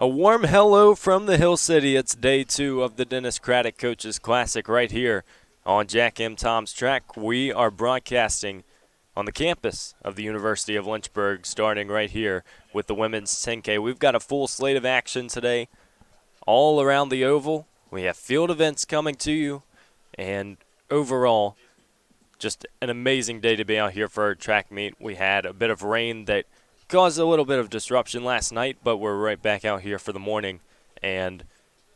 A warm hello from the Hill City. It's day 2 of the Dennis Craddock Coaches Classic right here on Jack M. Tom's track. We are broadcasting on the campus of the University of Lynchburg, starting right here with the women's 10K. We've got a full slate of action today all around the oval. We have field events coming to you, and overall, just an amazing day to be out here for our track meet. We had a bit of rain that caused a little bit of disruption last night, but we're right back out here for the morning. And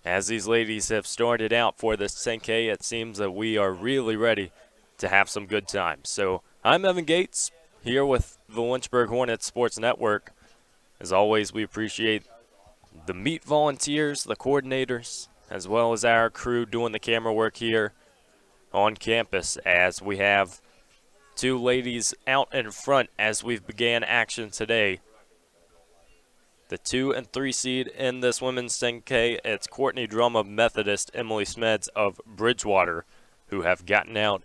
as these ladies have started out for this 10K, it seems that we are really ready to have some good times. So I'm Evan Gates here with the Lynchburg Hornets Sports Network. As always, we appreciate the meet volunteers, the coordinators, as well as our crew doing the camera work here on campus, as we have two ladies out in front as we've began action today. The 2 and 3 seed in this women's 10K, it's Courtney Drum of Methodist, Emily Smeds of Bridgewater, who have gotten out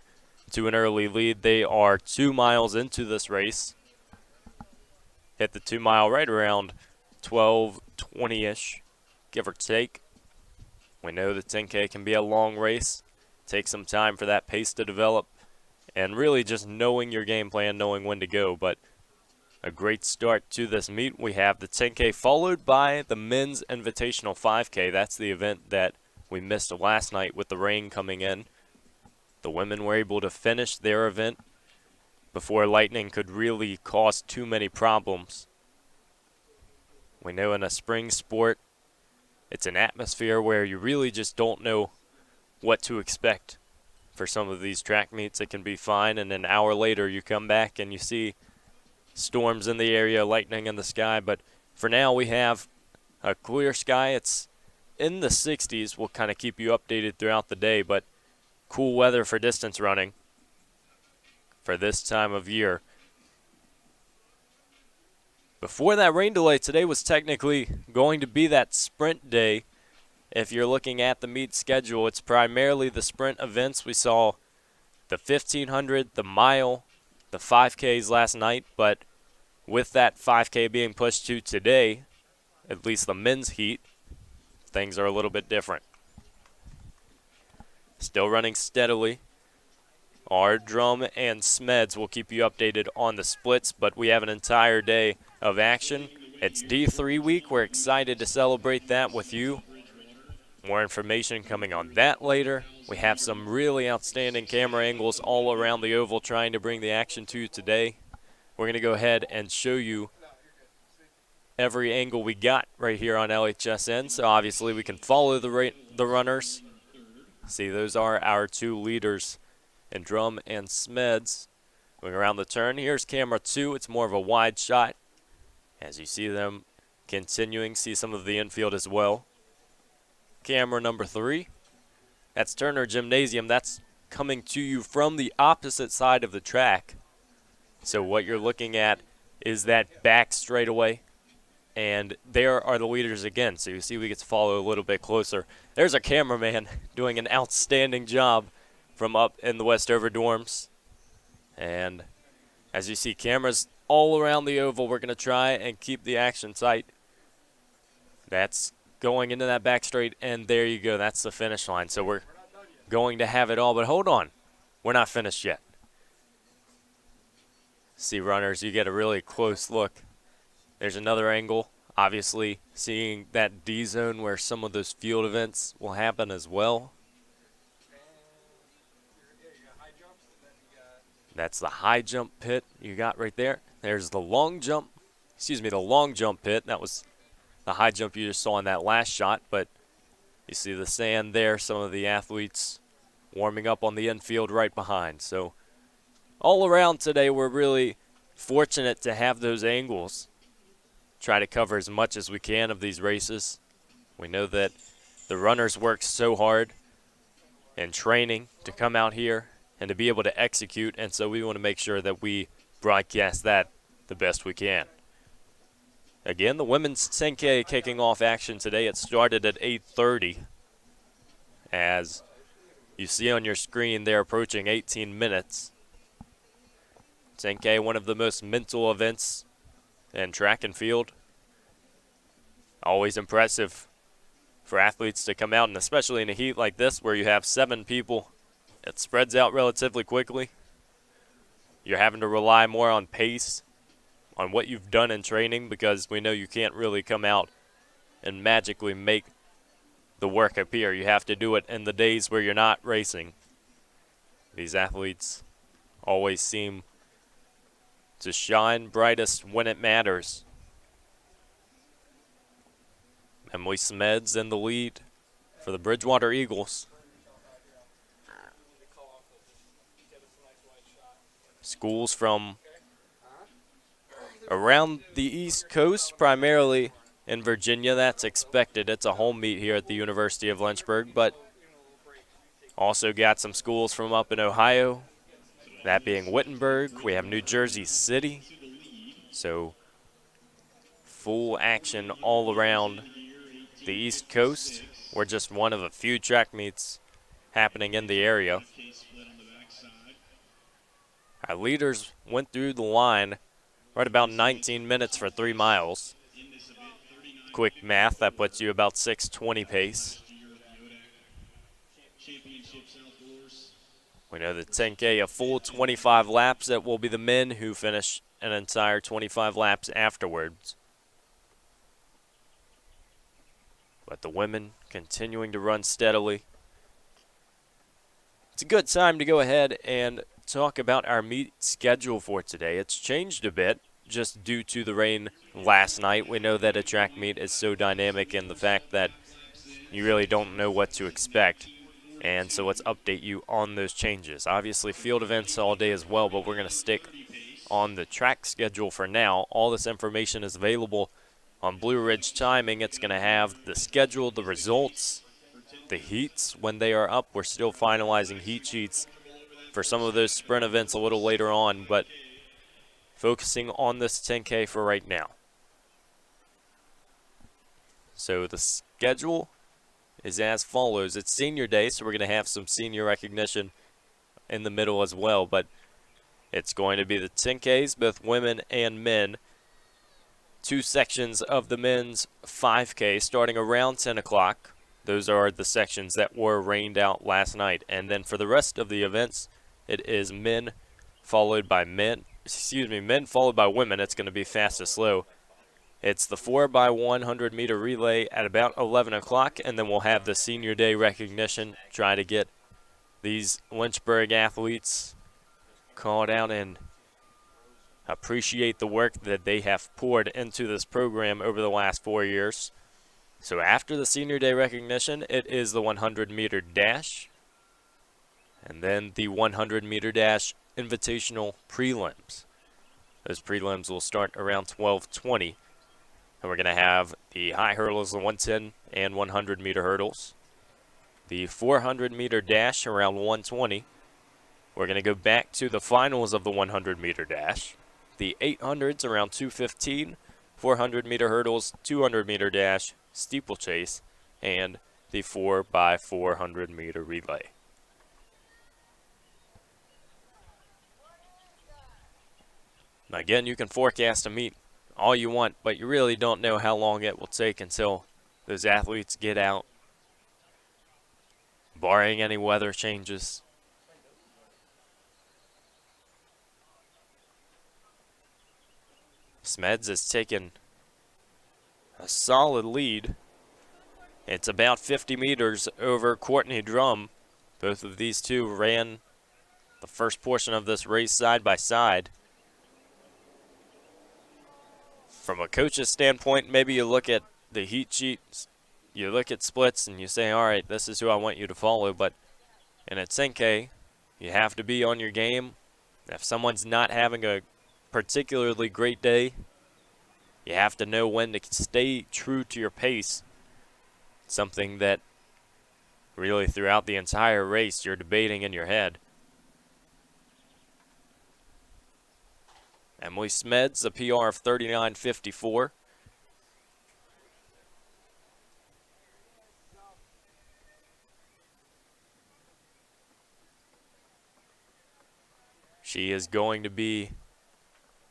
to an early lead. They are 2 miles into this race. Hit the 2 mile right around 12:20-ish, give or take. We know the 10K can be a long race. Take some time for that pace to develop, and really just knowing your game plan, knowing when to go. But a great start to this meet. We have the 10K followed by the men's invitational 5K. That's the event that we missed last night with the rain coming in. The women were able to finish their event before lightning could really cause too many problems. We know in a spring sport, it's an atmosphere where you really just don't know what to expect. For some of these track meets, it can be fine, and an hour later you come back and you see storms in the area, lightning in the sky. But for now, we have a clear sky. It's in the 60s. We'll kind of keep you updated throughout the day, but cool weather for distance running for this time of year. Before that rain delay, today was technically going to be that sprint day. If you're looking at the meet schedule, it's primarily the sprint events. We saw the 1500, the mile, the 5Ks last night, but with that 5K being pushed to today, at least the men's heat, things are a little bit different. Still running steadily. Our Drum and Smeds will keep you updated on the splits, but we have an entire day of action. It's D3 week. We're excited to celebrate that with you. More information coming on that later. We have some really outstanding camera angles all around the oval trying to bring the action to you today. We're going to go ahead and show you every angle we got right here on LHSN. So obviously we can follow the runners. See, those are our 2 leaders in Drum and Smeds. Going around the turn, here's camera 2. It's more of a wide shot. As you see them continuing, see some of the infield as well. Camera number 3, that's Turner Gymnasium. That's coming to you from the opposite side of the track. So what you're looking at is that back straightaway, and there are the leaders again. So you see we get to follow a little bit closer. There's our cameraman doing an outstanding job from up in the Westover dorms. And as you see, cameras all around the oval. We're going to try and keep the action tight. That's going into that back straight, and there you go. That's the finish line. So we're going to have it all, but hold on. We're not finished yet. See, runners, you get a really close look. There's another angle, obviously seeing that D zone where some of those field events will happen as well. That's the high jump pit you got right there. There's the long jump pit. That was the high jump you just saw in that last shot, but you see the sand there, some of the athletes warming up on the infield right behind. So all around today, we're really fortunate to have those angles. Try to cover as much as we can of these races. We know that the runners work so hard in training to come out here and to be able to execute, and so we want to make sure that we broadcast that the best we can. Again, the women's 10K kicking off action today. It started at 8:30. As you see on your screen, they're approaching 18 minutes. 10K, one of the most mental events in track and field. Always impressive for athletes to come out, and especially in a heat like this where you have 7 people. It spreads out relatively quickly. You're having to rely more on pace, on what you've done in training, because we know you can't really come out and magically make the work appear. You have to do it in the days where you're not racing. These athletes always seem to shine brightest when it matters. Emily Smeds in the lead for the Bridgewater Eagles. Schools from around the East Coast, primarily in Virginia. That's expected. It's a home meet here at the University of Lynchburg, but also got some schools from up in Ohio, that being Wittenberg. We have New Jersey City. So full action all around the East Coast. We're just one of a few track meets happening in the area. Our leaders went through the line right about 19 minutes for 3 miles. Quick math, that puts you about 6:20 pace. We know the 10K a full 25 laps. That will be the men who finish an entire 25 laps afterwards. But the women continuing to run steadily. It's a good time to go ahead and talk about our meet schedule for today. It's changed a bit just due to the rain last night. We know that a track meet is so dynamic in the fact that you really don't know what to expect. And so let's update you on those changes. Obviously field events all day as well, but we're going to stick on the track schedule for now. All this information is available on Blue Ridge Timing. It's going to have the schedule, the results, the heats when they are up. We're still finalizing heat sheets for some of those sprint events a little later on, but focusing on this 10K for right now. So the schedule is as follows. It's senior day, so we're going to have some senior recognition in the middle as well, but it's going to be the 10Ks, both women and men. 2 sections of the men's 5K starting around 10 o'clock. Those are the sections that were rained out last night. And then for the rest of the events, it is men followed by men followed by women. It's going to be fast to slow. It's the 4x100 meter relay at about 11 o'clock, and then we'll have the senior day recognition. Try to get these Lynchburg athletes called out and appreciate the work that they have poured into this program over the last 4 years. So after the senior day recognition, it is the 100 meter dash, and then the 100 meter dash invitational prelims. Those prelims will start around 12:20. And we're going to have the high hurdles, the 110 and 100 meter hurdles. The 400 meter dash around 1:20. We're going to go back to the finals of the 100 meter dash. The 800s around 2:15. 400 meter hurdles, 200 meter dash, steeplechase, and the 4x400 meter relay. Again, you can forecast a meet all you want, but you really don't know how long it will take until those athletes get out, barring any weather changes. Smeds has taken a solid lead. It's about 50 meters over Courtney Drum. Both of these two ran the first portion of this race side by side. From a coach's standpoint, maybe you look at the heat sheets, you look at splits, and you say, all right, this is who I want you to follow. But in a 10K, you have to be on your game. If someone's not having a particularly great day, you have to know when to stay true to your pace. Something that really throughout the entire race you're debating in your head. Emily Smeds, a PR of 39.54. She is going to be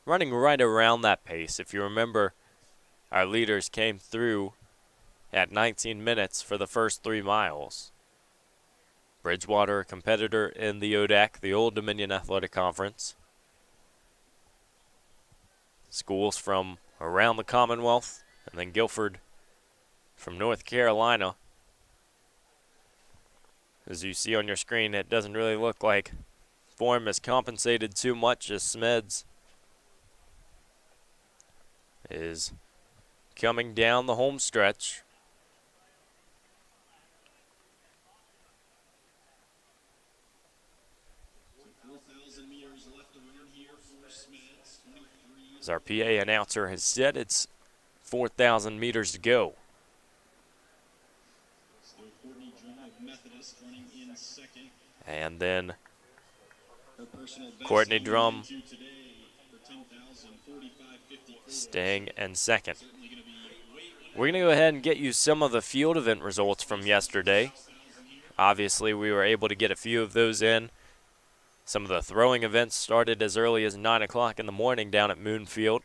running right around that pace. If you remember, our leaders came through at 19 minutes for the first 3 miles. Bridgewater, a competitor in the ODAC, the Old Dominion Athletic Conference. Schools from around the Commonwealth, and then Guilford from North Carolina. As you see on your screen, it doesn't really look like form is compensated too much as Smeds is coming down the home stretch. As our PA announcer has said, it's 4,000 meters to go. And then Courtney Drum staying in second. We're going to go ahead and get you some of the field event results from yesterday. Obviously, we were able to get a few of those in. Some of the throwing events started as early as 9 o'clock in the morning down at Moonfield.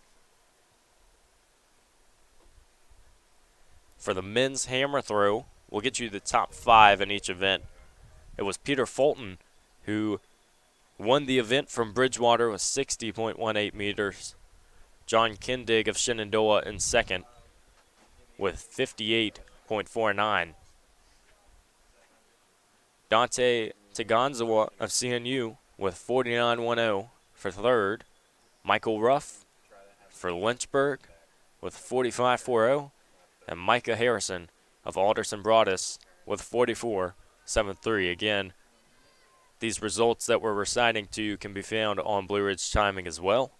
For the men's hammer throw, we'll get you the top 5 in each event. It was Peter Fulton who won the event from Bridgewater with 60.18 meters. John Kindig of Shenandoah in second with 58.49. Dante Taganzawa of CNU with 49.10 for third. Michael Ruff for Lynchburg with 45.40. And Micah Harrison of Alderson Broadus with 44.73. Again, these results that we're reciting to you can be found on Blue Ridge Timing as well.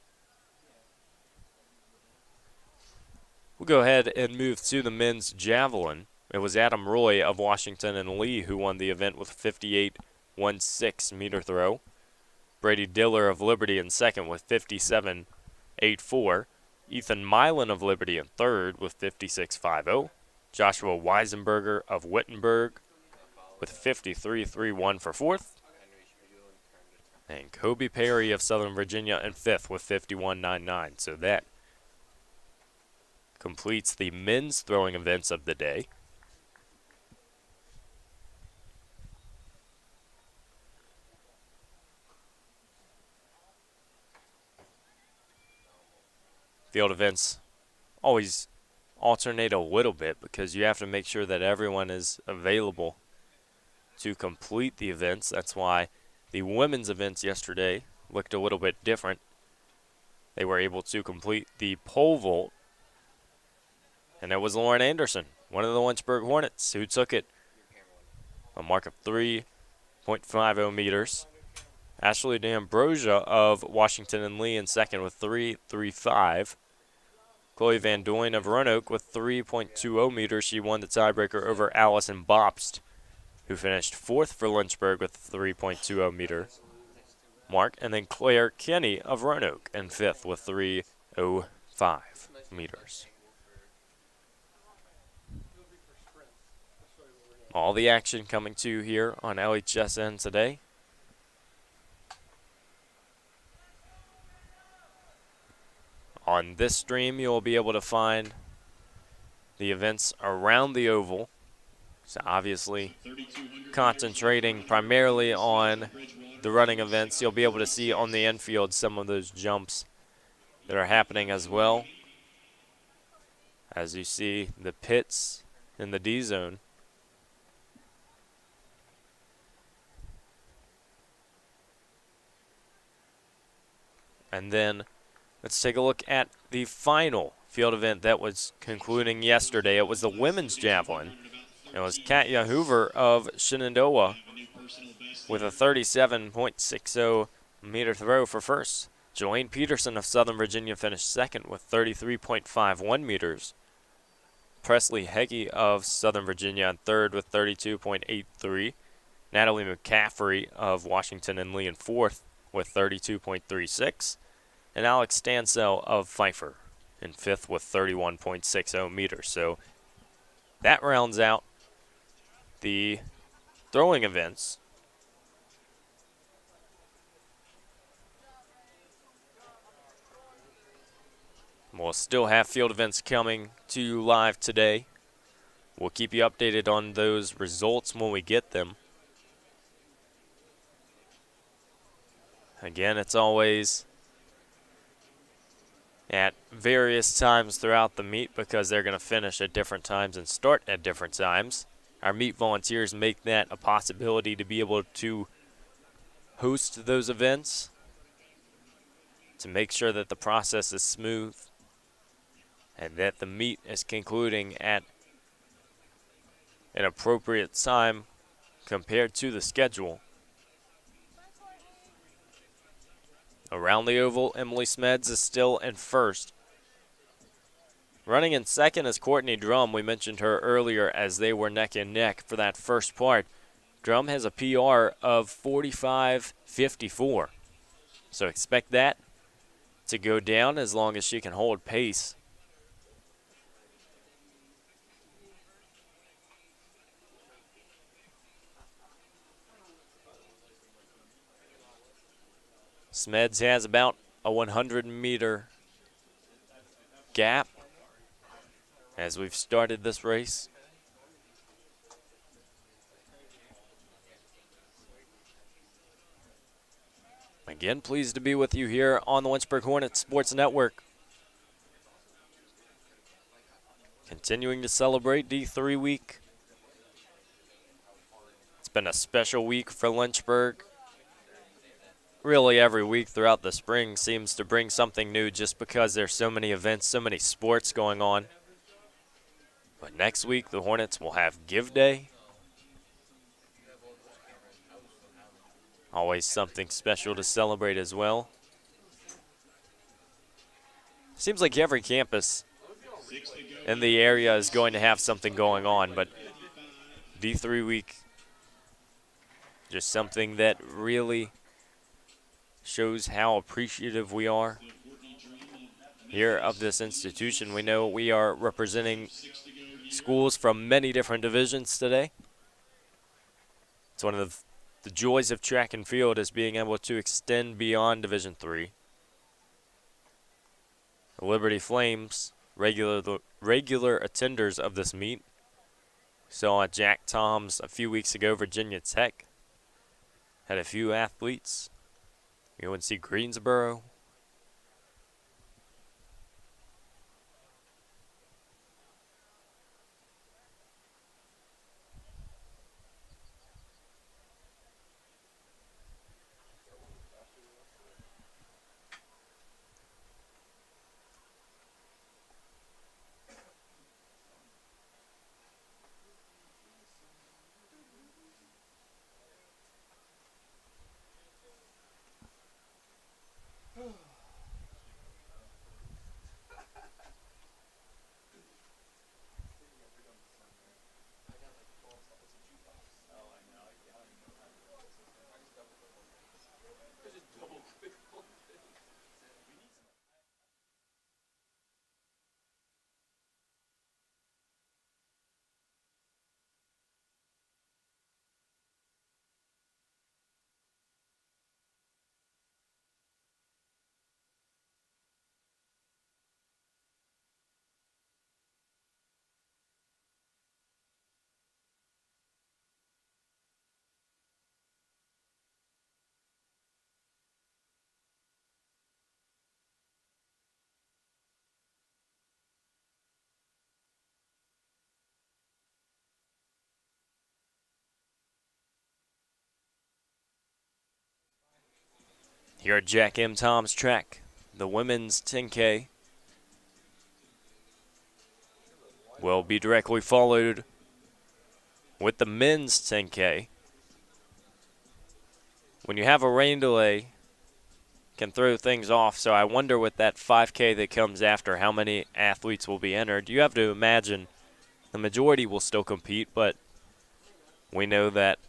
We'll go ahead and move to the men's javelin. It was Adam Roy of Washington and Lee who won the event with 58.16 meter throw. Brady Diller of Liberty in second with 57.84. Ethan Milan of Liberty in third with 56.50. Joshua Weisenberger of Wittenberg with 53.31 for fourth. And Kobe Perry of Southern Virginia in fifth with 51.99. So that completes the men's throwing events of the day. Field events always alternate a little bit because you have to make sure that everyone is available to complete the events. That's why the women's events yesterday looked a little bit different. They were able to complete the pole vault, and it was Lauren Anderson, one of the Lynchburg Hornets, who took it a mark of 3.50 meters. Ashley D'Ambrosia of Washington and Lee in second with 3.35. Chloe Van Doyne of Roanoke with 3.20 meters. She won the tiebreaker over Allison Bopst, who finished fourth for Lynchburg with a 3.20 meter mark. And then Claire Kenny of Roanoke in fifth with 3.05 meters. All the action coming to you here on LHSN today. On this stream, you'll be able to find the events around the oval. So obviously, concentrating primarily on the running events, you'll be able to see on the infield some of those jumps that are happening as well. As you see the pits in the D zone. And then let's take a look at the final field event that was concluding yesterday. It was the women's javelin. It was Katya Hoover of Shenandoah with a 37.60 meter throw for first. Jolene Peterson of Southern Virginia finished second with 33.51 meters. Presley Heggie of Southern Virginia in third with 32.83. Natalie McCaffrey of Washington and Lee in fourth with 32.36. And Alex Stansell of Pfeiffer in fifth with 31.60 meters. So that rounds out the throwing events. We'll still have field events coming to you live today We'll keep you updated on those results when we get them. Again, it's always at various times throughout the meet because they're going to finish at different times and start at different times. Our meet volunteers make that a possibility to be able to host those events, to make sure that the process is smooth and that the meet is concluding at an appropriate time compared to the schedule. Around the oval, Emily Smeds is still in first. Running in second is Courtney Drum. We mentioned her earlier as they were neck and neck for that first part. Drum has a PR of 45.54. So expect that to go down as long as she can hold pace. Smeds has about a 100-meter gap as we've started this race. Again, pleased to be with you here on the Lynchburg Hornets Sports Network. Continuing to celebrate D3 week. It's been a special week for Lynchburg. Really every week throughout the spring seems to bring something new just because there's so many events, so many sports going on. But next week the Hornets will have Give Day. Always something special to celebrate as well. Seems like every campus in the area is going to have something going on, but D3 week, just something that really shows how appreciative we are here of this institution. We know we are representing schools from many different divisions today. It's one of the joys of track and field is being able to extend beyond Division III. The Liberty Flames, regular attenders of this meet, saw Jack Toms a few weeks ago. Virginia Tech had a few athletes. UNC Greensboro. Here at Jack M. Tom's track, the women's 10K will be directly followed with the men's 10K. When you have a rain delay, can throw things off, so I wonder with that 5K that comes after how many athletes will be entered. You have to imagine the majority will still compete, but we know that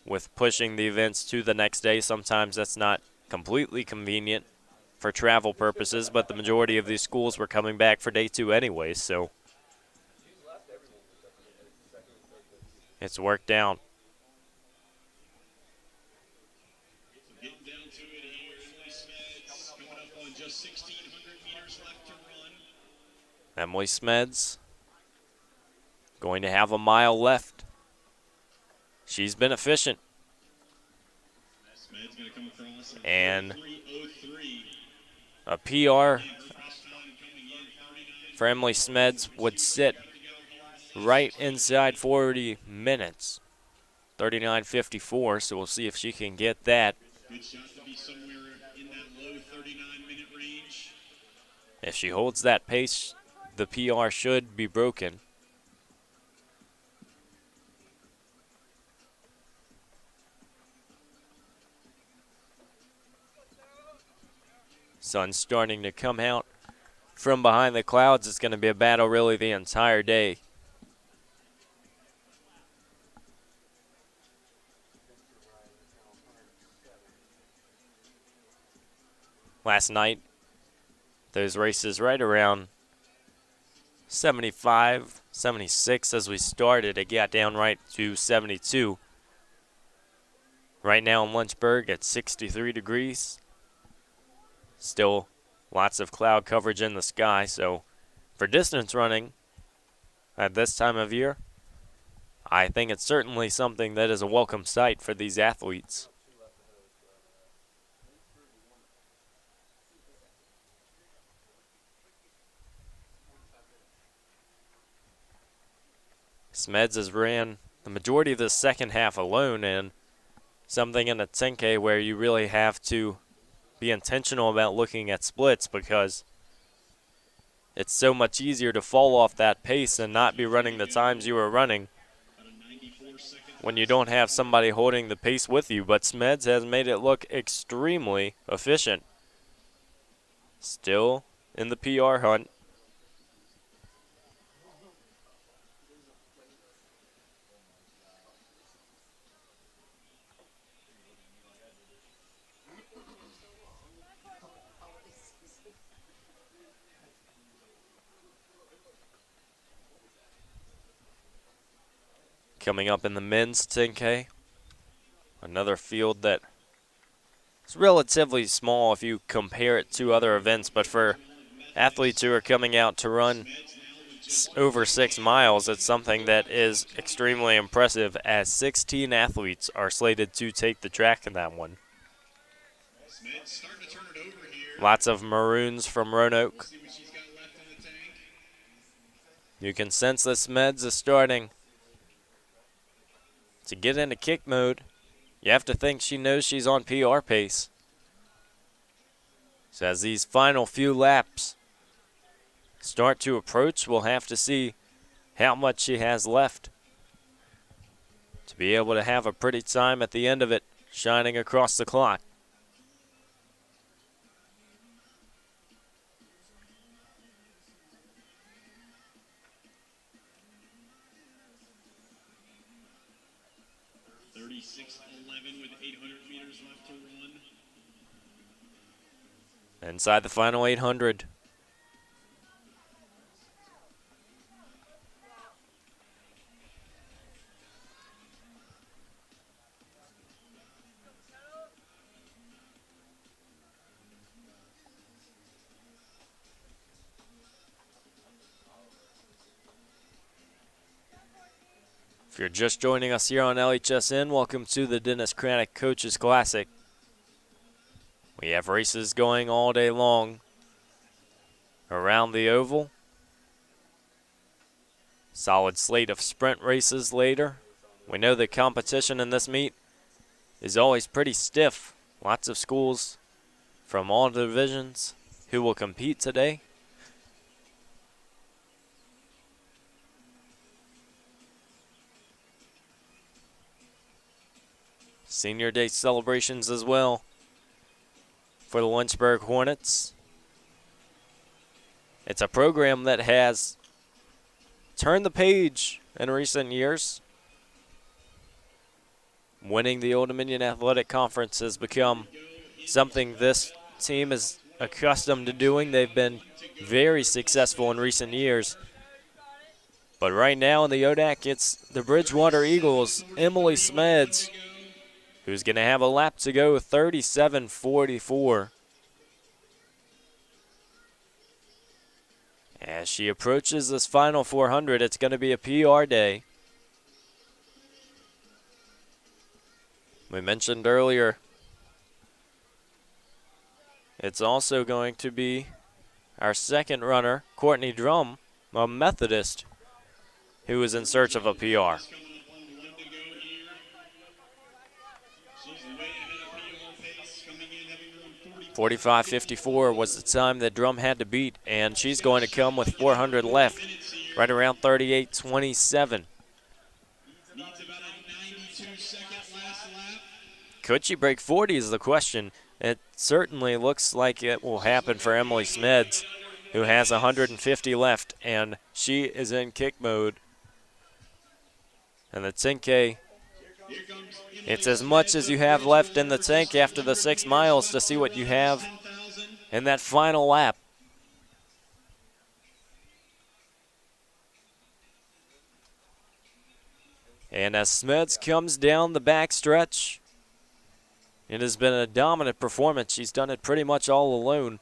with pushing the events to the next day, sometimes that's not completely convenient for travel purposes, but the majority of these schools were coming back for day 2 anyway, so it's worked out. Emily Smeds Going to have a mile left. She's been efficient. And a PR for Emily Smeds would sit right inside 40 minutes. 39:54, so we'll see if she can get that. If she holds that pace, the PR should be broken. Sun's starting to come out from behind the clouds. It's going to be a battle really the entire day. Last night, those races right around 75, 76 as we started. It got down right to 72. Right now in Lynchburg at 63 degrees. Still lots of cloud coverage in the sky, so for distance running at this time of year, I think it's certainly something that is a welcome sight for these athletes. Smeds has ran the majority of the second half alone, and something in a 10K where you really have to be intentional about looking at splits, because it's so much easier to fall off that pace and not be running the times you were running when you don't have somebody holding the pace with you. But Smeds has made it look extremely efficient. Still in the PR hunt. Coming up in the men's 10K, another field that is relatively small if you compare it to other events, but for athletes who are coming out to run over 6 miles, it's something that is extremely impressive, as 16 athletes are slated to take the track in that one. Lots of maroons from Roanoke. You can sense that Smeds is starting to get into kick mode. You have to think she knows she's on PR pace. So as these final few laps start to approach, we'll have to see how much she has left to be able to have a pretty time at the end of it, shining across the clock. Inside the final 800. If you're just joining us here on LHSN, welcome to the Dennis Craddock Coaches Classic. We have races going all day long around the oval. Solid slate of sprint races later. We know the competition in this meet is always pretty stiff. Lots of schools from all divisions who will compete today. Senior Day celebrations as well for the Lynchburg Hornets. It's a program that has turned the page in recent years. Winning the Old Dominion Athletic Conference has become something this team is accustomed to doing. They've been very successful in recent years. But right now in the ODAC, it's the Bridgewater Eagles, Emily Smeds, who's going to have a lap to go, 37:44. As she approaches this final 400, it's going to be a PR day. We mentioned earlier, it's also going to be our second runner, Courtney Drum, a Methodist, who is in search of a PR. 45:54 was the time that Drum had to beat, and she's going to come with 400 left, right around 38:27. Could she break 40 is the question. It certainly looks like it will happen for Emily Smeds, who has 150 left, and she is in kick mode. And the 10K, it's as much as you have left in the tank after the 6 miles to see what you have in that final lap. And as Smeds comes down the backstretch, it has been a dominant performance. She's done it pretty much all alone.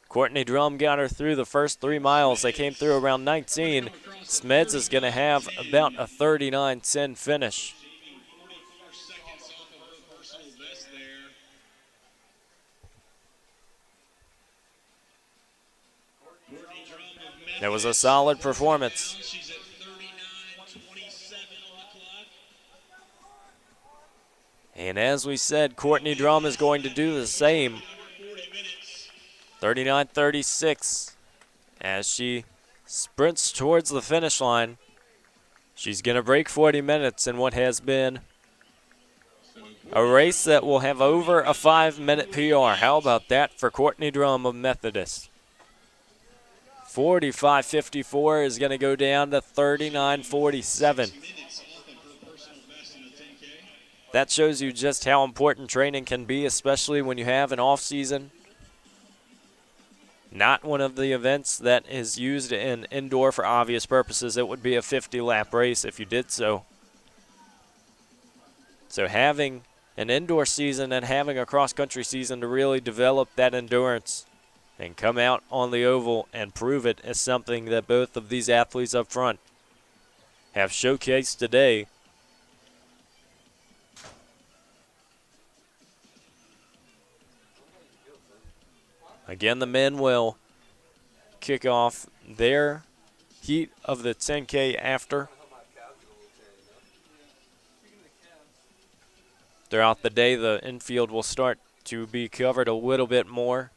Courtney Drum got her through the first 3 miles. They came through around 19. Smeds is going to have about a 39:10 finish. That was a solid performance. And as we said, Courtney Drum is going to do the same. 39:36 as she sprints towards the finish line. She's going to break 40 minutes in what has been a race that will have over a 5-minute PR. How about that for Courtney Drum of Methodist? 45:54 is going to go down to 39:47. That shows you just how important training can be, especially when you have an off season. Not one of the events that is used in indoor for obvious purposes. It would be a 50-lap race if you did so. So having an indoor season and having a cross-country season to really develop that endurance and come out on the oval and prove it is something that both of these athletes up front have showcased today. Again, the men will kick off their heat of the 10K after. Throughout the day, the infield will start to be covered a little bit more,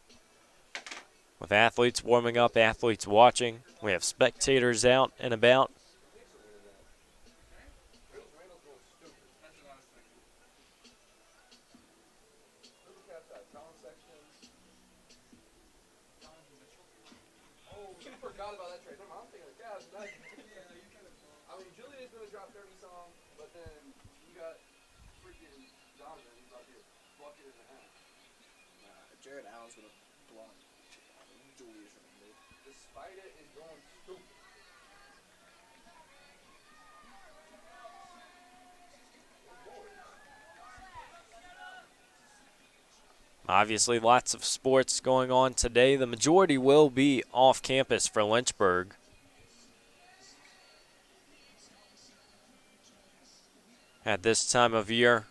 with athletes warming up, athletes watching. We have spectators out and about. Obviously, lots of sports going on today. The majority will be off campus for Lynchburg. At this time of year,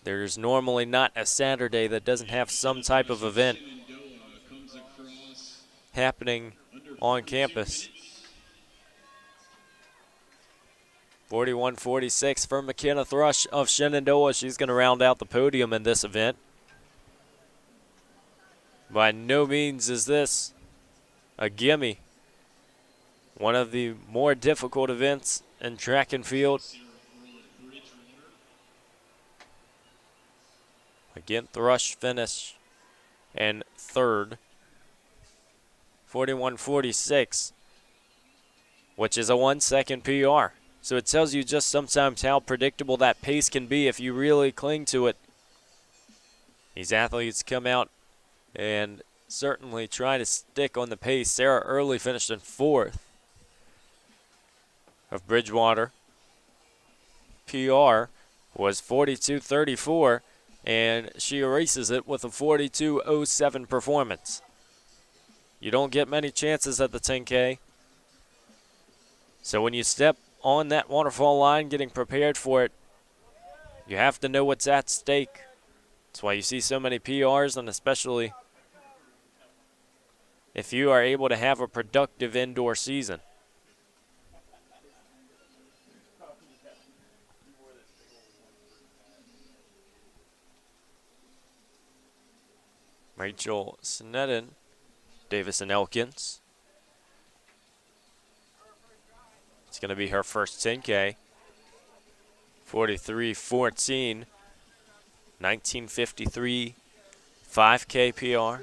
there's normally not a Saturday that doesn't have some type of event happening on campus. 41-46 for McKenna Thrush of Shenandoah. She's going to round out the podium in this event. By no means is this a gimme. One of the more difficult events in track and field. Again, Thrush finish and third. 41-46, which is a 1-second PR. So it tells you just sometimes how predictable that pace can be if you really cling to it. These athletes come out and certainly try to stick on the pace. Sarah Early finished in fourth of Bridgewater. PR was 42:34, and she erases it with a 42:07 performance. You don't get many chances at the 10K. So when you step on that waterfall line getting prepared for it, you have to know what's at stake. That's why you see so many PRs, and especially if you are able to have a productive indoor season. Rachel Sneddon, Davison Elkins. It's going to be her first 10K. 43:14, 19:53, 5K PR.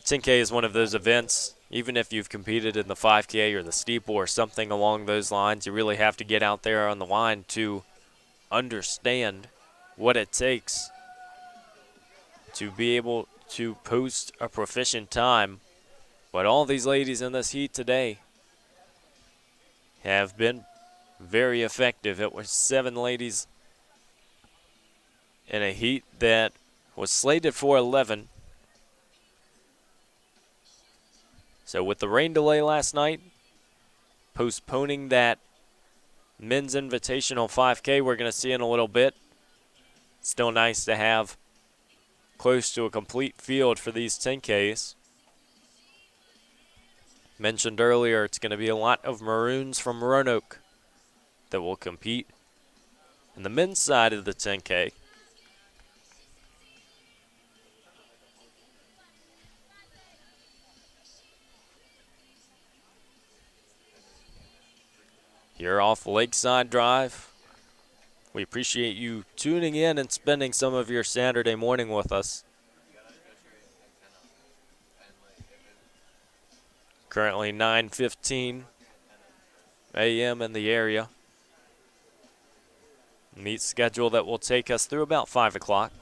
10K is one of those events, even if you've competed in the 5K or the steeple or something along those lines, you really have to get out there on the line to understand what it takes to be able to post a proficient time. But all these ladies in this heat today have been very effective. It was 7 ladies in a heat that was slated for 11. So with the rain delay last night, postponing that men's invitational 5K we're going to see in a little bit. Still nice to have close to a complete field for these 10Ks. Mentioned earlier, it's going to be a lot of Maroons from Roanoke that will compete in the men's side of the 10K. Here off Lakeside Drive. We appreciate you tuning in and spending some of your Saturday morning with us. Currently 9:15 a.m. in the area. Meet schedule that will take us through about 5 o'clock.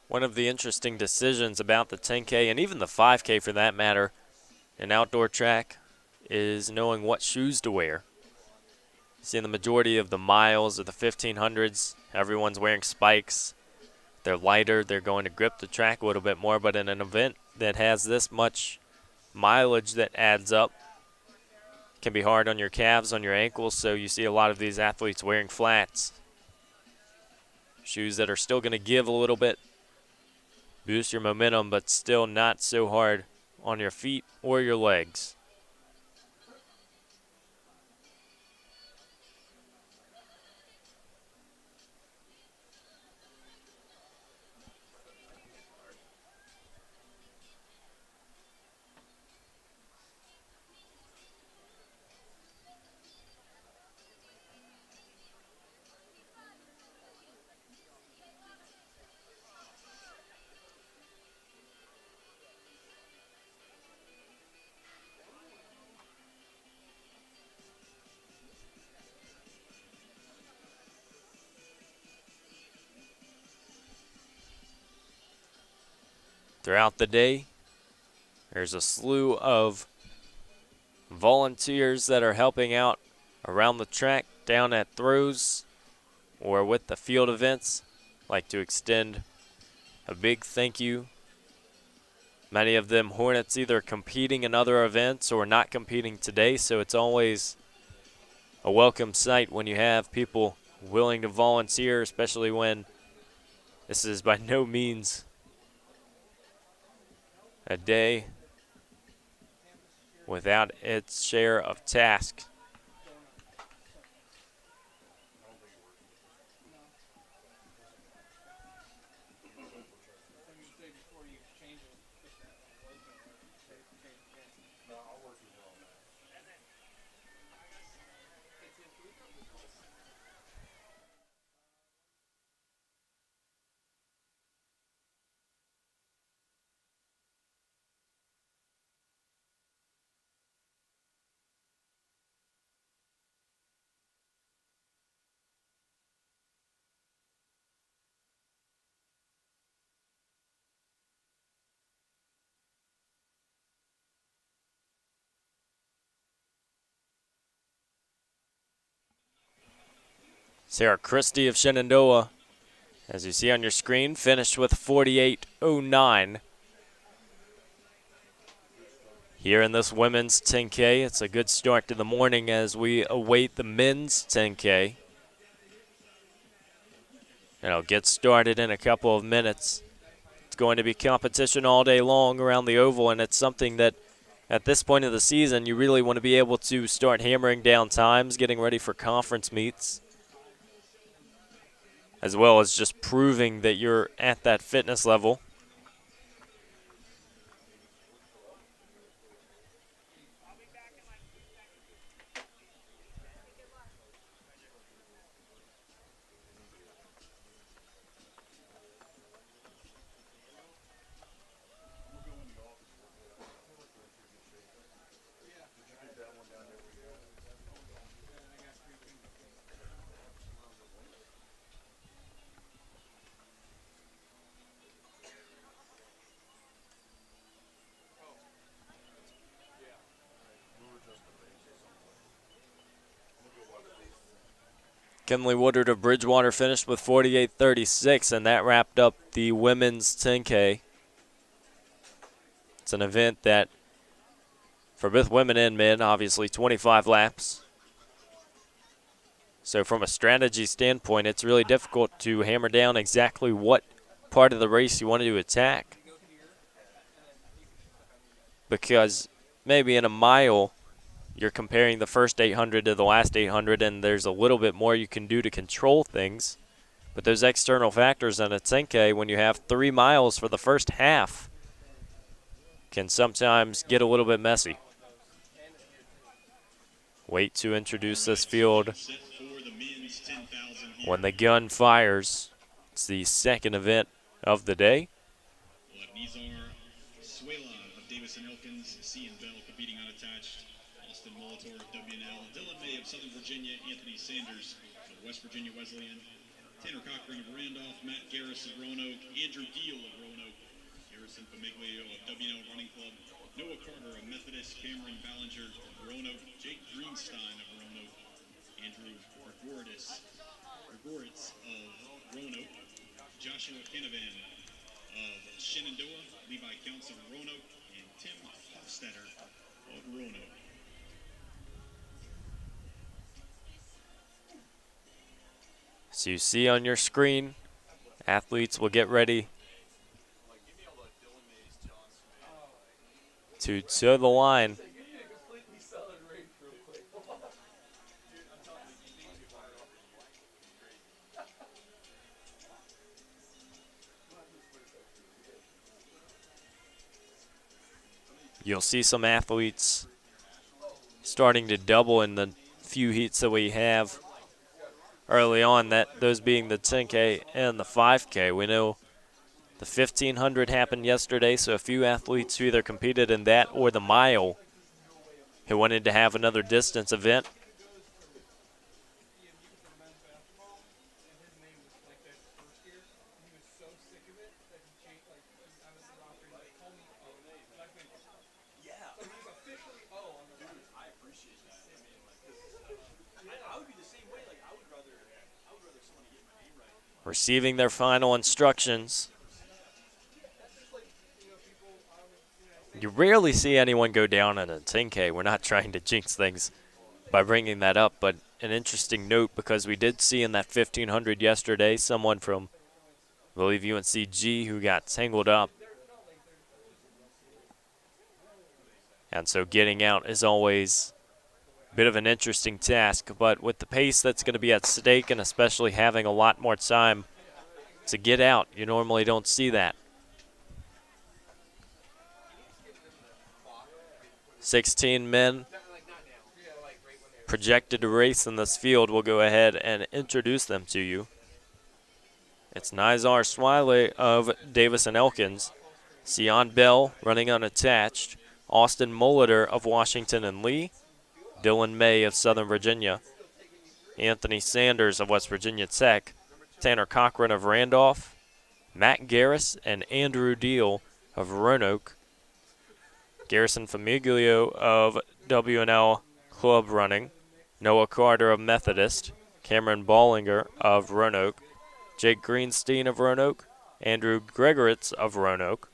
One of the interesting decisions about the 10K and even the 5K for that matter in outdoor track is knowing what shoes to wear. See, in the majority of the miles of the 1500s, everyone's wearing spikes. They're lighter, they're going to grip the track a little bit more, but in an event that has this much mileage that adds up, it can be hard on your calves, on your ankles, so you see a lot of these athletes wearing flats. Shoes that are still going to give a little bit, boost your momentum, but still not so hard on your feet or your legs. Throughout the day, there's a slew of volunteers that are helping out around the track, down at throws, or with the field events. I'd like to extend a big thank you. Many of them Hornets either competing in other events or not competing today, so it's always a welcome sight when you have people willing to volunteer, especially when this is by no means a day without its share of tasks. Sarah Christie of Shenandoah, as you see on your screen, finished with 48.09. Here in this women's 10K, it's a good start to the morning as we await the men's 10K. And it'll get started in a couple of minutes. It's going to be competition all day long around the oval, and it's something that at this point of the season you really want to be able to start hammering down times, getting ready for conference meets, as well as just proving that you're at that fitness level. Kinley Woodard of Bridgewater finished with 48.36, and that wrapped up the women's 10K. It's an event that, for both women and men, obviously 25 laps. So from a strategy standpoint, it's really difficult to hammer down exactly what part of the race you want to attack. Because maybe in a mile, you're comparing the first 800 to the last 800, and there's a little bit more you can do to control things. But those external factors in a 10K, when you have 3 miles for the first half, can sometimes get a little bit messy. Wait to introduce this field when the gun fires. It's the second event of the day. Virginia Wesleyan, Tanner Cochran of Randolph, Matt Garris of Roanoke, Andrew Deal of Roanoke, Harrison Pamiglio of WNL Running Club, Noah Carter of Methodist, Cameron Ballinger of Roanoke, Jake Greenstein of Roanoke, Andrew Gregoritz of Roanoke, Joshua Canavan of Shenandoah, Levi Counts of Roanoke, and Tim Hofstetter of Roanoke. So you see on your screen, athletes will get ready to toe the line. You'll see some athletes starting to double in the few heats that we have early on, that those being the 10K and the 5K. We know the 1500 happened yesterday, so a few athletes who either competed in that or the mile who wanted to have another distance event. Receiving their final instructions. You rarely see anyone go down in a 10K. We're not trying to jinx things by bringing that up, but an interesting note because we did see in that 1500 yesterday someone from, I believe, UNCG who got tangled up. And so getting out is always a bit of an interesting task, but with the pace that's going to be at stake and especially having a lot more time to get out, you normally don't see that. 16 men projected to race in this field. We'll go ahead and introduce them to you. It's Nizar Swiley of Davis and Elkins, Sion Bell running unattached, Austin Molitor of Washington and Lee, Dylan May of Southern Virginia, Anthony Sanders of West Virginia Tech, Tanner Cochran of Randolph, Matt Garris and Andrew Deal of Roanoke, Garrison Famiglio of WNL Club Running, Noah Carter of Methodist, Cameron Ballinger of Roanoke, Jake Greenstein of Roanoke, Andrew Gregoritz of Roanoke,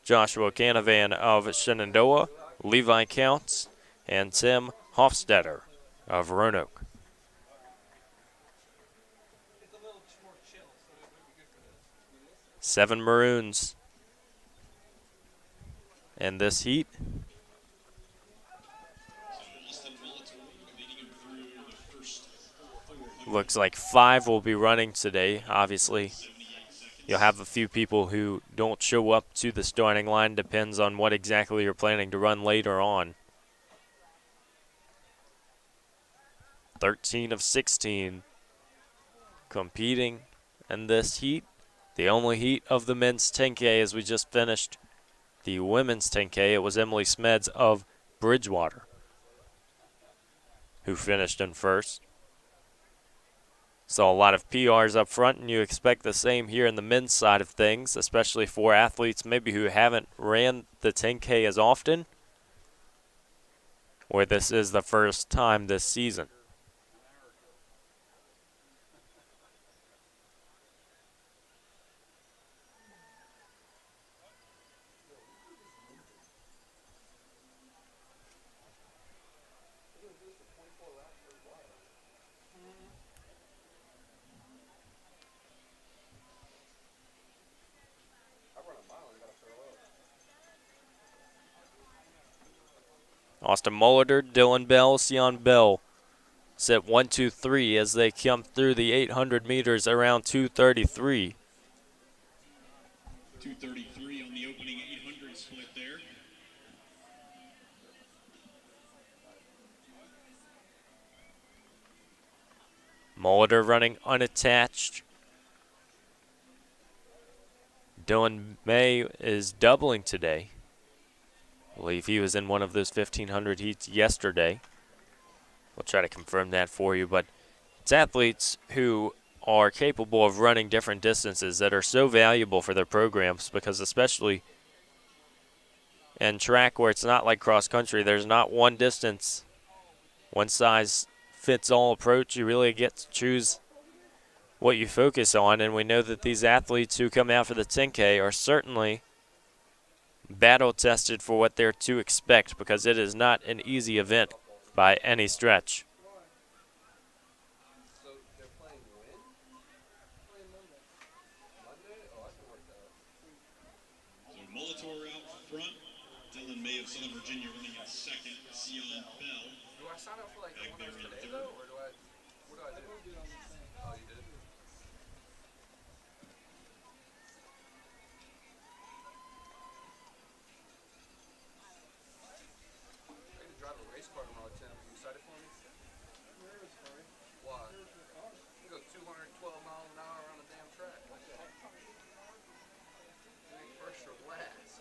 Joshua Canavan of Shenandoah, Levi Counts, and Tim Hofstetter of Roanoke. Seven Maroons in this heat. Looks like 5 will be running today. Obviously, you'll have a few people who don't show up to the starting line. Depends on what exactly you're planning to run later on. 13 of 16 competing in this heat. The only heat of the men's 10K as we just finished the women's 10K. It was Emily Smeds of Bridgewater who finished in first. Saw a lot of PRs up front, and you expect the same here in the men's side of things, especially for athletes maybe who haven't ran the 10K as often, or this is the first time this season. Austin Molitor, Dylan Bell, Sion Bell set 1, 2, 3 as they come through the 800 meters around 2:33. 2:33 on the opening 800 split there. Molitor running unattached. Dylan May is doubling today. I believe he was in one of those 1,500 heats yesterday. We'll try to confirm that for you, but it's athletes who are capable of running different distances that are so valuable for their programs, because especially in track where it's not like cross country, there's not one distance, one size fits all approach. You really get to choose what you focus on, and we know that these athletes who come out for the 10K are certainly battle tested for what they're to expect, because it is not an easy event by any stretch. So Molitor out front, Dylan May of Southern Virginia running in second, Sion Bell. Do I sign up for like the Back there winners in today third. though, or what do I do? Oh, you did? I get to drive a race car tomorrow, Tim. Are you excited for me? Why? You go 212 miles an hour on the damn track. First or last.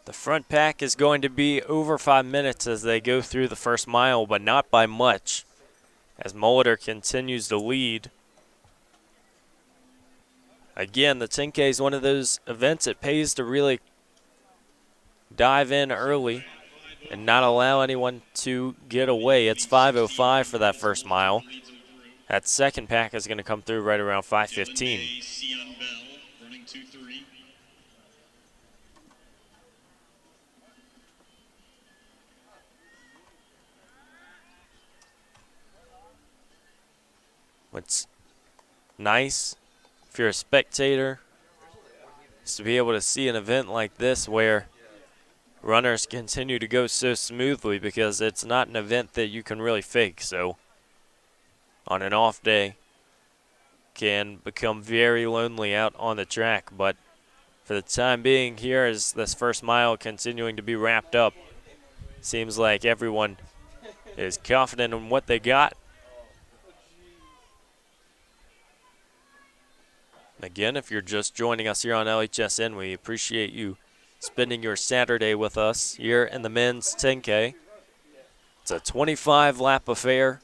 The front pack is going to be over 5 minutes as they go through the first mile, but not by much, as Molitor continues to lead. Again, the 10K is one of those events it pays to really dive in early and not allow anyone to get away. It's 5:05 for that first mile. That second pack is going to come through right around 5:15. Dylan May, Sion Bell running 2-3. What's nice if you're a spectator is to be able to see an event like this where runners continue to go so smoothly, because it's not an event that you can really fake. So on an off day, can become very lonely out on the track. But for the time being here, as this first mile continuing to be wrapped up, seems like everyone is confident in what they got. Again, if you're just joining us here on LHSN, we appreciate you spending your Saturday with us here in the men's 10K. It's a 25-lap affair.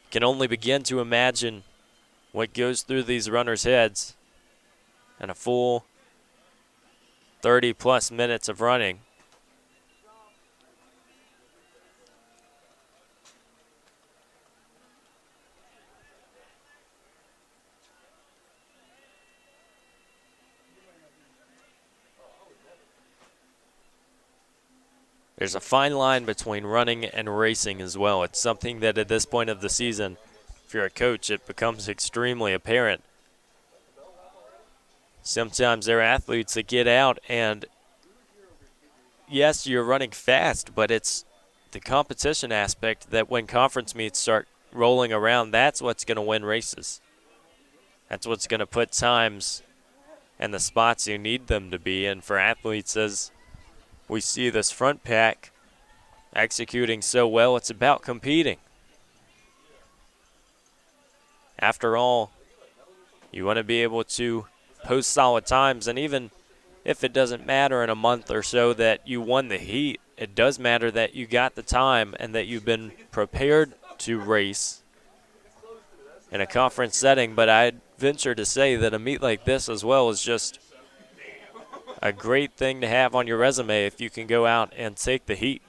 You can only begin to imagine what goes through these runners' heads in a full 30-plus minutes of running. There's a fine line between running and racing as well. It's something that at this point of the season, if you're a coach, it becomes extremely apparent. Sometimes there are athletes that get out and, yes, you're running fast, but it's the competition aspect that when conference meets start rolling around, that's what's going to win races. That's what's going to put times in the spots you need them to be. And for athletes, as we see this front pack executing so well, it's about competing. After all, you want to be able to post solid times, and even if it doesn't matter in a month or so that you won the heat, it does matter that you got the time and that you've been prepared to race in a conference setting. But I'd venture to say that a meet like this as well is just a great thing to have on your resume if you can go out and take the heat.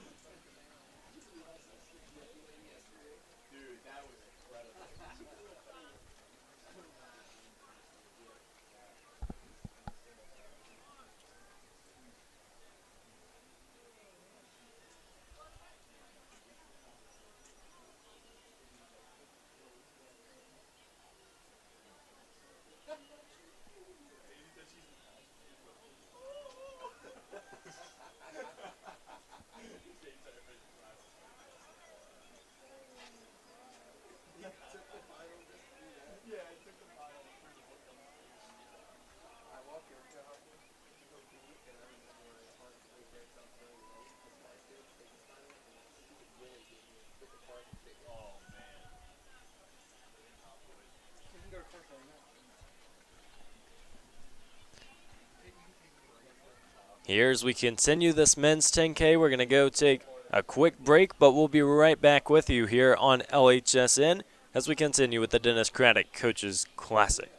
Here as we continue this men's 10K, we're going to go take a quick break, but we'll be right back with you here on LHSN as we continue with the Dennis Craddock Coaches Classic.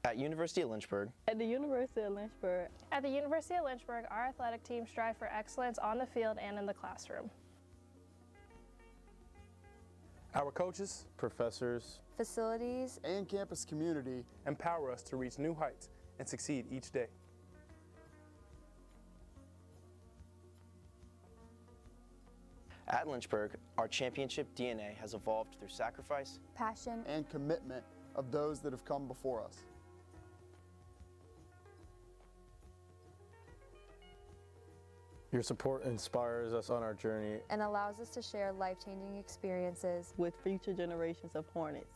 At University of Lynchburg. At the University of Lynchburg. At the University of Lynchburg, our athletic teams strive for excellence on the field and in the classroom. Our coaches, professors, facilities, and campus community empower us to reach new heights and succeed each day. At Lynchburg, our championship DNA has evolved through sacrifice, passion, and commitment of those that have come before us. Your support inspires us on our journey and allows us to share life-changing experiences with future generations of Hornets.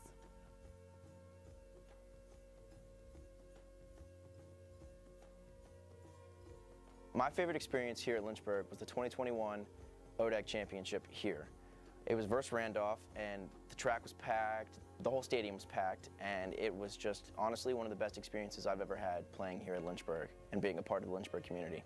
My favorite experience here at Lynchburg was the 2021 ODAC Championship here. It was versus Randolph, and the track was packed, the whole stadium was packed, and it was just honestly one of the best experiences I've ever had playing here at Lynchburg and being a part of the Lynchburg community.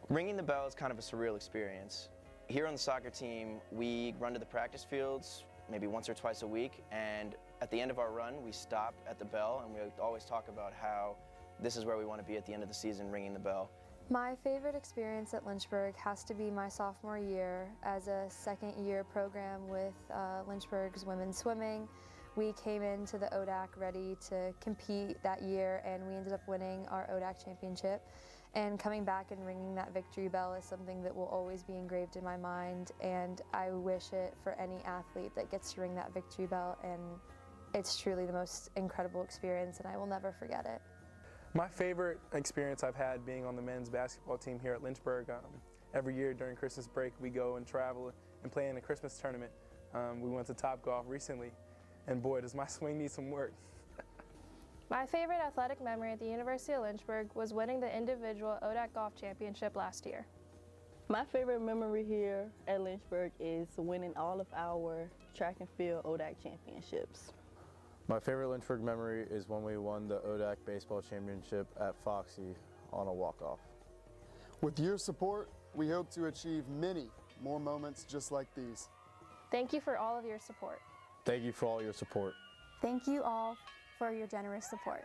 Ringing the bell is kind of a surreal experience. Here on the soccer team, we run to the practice fields maybe once or twice a week, and at the end of our run, we stop at the bell, and we always talk about how this is where we want to be at the end of the season, ringing the bell. My favorite experience at Lynchburg has to be my sophomore year as a second-year program with Lynchburg's women's swimming. We came into the ODAC ready to compete that year, and we ended up winning our ODAC championship. And coming back and ringing that victory bell is something that will always be engraved in my mind, and I wish it for any athlete that gets to ring that victory bell, and it's truly the most incredible experience, and I will never forget it. My favorite experience I've had being on the men's basketball team here at Lynchburg. Every year during Christmas break, we go and travel and play in a Christmas tournament. We went to Topgolf recently, and boy, does my swing need some work. My favorite athletic memory at the University of Lynchburg was winning the individual ODAC golf championship last year. My favorite memory here at Lynchburg is winning all of our track and field ODAC championships. My favorite Lynchburg memory is when we won the ODAC baseball championship at Foxy on a walk-off. With your support, we hope to achieve many more moments just like these. Thank you for all of your support. Thank you for all your support. Thank you all for your generous support.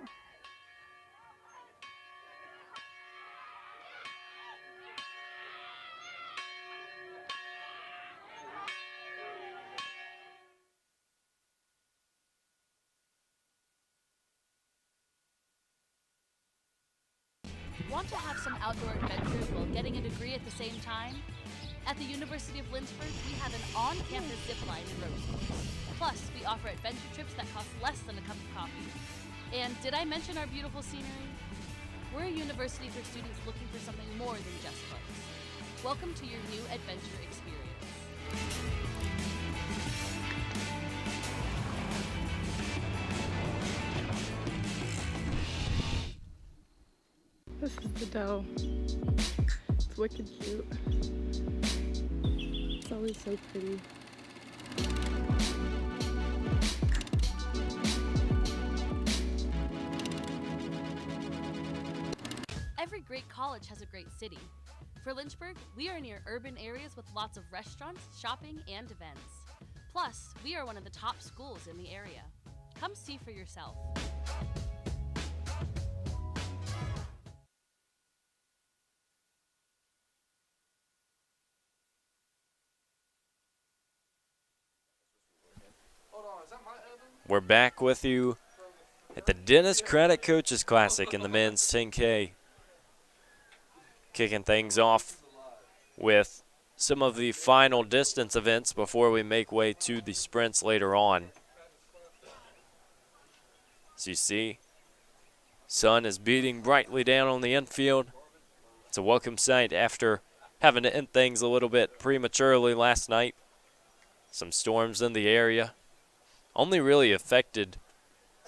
Want to have some outdoor adventures while getting a degree at the same time? At the University of Lynchburg, we have an on-campus zip line and ropes course. Plus, we offer adventure trips that cost less than a cup of coffee. And did I mention our beautiful scenery? We're a university for students looking for something more than just books. Welcome to your new adventure experience. This is the dough. It's wicked cute. It's always so pretty. Every great college has a great city. For Lynchburg, we are near urban areas with lots of restaurants, shopping, and events. Plus, we are one of the top schools in the area. Come see for yourself. We're back with you at the Dennis Craddock Coaches Classic in the men's 10K. Kicking things off with some of the final distance events before we make way to the sprints later on. As you see, sun is beating brightly down on the infield. It's a welcome sight after having to end things a little bit prematurely last night. Some storms in the area. Only really affected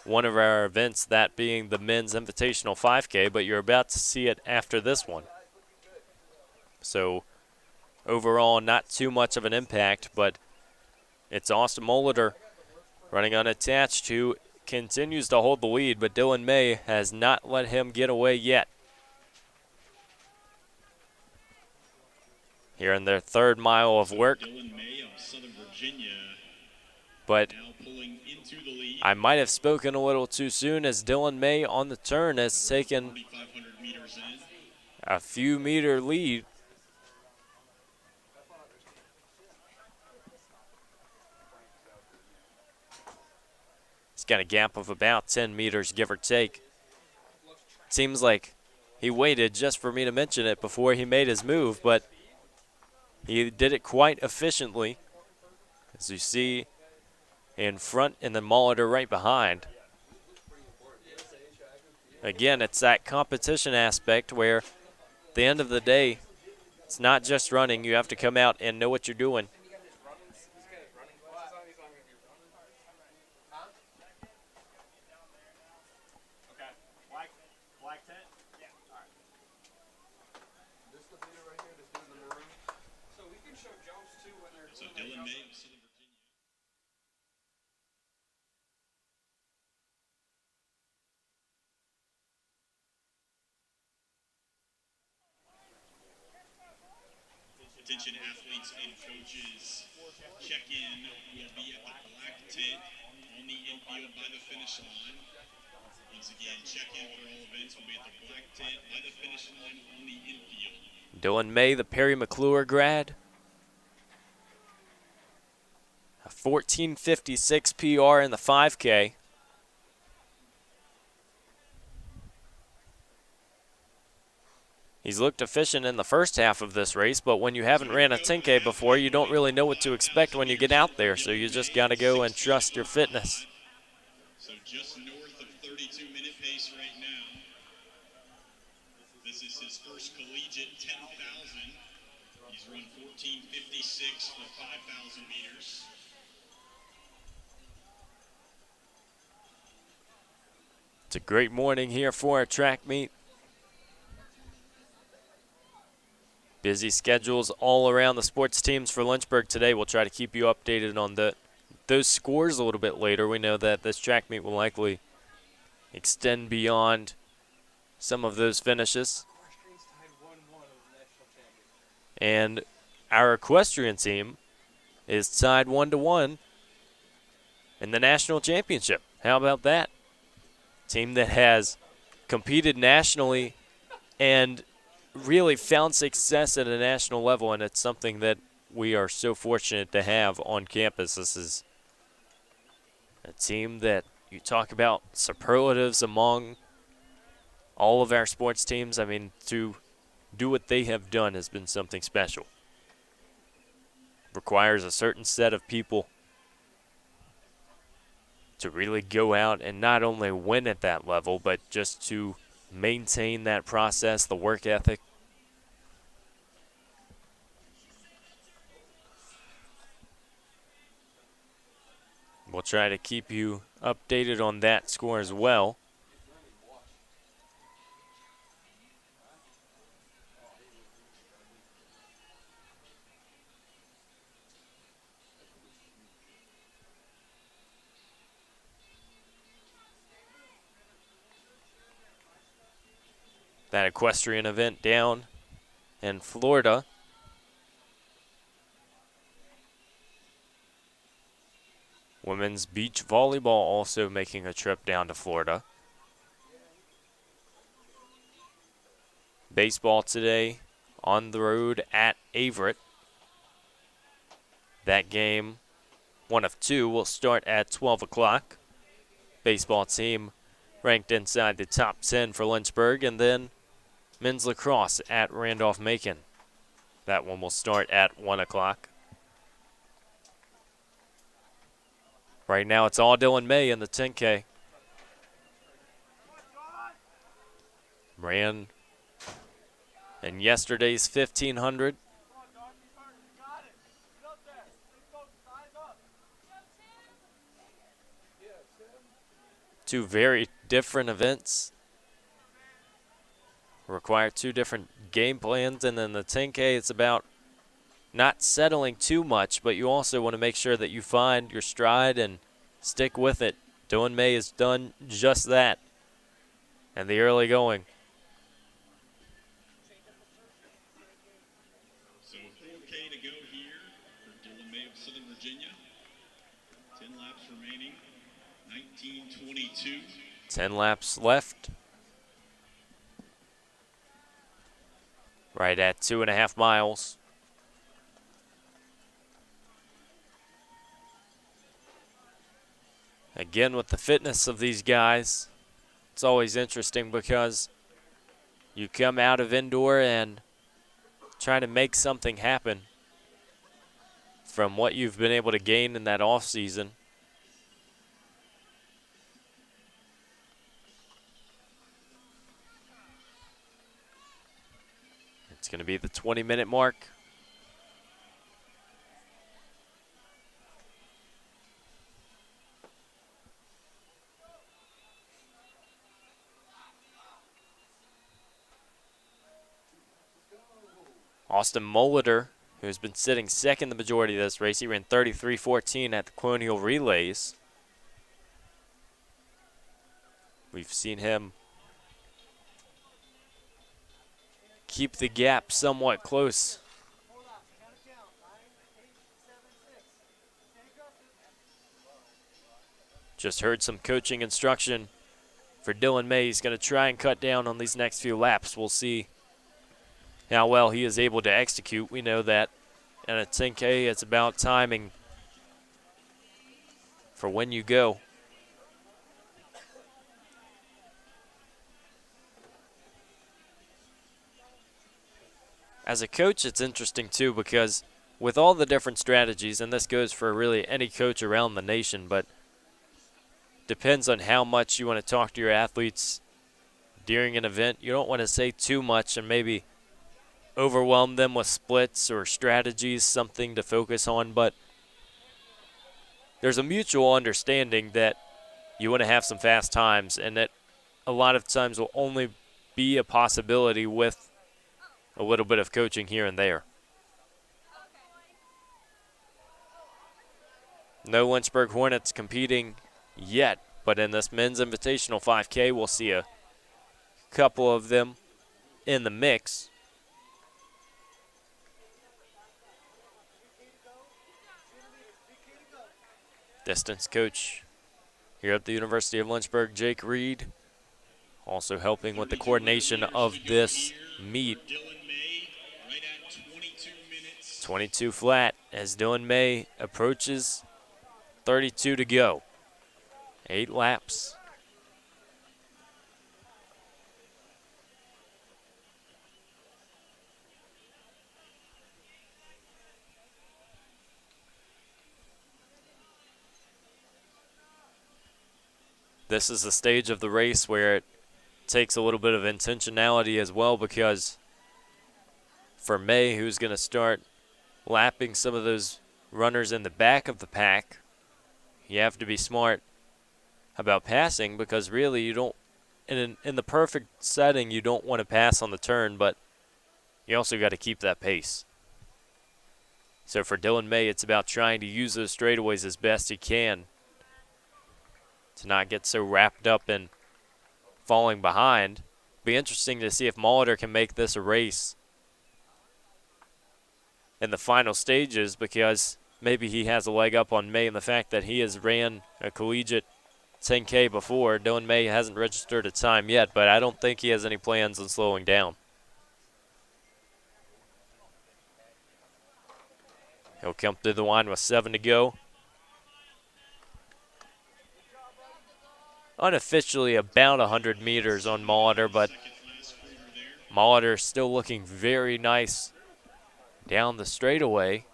one of our events, that being the men's invitational 5K, but you're about to see it after this one. So overall, not too much of an impact, but it's Austin Molitor running unattached, who continues to hold the lead, but Dylan May has not let him get away yet. Here in their third mile of work. Dylan May of Southern Virginia. But Now pulling into the lead. I might have spoken a little too soon, as Dylan May on the turn has taken 4,500 meters in. a few meter lead. He's got a gap of about 10 meters, give or take. Seems like he waited just for me to mention it before he made his move, but he did it quite efficiently. As you see in front and then Molitor right behind. Again, it's that competition aspect where at the end of the day, it's not just running. You have to come out and know what you're doing. So Dylan May of Southern Virginia. Attention athletes and coaches. Check-in will be at the black tent on the infield by the finish line. Once again, check-in for all events will be at the black tent by the finish line on the infield. Dylan May, the Perry McClure grad. A 14:56 PR in the 5K. He's looked efficient in the first half of this race, but when you haven't ran a 10K before, you don't really know what to expect when you get out there, so you just got to go and trust your fitness. So just north of 32-minute pace right now. This is his first collegiate 10,000. He's run 14:56 for 5,000 meters. It's a great morning here for a track meet. Busy schedules all around the sports teams for Lynchburg today. We'll try to keep you updated on those scores a little bit later. We know that this track meet will likely extend beyond some of those finishes. And our equestrian team is tied 1-1 in the national championship. How about that? Team that has competed nationally and really found success at a national level, and it's something that we are so fortunate to have on campus. This is a team that you talk about superlatives among all of our sports teams. I mean, to do what they have done has been something special. Requires a certain set of people to really go out and not only win at that level, but just to maintain that process, the work ethic. We'll try to keep you updated on that score as well. That equestrian event down in Florida. Women's beach volleyball also making a trip down to Florida. Baseball today on the road at Averett. That game, one of two, will start at 12 o'clock. Baseball team ranked inside the top 10 for Lynchburg, and then men's lacrosse at Randolph-Macon. That one will start at 1 o'clock. Right now it's all Dylan May in the 10K. Ran in yesterday's 1,500. Two very different events. Require two different game plans, and then the 10K, it's about not settling too much, but you also want to make sure that you find your stride and stick with it. Dylan May has done just that in the early going. So 4K to go here for Dylan May of Southern Virginia. 10 laps remaining, 19:22. 10 laps left. Right at 2.5 miles. Again, with the fitness of these guys, it's always interesting because you come out of indoor and try to make something happen from what you've been able to gain in that off season. It's going to be the 20-minute mark. Austin Molitor, who's been sitting second the majority of this race, he ran 33:14 at the Colonial Relays. We've seen him keep the gap somewhat close. Just heard some coaching instruction for Dylan May. He's going to try and cut down on these next few laps. We'll see how well he is able to execute. We know that at a 10K, it's about timing for when you go. As a coach, it's interesting too, because with all the different strategies, and this goes for really any coach around the nation, but depends on how much you want to talk to your athletes during an event. You don't want to say too much and maybe overwhelm them with splits or strategies, something to focus on, but there's a mutual understanding that you want to have some fast times, and that a lot of times will only be a possibility with a little bit of coaching here and there. No Lynchburg Hornets competing yet, but in this men's invitational 5K, we'll see a couple of them in the mix. Distance coach here at the University of Lynchburg, Jake Reed, also helping with the coordination of this meet. 22 flat as Dylan May approaches 32 to go. 8 laps. This is the stage of the race where it takes a little bit of intentionality as well, because for May, who's going to start lapping some of those runners in the back of the pack, you have to be smart about passing, because really you don't, in the perfect setting, you don't want to pass on the turn, but you also got to keep that pace. So for Dylan May, it's about trying to use those straightaways as best he can to not get so wrapped up in falling behind. Be interesting to see if Molitor can make this a race in the final stages, because maybe he has a leg up on May in the fact that he has ran a collegiate 10K before. Dylan May hasn't registered a time yet, but I don't think he has any plans on slowing down. He'll come through the line with 7 to go. Unofficially about 100 meters on Molitor, but Molitor still looking very nice down the straightaway.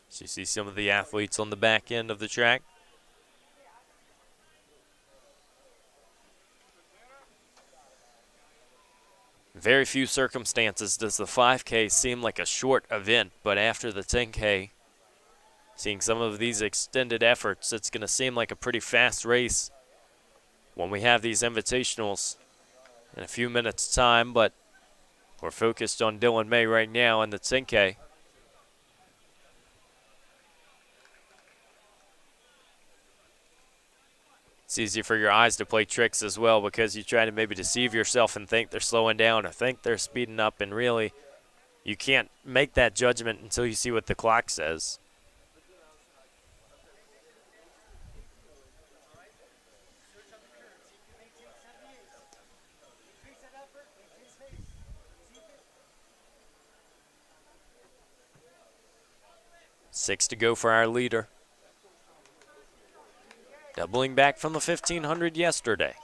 So you see some of the athletes on the back end of the track. Very few circumstances does the 5K seem like a short event, but after the 10K, seeing some of these extended efforts, it's going to seem like a pretty fast race when we have these invitationals in a few minutes' time, but we're focused on Dylan May right now in the 10K. It's easy for your eyes to play tricks as well, because you try to maybe deceive yourself and think they're slowing down or think they're speeding up, and really you can't make that judgment until you see what the clock says. Six to go for our leader. Doubling back from the 1500 yesterday.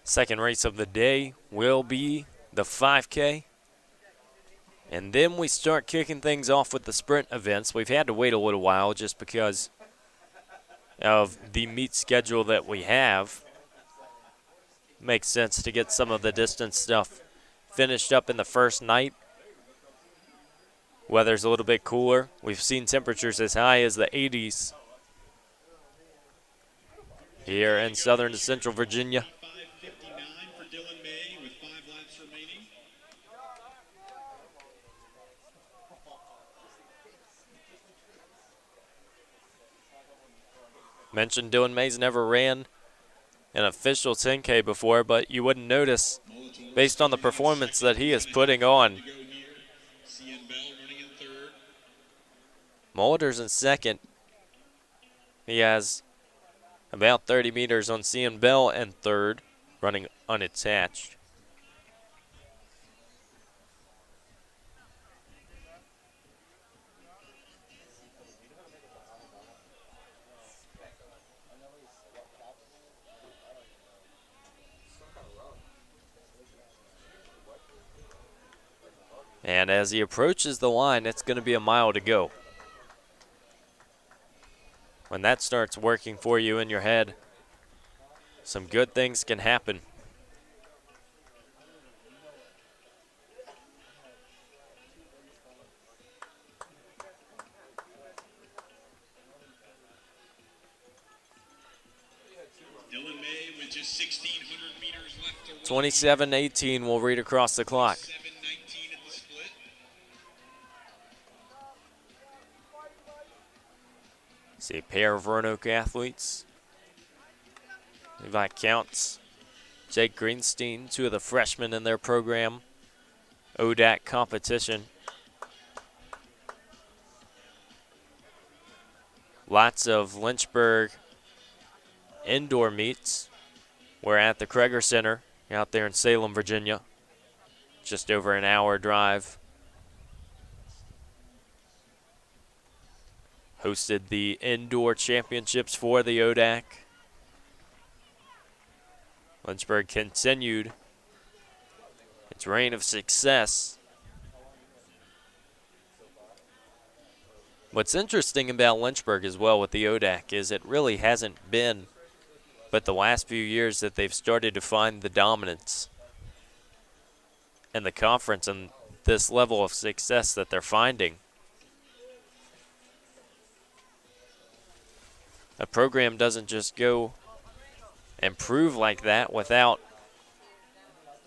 Second race of the day will be the 5K. And then we start kicking things off with the sprint events. We've had to wait a little while just because of the meet schedule that we have. Makes sense to get some of the distance stuff finished up in the first night. Weather's a little bit cooler. We've seen temperatures as high as the 80s here in southern and central Virginia. Mentioned Dylan Mays never ran an official 10K before, but you wouldn't notice based on the performance that he is putting on. Mulder's in second. He has about 30 meters on Cian Bell in third, running unattached. And as he approaches the line, it's going to be a mile to go. When that starts working for you in your head, some good things can happen. Dylan May with just 1,600 meters left to run. 27:18 will read across the clock. 7:19 at the split. See a pair of Roanoke athletes. Levi Counts, Jake Greenstein, two of the freshmen in their program. ODAC competition. Lots of Lynchburg indoor meets. We're at the Kreger Center out there in Salem, Virginia. Just over an hour drive. Hosted the indoor championships for the ODAC. Lynchburg continued its reign of success. What's interesting about Lynchburg as well with the ODAC is it really hasn't been but the last few years that they've started to find the dominance in the conference and this level of success that they're finding. A program doesn't just go and prove like that without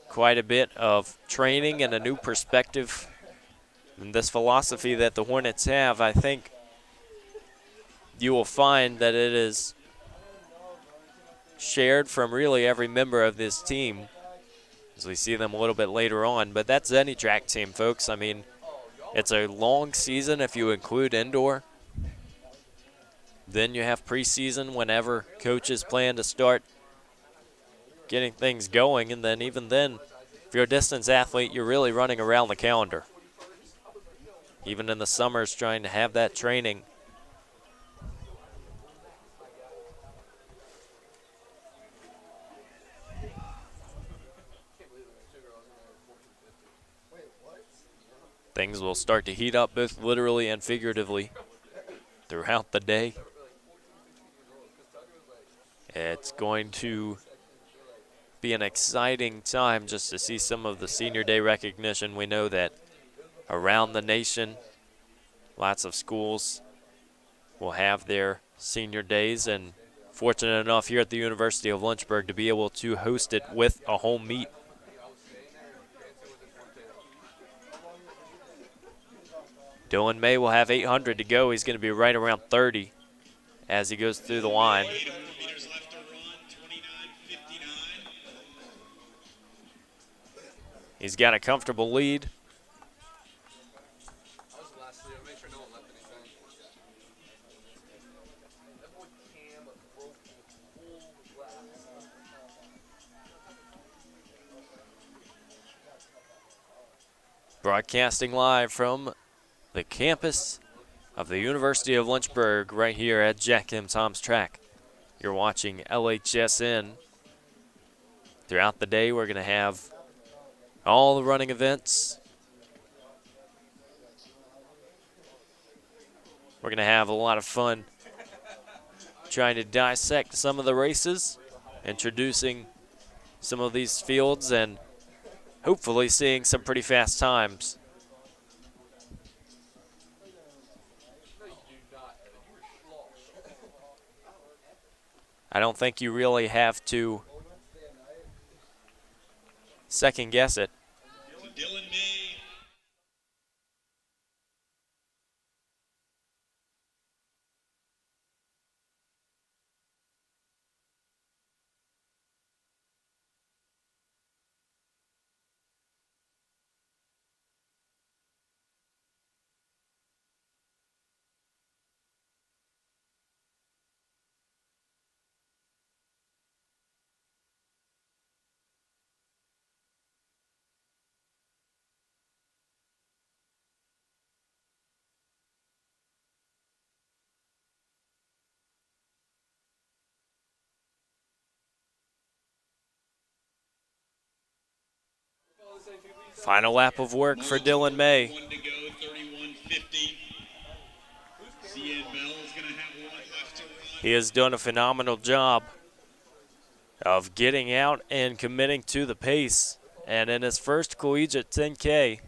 quite a bit of training and a new perspective. And this philosophy that the Hornets have, I think you will find that it is shared from really every member of this team as we see them a little bit later on. But that's any track team, folks. I mean, it's a long season if you include indoor. Then you have preseason whenever coaches plan to start getting things going. And then even then, if you're a distance athlete, you're really running around the calendar. Even in the summers, trying to have that training. Things will start to heat up both literally and figuratively throughout the day. It's going to be an exciting time just to see some of the senior day recognition. We know that around the nation, lots of schools will have their senior days, and fortunate enough here at the University of Lynchburg to be able to host it with a home meet. Dylan May will have 800 to go. He's going to be right around 30 as he goes through the line. He's got a comfortable lead. Broadcasting live from the campus of the University of Lynchburg right here at Jack M. Tom's Track. You're watching LHSN. Throughout the day, we're going to have all the running events We're going to have a lot of fun trying to dissect some of the races, introducing some of these fields, and hopefully seeing some pretty fast times. I don't think you really have to second guess it. Dylan May. Final lap of work for Dylan May. 1 to go, 31:50. Cian Bell's going to have 1 left to run. He has done a phenomenal job of getting out and committing to the pace. And in his first collegiate 10K,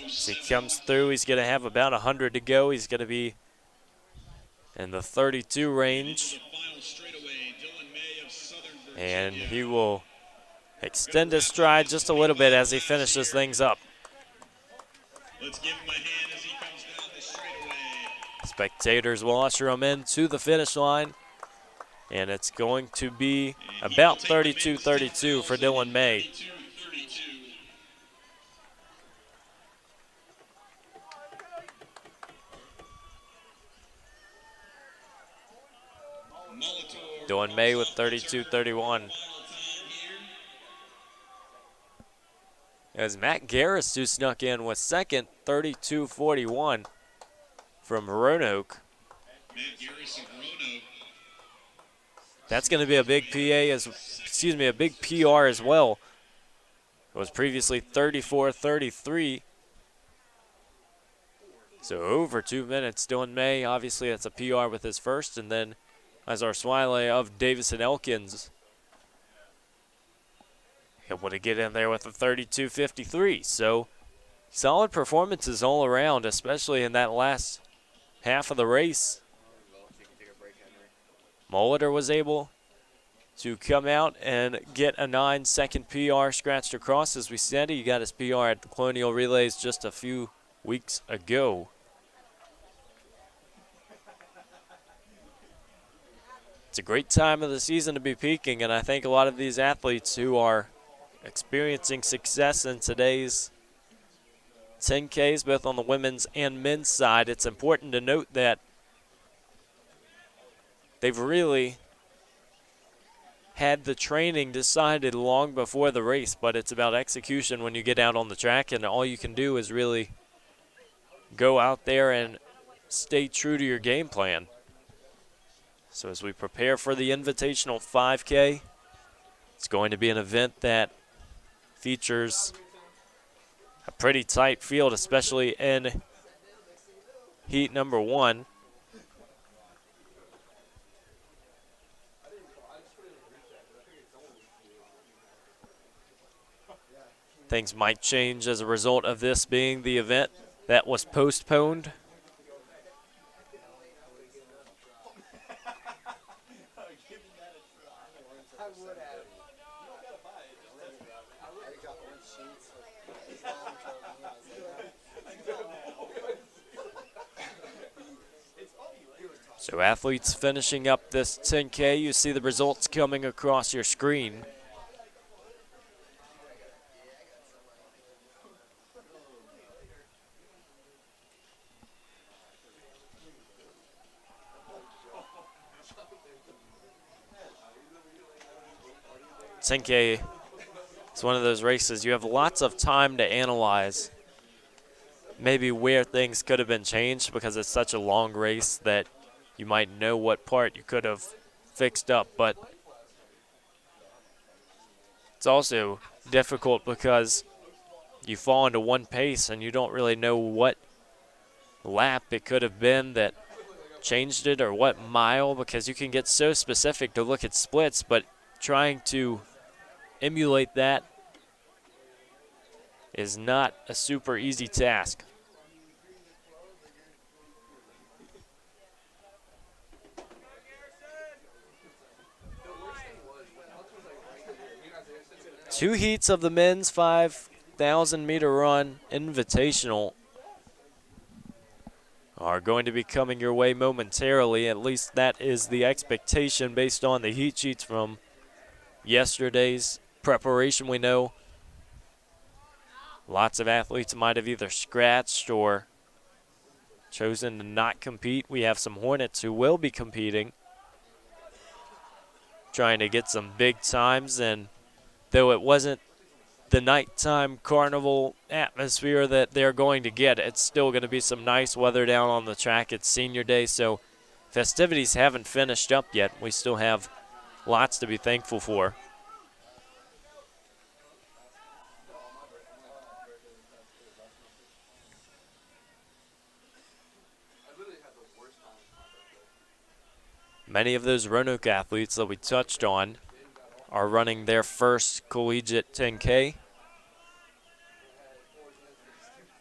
as he comes through, he's going to have about 100 to go. He's going to be in the 32 range. And he will extend his stride just a little bit as he finishes things up. Let's give him a hand as he comes down the straightaway. Spectators will usher him into the finish line. And it's going to be about 32-32 for Dylan May. Dylan May with 32-31. It was Matt Garris who snuck in with second, 32-41 from Roanoke. Matt Garris of Roanoke. That's going to be a big a big PR as well. It was previously 34-33. So over 2 minutes. Dylan May, obviously that's a PR with his first, and then Azar Swiley of Davison Elkins able to get in there with a 32-53. So solid performances all around, especially in that last half of the race. Molitor was able to come out and get a 9-second PR scratched across. As we said, he got his PR at the Colonial Relays just a few weeks ago. It's a great time of the season to be peaking, and I think a lot of these athletes who are experiencing success in today's 10Ks, both on the women's and men's side, it's important to note that they've really had the training decided long before the race, but it's about execution when you get out on the track, and all you can do is really go out there and stay true to your game plan. So as we prepare for the Invitational 5K, it's going to be an event that features a pretty tight field, especially in heat number 1. Things might change as a result of this being the event that was postponed. So athletes finishing up this 10K, you see the results coming across your screen. K is one of those races you have lots of time to analyze maybe where things could have been changed, because it's such a long race that you might know what part you could have fixed up, but it's also difficult because you fall into one pace and you don't really know what lap it could have been that changed it, or what mile, because you can get so specific to look at splits, but trying to emulate that is not a super easy task. Two heats of the men's 5,000-meter run invitational are going to be coming your way momentarily. At least that is the expectation based on the heat sheets from yesterday's preparation. We know lots of athletes might have either scratched or chosen to not compete. We have some Hornets who will be competing, trying to get some big times, and though it wasn't the nighttime carnival atmosphere that they're going to get, it's still going to be some nice weather down on the track. It's senior day, so festivities haven't finished up yet. We still have lots to be thankful for. Many of those Roanoke athletes that we touched on are running their first collegiate 10K,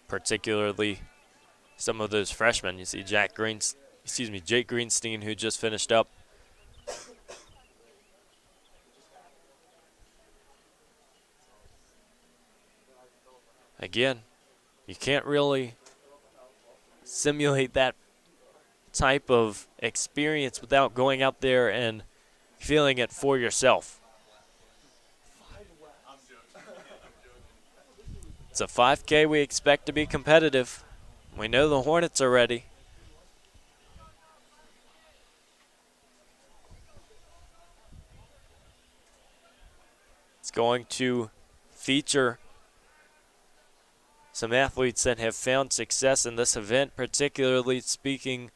particularly some of those freshmen. You see Jake Greenstein, who just finished up. Again, you can't really simulate that type of experience without going out there and feeling it for yourself. It's a 5K we expect to be competitive. We know the Hornets are ready. It's going to feature some athletes that have found success in this event, particularly speaking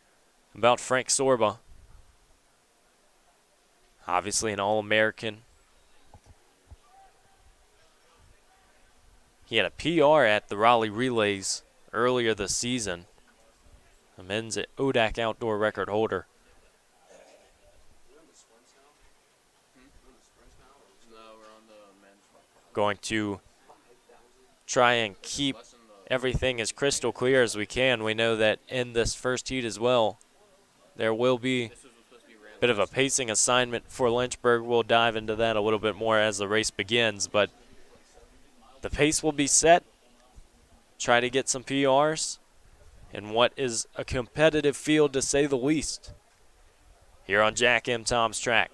about Frank Sorba. Obviously an All-American. He had a PR at the Raleigh Relays earlier this season. A men's ODAC outdoor record holder. Going to try and keep everything as crystal clear as we can. We know that in this first heat as well, there will be a bit of a pacing assignment for Lynchburg. We'll dive into that a little bit more as the race begins, but the pace will be set. Try to get some PRs in what is a competitive field, to say the least, here on Jack M. Tom's track.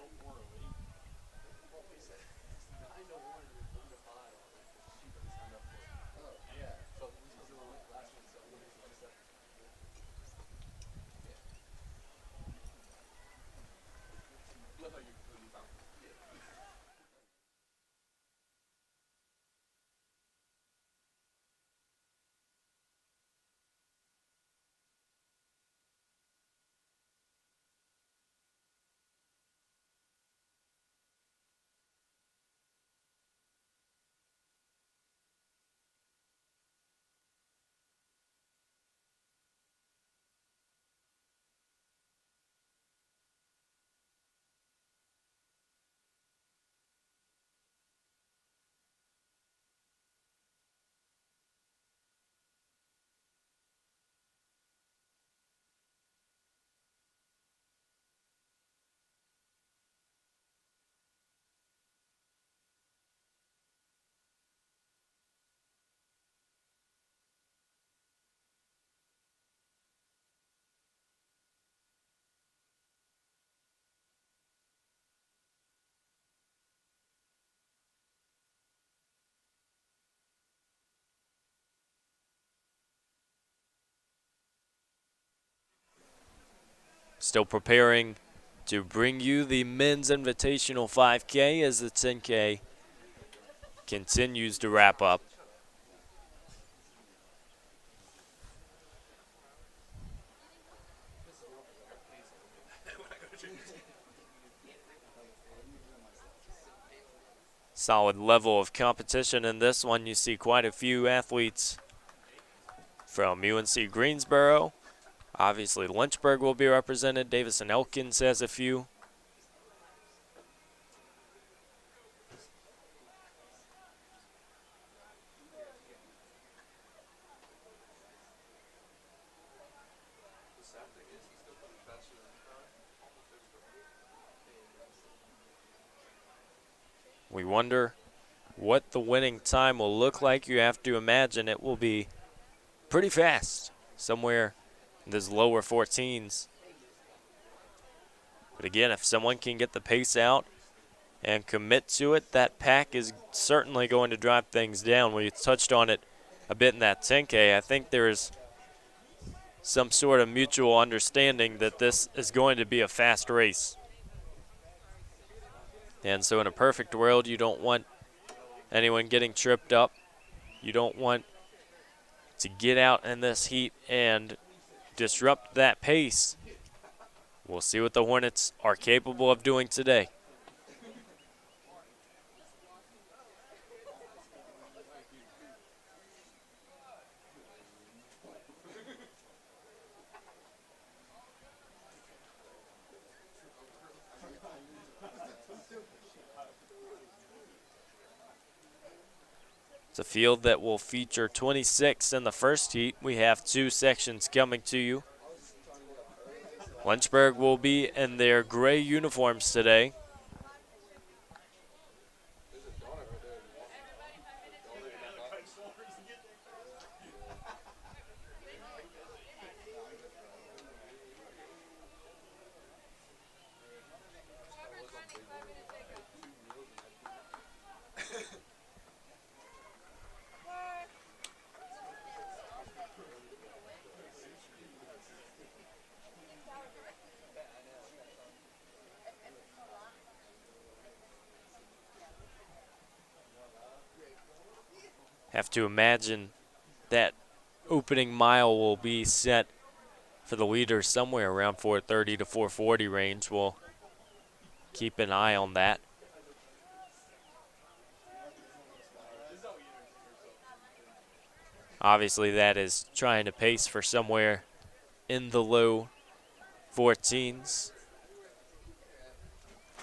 Still preparing to bring you the men's invitational 5K as the 10K continues to wrap up. Solid level of competition in this one. You see quite a few athletes from UNC Greensboro, Obviously, Lynchburg will be represented. Davison Elkins has a few. We wonder what the winning time will look like. You have to imagine it will be pretty fast, somewhere in those lower 14s. But again, if someone can get the pace out and commit to it, that pack is certainly going to drive things down. We touched on it a bit in that 10K. I think there is some sort of mutual understanding that this is going to be a fast race. And so in a perfect world, you don't want anyone getting tripped up. You don't want to get out in this heat and disrupt that pace. We'll see what the Hornets are capable of doing today. It's a field that will feature 26 in the first heat. We have 2 sections coming to you. Lynchburg will be in their gray uniforms today. Have to imagine that opening mile will be set for the leaders somewhere around 430 to 440 range. We'll keep an eye on that. Obviously, that is trying to pace for somewhere in the low 14s.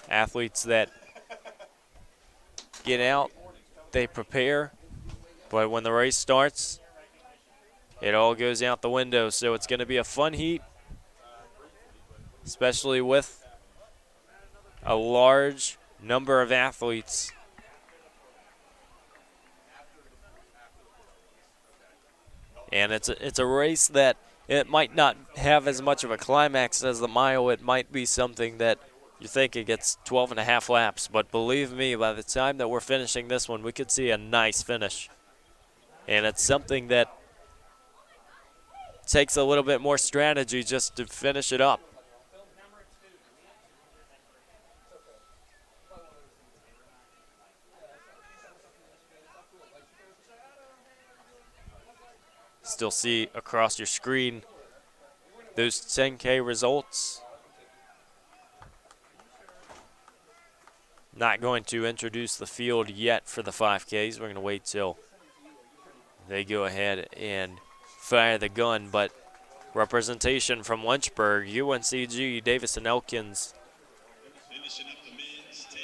Athletes that get out, they prepare, but when the race starts, it all goes out the window. So it's going to be a fun heat, especially with a large number of athletes. And it's a race that it might not have as much of a climax as the mile. It might be something that you think it gets 12 and a half laps. But believe me, by the time that we're finishing this one, we could see a nice finish. And it's something that takes a little bit more strategy just to finish it up. Still see across your screen those 10K results. Not going to introduce the field yet for the 5Ks. We're going to wait till they go ahead and fire the gun. But representation from Lynchburg, UNCG, Davison Elkins.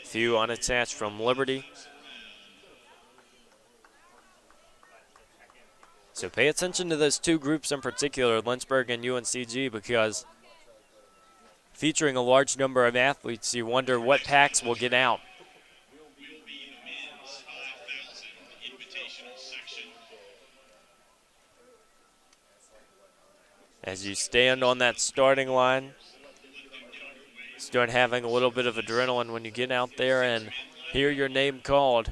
Few unattached from Liberty. So pay attention to those 2 groups in particular, Lynchburg and UNCG, because featuring a large number of athletes, you wonder what packs will get out. As you stand on that starting line, start having a little bit of adrenaline when you get out there and hear your name called.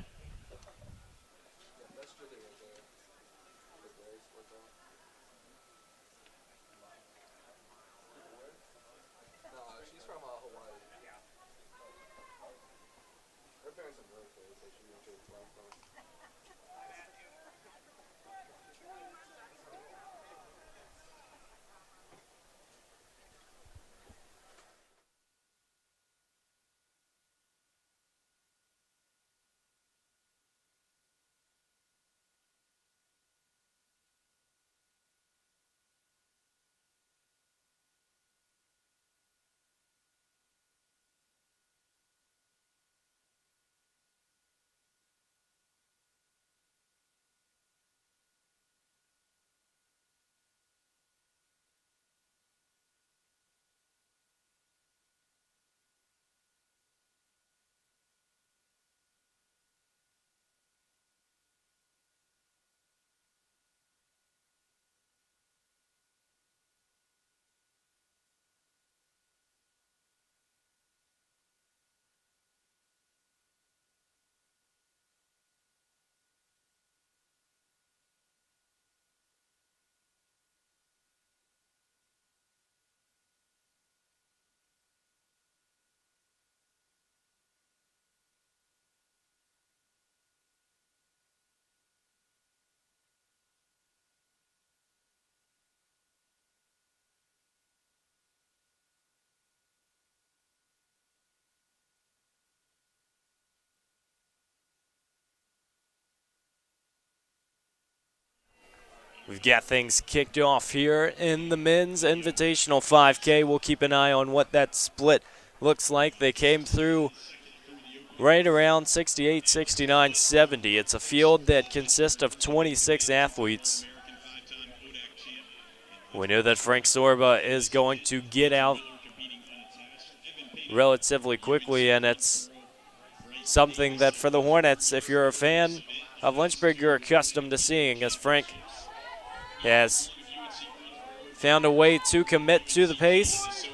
We've got things kicked off here in the men's invitational 5K. We'll keep an eye on what that split looks like. They came through right around 68, 69, 70. It's a field that consists of 26 athletes. We know that Frank Sorba is going to get out relatively quickly, and it's something that for the Hornets, if you're a fan of Lynchburg, you're accustomed to seeing, as Frank has found a way to commit to the pace.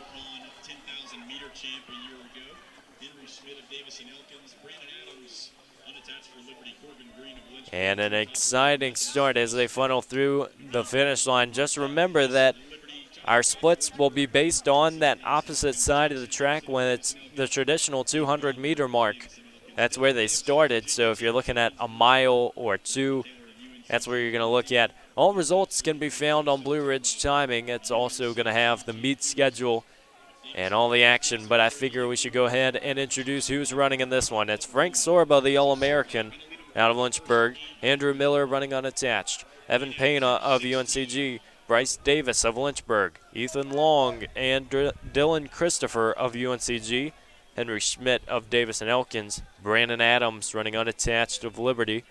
And an exciting start as they funnel through the finish line. Just remember that our splits will be based on that opposite side of the track when it's the traditional 200-meter mark. That's where they started, so if you're looking at a mile or two, that's where you're going to look at. All results can be found on Blue Ridge Timing. It's also going to have the meet schedule and all the action, but I figure we should go ahead and introduce who's running in this one. It's Frank Sorba, the All-American out of Lynchburg. Andrew Miller running unattached. Evan Pena of UNCG. Bryce Davis of Lynchburg. Ethan Long and Dylan Christopher of UNCG. Henry Schmidt of Davis and Elkins. Brandon Adams running unattached of Liberty.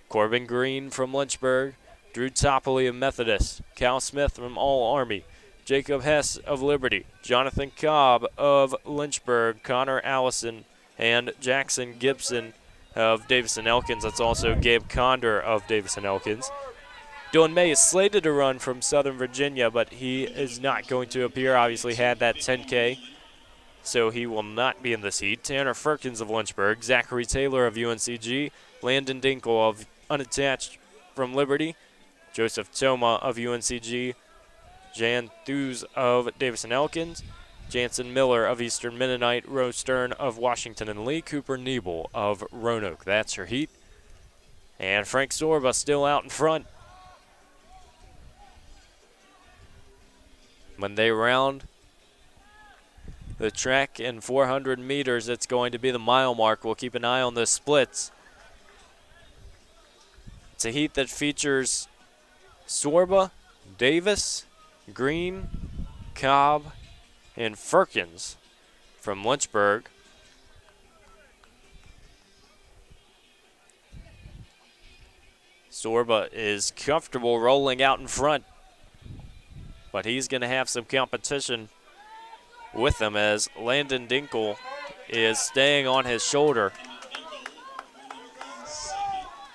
Corbin Green from Lynchburg. Drew Topley of Methodist. Cal Smith from All Army. Jacob Hess of Liberty. Jonathan Cobb of Lynchburg. Connor Allison and Jackson Gibson of Davis and Elkins. That's also Gabe Condor of Davis and Elkins. Dylan May is slated to run from Southern Virginia, but he is not going to appear. Obviously had that 10K, so he will not be in this heat. Tanner Firkins of Lynchburg. Zachary Taylor of UNCG. Landon Dinkle of unattached from Liberty. Joseph Toma of UNCG. Jan Thews of Davis and Elkins. Jansen Miller of Eastern Mennonite. Rose Stern of Washington and Lee. Cooper Niebel of Roanoke. That's your heat. And Frank Sorba still out in front. When they round the track in 400 meters, it's going to be the mile mark. We'll keep an eye on the splits. It's a heat that features Sorba, Davis, Green, Cobb, and Firkins from Lynchburg. Sorba is comfortable rolling out in front, but he's going to have some competition with him as Landon Dinkle is staying on his shoulder.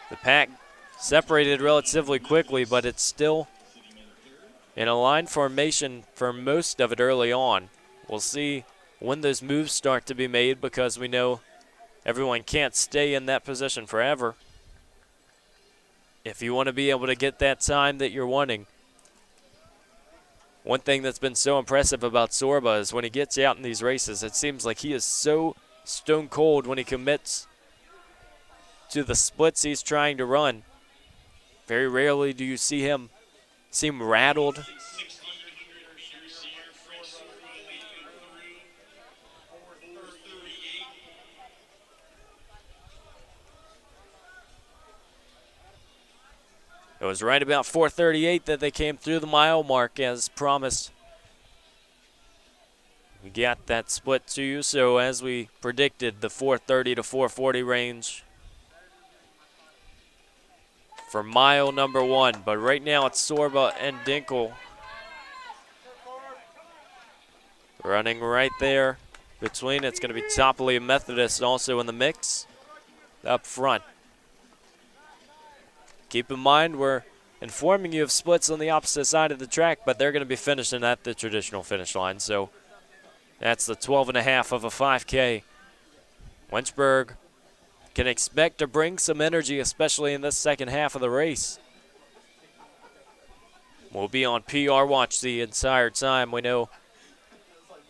The pack separated relatively quickly, but it's still in a line formation for most of it early on. We'll see when those moves start to be made, because we know everyone can't stay in that position forever. If you want to be able to get that time that you're wanting, one thing that's been so impressive about Sorba is when he gets out in these races, it seems like he is so stone cold when he commits to the splits he's trying to run. Very rarely do you see him seem rattled. It was right about 4:38 that they came through the mile mark as promised. We got that split to you, so as we predicted, the 4:30 to 4:40 range for mile number one. But right now it's Sorba and Dinkle running right there between. It's going to be Topley and Methodist also in the mix up front. Keep in mind, we're informing you of splits on the opposite side of the track, but they're going to be finishing at the traditional finish line. So that's the 12.5 of a 5K. Lynchburg can expect to bring some energy, especially in this second half of the race. We'll be on PR watch the entire time. We know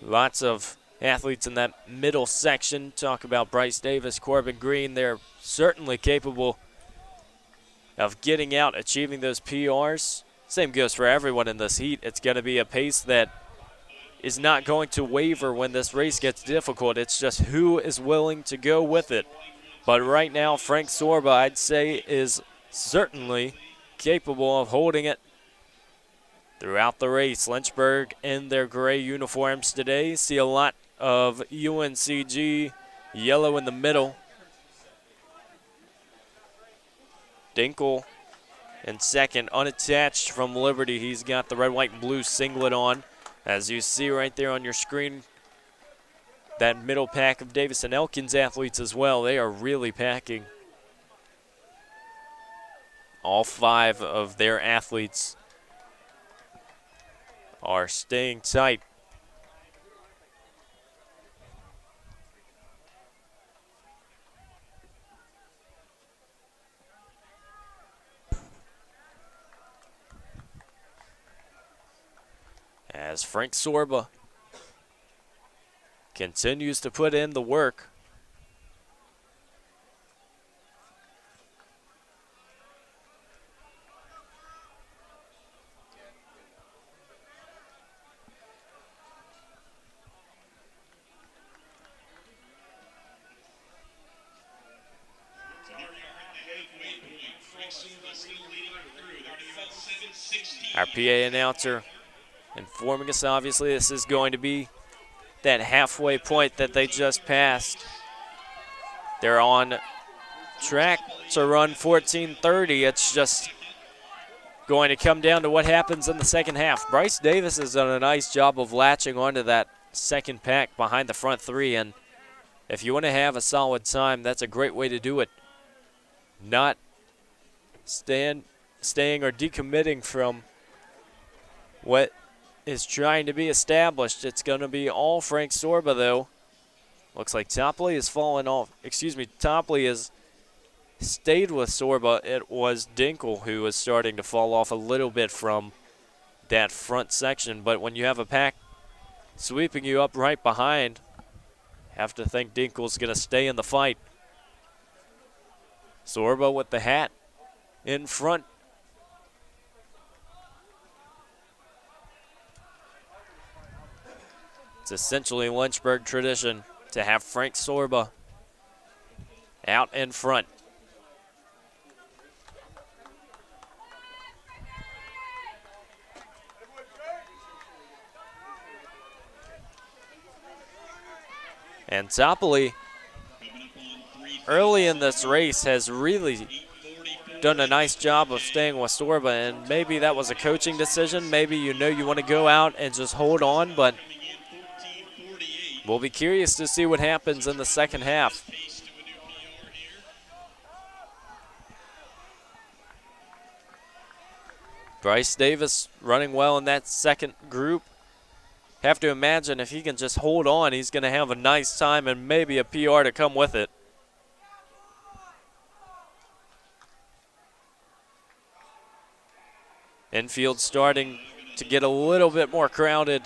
lots of athletes in that middle section. Talk about Bryce Davis, Corbin Green. They're certainly capable of getting out, achieving those PRs. Same goes for everyone in this heat. It's going to be a pace that is not going to waver when this race gets difficult. It's just who is willing to go with it. But right now, Frank Sorba, I'd say, is certainly capable of holding it throughout the race. Lynchburg in their gray uniforms today. See a lot of UNCG yellow in the middle. Dinkle in second, unattached from Liberty. He's got the red, white, and blue singlet on. As you see right there on your screen, that middle pack of Davis and Elkins athletes as well. They are really packing. All 5 of their athletes are staying tight. As Frank Sorba continues to put in the work. Our PA announcer informing us, obviously, this is going to be that halfway point that they just passed. They're on track to run 14:30. It's just going to come down to what happens in the second half. Bryce Davis has done a nice job of latching onto that second pack behind the front 3, and if you want to have a solid time, that's a great way to do it. Not staying or decommitting from what is trying to be established. It's going to be all Frank Sorba, though. Looks like Topley has fallen off. Topley has stayed with Sorba. It was Dinkle who was starting to fall off a little bit from that front section. But when you have a pack sweeping you up right behind, have to think Dinkle's going to stay in the fight. Sorba with the hat in front. It's essentially Lynchburg tradition to have Frank Sorba out in front. And Topley, early in this race, has really done a nice job of staying with Sorba, and maybe that was a coaching decision. Maybe you know you want to go out and just hold on, but we'll be curious to see what happens in the second half. Bryce Davis running well in that second group. Have to imagine if he can just hold on, he's going to have a nice time and maybe a PR to come with it. Infield starting to get a little bit more crowded.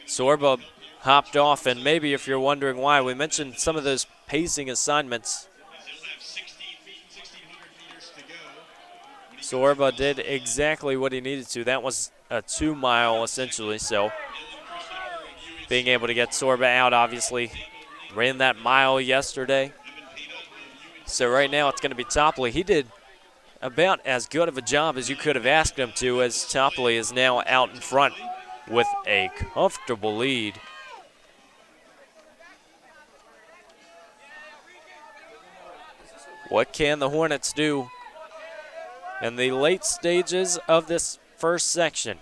Sorba hopped off, and maybe if you're wondering why, we mentioned some of those pacing assignments. Sorba did exactly what he needed to. That was a 2-mile essentially, so being able to get Sorba out, obviously, ran that mile yesterday. So right now it's going to be Topley. He did about as good of a job as you could have asked him to, as Topley is now out in front with a comfortable lead. What can the Hornets do in the late stages of this first section?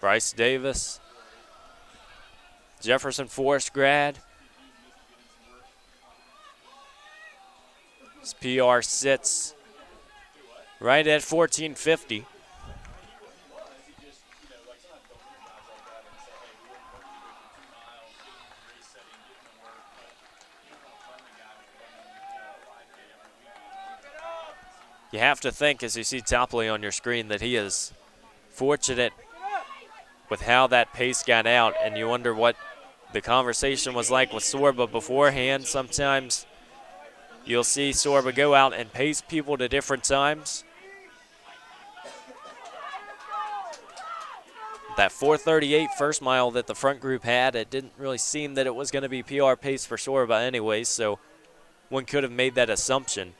Bryce Davis, Jefferson Forest grad. His PR sits right at 1450. You have to think, as you see Topley on your screen, that he is fortunate with how that pace got out, and you wonder what the conversation was like with Sorba beforehand. Sometimes you'll see Sorba go out and pace people to different times. That 4:38 first mile that the front group had, it didn't really seem that it was going to be PR pace for Sorba anyway, so one could have made that assumption.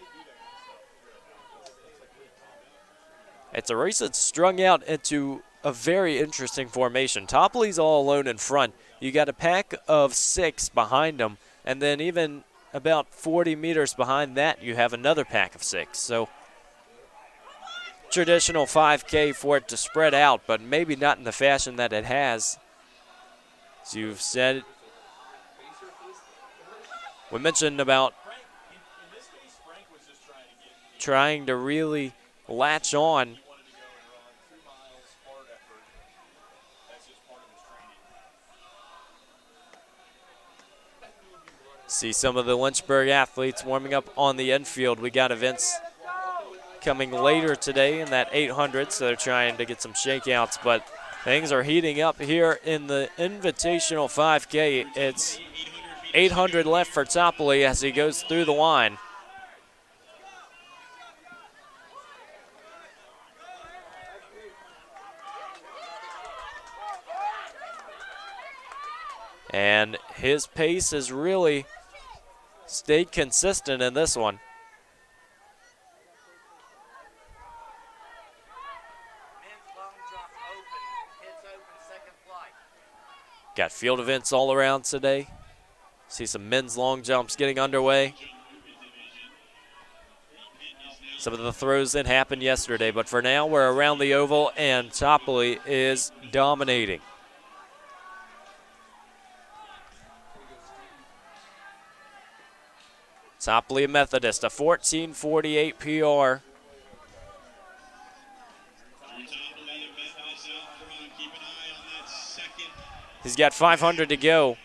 It's a race that's strung out into a very interesting formation. Topley's all alone in front. You got a pack of 6 behind him, and then even about 40 meters behind that, you have another pack of 6. So traditional 5K for it to spread out, but maybe not in the fashion that it has. As you've said, we mentioned about trying to really latch on. See some of the Lynchburg athletes warming up on the infield. We got events coming later today in that 800, so they're trying to get some shakeouts, but things are heating up here in the Invitational 5K. It's 800 left for Topley as he goes through the line. And his pace has really stayed consistent in this one. Got field events all around today. See some men's long jumps getting underway. Some of the throws that happened yesterday, but for now we're around the oval and Topley is dominating. Topley Methodist, a 14:48 PR. He's got 500 to go.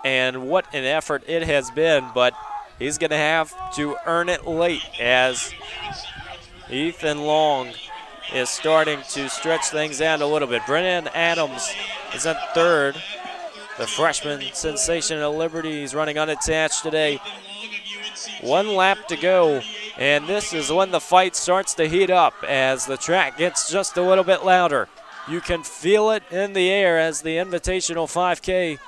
And what an effort it has been, but he's going to have to earn it late as Ethan Long is starting to stretch things out a little bit. Brennan Adams is in third. The freshman sensation at Liberty, he's running unattached today. 1 lap to go, and this is when the fight starts to heat up as the track gets just a little bit louder. You can feel it in the air as the Invitational 5K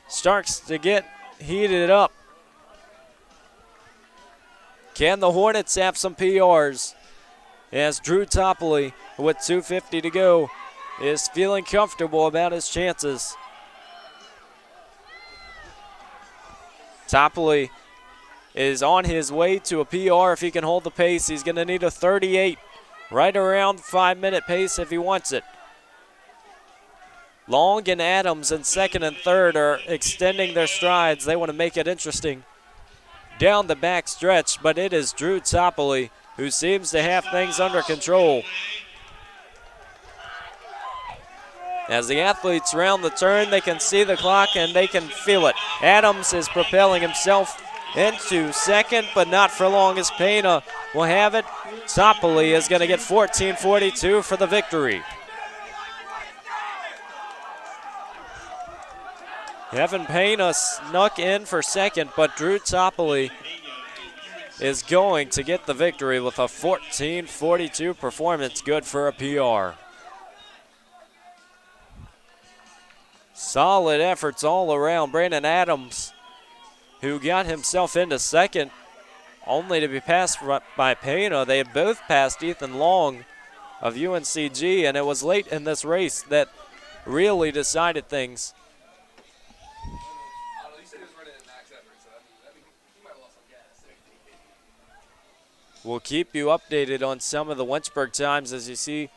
starts to get heated up. Can the Hornets have some PRs? As Drew Topley, with 2:50 to go, is feeling comfortable about his chances. Topley is on his way to a PR if he can hold the pace. He's going to need a 38, right around 5-minute pace if he wants it. Long and Adams in second and third are extending their strides. They want to make it interesting down the back stretch, but it is Drew Topley who seems to have things under control. As the athletes round the turn, they can see the clock and they can feel it. Adams is propelling himself into second, but not for long as Pena will have it. Topley is going to get 14:42 for the victory. Evan Pena snuck in for second, but Drew Topley is going to get the victory with a 14:42 performance, good for a PR. Solid efforts all around. Brandon Adams, who got himself into second, only to be passed by Pena. They had both passed Ethan Long of UNCG, and it was late in this race that really decided things. We'll keep you updated on some of the Lynchburg times. As you see,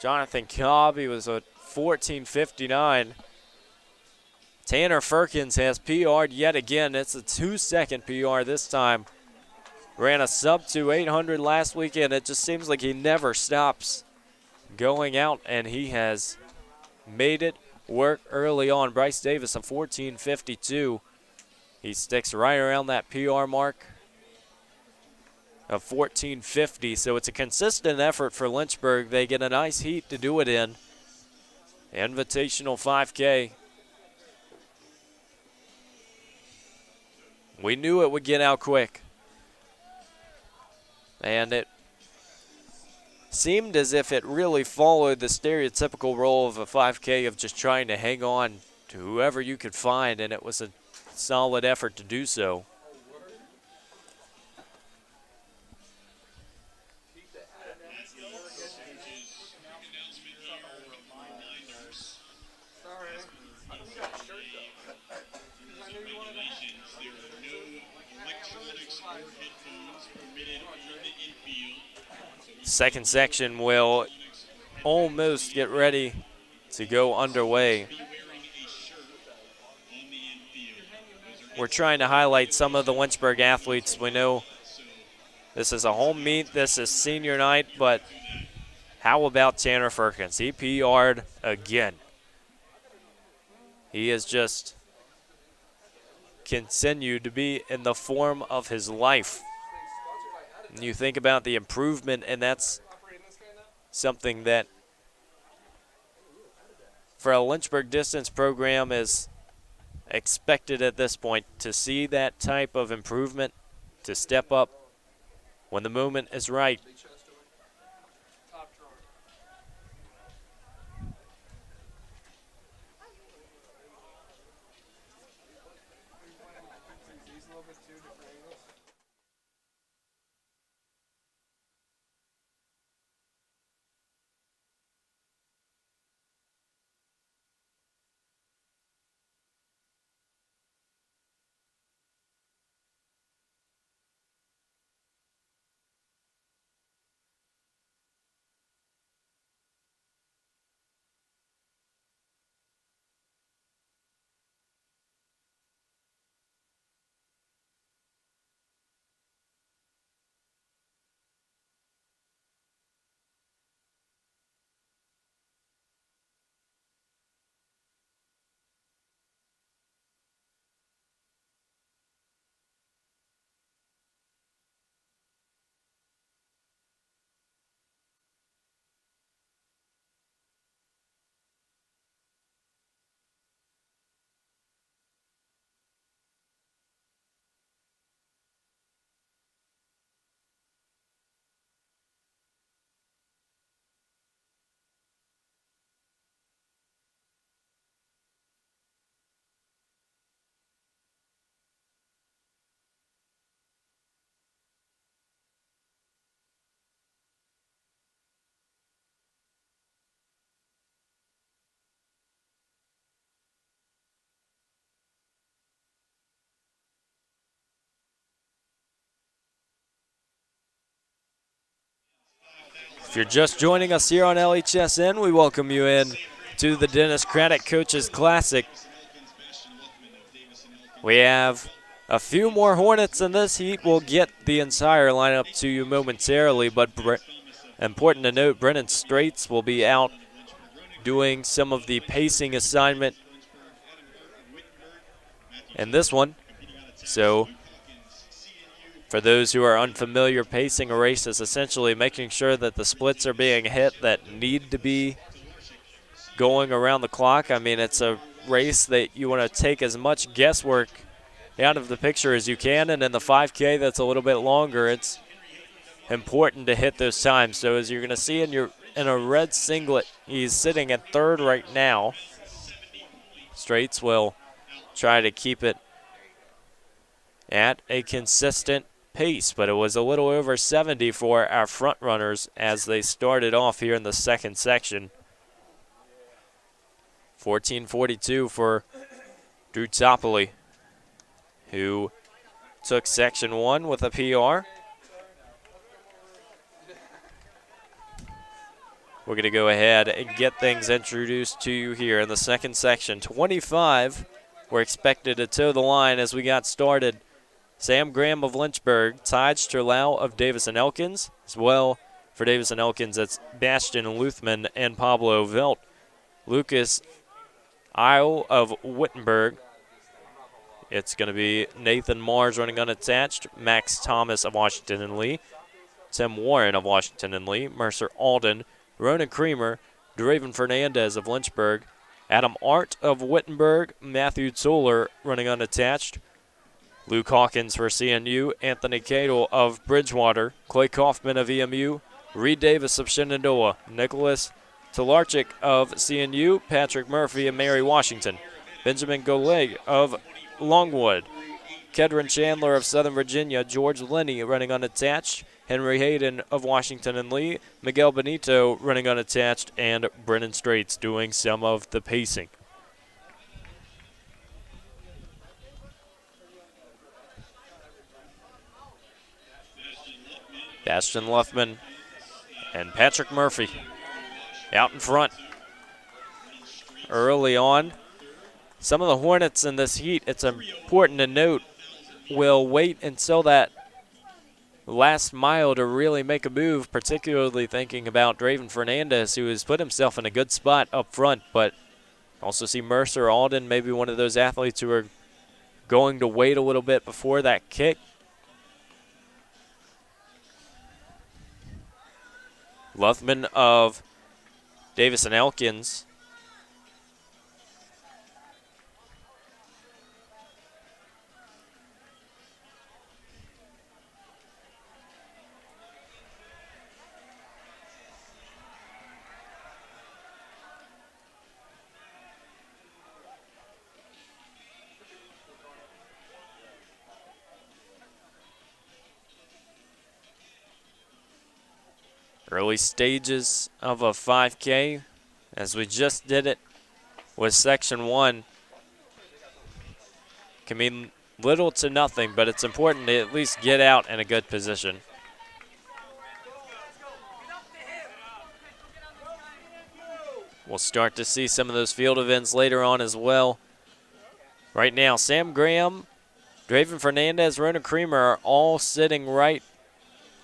Jonathan Cobb, he was at 14:59. Tanner Firkins has PR'd yet again. It's a 2-second PR this time. Ran a sub-2 800 last weekend. It just seems like he never stops going out, and he has made it work early on. Bryce Davis, a 14:52. He sticks right around that PR mark of 14:50, so it's a consistent effort for Lynchburg. They get a nice heat to do it in. Invitational 5K. We knew it would get out quick. And it seemed as if it really followed the stereotypical role of a 5K of just trying to hang on to whoever you could find, and it was a solid effort to do so. Second section will almost get ready to go underway. We're trying to highlight some of the Lynchburg athletes. We know this is a home meet, this is senior night, but how about Tanner Firkins? He PR'd again. He has just continued to be in the form of his life. And you think about the improvement, and that's something that for a Lynchburg distance program is expected at this point, to see that type of improvement, to step up when the moment is right. If you're just joining us here on LHSN, we welcome you in to the Dennis Craddock Coaches Classic. We have a few more Hornets in this heat. We'll get the entire lineup to you momentarily, but important to note, Brennan Straits will be out doing some of the pacing assignment in this one. So for those who are unfamiliar, pacing a race is essentially making sure that the splits are being hit that need to be going around the clock. I mean, it's a race that you want to take as much guesswork out of the picture as you can, and in the 5K that's a little bit longer, it's important to hit those times. So as you're going to see in a red singlet, he's sitting at third right now. Straits will try to keep it at a consistent pace, but it was a little over 70 for our front runners as they started off here in the second section. 14:42 for Drew Topley, who took section 1 with a PR. We're going to go ahead and get things introduced to you here in the second section. 25 were expected to toe the line as we got started. Sam Graham of Lynchburg, Taj Terlau of Davison Elkins, as well for Davison Elkins, it's Bastion Luthman and Pablo Velt. Lucas Isle of Wittenberg, it's going to be Nathan Mars running unattached, Max Thomas of Washington and Lee, Tim Warren of Washington and Lee, Mercer Alden, Ronan Creamer, Draven Fernandez of Lynchburg, Adam Art of Wittenberg, Matthew Zoller running unattached, Luke Hawkins for CNU, Anthony Cadle of Bridgewater, Clay Kaufman of EMU, Reed Davis of Shenandoah, Nicholas Talarchik of CNU, Patrick Murphy of Mary Washington, Benjamin Goleg of Longwood, Kedron Chandler of Southern Virginia, George Lenny running unattached, Henry Hayden of Washington and Lee, Miguel Benito running unattached, and Brennan Straits doing some of the pacing. Bastion Luffman and Patrick Murphy out in front. Early on, some of the Hornets in this heat, it's important to note, will wait until that last mile to really make a move, particularly thinking about Draven Fernandez, who has put himself in a good spot up front, but also see Mercer Alden, maybe one of those athletes who are going to wait a little bit before that kick. Luthman of Davis and Elkins. Early stages of a 5K, as we just did it with Section 1. Can mean little to nothing, but it's important to at least get out in a good position. We'll start to see some of those field events later on as well. Right now, Sam Graham, Draven Fernandez, Rona Creamer are all sitting right,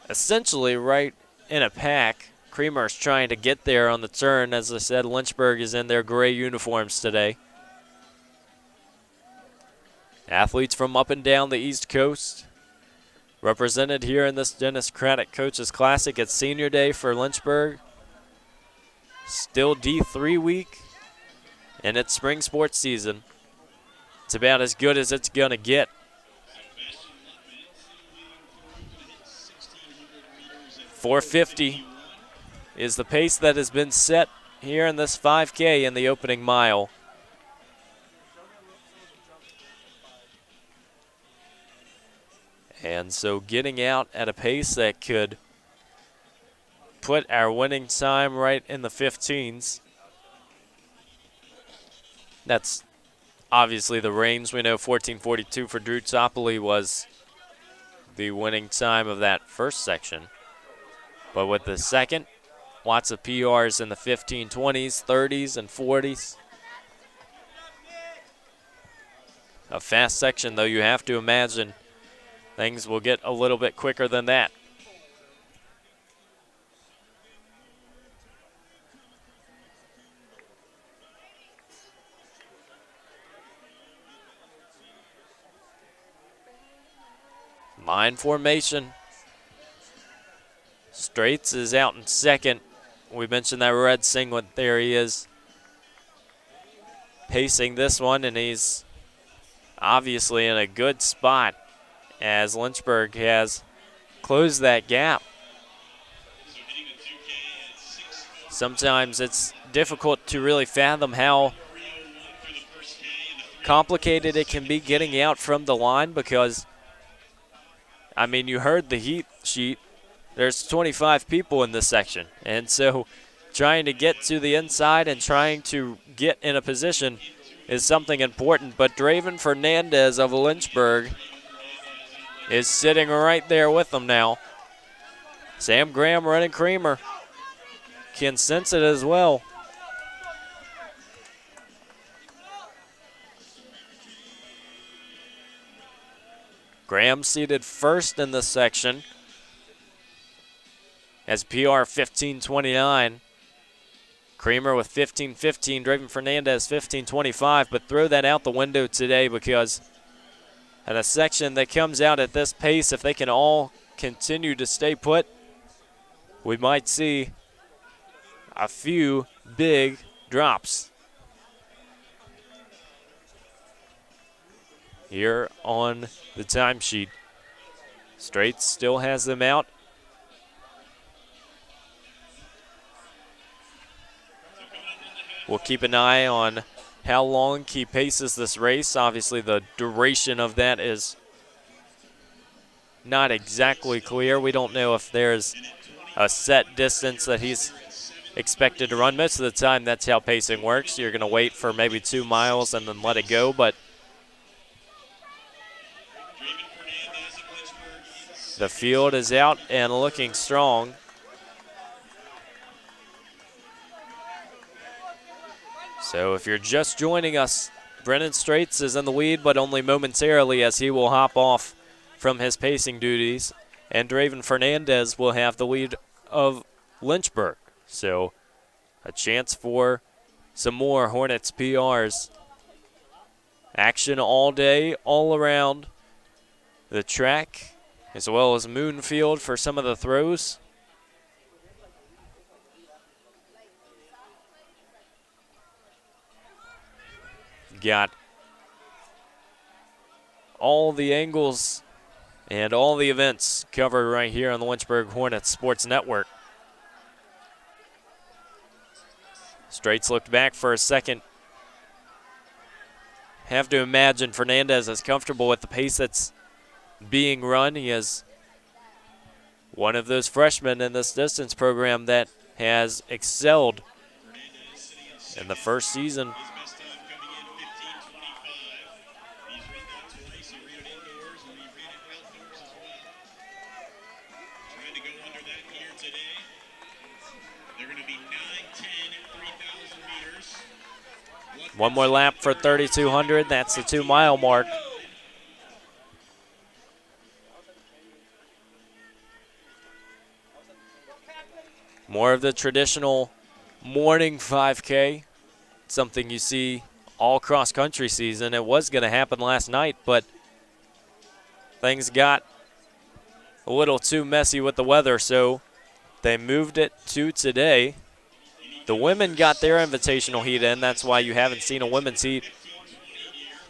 essentially right in a pack. Creamer's trying to get there on the turn. As I said, Lynchburg is in their gray uniforms today. Athletes from up and down the East Coast represented here in this Dennis Craddock Coaches Classic. It's senior day for Lynchburg. Still D3 week, and it's spring sports season. It's about as good as it's going to get. 4:50 is the pace that has been set here in this 5K in the opening mile. And so getting out at a pace that could put our winning time right in the 15s. That's obviously the range. We know 14:42 for Drew Topley was the winning time of that first section. But with the second, lots of PRs in the 15:20s, 30s, and 40s. A fast section, though, you have to imagine things will get a little bit quicker than that. Line formation. Straits is out in second. We mentioned that red singlet. There he is, pacing this one, and he's obviously in a good spot as Lynchburg has closed that gap. Sometimes it's difficult to really fathom how complicated it can be getting out from the line because, I mean, you heard the heat sheet. There's 25 people in this section, and so trying to get to the inside and trying to get in a position is something important. But Draven Fernandez of Lynchburg is sitting right there with them now. Sam Graham running Creamer can sense it as well. Graham seated first in this section as PR 15:29. Creamer with 15:15, Draven Fernandez 15:25, but throw that out the window today because at a section that comes out at this pace, if they can all continue to stay put, we might see a few big drops. here on the timesheet. Straits still has them out. We'll keep an eye on how long he paces this race. Obviously, the duration of that is not exactly clear. We don't know if there's a set distance that he's expected to run. Most of the time, that's how pacing works. You're going to wait for maybe 2 miles and then let it go, but the field is out and looking strong. So if you're just joining us, Brennan Straits is in the lead, but only momentarily, as he will hop off from his pacing duties. And Draven Fernandez will have the lead of Lynchburg. So a chance for some more Hornets PRs. Action all day, all around the track, as well as Moonfield for some of the throws. Got all the angles and all the events covered right here on the Lynchburg Hornets Sports Network. Straits looked back for a second. Have to imagine Fernandez is comfortable with the pace that's being run. He is one of those freshmen in this distance program that has excelled in the first season. One more lap for 3,200. That's the 2 mile mark. More of the traditional morning 5K, something you see all cross country season. It was going to happen last night, but things got a little too messy with the weather, so they moved it to today. The women got their invitational heat in. That's why you haven't seen a women's heat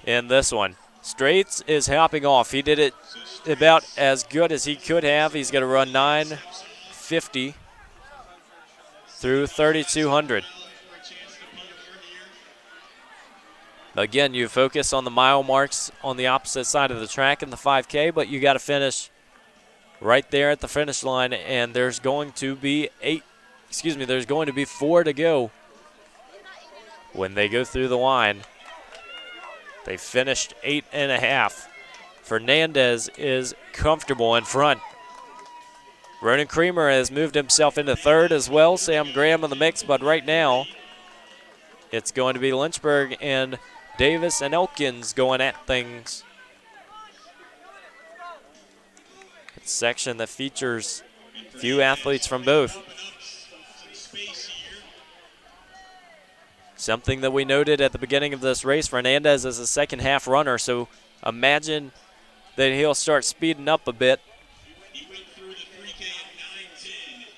in this one. Straits is hopping off. He did it about as good as he could have. He's going to run 9:50 through 3,200. Again, you focus on the mile marks on the opposite side of the track in the 5K, but you got to finish right there at the finish line, and there's going to be 4 to go when they go through the line. They finished 8.5. Fernandez is comfortable in front. Ronan Creamer has moved himself into third as well. Sam Graham in the mix, but right now it's going to be Lynchburg and Davis and Elkins going at things. It's a section that features a few athletes from both. Something that we noted at the beginning of this race, Fernandez is a second half runner, so imagine that he'll start speeding up a bit.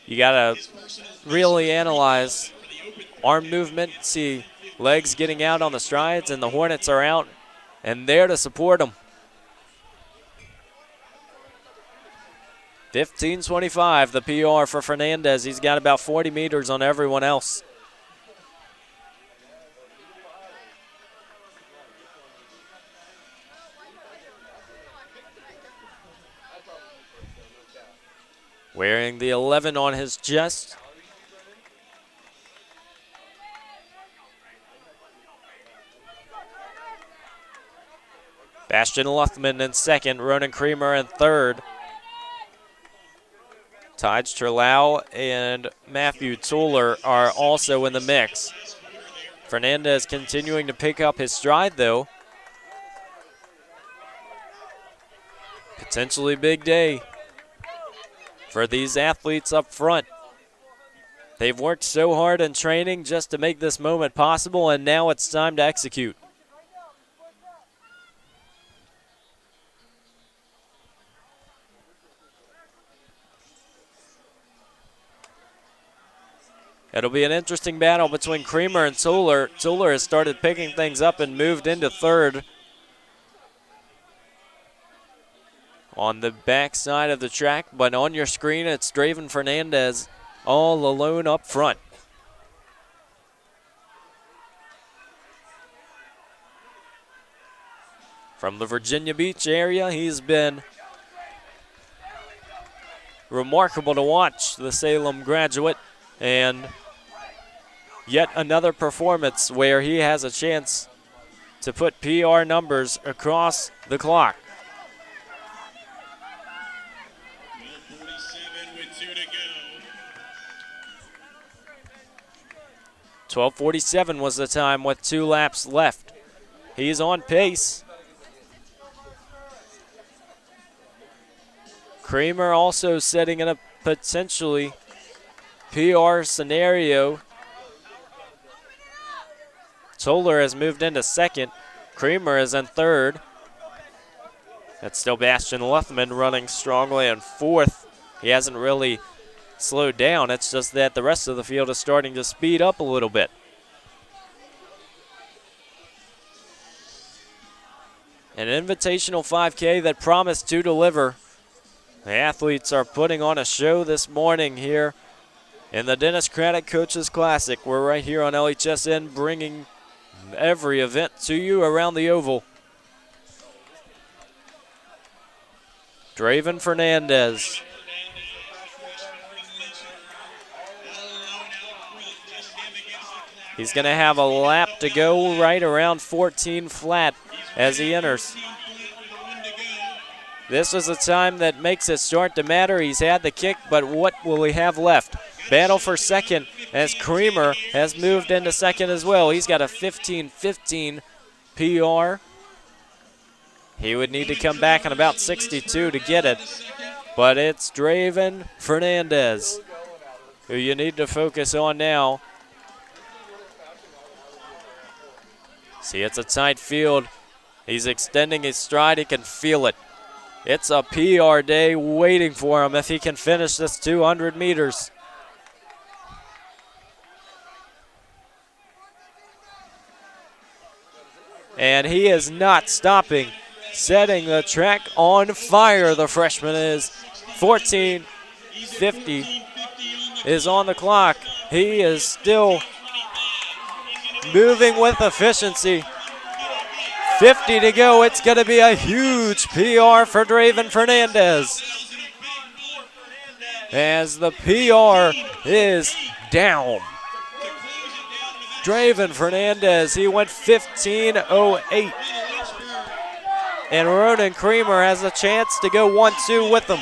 You got to really analyze arm movement, see legs getting out on the strides, and the Hornets are out and there to support them. 15:25, the PR for Fernandez. He's got about 40 meters on everyone else. Wearing the 11 on his chest. Bastion Luthman in second, Ronan Creamer in third. Tides Terlau and Matthew Tuller are also in the mix. Fernandez continuing to pick up his stride, though. Potentially big day for these athletes up front. They've worked so hard in training just to make this moment possible, and now it's time to execute. It'll be an interesting battle between Creamer and Tuller. Tuller has started picking things up and moved into third. on the back side of the track, but on your screen it's Draven Fernandez all alone up front. From the Virginia Beach area, he's been remarkable to watch, the Salem graduate, and yet another performance where he has a chance to put PR numbers across the clock. 12:47 was the time with 2 laps left. He's on pace. Kramer also setting in a potentially PR scenario. Toller has moved into second. Kramer is in third. That's still Bastian Luthman running strongly in fourth. He hasn't really slowed down. It's just that the rest of the field is starting to speed up a little bit. An invitational 5K that promised to deliver. The athletes are putting on a show this morning here in the Dennis Craddock Coaches Classic. We're right here on LHSN bringing every event to you around the oval. Draven Fernandez. He's going to have a lap to go right around 14 flat as he enters. This is a time that makes it start to matter. He's had the kick, but what will he have left? Battle for second as Kramer has moved into second as well. He's got a 15:15 PR. He would need to come back in about 62 to get it, but it's Draven Fernandez who you need to focus on now. See, it's a tight field. He's extending his stride. He can feel it. It's a PR day waiting for him if he can finish this 200 meters. And he is not stopping, setting the track on fire. The freshman is 14:50 is on the clock. He is still moving with efficiency. 50 to go. It's going to be a huge PR for Draven Fernandez, as the PR is down. Draven Fernandez, he went 15:08. And Ronan Kramer has a chance to go 1-2 with him.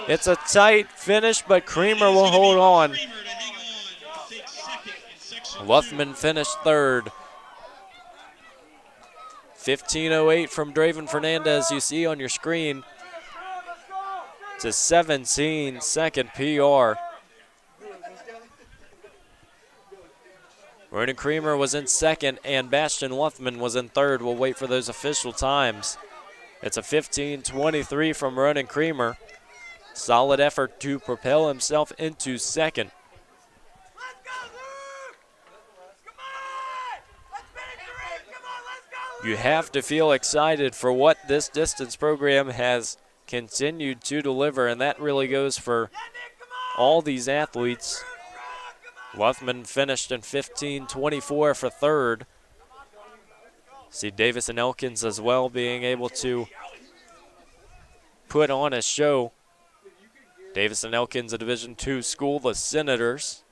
It's a tight finish, but Kramer will hold on. Luthman finished third. 15:08 from Draven Fernandez, you see on your screen. It's a 17-second PR. Ronan Kramer was in second, and Bastian Luthman was in third. We'll wait for those official times. It's a 15:23 from Ronan Kramer. Solid effort to propel himself into second. You have to feel excited for what this distance program has continued to deliver, and that really goes for all these athletes. Luthman finished in 15:24 for third. See Davis and Elkins as well being able to put on a show. Davis and Elkins, a Division II school, the Senators.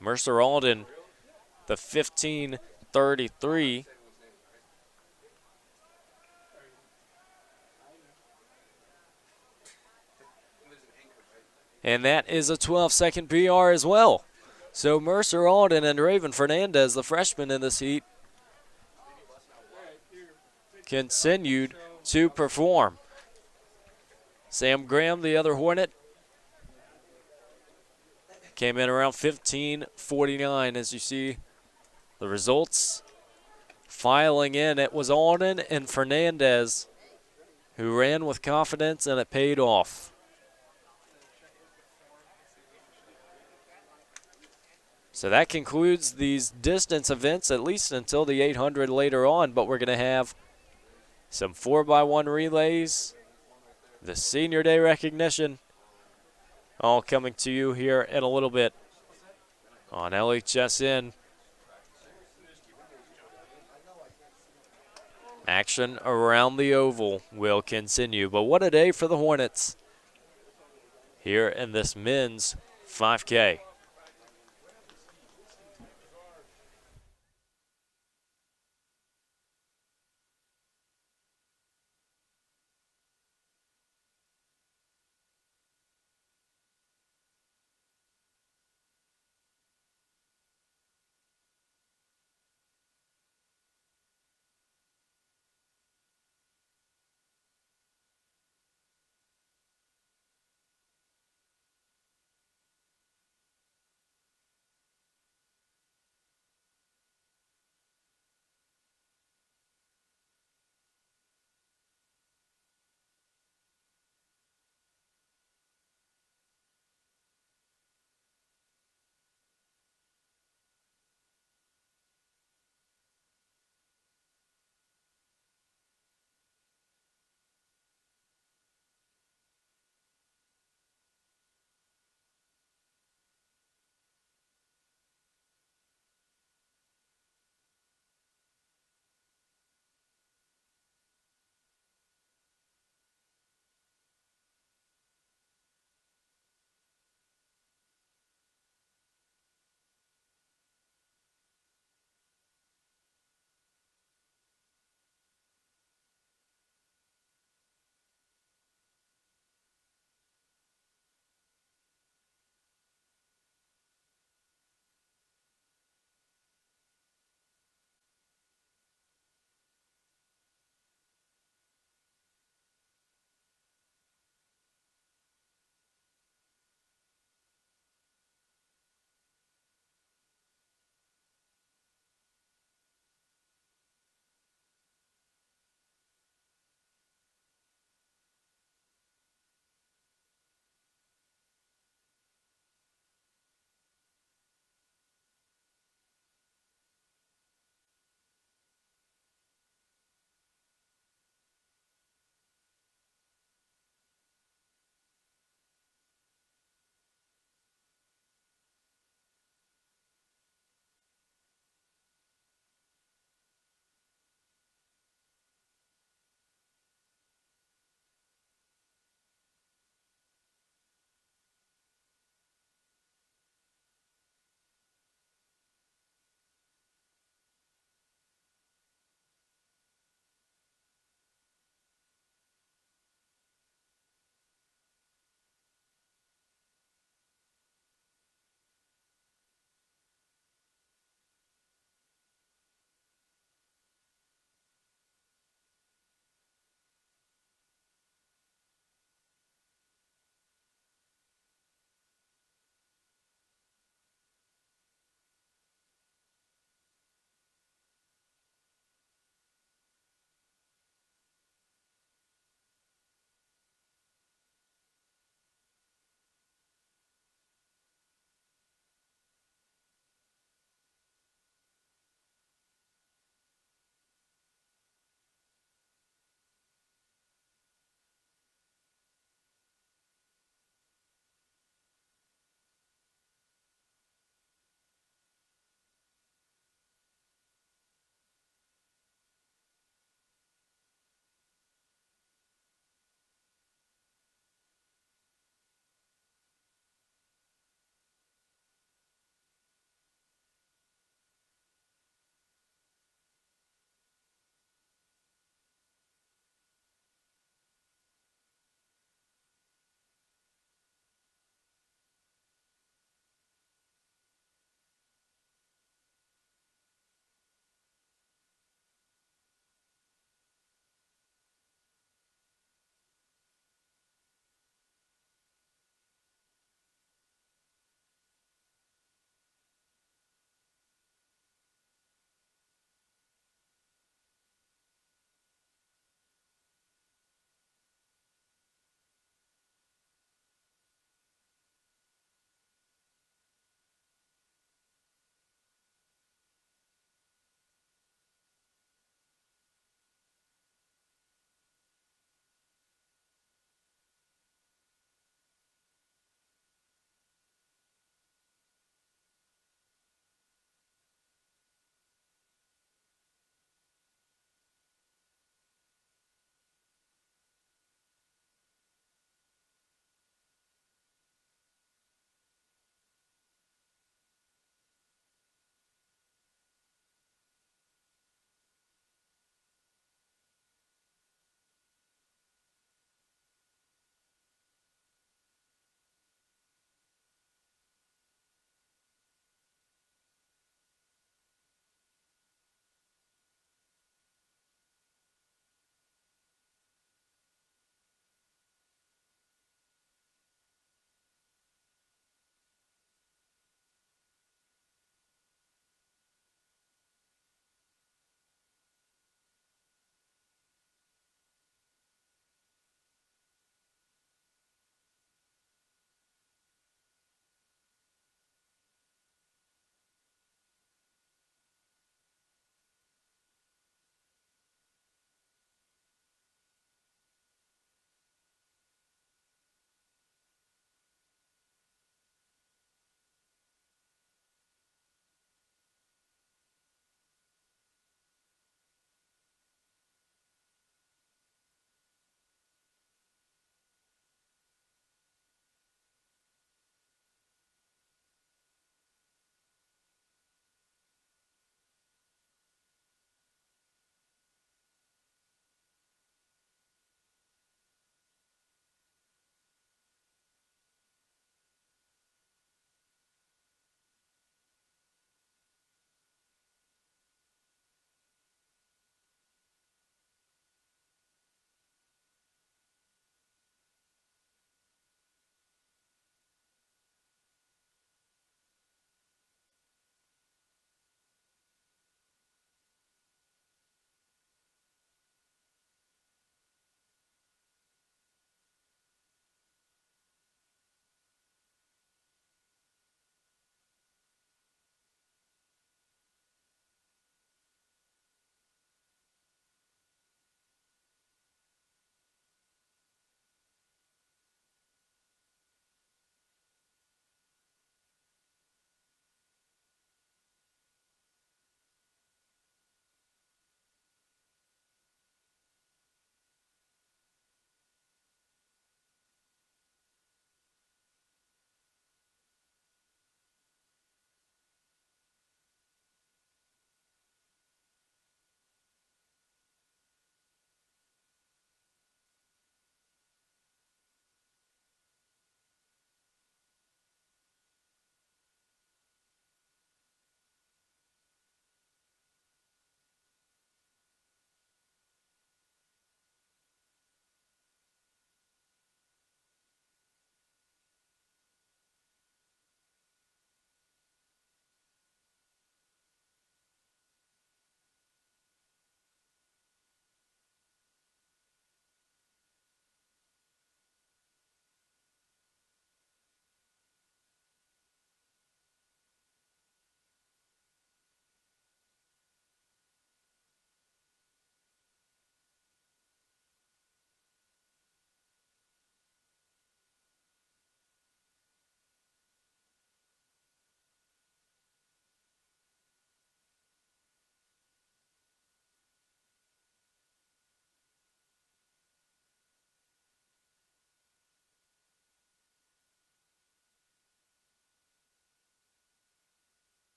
Mercer Alden, the 15:33. And that is a 12-second PR as well. So Mercer Alden and Draven Fernandez, the freshman in this heat, continued to perform. Sam Graham, the other Hornet, came in around 15:49 as you see the results filing in. It was Alden and Fernandez who ran with confidence, and it paid off. So that concludes these distance events, at least until the 800 later on, but we're going to have some 4x1 relays, the Senior Day recognition, all coming to you here in a little bit on LHSN. Action around the oval will continue, but what a day for the Hornets here in this men's 5K.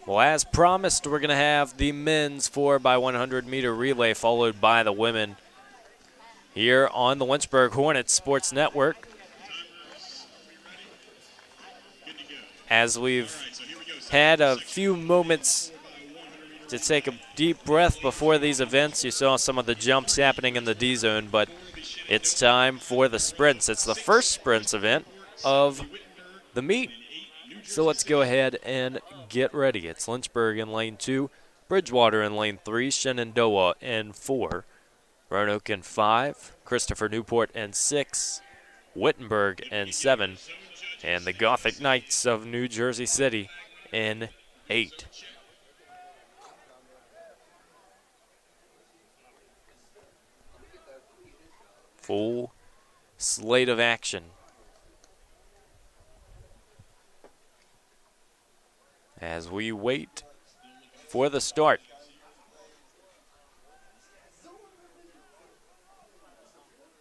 Well, as promised, we're going to have the men's 4x100 meter relay followed by the women here on the Lynchburg Hornets Sports Network. As we've had a few moments to take a deep breath before these events, you saw some of the jumps happening in the D zone, but it's time for the sprints. It's the first sprints event of the meet. So let's go ahead and get ready. It's Lynchburg in lane 2, Bridgewater in lane 3, Shenandoah in 4, Roanoke in 5, Christopher Newport in 6, Wittenberg in 7, and the Gothic Knights of New Jersey City in 8. Full slate of action as we wait for the start.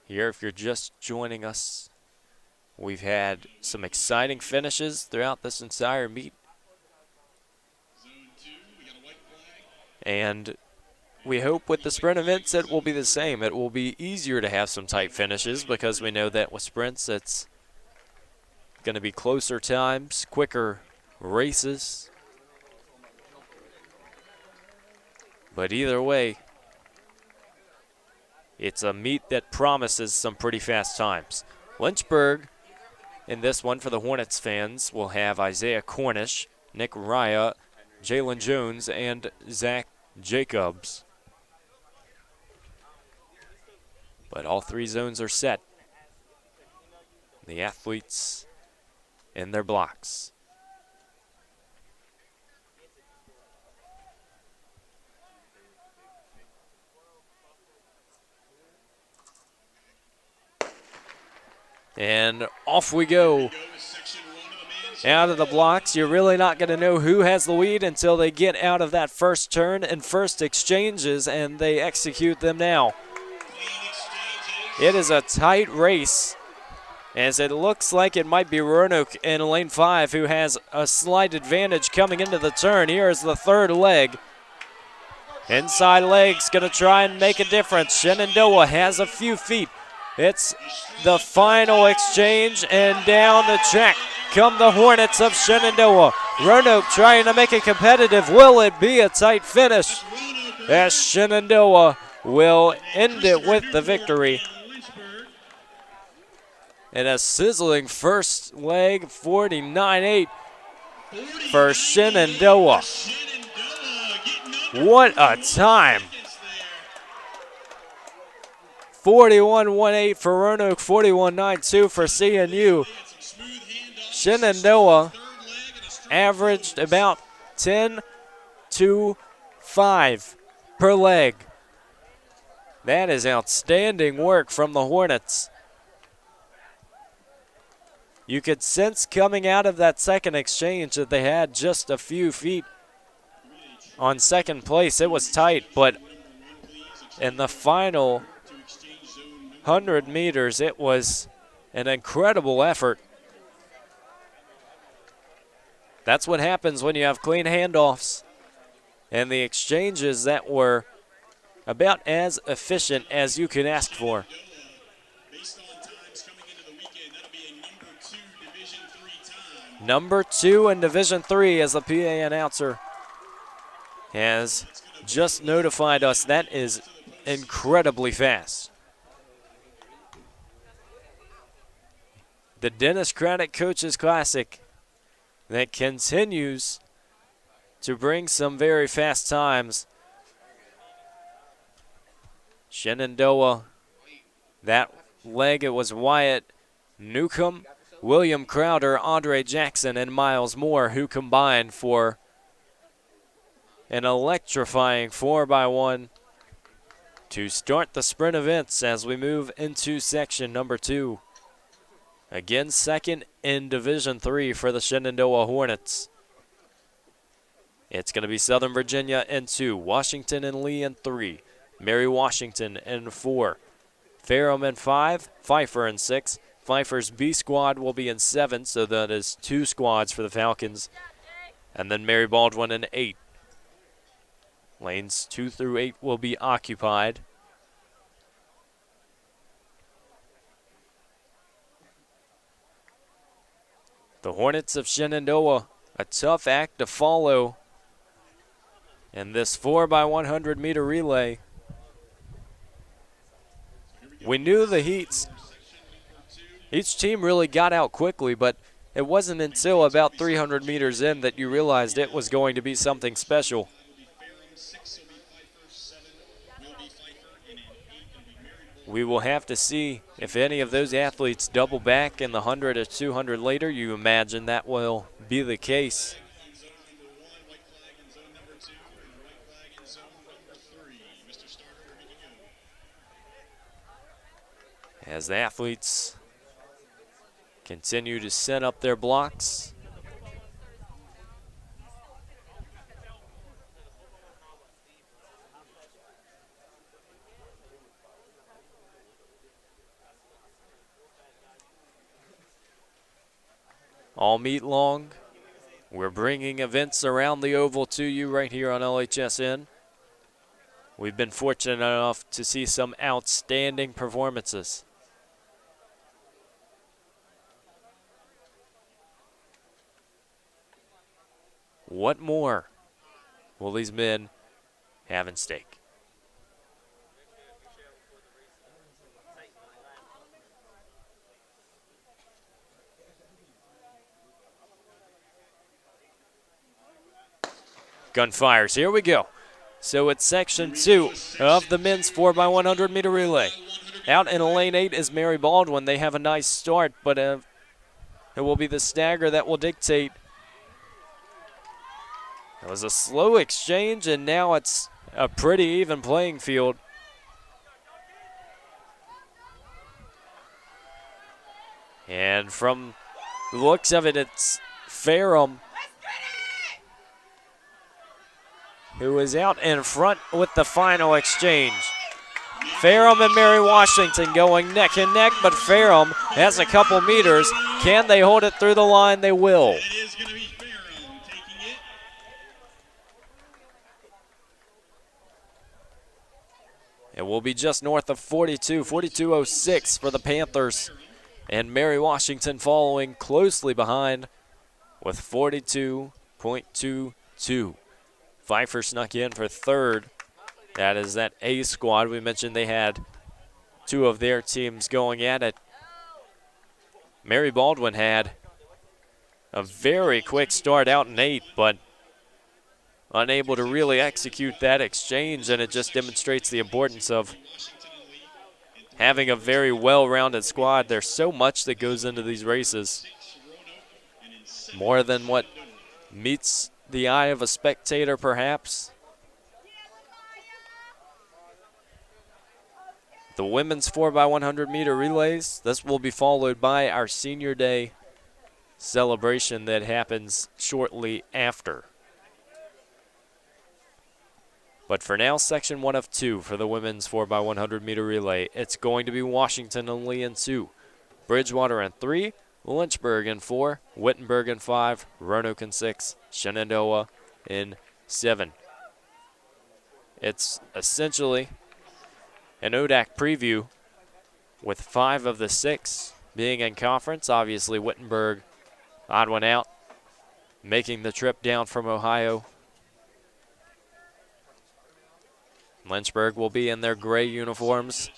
Here, if you're just joining us, we've had some exciting finishes throughout this entire meet. And we hope with the sprint events it will be the same. It will be easier to have some tight finishes because we know that with sprints it's going to be closer times, quicker races. But either way, it's a meet that promises some pretty fast times. Lynchburg, in this one for the Hornets fans, will have Isaiah Cornish, Nick Raya, Jalen Jones, and Zach Jacobs. But all 3 zones are set. The athletes in their blocks. And off we go. Out of the blocks, you're really not going to know who has the lead until they get out of that first turn and first exchanges, and they execute them now. It is a tight race, as it looks like it might be Roanoke in lane 5 who has a slight advantage coming into the turn. Here is the third leg. Inside leg's going to try and make a difference. Shenandoah has a few feet. It's the final exchange, and down the track come the Hornets of Shenandoah. Roanoke trying to make it competitive. Will it be a tight finish? As Shenandoah will end it with the victory. And a sizzling first leg, 49-8 for Shenandoah. What a time. 41-18 for Roanoke, 41-9-2 for CNU. Shenandoah averaged about 10-5 per leg. That is outstanding work from the Hornets. You could sense coming out of that second exchange that they had just a few feet on second place. It was tight, but in the final 100 meters, it was an incredible effort. That's what happens when you have clean handoffs and the exchanges that were about as efficient as you can ask for. Number 2 in Division III, as the PA announcer has just notified us. That is incredibly fast. The Dennis Craddock Coaches Classic that continues to bring some very fast times. Shenandoah, that leg, it was Wyatt Newcomb, William Crowder, Andre Jackson, and Miles Moore who combined for an electrifying 4x1 to start the sprint events as we move into section number 2. Again, second in Division III for the Shenandoah Hornets. It's going to be Southern Virginia in 2, Washington and Lee in 3, Mary Washington in 4, Ferrum in 5, Pfeiffer in 6. Pfeiffer's B squad will be in 7, so that is 2 squads for the Falcons. And then Mary Baldwin in 8. Lanes 2 through 8 will be occupied. The Hornets of Shenandoah, a tough act to follow in this 4x100 meter relay. We knew the heats. Each team really got out quickly, but it wasn't until about 300 meters in that you realized it was going to be something special. We will have to see if any of those athletes double back in the 100 or 200 later. You imagine that will be the case. As the athletes continue to set up their blocks. All meet long. We're bringing events around the oval to you right here on LHSN. We've been fortunate enough to see some outstanding performances. What more will these men have in stake? Gunfires, here we go. So it's section 2 of the men's 4x100 meter relay. Out in lane 8 is Mary Baldwin. They have a nice start, but it will be the stagger that will dictate. It was a slow exchange, and now it's a pretty even playing field. And from the looks of it, it's Ferrum who is out in front with the final exchange. Ferrum and Mary Washington going neck and neck, but Ferrum has a couple meters. Can they hold it through the line? They will. It will be just north of 42.06 for the Panthers. And Mary Washington following closely behind with 42.22. Pfeiffer snuck in for third. That is that A squad. We mentioned they had two of their teams going at it. Mary Baldwin had a very quick start out in 8, but unable to really execute that exchange, and it just demonstrates the importance of having a very well-rounded squad. There's so much that goes into these races, more than what meets the eye of a spectator, perhaps. The women's 4x100 meter relays, this will be followed by our senior day celebration that happens shortly after. But for now, section 1 of 2 for the women's 4x100 meter relay. It's going to be Washington and Lee in 2, Bridgewater in 3, Lynchburg in 4, Wittenberg in 5, Roanoke in 6, Shenandoah in 7. It's essentially an ODAC preview with 5 of the 6 being in conference. Obviously, Wittenberg, odd one out, making the trip down from Ohio. Lynchburg will be in their gray uniforms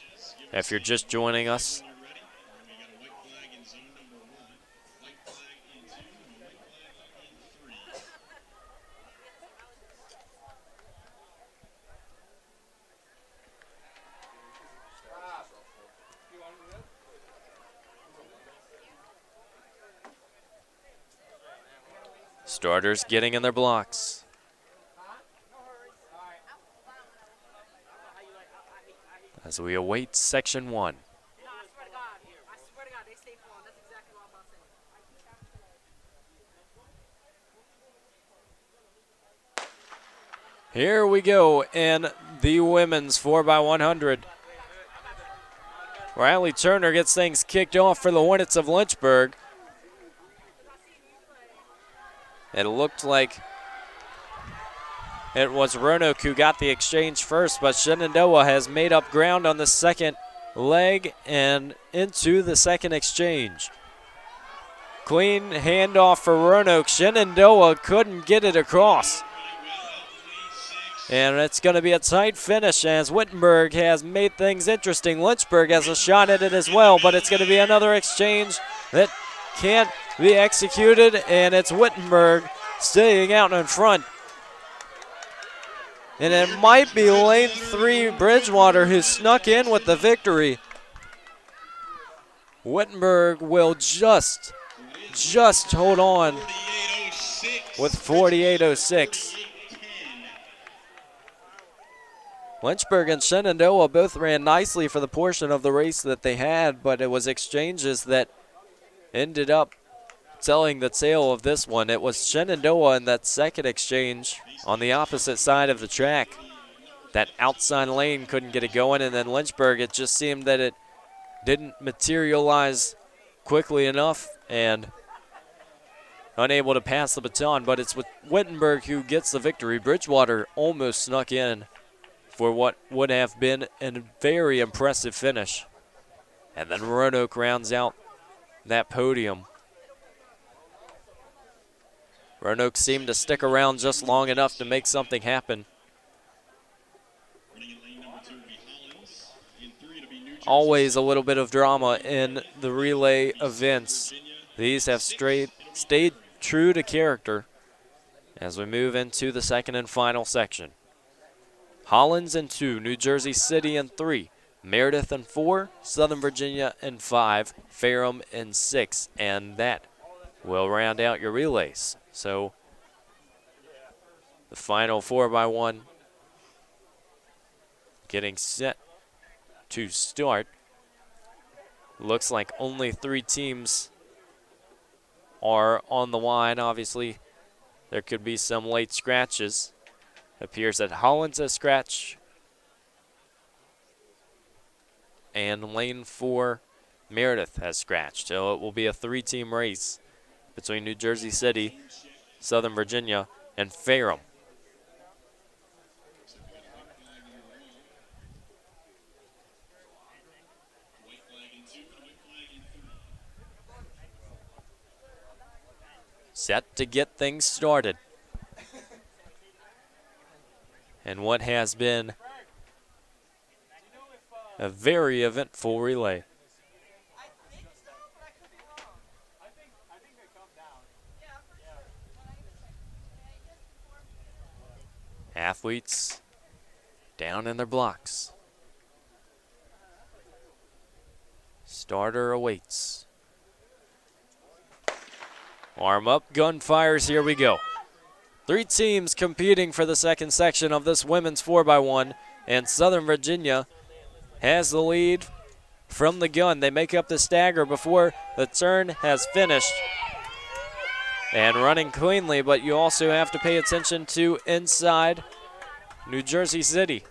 if you're just joining us. Starters getting in their blocks. As we await section 1. Here we go in the women's 4x100. Riley Turner gets things kicked off for the Hornets of Lynchburg. It looked like it was Roanoke who got the exchange first, but Shenandoah has made up ground on the second leg and into the second exchange. Clean handoff for Roanoke. Shenandoah couldn't get it across. And it's going to be a tight finish as Wittenberg has made things interesting. Lynchburg has a shot at it as well, but it's going to be another exchange that can't be executed, and it's Wittenberg staying out in front. And it might be lane 3 Bridgewater who snuck in with the victory. Wittenberg will just hold on with 48.06. Lynchburg and Shenandoah both ran nicely for the portion of the race that they had, but it was exchanges that ended up telling the tale of this one. It was Shenandoah in that second exchange on the opposite side of the track. That outside lane couldn't get it going, and then Lynchburg, it just seemed that it didn't materialize quickly enough and unable to pass the baton, but it's with Wittenberg who gets the victory. Bridgewater almost snuck in for what would have been a very impressive finish. And then Roanoke rounds out that podium. Roanoke seemed to stick around just long enough to make something happen. Always a little bit of drama in the relay events. These have stayed true to character as we move into the second and final section. Hollins in 2, New Jersey City in 3, Meredith in 4, Southern Virginia in 5, Ferrum in 6, and that will round out your relays. So the final 4x1 getting set to start. Looks like only 3 teams are on the line. Obviously, there could be some late scratches. Appears that Hollins has scratched. And lane 4, Meredith has scratched. So it will be a 3-team race between New Jersey City, Southern Virginia, and Ferrum. Set to get things started. And what has been a very eventful relay. Athletes down in their blocks. Starter awaits. Arm up, gun fires, here we go. 3 teams competing for the second section of this women's 4x1, and Southern Virginia has the lead from the gun. They make up the stagger before the turn has finished. And running cleanly, but you also have to pay attention to inside New Jersey City.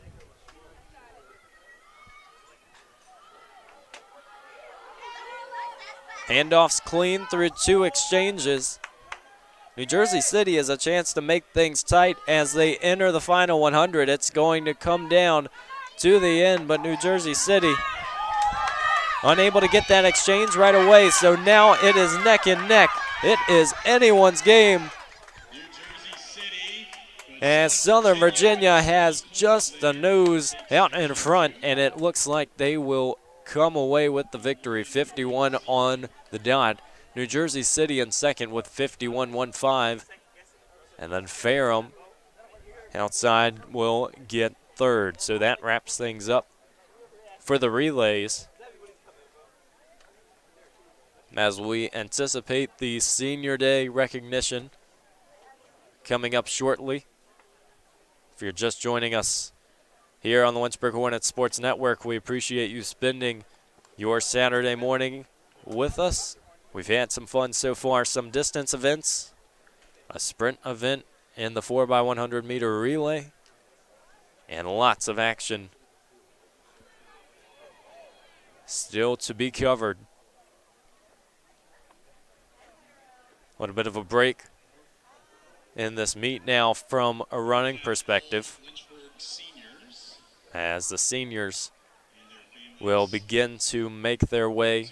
Handoffs clean through 2 exchanges. New Jersey City has a chance to make things tight as they enter the final 100. It's going to come down to the end, but New Jersey City unable to get that exchange right away, so now it is neck and neck. It is anyone's game. As Southern Virginia has just the nose out in front, and it looks like they will come away with the victory, 51 on the dot. New Jersey City in second with 51.15. And then Ferrum outside will get third. So that wraps things up for the relays as we anticipate the Senior Day recognition coming up shortly. If you're just joining us here on the Lynchburg Hornets Sports Network, we appreciate you spending your Saturday morning with us. We've had some fun so far, some distance events, a sprint event in the 4x100 meter relay, and lots of action still to be covered. A little bit of a break in this meet now from a running perspective, as the seniors will begin to make their way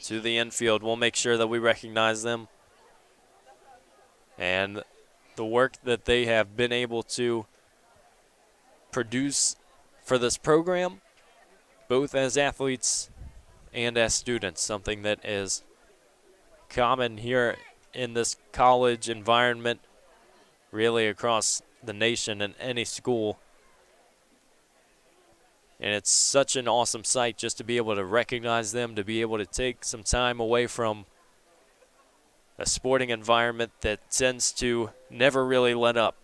to the infield. We'll make sure that we recognize them and the work that they have been able to produce for this program, both as athletes and as students, something that is common here in this college environment, really across the nation and any school. And it's such an awesome sight just to be able to recognize them, to be able to take some time away from a sporting environment that tends to never really let up.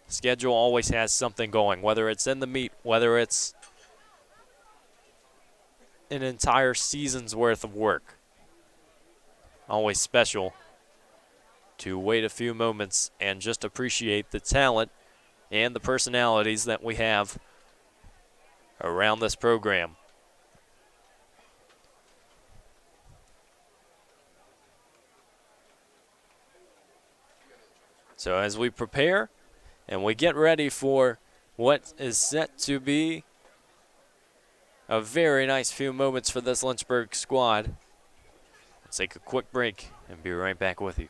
Schedule always has something going, whether it's in the meet, whether it's an entire season's worth of work. Always special to wait a few moments and just appreciate the talent and the personalities that we have around this program. So as we prepare and we get ready for what is set to be a very nice few moments for this Lynchburg squad, let's take a quick break and be right back with you.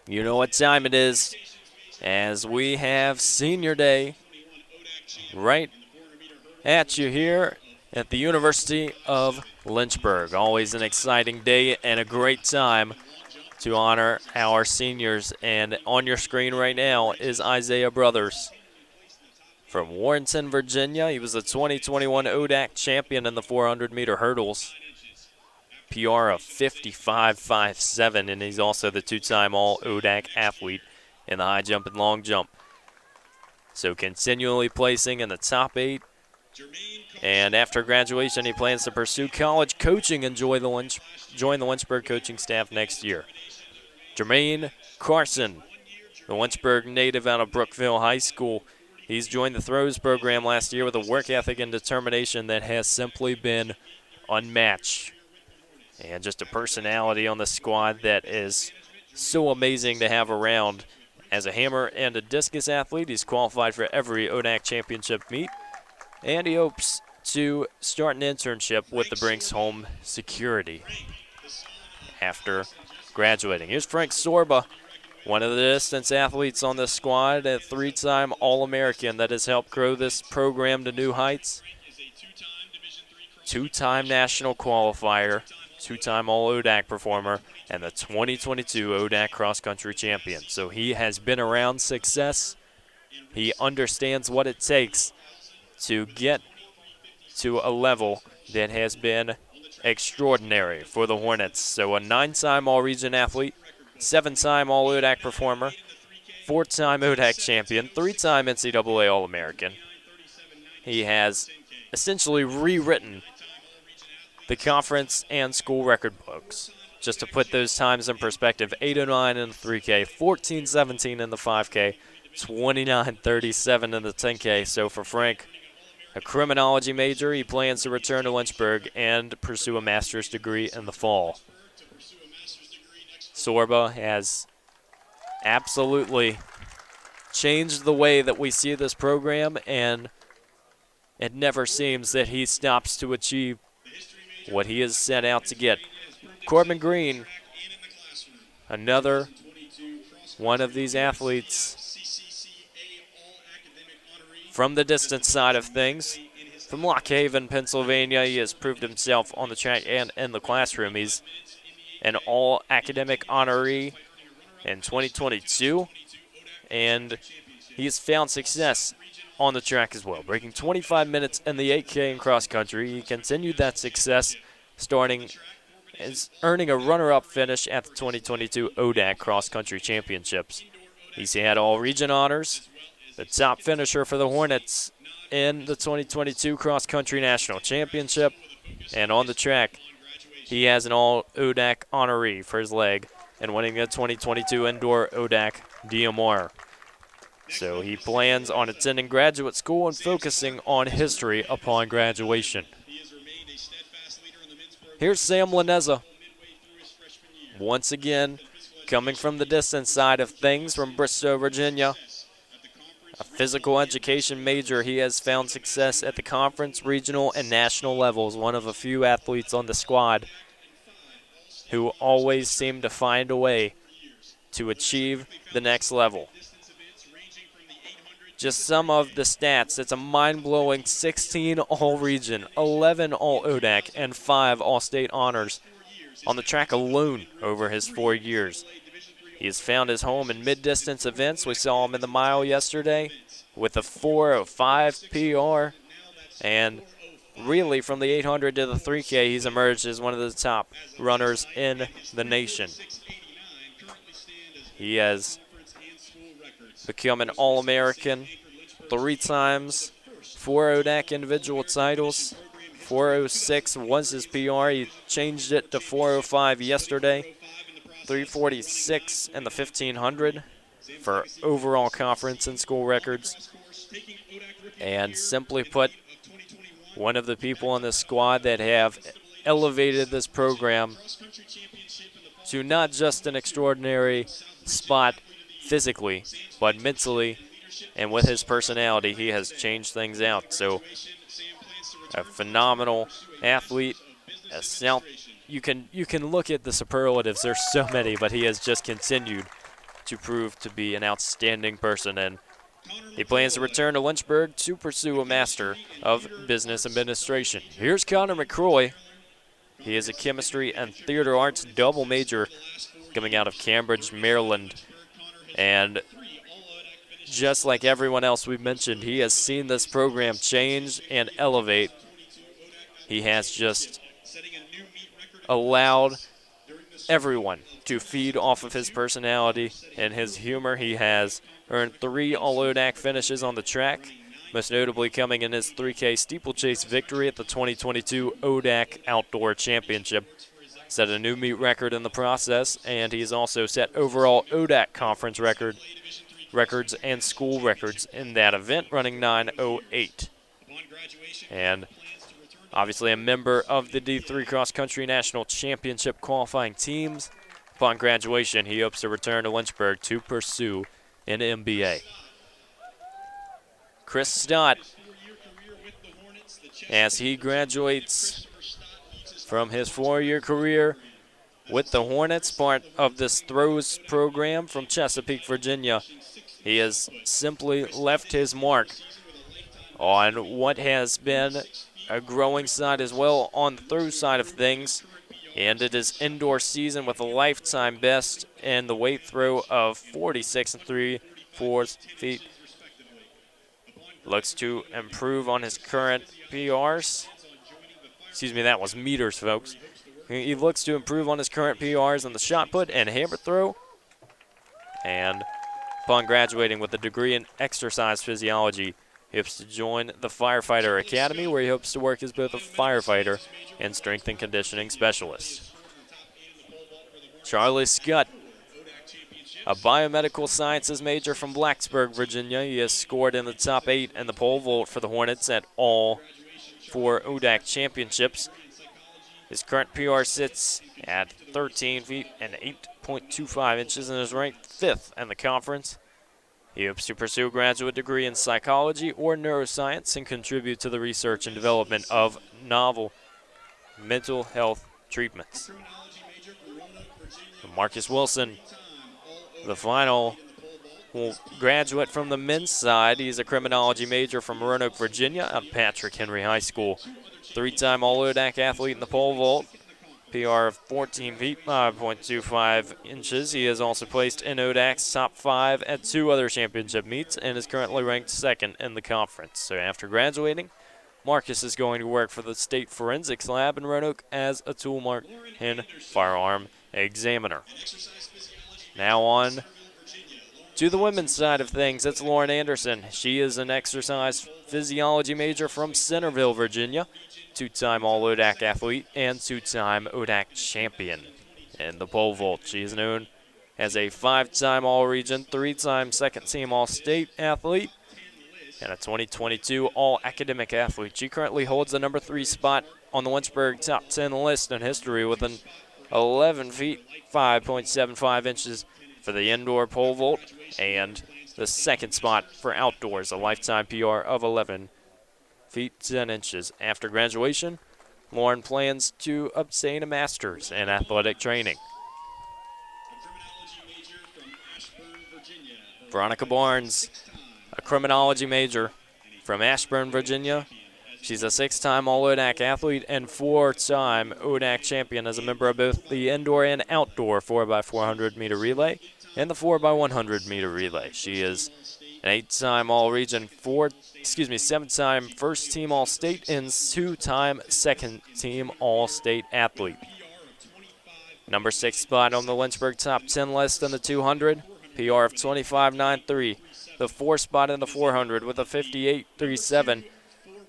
You know what time it is, as we have Senior Day right at you here at the University of Lynchburg. Always an exciting day and a great time to honor our seniors. And on your screen right now is Isaiah Brothers from Warrenton, Virginia. He was the 2021 ODAC champion in the 400-meter hurdles. PR of 55.57, and he's also the two-time All-ODAC athlete in the high jump and long jump. So continually placing in the top 8. And after graduation, he plans to pursue college coaching and join the Lynchburg coaching staff next year. Jermaine Carson, the Lynchburg native out of Brookville High School. He's joined the throws program last year with a work ethic and determination that has simply been unmatched. And just a personality on the squad that is so amazing to have around. As a hammer and a discus athlete, he's qualified for every ODAC championship meet. And he hopes to start an internship with the Brinks Home Security after graduating. Here's Frank Sorba, one of the distance athletes on the squad, a 3-time All-American that has helped grow this program to new heights. 2-time national qualifier, 2-time All-ODAC performer, and the 2022 ODAC cross-country champion. So he has been around success. He understands what it takes to get to a level that has been extraordinary for the Hornets. So a 9-time All-Region athlete, 7-time All-ODAC performer, 4-time ODAC champion, 3-time NCAA All-American. He has essentially rewritten the conference and school record books. Just to put those times in perspective, 8:09 in the 3K, 14:17 in the 5K, 29:37 in the 10K. So for Frank, a criminology major, he plans to return to Lynchburg and pursue a master's degree in the fall. Sorba has absolutely changed the way that we see this program, and it never seems that he stops to achieve what he has set out to get. Corbin Green, another one of these athletes from the distance side of things. From Lock Haven, Pennsylvania, he has proved himself on the track and in the classroom. He's an all-academic honoree in 2022, and he has found success on the track as well, breaking 25 minutes in the 8K in cross-country. He continued that success, earning a runner-up finish at the 2022 ODAC cross-country championships. He's had all-region honors, the top finisher for the Hornets in the 2022 cross-country national championship, and on the track, he has an all-ODAC honoree for his leg and winning the 2022 indoor ODAC DMR. So he plans on attending graduate school and focusing on history upon graduation. Here's Sam Laneza. Once again, coming from the distance side of things from Bristow, Virginia. A physical education major, he has found success at the conference, regional, and national levels. One of a few athletes on the squad who always seem to find a way to achieve the next level. Just some of the stats. It's a mind-blowing 16 All-Region, 11 All-ODAC, and 5 All-State honors on the track alone over his 4 years. He has found his home in mid-distance events. We saw him in the mile yesterday with a 4:05 PR. And really from the 800 to the 3K, he's emerged as one of the top runners in the nation. He has become an All-American 3 times, 4 ODAC individual titles. 4:06 was his PR. He changed it to 4:05 yesterday. 3:46 in the 1500 for overall conference and school records. And simply put, one of the people on this squad that have elevated this program to not just an extraordinary spot physically, but mentally, and with his personality, he has changed things out. So a phenomenal athlete, a you can look at the superlatives. There's so many, but he has just continued to prove to be an outstanding person, and he plans to return to Lynchburg to pursue a Master of Business Administration. Here's Connor McCroy. He is a chemistry and theater arts double major coming out of Cambridge, Maryland. And just like everyone else we've mentioned, he has seen this program change and elevate. He has just allowed everyone to feed off of his personality and his humor. He has earned 3 All-ODAC finishes on the track, most notably coming in his 3K steeplechase victory at the 2022 ODAC Outdoor Championship. Set a new meet record in the process, and he's also set overall ODAC conference records and school records in that event, running 9:08. And obviously a member of the D3 Cross Country National Championship qualifying teams. Upon graduation, he hopes to return to Lynchburg to pursue an MBA. Chris Stott, as he graduates from his 4-year career with the Hornets, part of this throws program from Chesapeake, Virginia, he has simply left his mark on what has been a growing side as well on the throw side of things. He ended his indoor season with a lifetime best in the weight throw of 46 3/4 feet. Looks to improve on his current PRs. Excuse me, that was meters, folks. He looks to improve on his current PRs in the shot put and hammer throw. And upon graduating with a degree in exercise physiology, he hopes to join the Firefighter Academy, where he hopes to work as both a firefighter and strength and conditioning specialist. Charlie Scott, a biomedical sciences major from Blacksburg, Virginia. He has scored in the top 8 in the pole vault for the Hornets at all 4 ODAC championships. His current PR sits at 13 feet and 8.25 inches and is ranked 5th in the conference. He hopes to pursue a graduate degree in psychology or neuroscience and contribute to the research and development of novel mental health treatments. Marcus Wilson, the final graduate from the men's side. He's a criminology major from Roanoke, Virginia, out of Patrick Henry High School. 3-time All-ODAC athlete in the pole vault. PR of 14 feet, 5.25 inches. He is also placed in ODAC's top 5 at 2 other championship meets and is currently ranked 2nd in the conference. So after graduating, Marcus is going to work for the State Forensics Lab in Roanoke as a tool mark and firearm examiner. Now on to the women's side of things. It's Lauren Anderson. She is an exercise physiology major from Centerville, Virginia. 2-time All-ODAC athlete and 2-time ODAC champion in the pole vault. She is known as a 5-time All-Region, 3-time second-team All-State athlete, and a 2022 All-Academic athlete. She currently holds the number 3 spot on the Lynchburg top 10 list in history with an 11 feet, 5.75 inches for the indoor pole vault, and the 2nd spot for outdoors, a lifetime PR of 11 feet 10 inches. After graduation, Lauren plans to obtain a master's in athletic training. Veronica Barnes, a criminology major from Ashburn, Virginia. She's a 6-time All-ODAC athlete and 4-time ODAC champion as a member of both the indoor and outdoor 4x400 meter relay and the 4x100 meter relay. She is an 8-time All-Region, 7-time first-team All-State, and 2-time second-team All-State athlete. Number 6 spot on the Lynchburg top 10 list in the 200, PR of 25.93. The 4 spot in the 400 with a 58.37,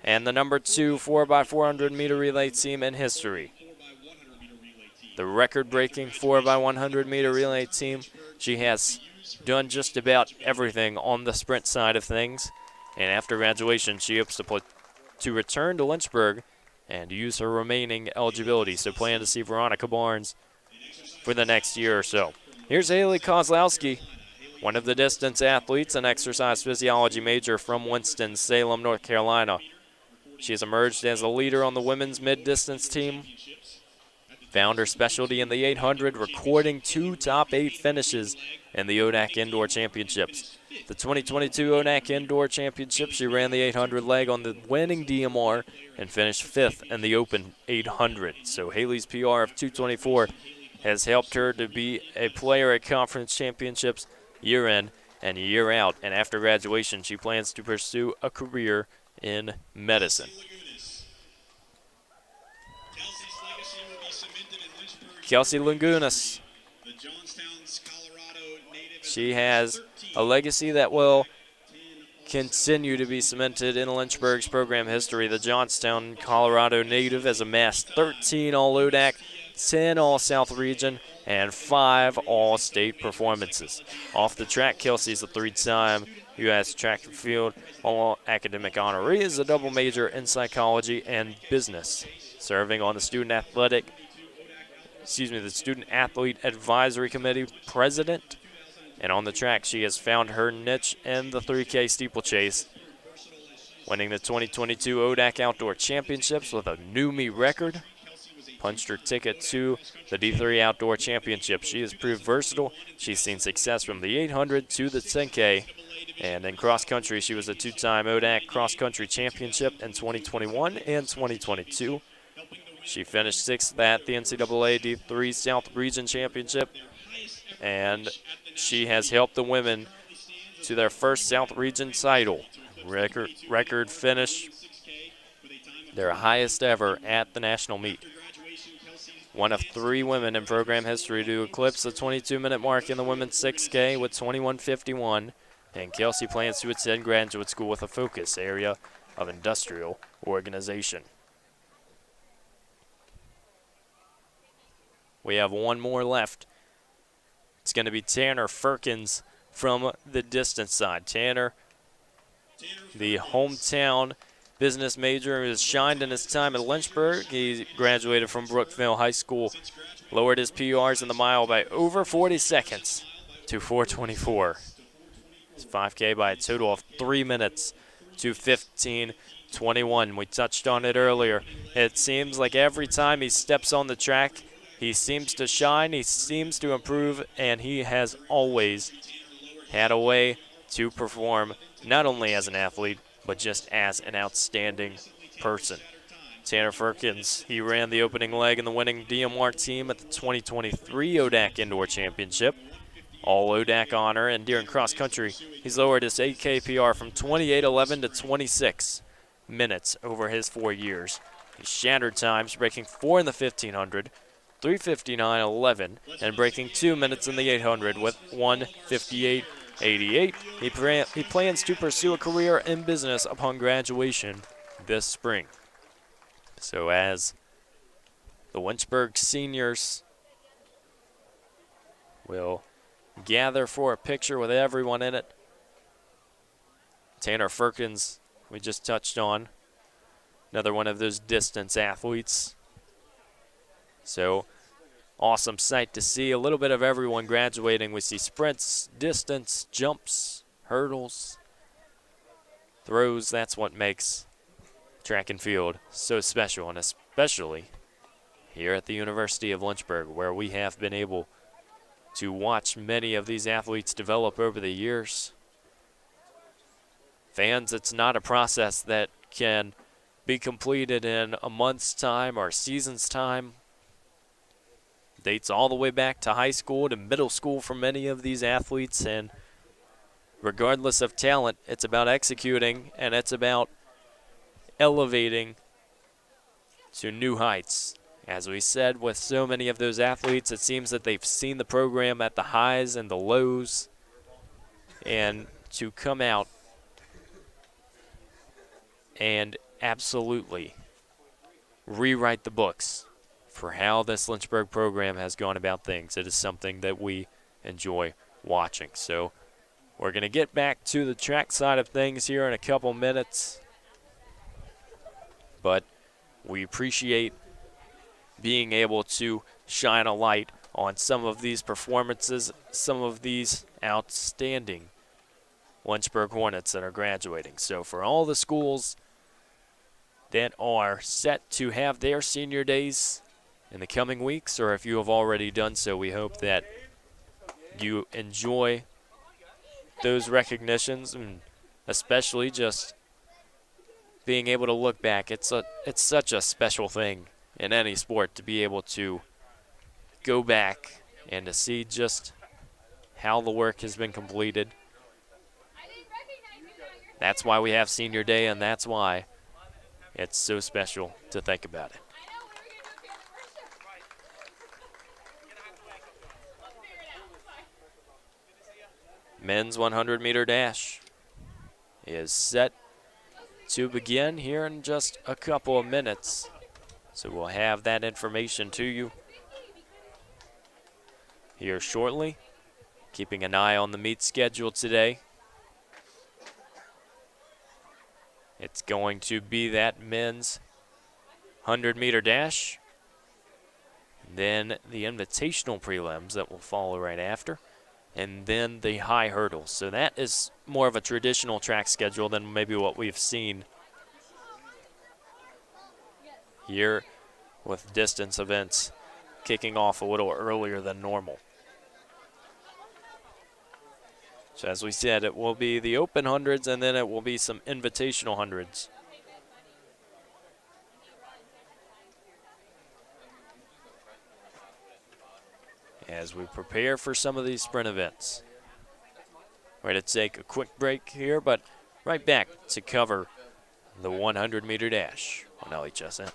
and the number 2 4x400 meter relay team in history. The record-breaking 4x100 meter relay team. She has done just about everything on the sprint side of things, and after graduation she hopes to return to Lynchburg and use her remaining eligibility, so plan to see Veronica Barnes for the next year or so. Here's Haley Kozlowski, one of the distance athletes, an exercise physiology major from Winston-Salem, North Carolina. She has emerged as a leader on the women's mid-distance team, found her specialty in the 800, recording 2 top 8 finishes in the ODAC Indoor Championships. The 2022 ODAC Indoor Championship, she ran the 800 leg on the winning DMR and finished 5th in the Open 800. So Haley's PR of 2:24 has helped her to be a player at conference championships year in and year out. And after graduation, she plans to pursue a career in medicine. Kelsey Lagunas. She has a legacy that will continue to be cemented in Lynchburg's program history. The Johnstown, Colorado native has amassed 13 All-ODAC, 10 All-South Region, and 5 All-State performances. Off the track, Kelsey's a 3-time U.S. track and field All-Academic honoree, is a double major in psychology and business, serving on the Student Athlete Advisory Committee president. And on the track, she has found her niche in the 3K steeplechase, winning the 2022 ODAC Outdoor Championships with a new meet record. Punched her ticket to the D3 Outdoor Championship. She has proved versatile. She's seen success from the 800 to the 10K. And in cross country, she was a 2-time ODAC Cross Country Championship in 2021 and 2022. She finished 6th at the NCAA D3 South Region Championship, and she has helped the women to their first South Region title. Record finish, their highest ever at the national meet. One of 3 women in program history to eclipse the 22-minute mark in the women's 6K with 21:51, and Kelsey plans to attend graduate school with a focus area of industrial organization. We have one more left. It's going to be Tanner Firkins from the distance side. Tanner, the hometown business major, has shined in his time at Lynchburg. He graduated from Brookville High School, lowered his PRs in the mile by over 40 seconds to 4:24. His 5K by a total of 3 minutes to 15:21. We touched on it earlier. It seems like every time he steps on the track, he seems to shine, he seems to improve, and he has always had a way to perform, not only as an athlete, but just as an outstanding person. Tanner Firkins, he ran the opening leg in the winning DMR team at the 2023 ODAC Indoor Championship. All ODAC honor, and during cross country, he's lowered his 8K PR from 28:11 to 26 minutes over his 4 years. He shattered times, breaking 4 in the 1500, 3:59.11, and breaking 2 minutes in the 800 with 1:58.88. He plans to pursue a career in business upon graduation this spring. So as the Lynchburg seniors will gather for a picture with everyone in it, Tanner Firkins, we just touched on, another one of those distance athletes. So, awesome sight to see. A little bit of everyone graduating. We see sprints, distance, jumps, hurdles, throws. That's what makes track and field so special, and especially here at the University of Lynchburg, where we have been able to watch many of these athletes develop over the years. Fans, it's not a process that can be completed in a month's time or a season's time. Dates all the way back to high school to middle school for many of these athletes, and regardless of talent, it's about executing, and it's about elevating to new heights. As we said, with so many of those athletes, it seems that they've seen the program at the highs and the lows, and to come out and absolutely rewrite the books for how this Lynchburg program has gone about things. It is something that we enjoy watching. So we're going to get back to the track side of things here in a couple minutes. But we appreciate being able to shine a light on some of these performances, some of these outstanding Lynchburg Hornets that are graduating. So for all the schools that are set to have their senior days in the coming weeks, or if you have already done so, we hope that you enjoy those recognitions, and especially just being able to look back. It's such a special thing in any sport to be able to go back and to see just how the work has been completed. That's why we have Senior Day, and that's why it's so special to think about it. Men's 100-meter dash is set to begin here in just a couple of minutes. So we'll have that information to you here shortly. Keeping an eye on the meet schedule today. It's going to be that men's 100-meter dash, then the invitational prelims that will follow right after, and then the high hurdles. So that is more of a traditional track schedule than maybe what we've seen here, with distance events kicking off a little earlier than normal. So as we said, it will be the open hundreds, and then it will be some invitational hundreds. As we prepare for some of these sprint events. We're going to take a quick break here, but right back to cover the 100-meter dash on LHSN.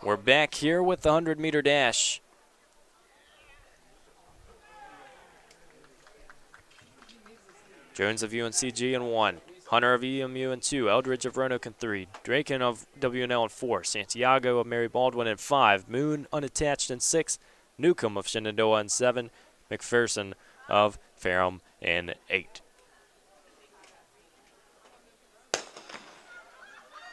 We're back here with the 100-meter dash. Jones of UNCG in 1. Hunter of EMU in 2. Eldridge of Roanoke in 3. Draken of WNL in 4. Santiago of Mary Baldwin in 5. Moon unattached in 6. Newcomb of Shenandoah in 7. McPherson of Ferrum in 8.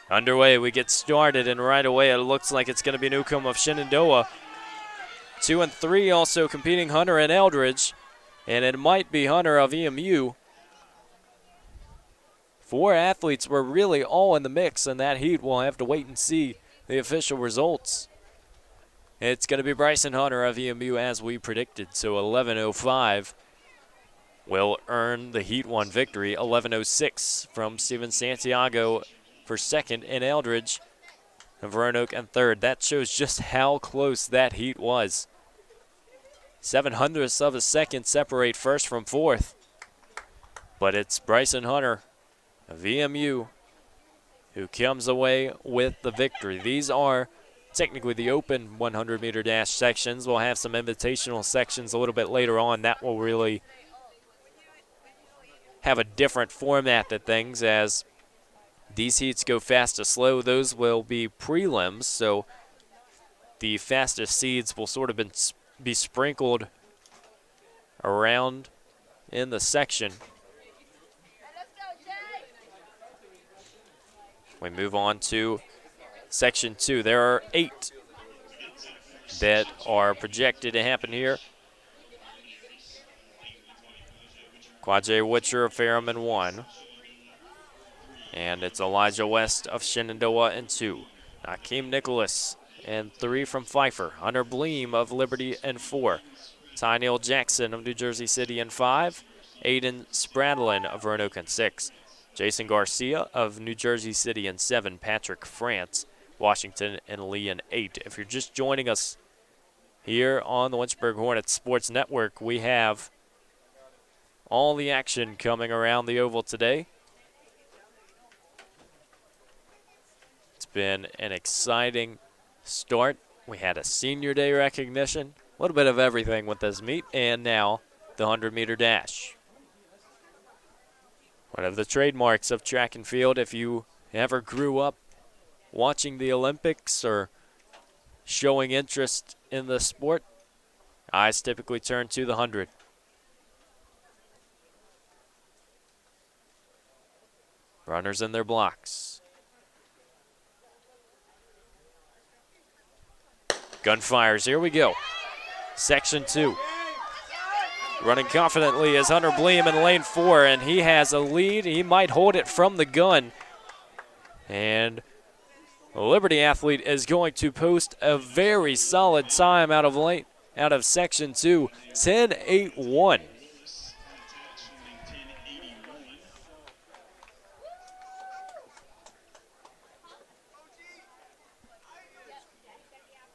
Underway, we get started, and right away it looks like it's going to be Newcomb of Shenandoah. 2 and 3 also competing, Hunter and Eldridge, and it might be Hunter of EMU. 4 athletes were really all in the mix in that heat. We'll have to wait and see the official results. It's going to be Bryson Hunter of EMU as we predicted, so 11:05 will earn the Heat 1 victory. 11:06 from Steven Santiago for second, and Eldridge of Roanoke in third. That shows just how close that heat was. 0.07 of a second separate first from fourth. But it's Bryson Hunter of EMU who comes away with the victory. These are technically the open 100-meter dash sections. We'll have some invitational sections a little bit later on. That will really have a different format to things as these heats go fast to slow. Those will be prelims, so the fastest seeds will sort of be sprinkled around in the section. We move on to Section 2. There are 8 that are projected to happen here. Quadjay Witcher of Ferrum in 1. And it's Elijah West of Shenandoah in 2. Akeem Nicholas in 3 from Pfeiffer. Hunter Bleem of Liberty in 4. Tyneil Jackson of New Jersey City in 5. Aiden Spradlin of Roanoke in 6. Jason Garcia of New Jersey City in 7. Patrick France, Washington, and Lee in 8. If you're just joining us here on the Lynchburg Hornets Sports Network, we have all the action coming around the oval today. It's been an exciting start. We had a senior day recognition, a little bit of everything with this meet, and now the 100-meter dash. One of the trademarks of track and field, if you ever grew up watching the Olympics or showing interest in the sport, eyes typically turn to the 100. Runners in their blocks. Gunfires, here we go. Section 2. Running confidently is Hunter Bleem in lane 4, and he has a lead. He might hold it from the gun. And the Liberty athlete is going to post a very solid time out of Section 2, 10:81.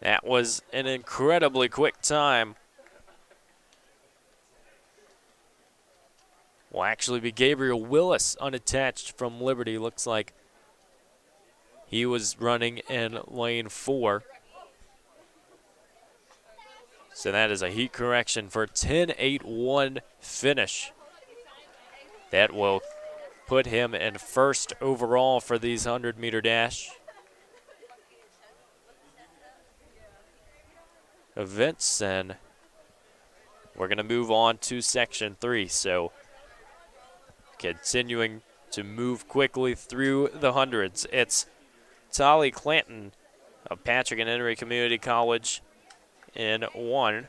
That was an incredibly quick time. Will actually be Gabriel Willis unattached from Liberty. Looks like he was running in lane 4. So that is a heat correction for 10:81 finish. That will put him in first overall for these 100-meter dash events, and we're going to move on to Section 3. So continuing to move quickly through the hundreds. It's Tolly Clanton of Patrick and Henry Community College in 1.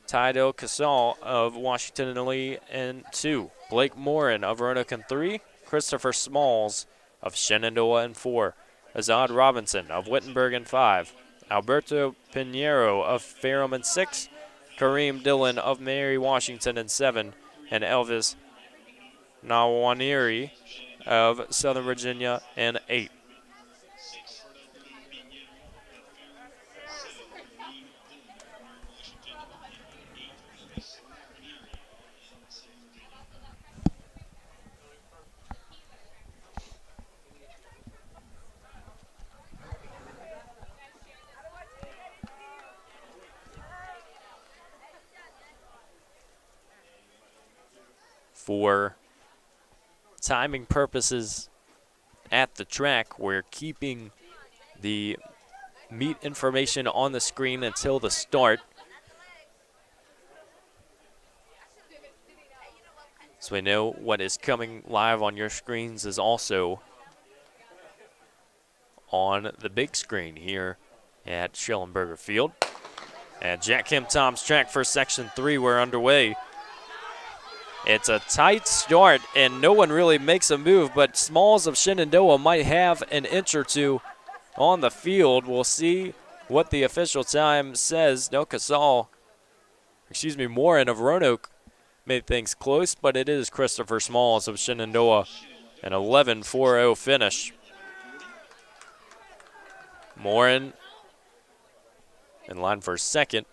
Tydo Casal of Washington and Lee in 2. Blake Morin of Roanoke in 3. Christopher Smalls of Shenandoah in 4. Azad Robinson of Wittenberg in 5. Alberto Pinheiro of Ferrum in 6. Kareem Dillon of Mary Washington in 7. And Elvis Nawaniri of Southern Virginia in 8. for timing purposes at the track, we're keeping the meet information on the screen until the start. So we know what is coming live on your screens is also on the big screen here at Schellenberger Field. And Jack Kim Tom's track for Section 3, we're underway. It's a tight start, and no one really makes a move, but Smalls of Shenandoah might have an inch or two on the field. We'll see what the official time says. No, Morin of Roanoke made things close, but it is Christopher Smalls of Shenandoah, an 11:40 finish. Morin in line for second,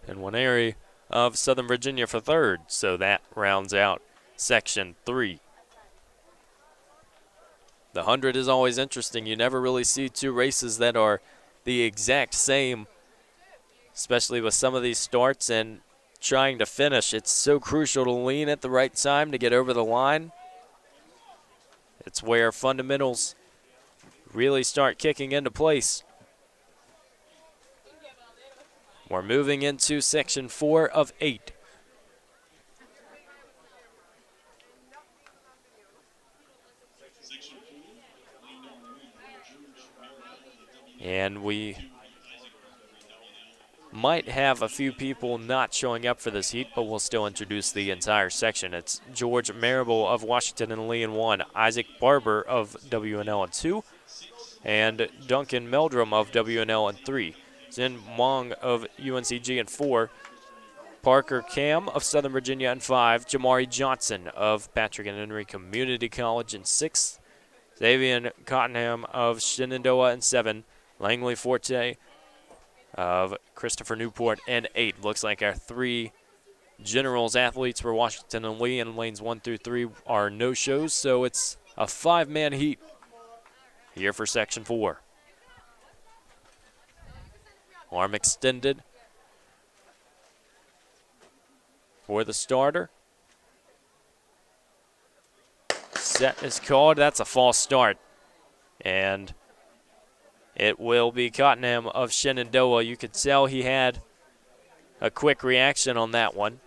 and Waneri of Southern Virginia for third. So that rounds out Section 3. The 100 is always interesting. You never really see two races that are the exact same, especially with some of these starts and trying to finish. It's so crucial to lean at the right time to get over the line. It's where fundamentals really start kicking into place. We're moving into Section 4 of 8. And we might have a few people not showing up for this heat, but we'll still introduce the entire section. It's George Marable of Washington and Lee in 1, Isaac Barber of WNL in 2, and Duncan Meldrum of WNL in 3. Zin Mong of UNCG in 4, Parker Cam of Southern Virginia in 5, Jamari Johnson of Patrick and Henry Community College in 6, Xavier Cottenham of Shenandoah in 7, Langley Forte of Christopher Newport in 8. Looks like our 3 generals athletes for Washington and Lee in lanes 1 through 3 are no-shows, so it's a 5-man heat here for Section 4. Arm extended for the starter. Set is called. That's a false start. And it will be Cottenham of Shenandoah. You could tell he had a quick reaction on that one.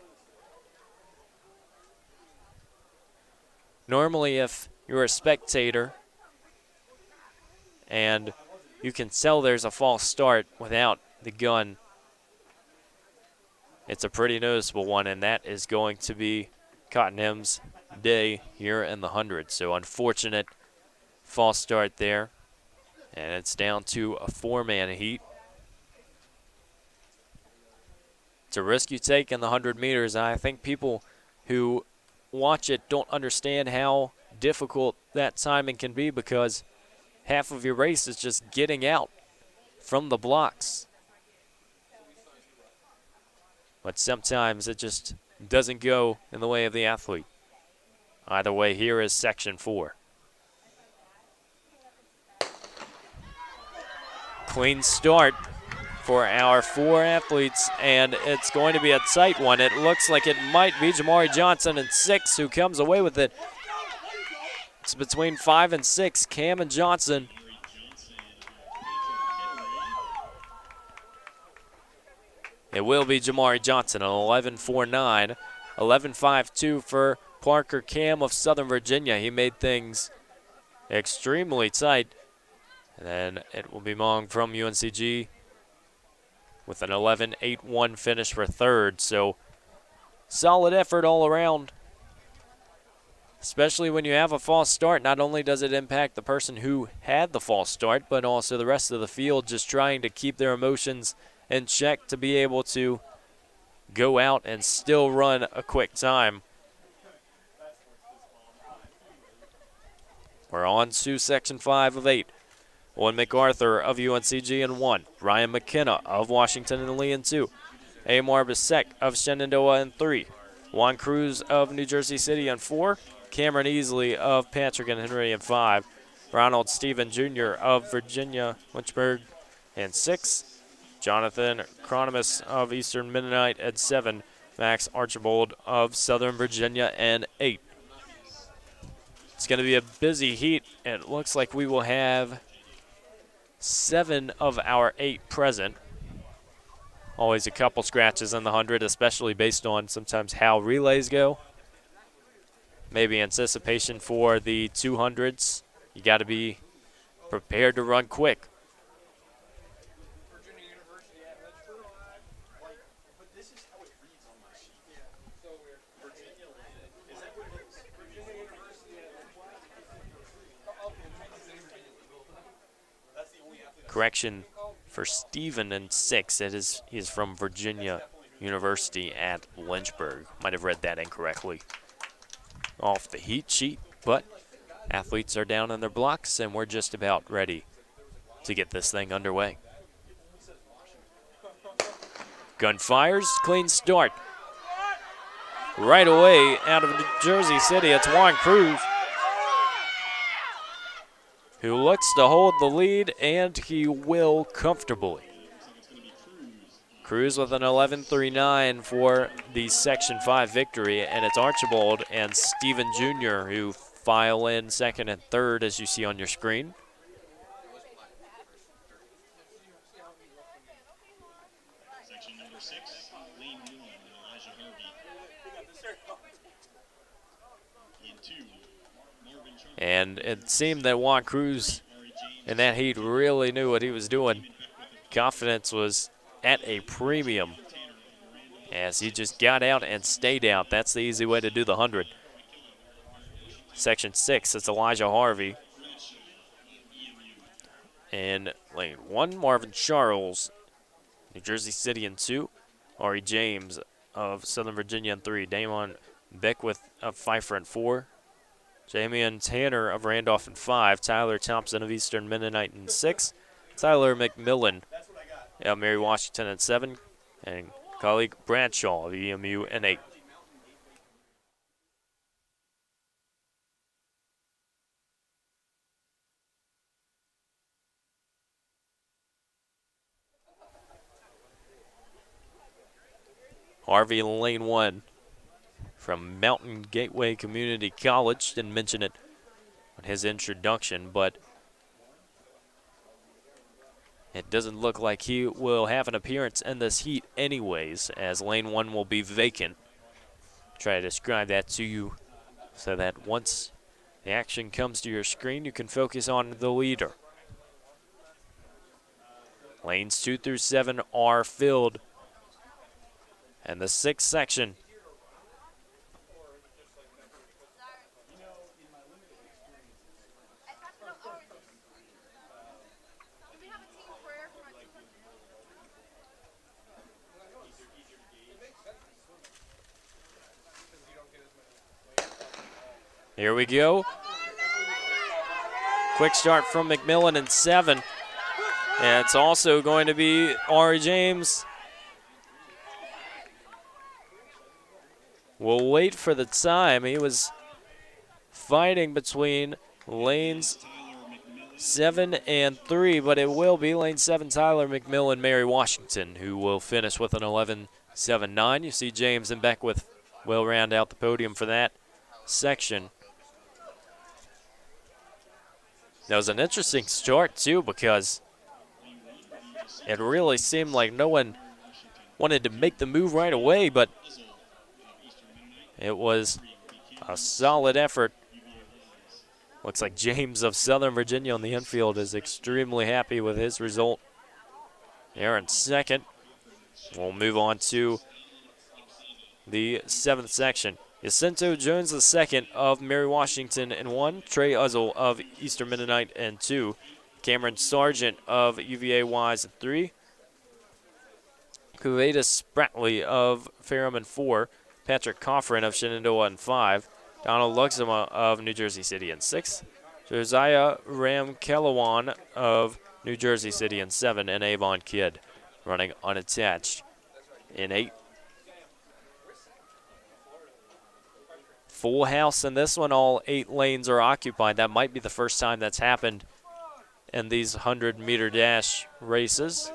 Normally, if you're a spectator and you can tell there's a false start without the gun, it's a pretty noticeable one, and that is going to be Cottenham's day here in the 100. So unfortunate false start there, and it's down to a 4-man heat. It's a risk you take in the 100 meters, and I think people who watch it don't understand how difficult that timing can be, because half of your race is just getting out from the blocks. But sometimes it just doesn't go in the way of the athlete. Either way, here is Section 4. Clean start for our 4 athletes, and it's going to be a tight one. It looks like it might be Jamari Johnson in 6 who comes away with it. It's between 5 and 6, Cam and Johnson. It will be Jamari Johnson, an 11.49, 11.52 for Parker Cam of Southern Virginia. He made things extremely tight. And then it will be Mong from UNCG with an 11.81 finish for third. So solid effort all around. Especially when you have a false start, not only does it impact the person who had the false start, but also the rest of the field just trying to keep their emotions in check to be able to go out and still run a quick time. We're on to Section 5 of 8. Owen MacArthur of UNCG in 1. Ryan McKenna of Washington and Lee in 2. Amar Bisek of Shenandoah in 3. Juan Cruz of New Jersey City in 4. Cameron Easley of Patrick and Henry in 5. Ronald Stephen Jr. of Virginia Lynchburg in 6. Jonathan Cronus of Eastern Mennonite at 7. Max Archibald of Southern Virginia and 8. It's going to be a busy heat. It looks like we will have 7 of our 8 present. Always a couple scratches in the 100, especially based on sometimes how relays go. Maybe anticipation for the 200s. You got to be prepared to run quick. Correction for Steven in 6. He is from Virginia University at Lynchburg. Might have read that incorrectly off the heat sheet, but athletes are down in their blocks, and we're just about ready to get this thing underway. Gun fires, clean start. Right away out of Jersey City, it's Juan Cruz, who looks to hold the lead, and he will comfortably. Cruz with an 11.39 for the Section 5 victory, and it's Archibald and Steven Jr. who file in second and third, as you see on your screen. Section number 6, lane 1, Elijah Harvey. In 2, Marvin Charles. And it seemed that Juan Cruz in that heat really knew what he was doing. Confidence was at a premium as he just got out and stayed out. That's the easy way to do the 100. Section 6, it's Elijah Harvey. And lane 1, Marvin Charles, New Jersey City in 2. Ari James of Southern Virginia in 3. Damon Beckwith of Pfeiffer in 4. Jamian Tanner of Randolph in 5. Tyler Thompson of Eastern Mennonite in 6. Tyler McMillan of Mary Washington in 7. And colleague Bradshaw of EMU in 8. Harvey in lane 1 from Mountain Gateway Community College. Didn't mention it on his introduction, but it doesn't look like he will have an appearance in this heat anyways, as lane 1 will be vacant. Try to describe that to you so that once the action comes to your screen, you can focus on the leader. Lanes 2 through 7 are filled. And the 6th section. Here we go. Quick start from McMillan in 7. And it's also going to be Ari James. We'll wait for the time. He was fighting between lanes 7 and 3, but it will be lane 7, Tyler McMillan, Mary Washington, who will finish with an 11.79. You see James and Beckwith will round out the podium for that section. That was an interesting start, too, because it really seemed like no one wanted to make the move right away, but it was a solid effort. Looks like James of Southern Virginia on the infield is extremely happy with his result. There in second. We'll move on to the 7th section. Jacinto Jones II of Mary Washington in 1. Trey Uzzle of Eastern Mennonite in 2. Cameron Sargent of UVA Wise in 3. Kuvatus Spratley of Ferrum in 4. Patrick Coffrin of Shenandoah in 5. Donald Luxema of New Jersey City in 6. Josiah Ramkelawan of New Jersey City in 7. And Avon Kidd running unattached in 8. Full house in this one. All 8 lanes are occupied. That might be the first time that's happened in these 100-meter dash races.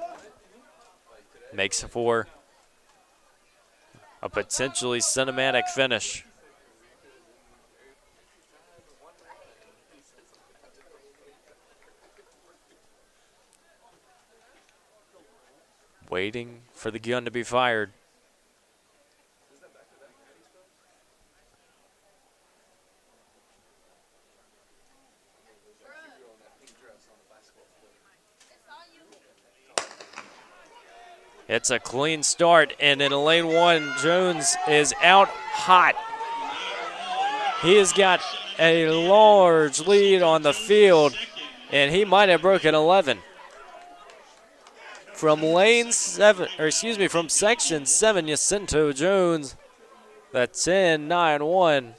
Makes for a potentially cinematic finish. Waiting for the gun to be fired. It's a clean start, and in lane one, Jones is out hot. He has got a large lead on the field, and he might have broken 11. From from section 7, Jacinto Jones, the 10.91.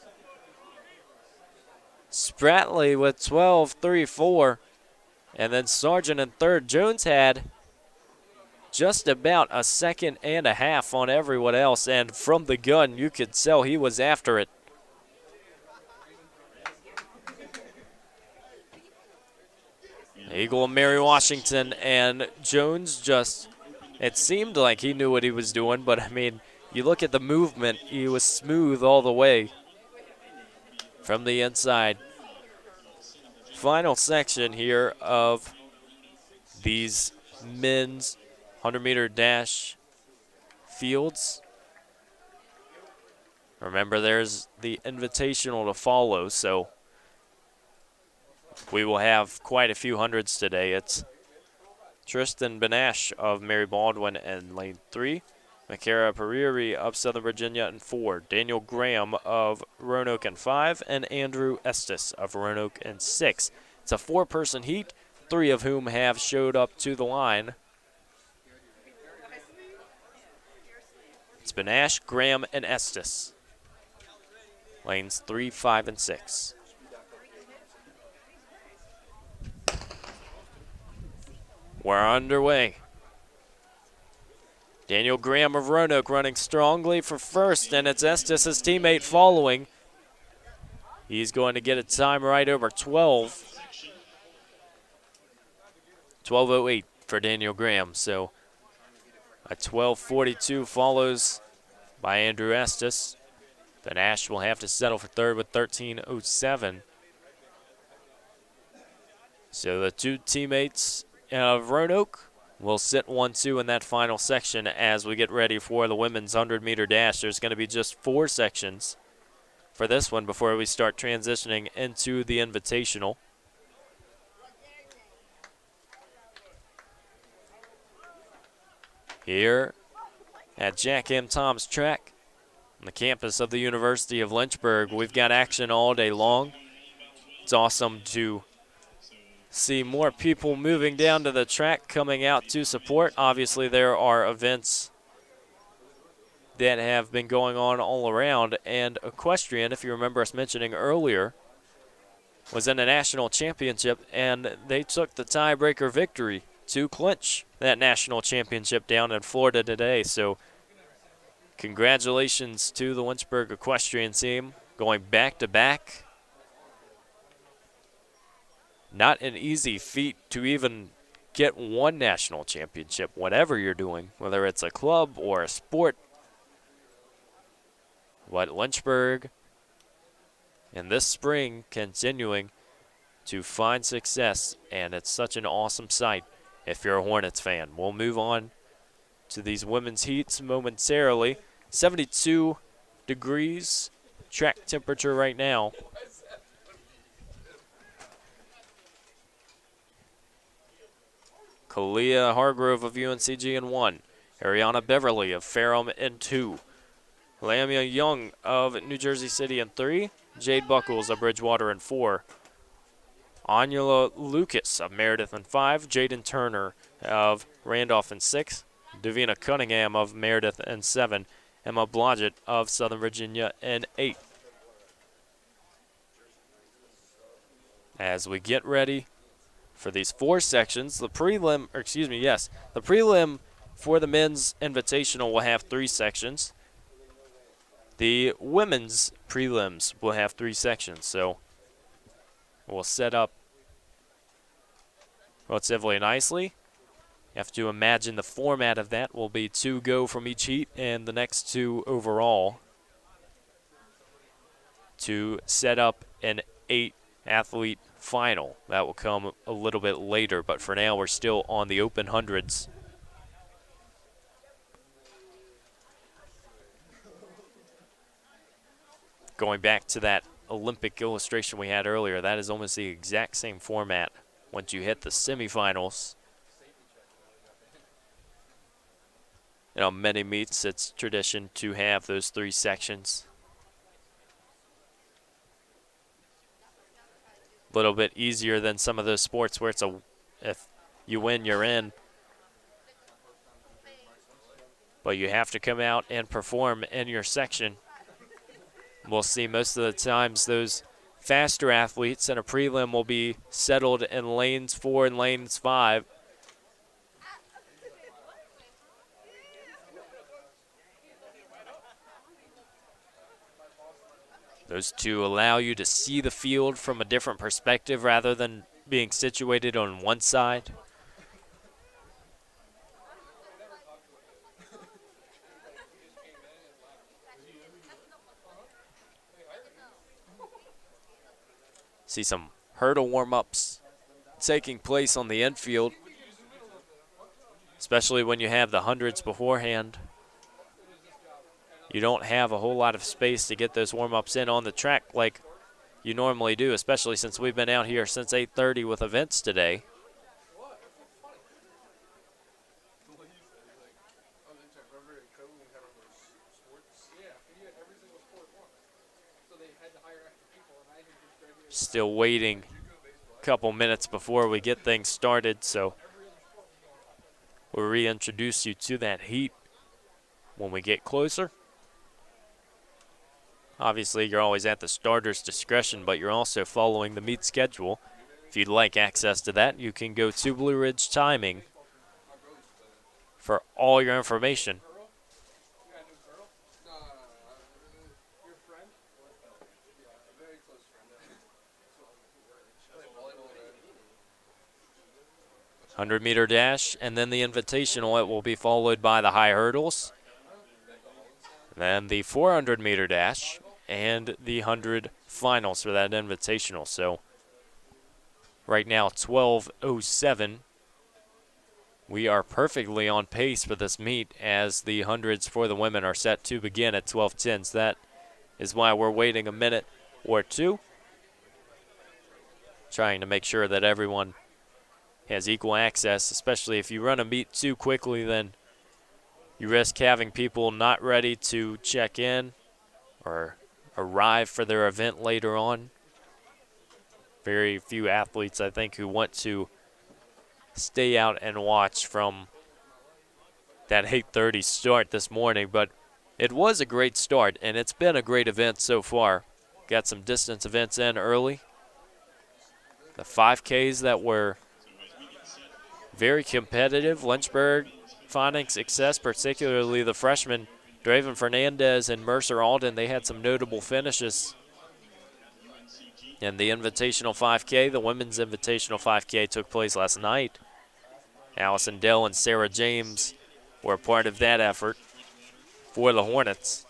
Spratley with 12.34, and then Sargent in third. Jones had just about a second and a half on everyone else, and from the gun, you could tell he was after it. Eagle of Mary Washington, and Jones it seemed like he knew what he was doing, but I mean, you look at the movement, he was smooth all the way from the inside. Final section here of these men's 100-meter dash fields. Remember, there's the invitational to follow, so we will have quite a few hundreds today. It's Tristan Benash of Mary Baldwin in lane 3, Makara Periri of Southern Virginia in 4, Daniel Graham of Roanoke in 5, and Andrew Estes of Roanoke in 6. It's a 4-person heat, 3 of whom have showed up to the line. It's Benash, Graham, and Estes. Lanes 3, 5, and 6. We're underway. Daniel Graham of Roanoke running strongly for first, and it's Estes, his teammate, following. He's going to get a time right over 12. 12:08 for Daniel Graham, so a 12:42 follows by Andrew Estes. Then Ash will have to settle for third with 13:07. So the two teammates of Roanoke will sit 1-2 in that final section as we get ready for the women's 100-meter dash. There's going to be just 4 sections for this one before we start transitioning into the invitational. Here at Jack M. Tom's track on the campus of the University of Lynchburg, we've got action all day long. It's awesome to see more people moving down to the track, coming out to support. Obviously, there are events that have been going on all around, and equestrian, if you remember us mentioning earlier, was in a national championship, and they took the tiebreaker victory to clinch that national championship down in Florida today. So congratulations to the Lynchburg equestrian team going back-to-back. Not an easy feat to even get one national championship, whatever you're doing, whether it's a club or a sport. But Lynchburg in this spring continuing to find success, and it's such an awesome sight if you're a Hornets fan. We'll move on to these women's heats momentarily. 72 degrees track temperature right now. Kalia Hargrove of UNCG in 1. Ariana Beverly of Ferrum in 2. Lamia Young of New Jersey City in 3. Jade Buckles of Bridgewater in 4. Anula Lucas of Meredith in 5. Jaden Turner of Randolph in 6. Davina Cunningham of Meredith in 7. Emma Blodgett of Southern Virginia in 8. As we get ready for these 4 sections, the prelim for the men's invitational will have 3 sections. The women's prelims will have 3 sections, so we'll set up relatively nicely. You have to imagine the format of that will be 2 go from each heat and the next 2 overall to set up an 8-athlete final. That will come a little bit later, but for now we're still on the open hundreds. going back to that Olympic illustration we had earlier, that is almost the exact same format once you hit the semifinals. And on many meets, it's tradition to have those 3 sections. A little bit easier than some of those sports where it's if you win, you're in. But you have to come out and perform in your section. We'll see most of the times those faster athletes in a prelim will be settled in lanes 4 and lanes 5. Those two allow you to see the field from a different perspective rather than being situated on one side. See some hurdle warm-ups taking place on the infield, especially when you have the hundreds beforehand. You don't have a whole lot of space to get those warm-ups in on the track like you normally do, especially since we've been out here since 8:30 with events today. Still waiting a couple minutes before we get things started, so we'll reintroduce you to that heat when we get closer. Obviously, you're always at the starter's discretion, but you're also following the meet schedule. If you'd like access to that, you can go to Blue Ridge Timing for all your information. $100-meter dash, and then the invitational. It will be followed by the high hurdles, then the 400-meter dash, and the 100 finals for that invitational. So right now, 12:07. We are perfectly on pace for this meet as the hundreds for the women are set to begin at 12:10. So that is why we're waiting a minute or two, trying to make sure that everyone has equal access, especially if you run a meet too quickly, then you risk having people not ready to check in or arrive for their event later on. Very few athletes, I think, who want to stay out and watch from that 8:30 start this morning. But it was a great start, and it's been a great event so far. Got some distance events in early. The 5Ks that were very competitive. Lynchburg finding success, particularly the freshmen, Draven Fernandez and Mercer Alden. They had some notable finishes. And the Invitational 5K, the Women's Invitational 5K, took place last night. Allison Dell and Sarah James were part of that effort for the Hornets.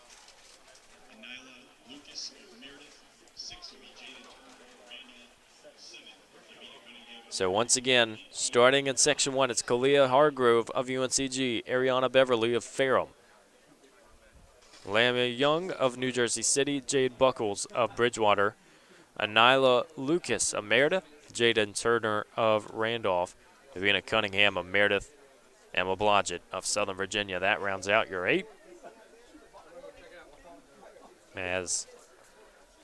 So once again, starting in Section 1, it's Kalia Hargrove of UNCG, Ariana Beverly of Ferrum, Lamia Young of New Jersey City, Jade Buckles of Bridgewater, Anila Lucas of Meredith, Jaden Turner of Randolph, Davina Cunningham of Meredith, Emma Blodgett of Southern Virginia. That rounds out your 8. As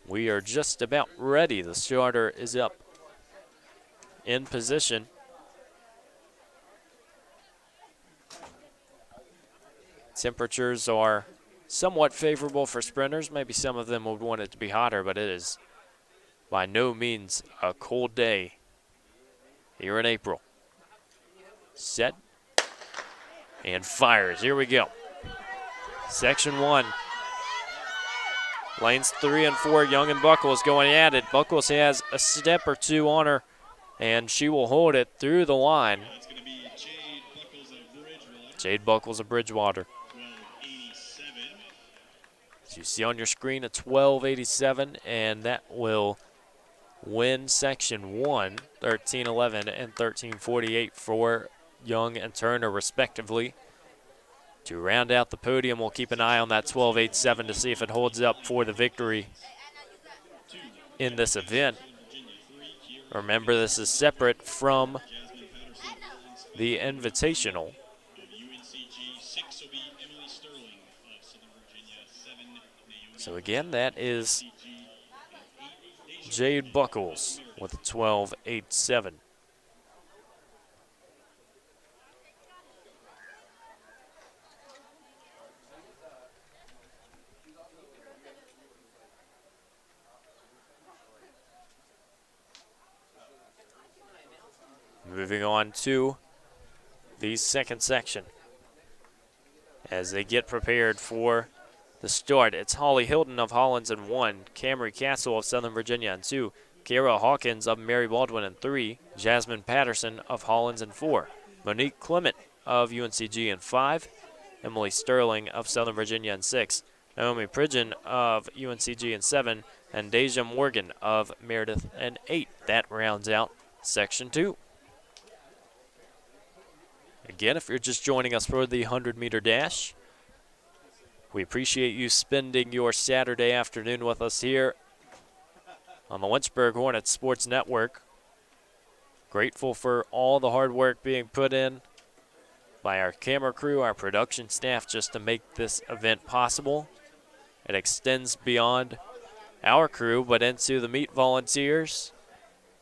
we are just about ready, the starter is up in position. Temperatures are somewhat favorable for sprinters. Maybe some of them would want it to be hotter, but it is by no means a cold day here in April. Set and fires. Here we go. Section 1. Lanes 3 and 4, Young and Buckles going at it. Buckles has a step or two on her, and she will hold it through the line. Jade Buckles of Bridgewater. As you see on your screen, a 12:87, and that will win Section 1, 13:11 and 13:48 for Young and Turner, respectively. To round out the podium, we'll keep an eye on that 12.87 to see if it holds up for the victory in this event. Remember, this is separate from the Invitational. So again, that is Jade Buckles with a 12.87. Moving on to the second section. As they get prepared for the start, it's Holly Hilton of Hollins in 1, Camry Castle of Southern Virginia in 2, Kara Hawkins of Mary Baldwin in 3, Jasmine Patterson of Hollins in 4, Monique Clement of UNCG in 5, Emily Sterling of Southern Virginia in 6, Naomi Pridgeon of UNCG in 7, and Deja Morgan of Meredith in 8. That rounds out Section 2. Again, if you're just joining us for the 100-meter dash, we appreciate you spending your Saturday afternoon with us here on the Lynchburg Hornets Sports Network. Grateful for all the hard work being put in by our camera crew, our production staff, just to make this event possible. It extends beyond our crew, but into the meet volunteers,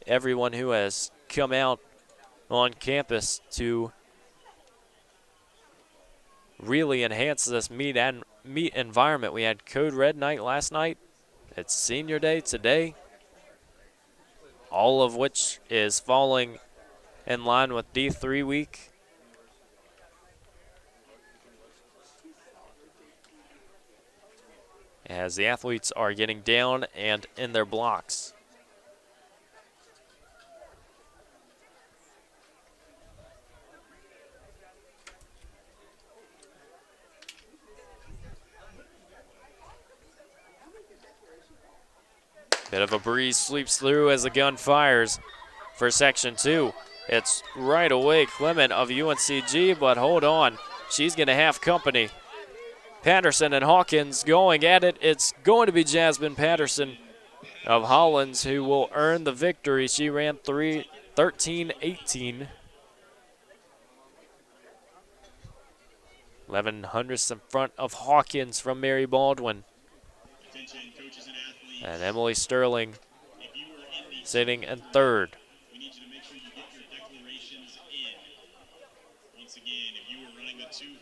everyone who has come out on campus to really enhance this meet environment. We had Code Red night last night. It's senior day today, all of which is falling in line with D3 week. As the athletes are getting down and in their blocks. Bit of a breeze sweeps through as the gun fires for Section 2. It's right away Clement of UNCG, but hold on. She's going to have company. Patterson and Hawkins going at it. It's going to be Jasmine Patterson of Hollins who will earn the victory. She ran 13:18. 11 hundredths in front of Hawkins from Mary Baldwin. And Emily Sterling sitting in third. We need you to make sure you get your declarations in. Once again, if you were running the 200,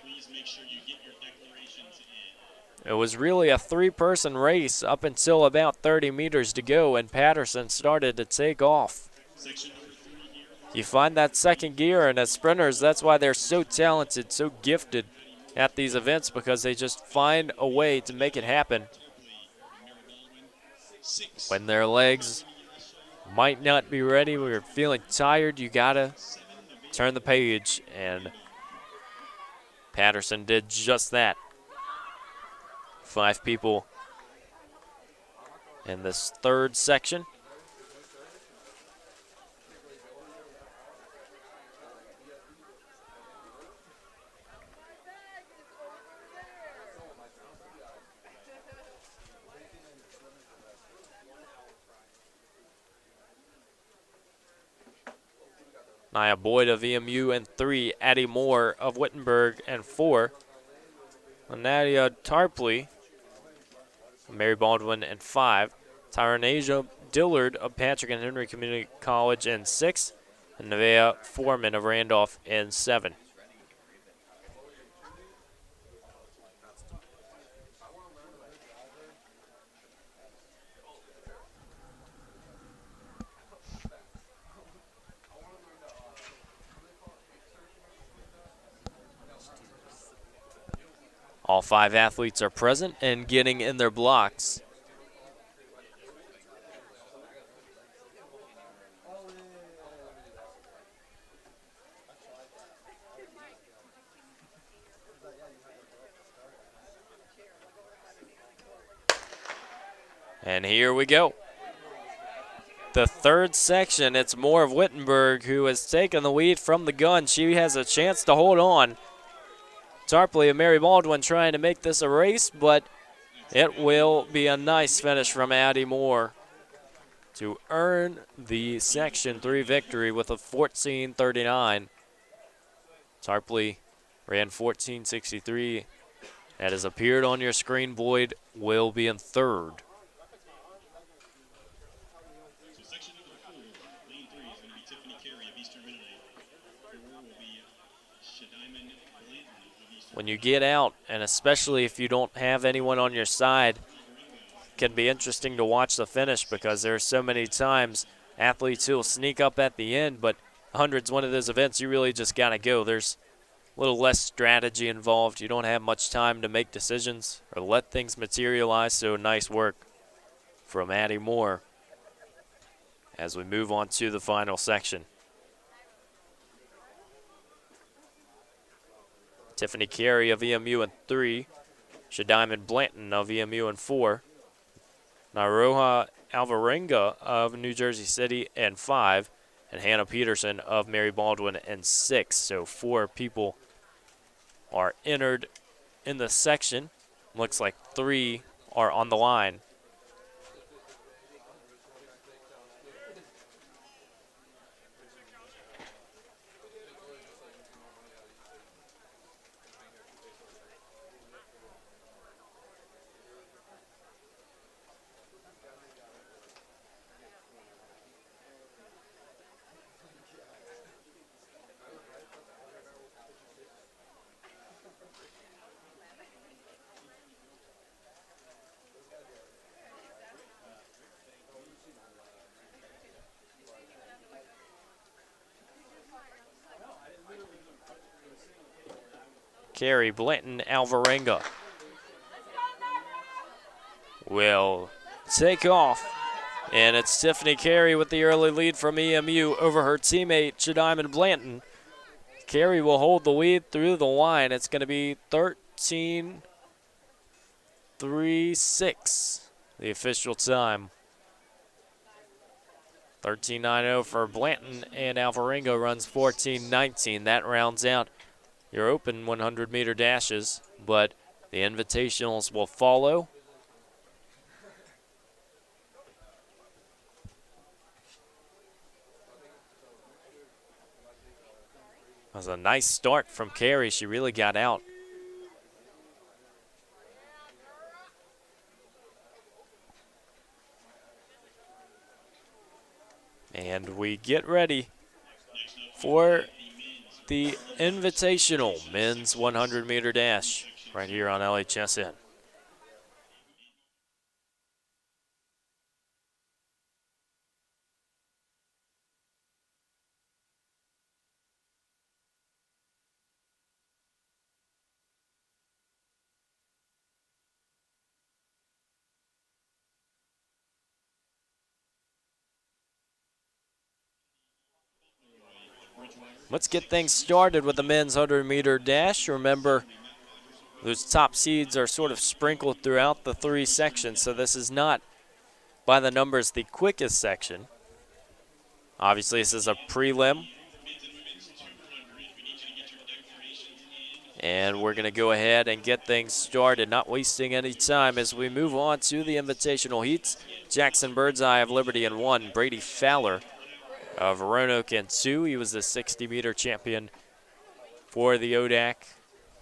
please make sure you get your declarations in. It was really a three-person race up until about 30 meters to go, and Patterson started to take off. You find that second gear, and as sprinters, that's why they're so talented, so gifted at these events, because they just find a way to make it happen. When their legs might not be ready, we're feeling tired, you gotta turn the page, and Patterson did just that. 5 people in this third section. Nia Boyd of EMU in 3, Addie Moore of Wittenberg in 4, Nadia Tarpley of Mary Baldwin in 5, Tyronasia Dillard of Patrick and Henry Community College in 6, and Nevaeh Foreman of Randolph in 7. All 5 athletes are present and getting in their blocks. And here we go. The third section, it's Moore of Wittenberg who has taken the lead from the gun. She has a chance to hold on. Tarpley and Mary Baldwin trying to make this a race, but it will be a nice finish from Addie Moore to earn the Section 3 victory with a 14:39. Tarpley ran 14:63. That has appeared on your screen. Boyd will be in third. So section number 4, lane 3 is going to be Tiffany Carey of Eastern Mennonite. 4 will be Shadiman Blanton of Eastern. When you get out, and especially if you don't have anyone on your side, it can be interesting to watch the finish because there are so many times athletes who will sneak up at the end, but 100's one of those events you really just got to go. There's a little less strategy involved. You don't have much time to make decisions or let things materialize, so nice work from Addie Moore as we move on to the final section. Tiffany Carey of EMU in 3, Shadiman Blanton of EMU in 4, Nairoha Alvarenga of New Jersey City in 5, and Hannah Peterson of Mary Baldwin in 6. So 4 people are entered in the section. Looks like 3 are on the line. Carey, Blanton, Alvarenga will take off. And it's Tiffany Carey with the early lead from EMU over her teammate, Shadiman Blanton. Carey will hold the lead through the line. It's going to be 13:36, the official time. 13:90 for Blanton, and Alvarenga runs 14:19. That rounds out your open 100-meter dashes, but the invitationals will follow. That was a nice start from Carey. She really got out. And we get ready for the Invitational men's 100-meter dash right here on LHSN. Let's get things started with the men's 100-meter dash. Remember, those top seeds are sort of sprinkled throughout the 3 sections, so this is not, by the numbers, the quickest section. Obviously, this is a prelim. And we're going to go ahead and get things started, not wasting any time as we move on to the invitational heats. Jackson Birdseye of Liberty in 1, Brady Fowler of Roanoke in 2. He was the 60-meter champion for the ODAC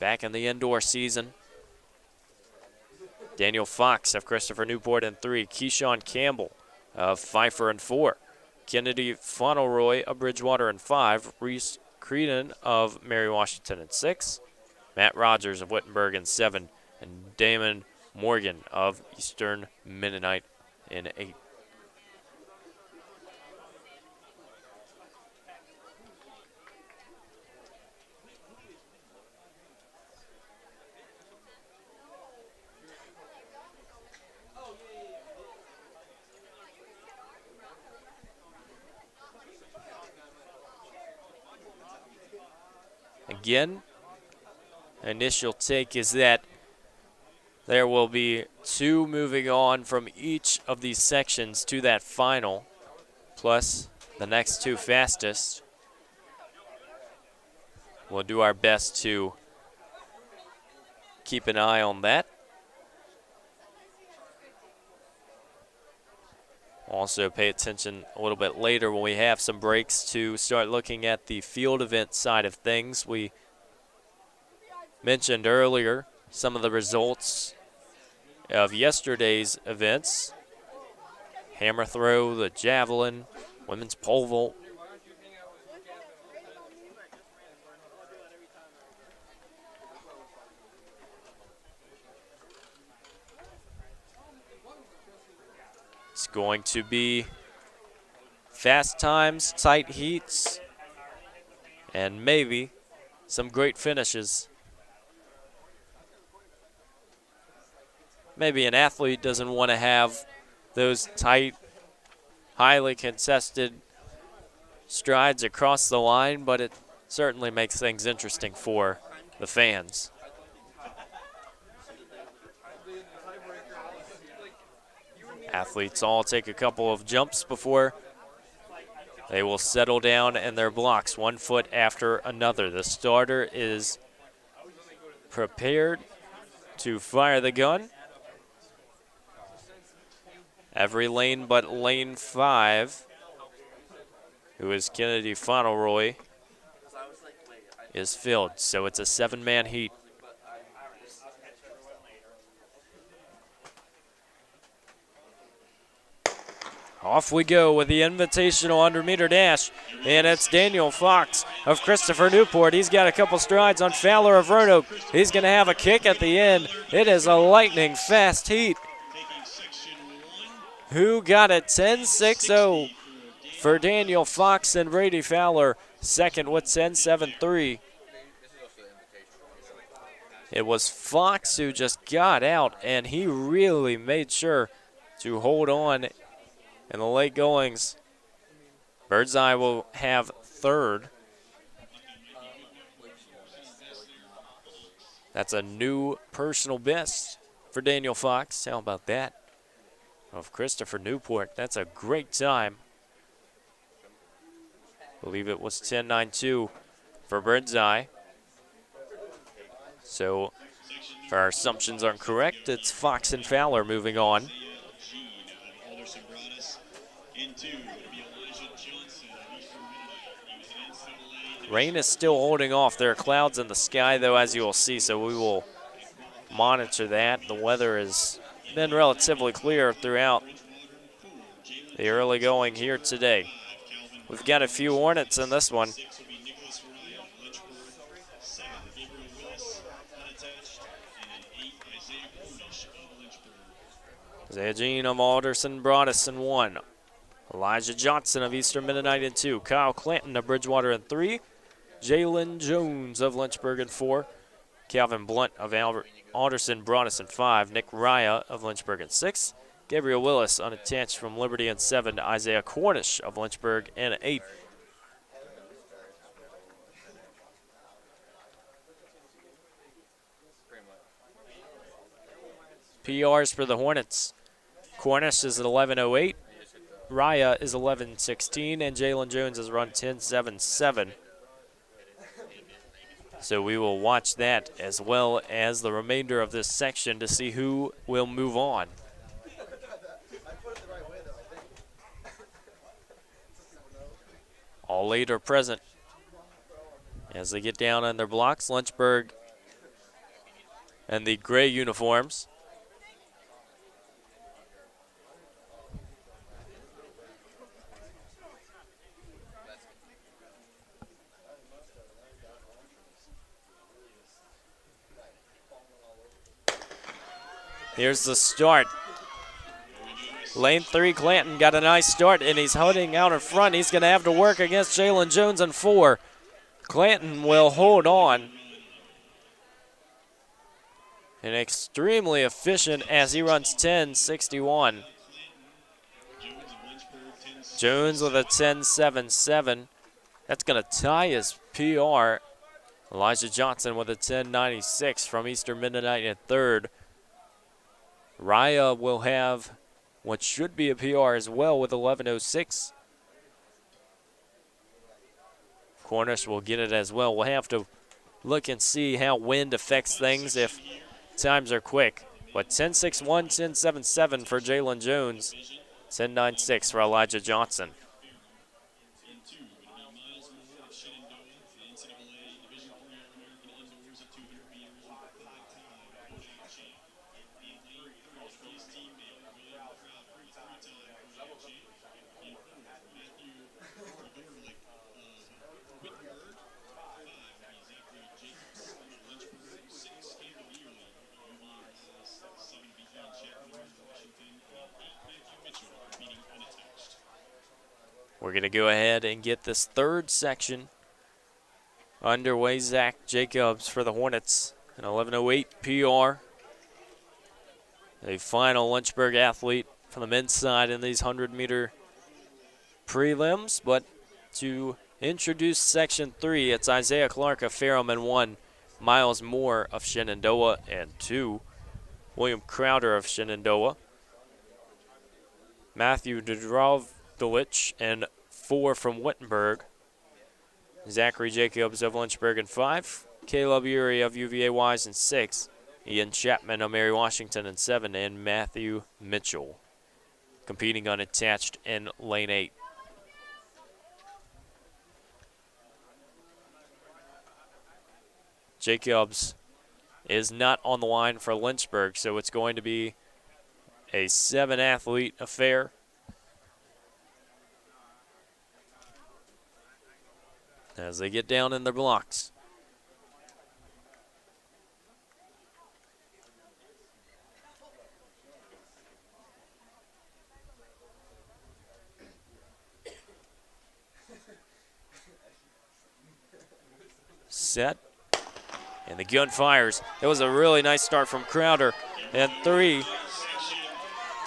back in the indoor season. Daniel Fox of Christopher Newport in 3. Keyshawn Campbell of Pfeiffer in 4. Kennedy Fauntleroy of Bridgewater in 5. Reese Creedon of Mary Washington in 6. Matt Rogers of Wittenberg in 7. And Damon Morgan of Eastern Mennonite in 8. Again, initial take is that there will be 2 moving on from each of these sections to that final, plus the next 2 fastest. We'll do our best to keep an eye on that. Also pay attention a little bit later when we have some breaks to start looking at the field event side of things. We mentioned earlier some of the results of yesterday's events. Hammer throw, the javelin, women's pole vault. It's going to be fast times, tight heats, and maybe some great finishes. Maybe an athlete doesn't want to have those tight, highly contested strides across the line, but it certainly makes things interesting for the fans. Athletes all take a couple of jumps before they will settle down in their blocks, 1 foot after another. The starter is prepared to fire the gun. Every lane but lane 5, who is Kennedy Fauntleroy, is filled. So it's a 7-man heat. Off we go with the invitational 100-meter dash, and it's Daniel Fox of Christopher Newport. He's got a couple strides on Fowler of Roanoke. He's going to have a kick at the end. It is a lightning fast heat. Who got it? 10.60 for Daniel Fox and Brady Fowler. Second with 10.73. It was Fox who just got out, and he really made sure to hold on in the late goings. Birdseye will have third. That's a new personal best for Daniel Fox. How about that? Of Christopher Newport. That's a great time. I believe it was 10.92 for Birdseye. So if our assumptions aren't correct, it's Fox and Fowler moving on. Rain is still holding off. There are clouds in the sky, though, as you will see, so we will monitor that. The weather has been relatively clear throughout the early going here today. We've got a few Hornets in this one. Isaiah Jean of Alderson Broadus in 1. Elijah Johnson of Eastern Mennonite in 2. Kyle Clanton of Bridgewater in 3. Jalen Jones of Lynchburg in 4. Calvin Blunt of Alderson Broadus in 5. Nick Raya of Lynchburg in 6. Gabriel Willis unattached from Liberty in 7. Isaiah Cornish of Lynchburg in 8. PRs for the Hornets. Cornish is at 11.08. Raya is 11.16, and Jalen Jones has run 10.77. So we will watch that as well as the remainder of this section to see who will move on. All late are present as they get down on their blocks. Lynchburg and the gray uniforms. Here's the start. Lane 3, Clanton got a nice start, and he's heading out in front. He's going to have to work against Jalen Jones in 4. Clanton will hold on. And extremely efficient as he runs 10.61. Jones with a 10.77. That's going to tie his PR. Elijah Johnson with a 10.96 from Eastern Mennonite in 3rd. Raya will have what should be a PR as well with 11.06. Cornish will get it as well. We'll have to look and see how wind affects things. If times are quick. But 10.61, 10.77 for Jalen Jones. 10.96 for Elijah Johnson. We're going to go ahead and get this third section underway. Zach Jacobs for the Hornets, an 11:08 PR. A final Lynchburg athlete from the men's side in these 100-meter prelims. But to introduce Section 3, it's Isaiah Clark of Ferrum in 1, Miles Moore of Shenandoah and 2, William Crowder of Shenandoah, Matthew Dudrovdelich and 4 from Wittenberg, Zachary Jacobs of Lynchburg in 5, Caleb Urey of UVA Wise in 6, Ian Chapman of Mary Washington in 7, and Matthew Mitchell competing unattached in lane 8. Jacobs is not on the line for Lynchburg, so it's going to be a 7-athlete affair. As they get down in their blocks. Set. And the gun fires. It was a really nice start from Crowder. And 3.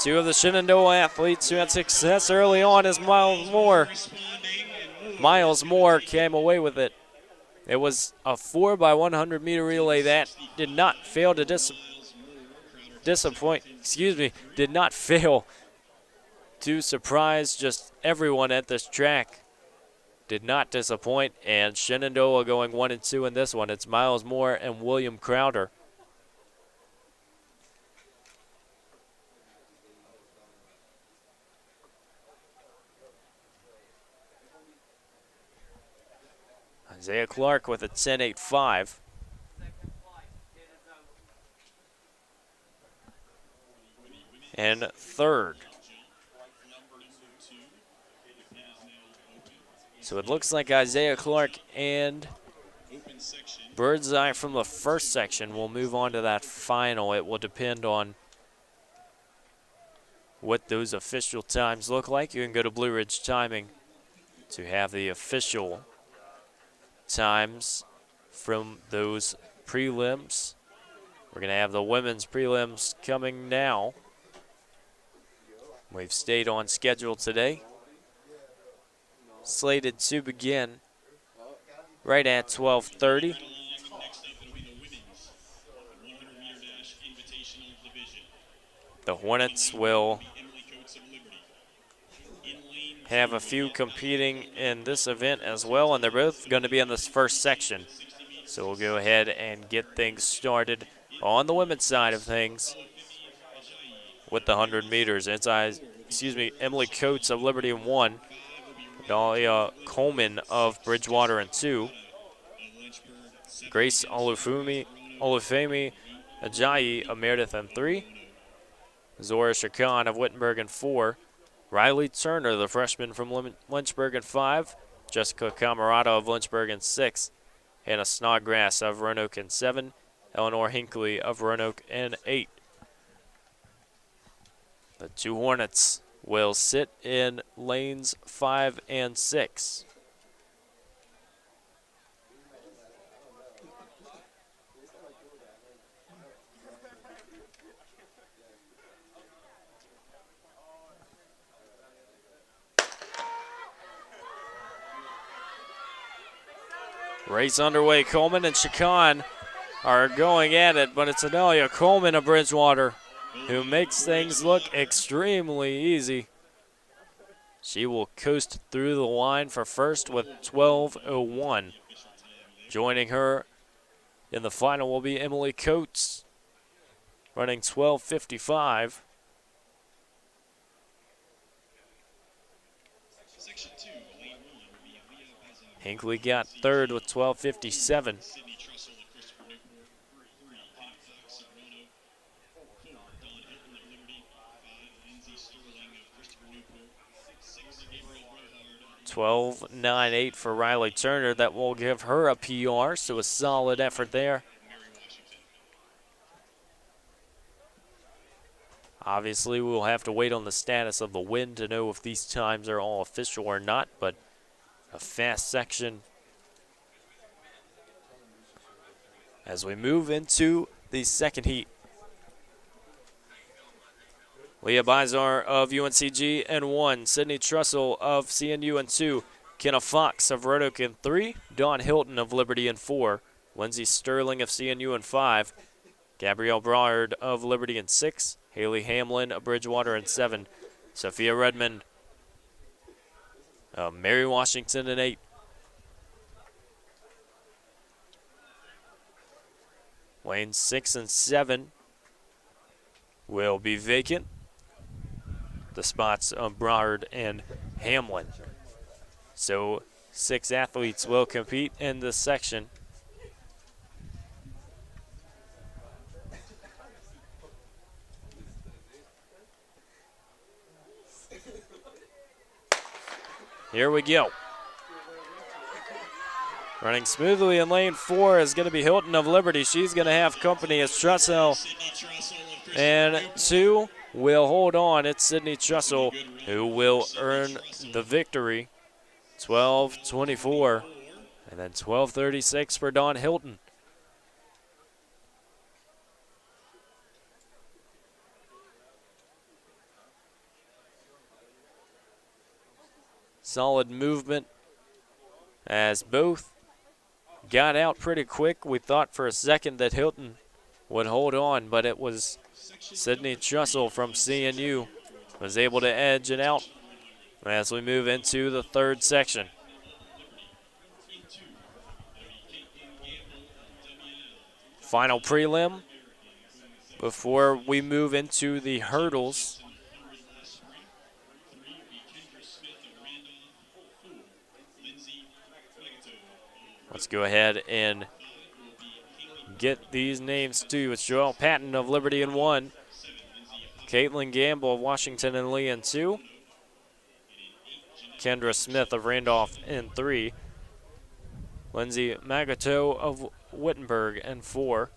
2 of the Shenandoah athletes who had success early on is Miles Moore. Miles Moore came away with it. It was a 4x100 meter relay that did not fail to did not fail to surprise just everyone at this track. Did not disappoint, and Shenandoah going 1 and 2 in this one. It's Miles Moore and William Crowder. Isaiah Clark with a 10.85. And third. So it looks like Isaiah Clark and Birdseye from the first section will move on to that final. It will depend on what those official times look like. You can go to Blue Ridge Timing to have the official times from those prelims. We're going to have the women's prelims coming now. We've stayed on schedule today. Slated to begin right at 12:30. The Hornets will have a few competing in this event as well, and they're both going to be in this first section. So we'll go ahead and get things started on the women's side of things with the 100 meters. It's Emily Coates of Liberty in 1, Dahlia Coleman of Bridgewater in 2, Grace Olufemi Ajayi of Meredith in 3, Zora Shakan of Wittenberg in 4, Riley Turner, the freshman from Lynchburg in 5, Jessica Camarada of Lynchburg in 6, Hannah Snodgrass of Roanoke in 7, Eleanor Hinckley of Roanoke in 8. The two Hornets will sit in lanes 5 and 6. Race underway. Coleman and Chacon are going at it, but it's Adelia Coleman of Bridgewater who makes things look extremely easy. She will coast through the line for first with 12:01. Joining her in the final will be Emily Coates running 12:55. Hinckley got third with 12:57. $12.98 for Riley Turner. That will give her a PR, so a solid effort there. Obviously, we'll have to wait on the status of the wind to know if these times are all official or not, but a fast section as we move into the second heat. Leah Bizar of UNCG in 1, Sydney Trussell of CNU in 2, Kenna Fox of Roanoke in 3, Dawn Hilton of Liberty in 4, Lindsey Sterling of CNU in 5, Gabrielle Braard of Liberty in 6, Haley Hamlin of Bridgewater in 7, Sophia Redmond of Mary Washington in 8. Lanes 6 and 7 will be vacant. The spots of Braard and Hamlin. So 6 athletes will compete in this section. Here we go. Running smoothly in lane 4 is going to be Hilton of Liberty. She's going to have company as Trussell. And 2 will hold on. It's Sydney Trussell who will earn the victory. 12:24. And then 12:36 for Dawn Hilton. Solid movement as both got out pretty quick. We thought for a second that Hilton would hold on, but it was Sydney Trussell from CNU was able to edge it out as we move into the third section. Final prelim before we move into the hurdles. Let's go ahead and get these names too. It's Joelle Patton of Liberty in 1, Caitlin Gamble of Washington and Lee in 2, Kendra Smith of Randolph in 3, Lindsay Magato of Wittenberg in 4,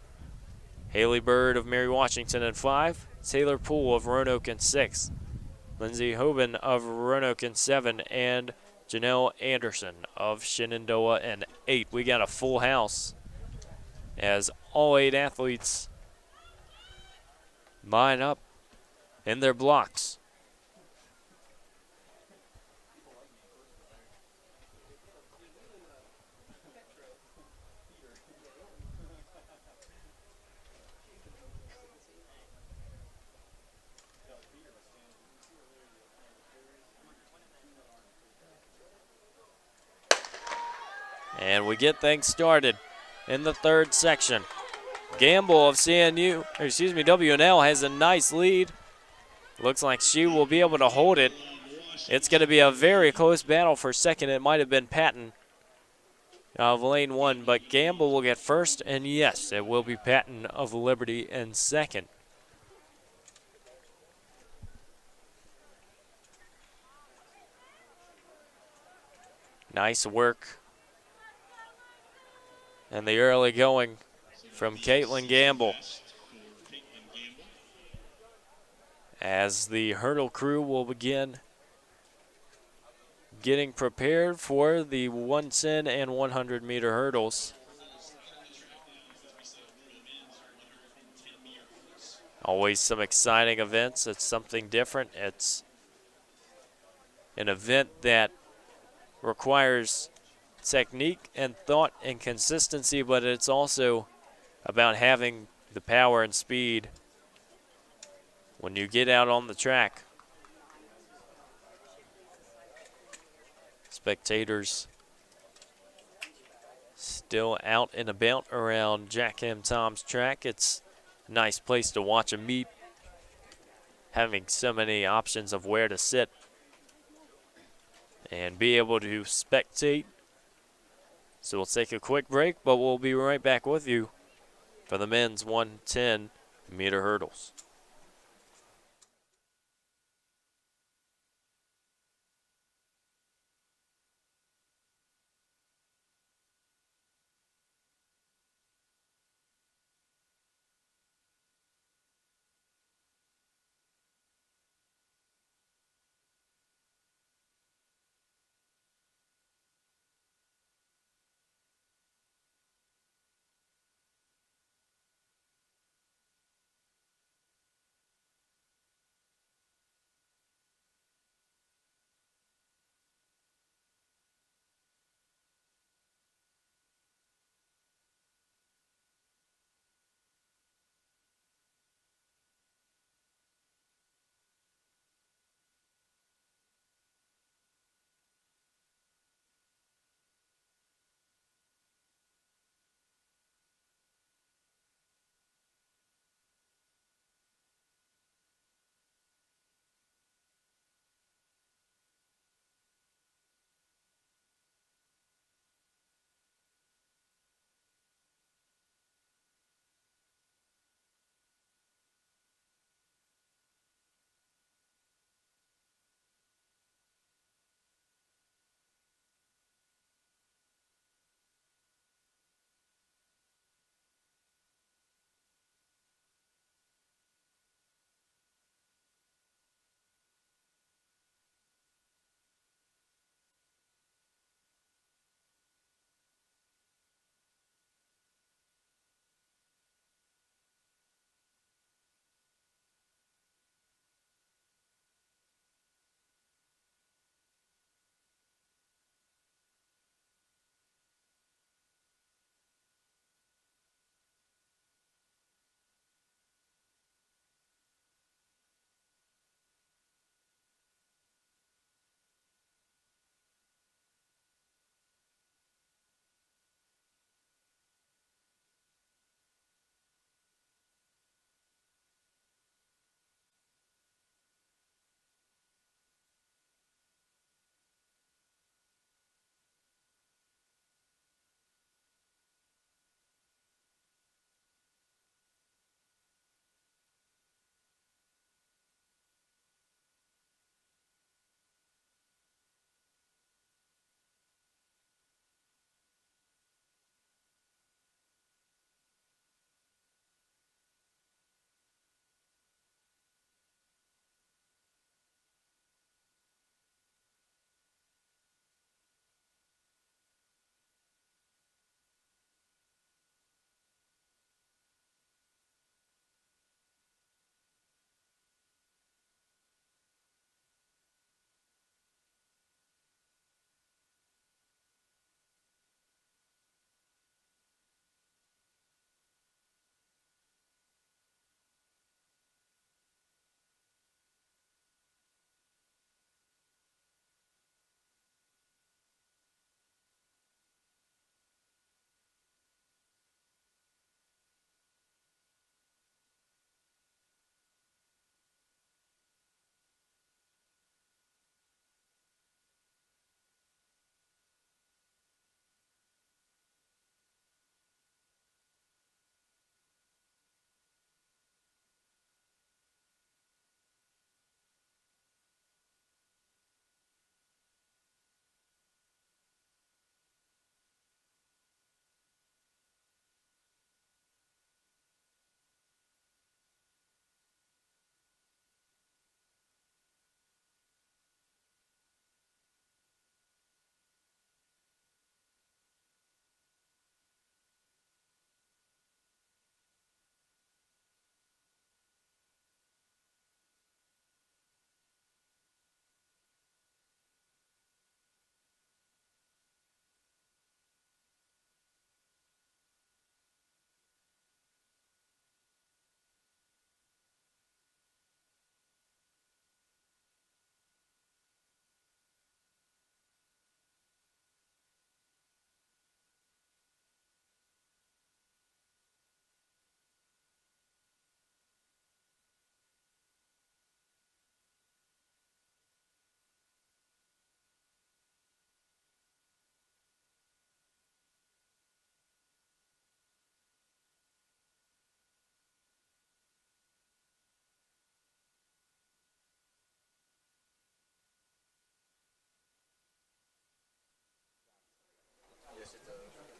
Haley Bird of Mary Washington in 5, Taylor Poole of Roanoke in 6, Lindsay Hoban of Roanoke in 7, and Janelle Anderson of Shenandoah in 8. We got a full house as all 8 athletes line up in their blocks. And we get things started in the third section. Gamble of WNL has a nice lead. Looks like she will be able to hold it. It's going to be a very close battle for second. It might have been Patton of lane 1, but Gamble will get first, and yes, it will be Patton of Liberty in second. Nice work. And the early going from Caitlin Gamble. As the hurdle crew will begin getting prepared for the 110 and 100 meter hurdles. Always some exciting events. It's something different. It's an event that requires technique and thought and consistency, but it's also about having the power and speed when you get out on the track. Spectators still out and about around Jack M. Tom's track. It's nice place to watch a meet, having so many options of where to sit and be able to spectate. So we'll take a quick break, but we'll be right back with you for the men's 110-meter hurdles.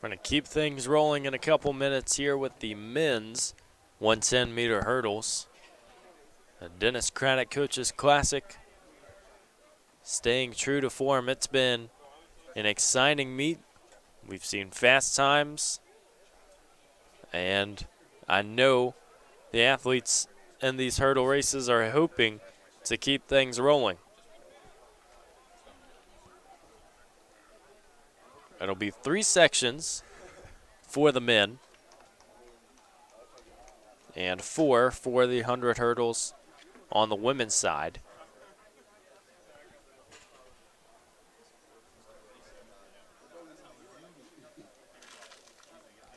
We're going to keep things rolling in a couple minutes here with the men's 110-meter hurdles. The Dennis Craddock Coaches Classic. Staying true to form. It's been an exciting meet. We've seen fast times. And I know the athletes in these hurdle races are hoping to keep things rolling. It'll be 3 sections for the men and 4 for the 100 hurdles on the women's side.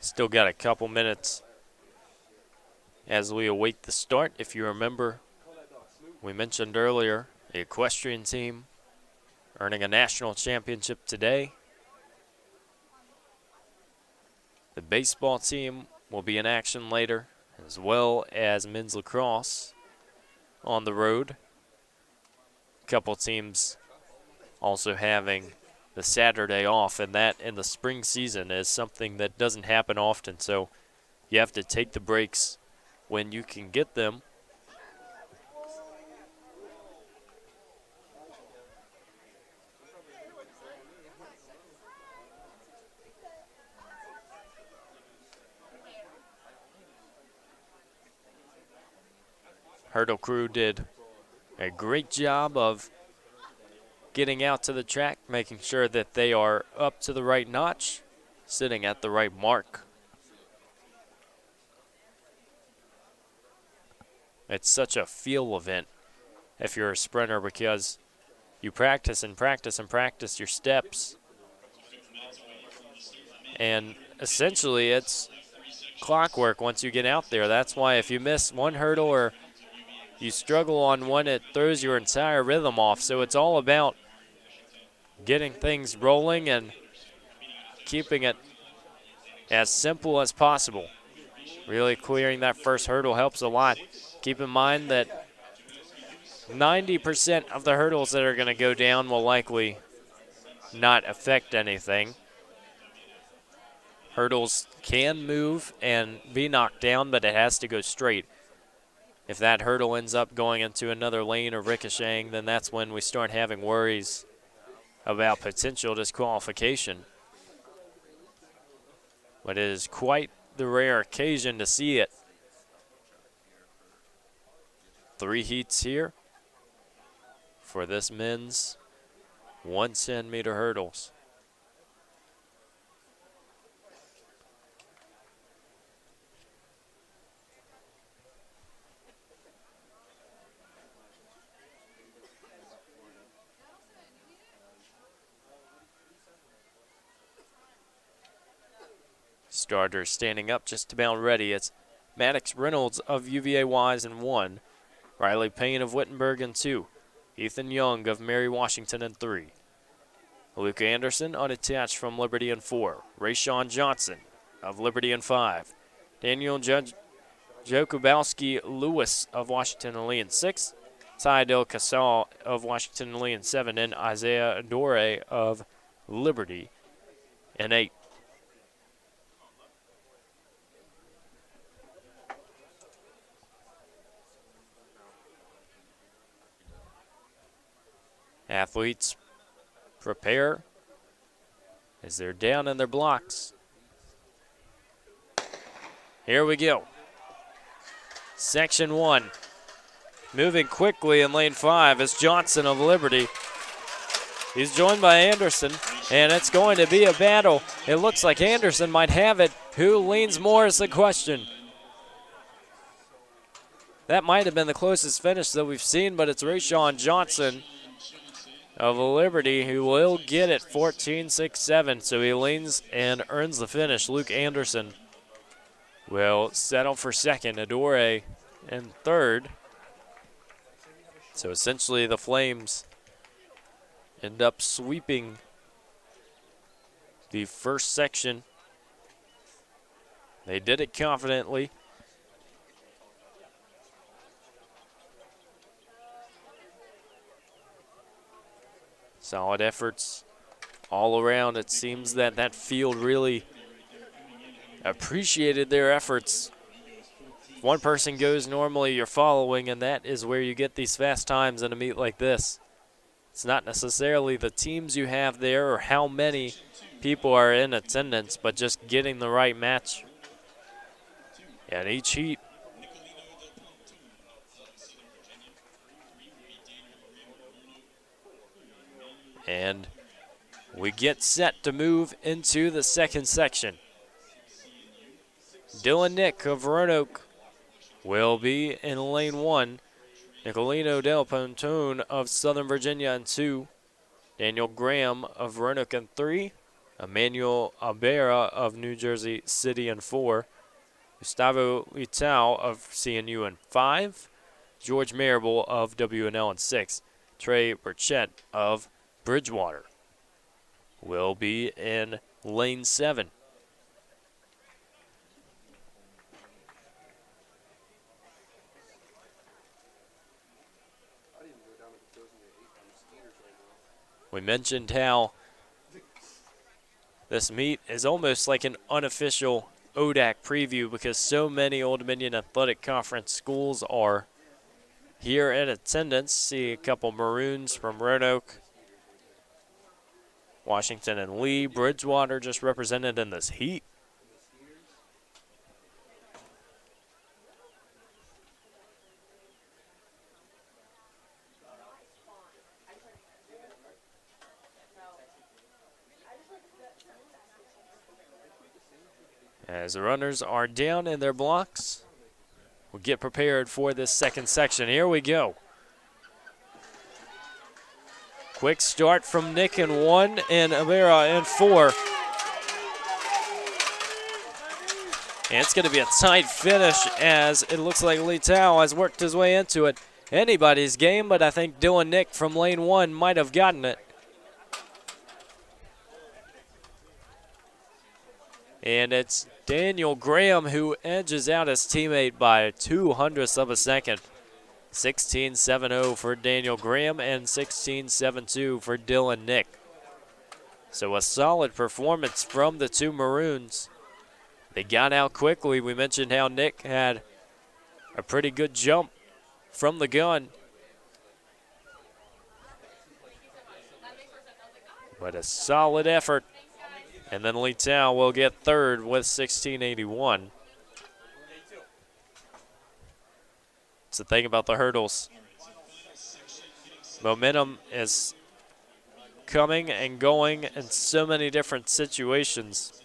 Still got a couple minutes as we await the start. If you remember, we mentioned earlier the equestrian team earning a national championship today. The baseball team will be in action later, as well as men's lacrosse on the road. A couple teams also having the Saturday off, and that in the spring season is something that doesn't happen often, so you have to take the breaks when you can get them. Hurdle crew did a great job of getting out to the track, making sure that they are up to the right notch, sitting at the right mark. It's such a feel event if you're a sprinter because you practice and practice and practice your steps. And essentially it's clockwork once you get out there. That's why if you miss one hurdle or you struggle on one, it throws your entire rhythm off. So it's all about getting things rolling and keeping it as simple as possible. Really clearing that first hurdle helps a lot. Keep in mind that 90% of the hurdles that are going to go down will likely not affect anything. Hurdles can move and be knocked down, but it has to go straight. If that hurdle ends up going into another lane or ricocheting, then that's when we start having worries about potential disqualification. But it is quite the rare occasion to see it. 3 heats here for this men's 110-meter hurdles. Starters standing up just about ready. It's Maddox Reynolds of UVA Wise in 1, Riley Payne of Wittenberg in 2, Ethan Young of Mary Washington in 3, Luke Anderson unattached from Liberty in 4, Rayshawn Johnson of Liberty in 5, Daniel Jokubowski Lewis of Washington and Lee in 6, Ty Del Casal of Washington and Lee in 7, and Isaiah Adore of Liberty in 8. Athletes prepare as they're down in their blocks. Here we go. Section 1. Moving quickly in lane 5 is Johnson of Liberty. He's joined by Anderson, and it's going to be a battle. It looks like Anderson might have it. Who leans more is the question. That might have been the closest finish that we've seen, but it's Rayshawn Johnson of Liberty who will get it 14-6-7. So he leans and earns the finish. Luke Anderson will settle for second. Adore in third. So essentially the Flames end up sweeping the first section. They did it confidently. Solid efforts all around. It seems that that field really appreciated their efforts. If one person goes, normally you're following, and that is where you get these fast times in a meet like this. It's not necessarily the teams you have there or how many people are in attendance, but just getting the right match. And each heat, and we get set to move into the second section. Dylan Nick of Roanoke will be in lane 1. Nicolino Del Pontone of Southern Virginia in 2. Daniel Graham of Roanoke in 3. Emmanuel Albera of New Jersey City in 4. Gustavo Litau of CNU in 5. George Marable of WNL in 6. Trey Burchett of Bridgewater will be in lane 7. We mentioned how this meet is almost like an unofficial ODAC preview because so many Old Dominion Athletic Conference schools are here in attendance. See a couple Maroons from Roanoke, Washington and Lee, Bridgewater just represented in this heat. As the runners are down in their blocks, we'll get prepared for this second section. Here we go. Quick start from Nick in 1 and Amira in 4. And it's going to be a tight finish as it looks like Litau has worked his way into it. Anybody's game, but I think Dylan Nick from lane 1 might have gotten it. And it's Daniel Graham who edges out his teammate by 0.02 of a second. 16.70 for Daniel Graham and 16.72 for Dylan Nick. So a solid performance from the two Maroons. They got out quickly. We mentioned how Nick had a pretty good jump from the gun. But a solid effort. And then Litau will get third with 16.81. It's the thing about the hurdles. Momentum is coming and going in so many different situations.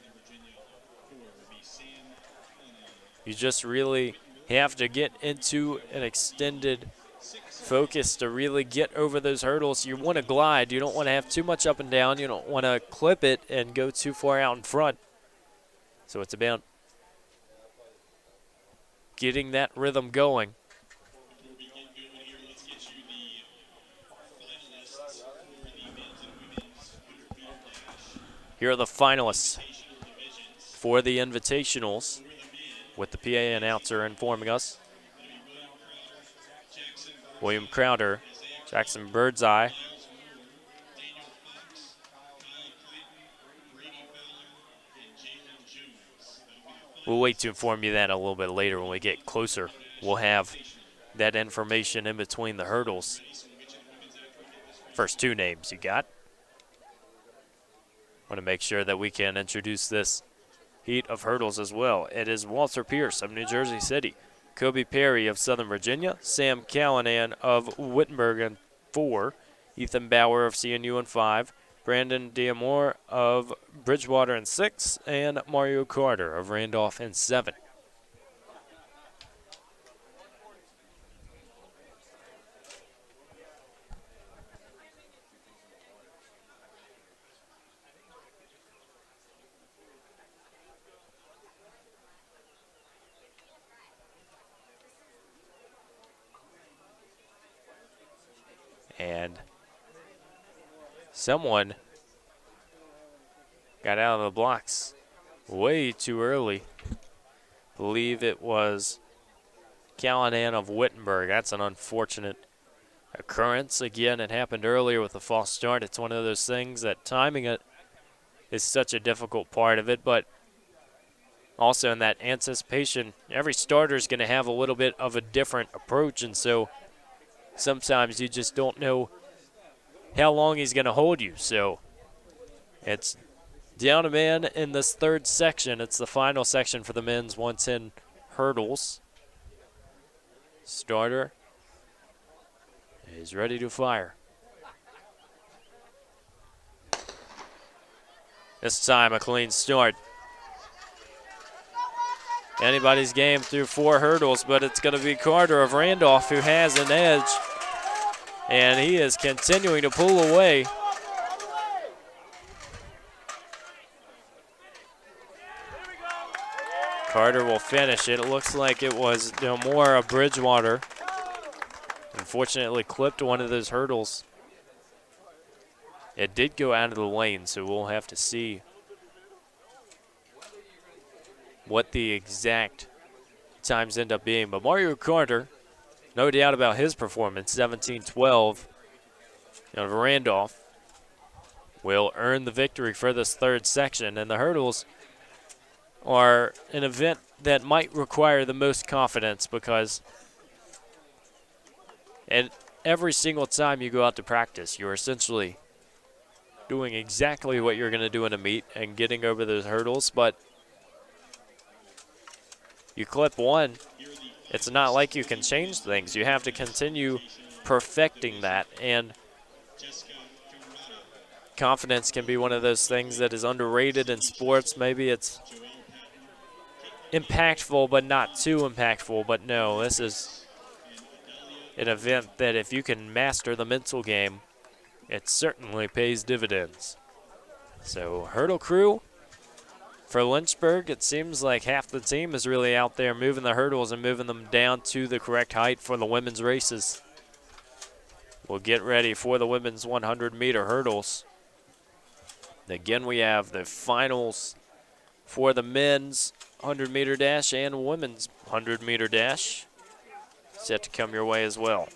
You just really have to get into an extended focus to really get over those hurdles. You want to glide. You don't want to have too much up and down. You don't want to clip it and go too far out in front. So it's about getting that rhythm going. Here are the finalists for the invitationals, with the PA announcer informing us. William Crowder, Jackson Birdseye, we'll wait to inform you that a little bit later when we get closer. We'll have that information in between the hurdles. First two names you got. Want to make sure that we can introduce this heat of hurdles as well. It is Walter Pierce of New Jersey City, Kobe Perry of Southern Virginia, Sam Callanan of Wittenberg in 4, Ethan Bauer of CNU in 5, Brandon Diamore of Bridgewater in 6, and Mario Carter of Randolph in 7. And someone got out of the blocks way too early. Believe it was Callanan of Wittenberg. That's an unfortunate occurrence. Again, it happened earlier with a false start. It's one of those things that timing it is such a difficult part of it, but also in that anticipation, every starter is going to have a little bit of a different approach, and so sometimes you just don't know how long he's going to hold you. So it's down a man in this third section. It's the final section for the men's 110 hurdles. Starter is ready to fire. This time a clean start. Anybody's game through 4 hurdles, but it's going to be Carter of Randolph who has an edge. And he is continuing to pull away. Carter will finish it. It looks like it was more of Bridgewater. Unfortunately clipped one of those hurdles. It did go out of the lane, so we'll have to see what the exact times end up being. But Mario Carter, no doubt about his performance, 17-12 of Randolph, will earn the victory for this third section. And the hurdles are an event that might require the most confidence because every single time you go out to practice, you're essentially doing exactly what you're going to do in a meet and getting over those hurdles. But you clip one, it's not like you can change things. You have to continue perfecting that, and confidence can be one of those things that is underrated in sports. Maybe it's impactful but not too impactful, but no, this is an event that if you can master the mental game, it certainly pays dividends. So hurdle crew for Lynchburg, it seems like half the team is really out there moving the hurdles and moving them down to the correct height for the women's races. We'll get ready for the women's 100-meter hurdles. Again, we have the finals for the men's 100-meter dash and women's 100-meter dash set to come your way as well.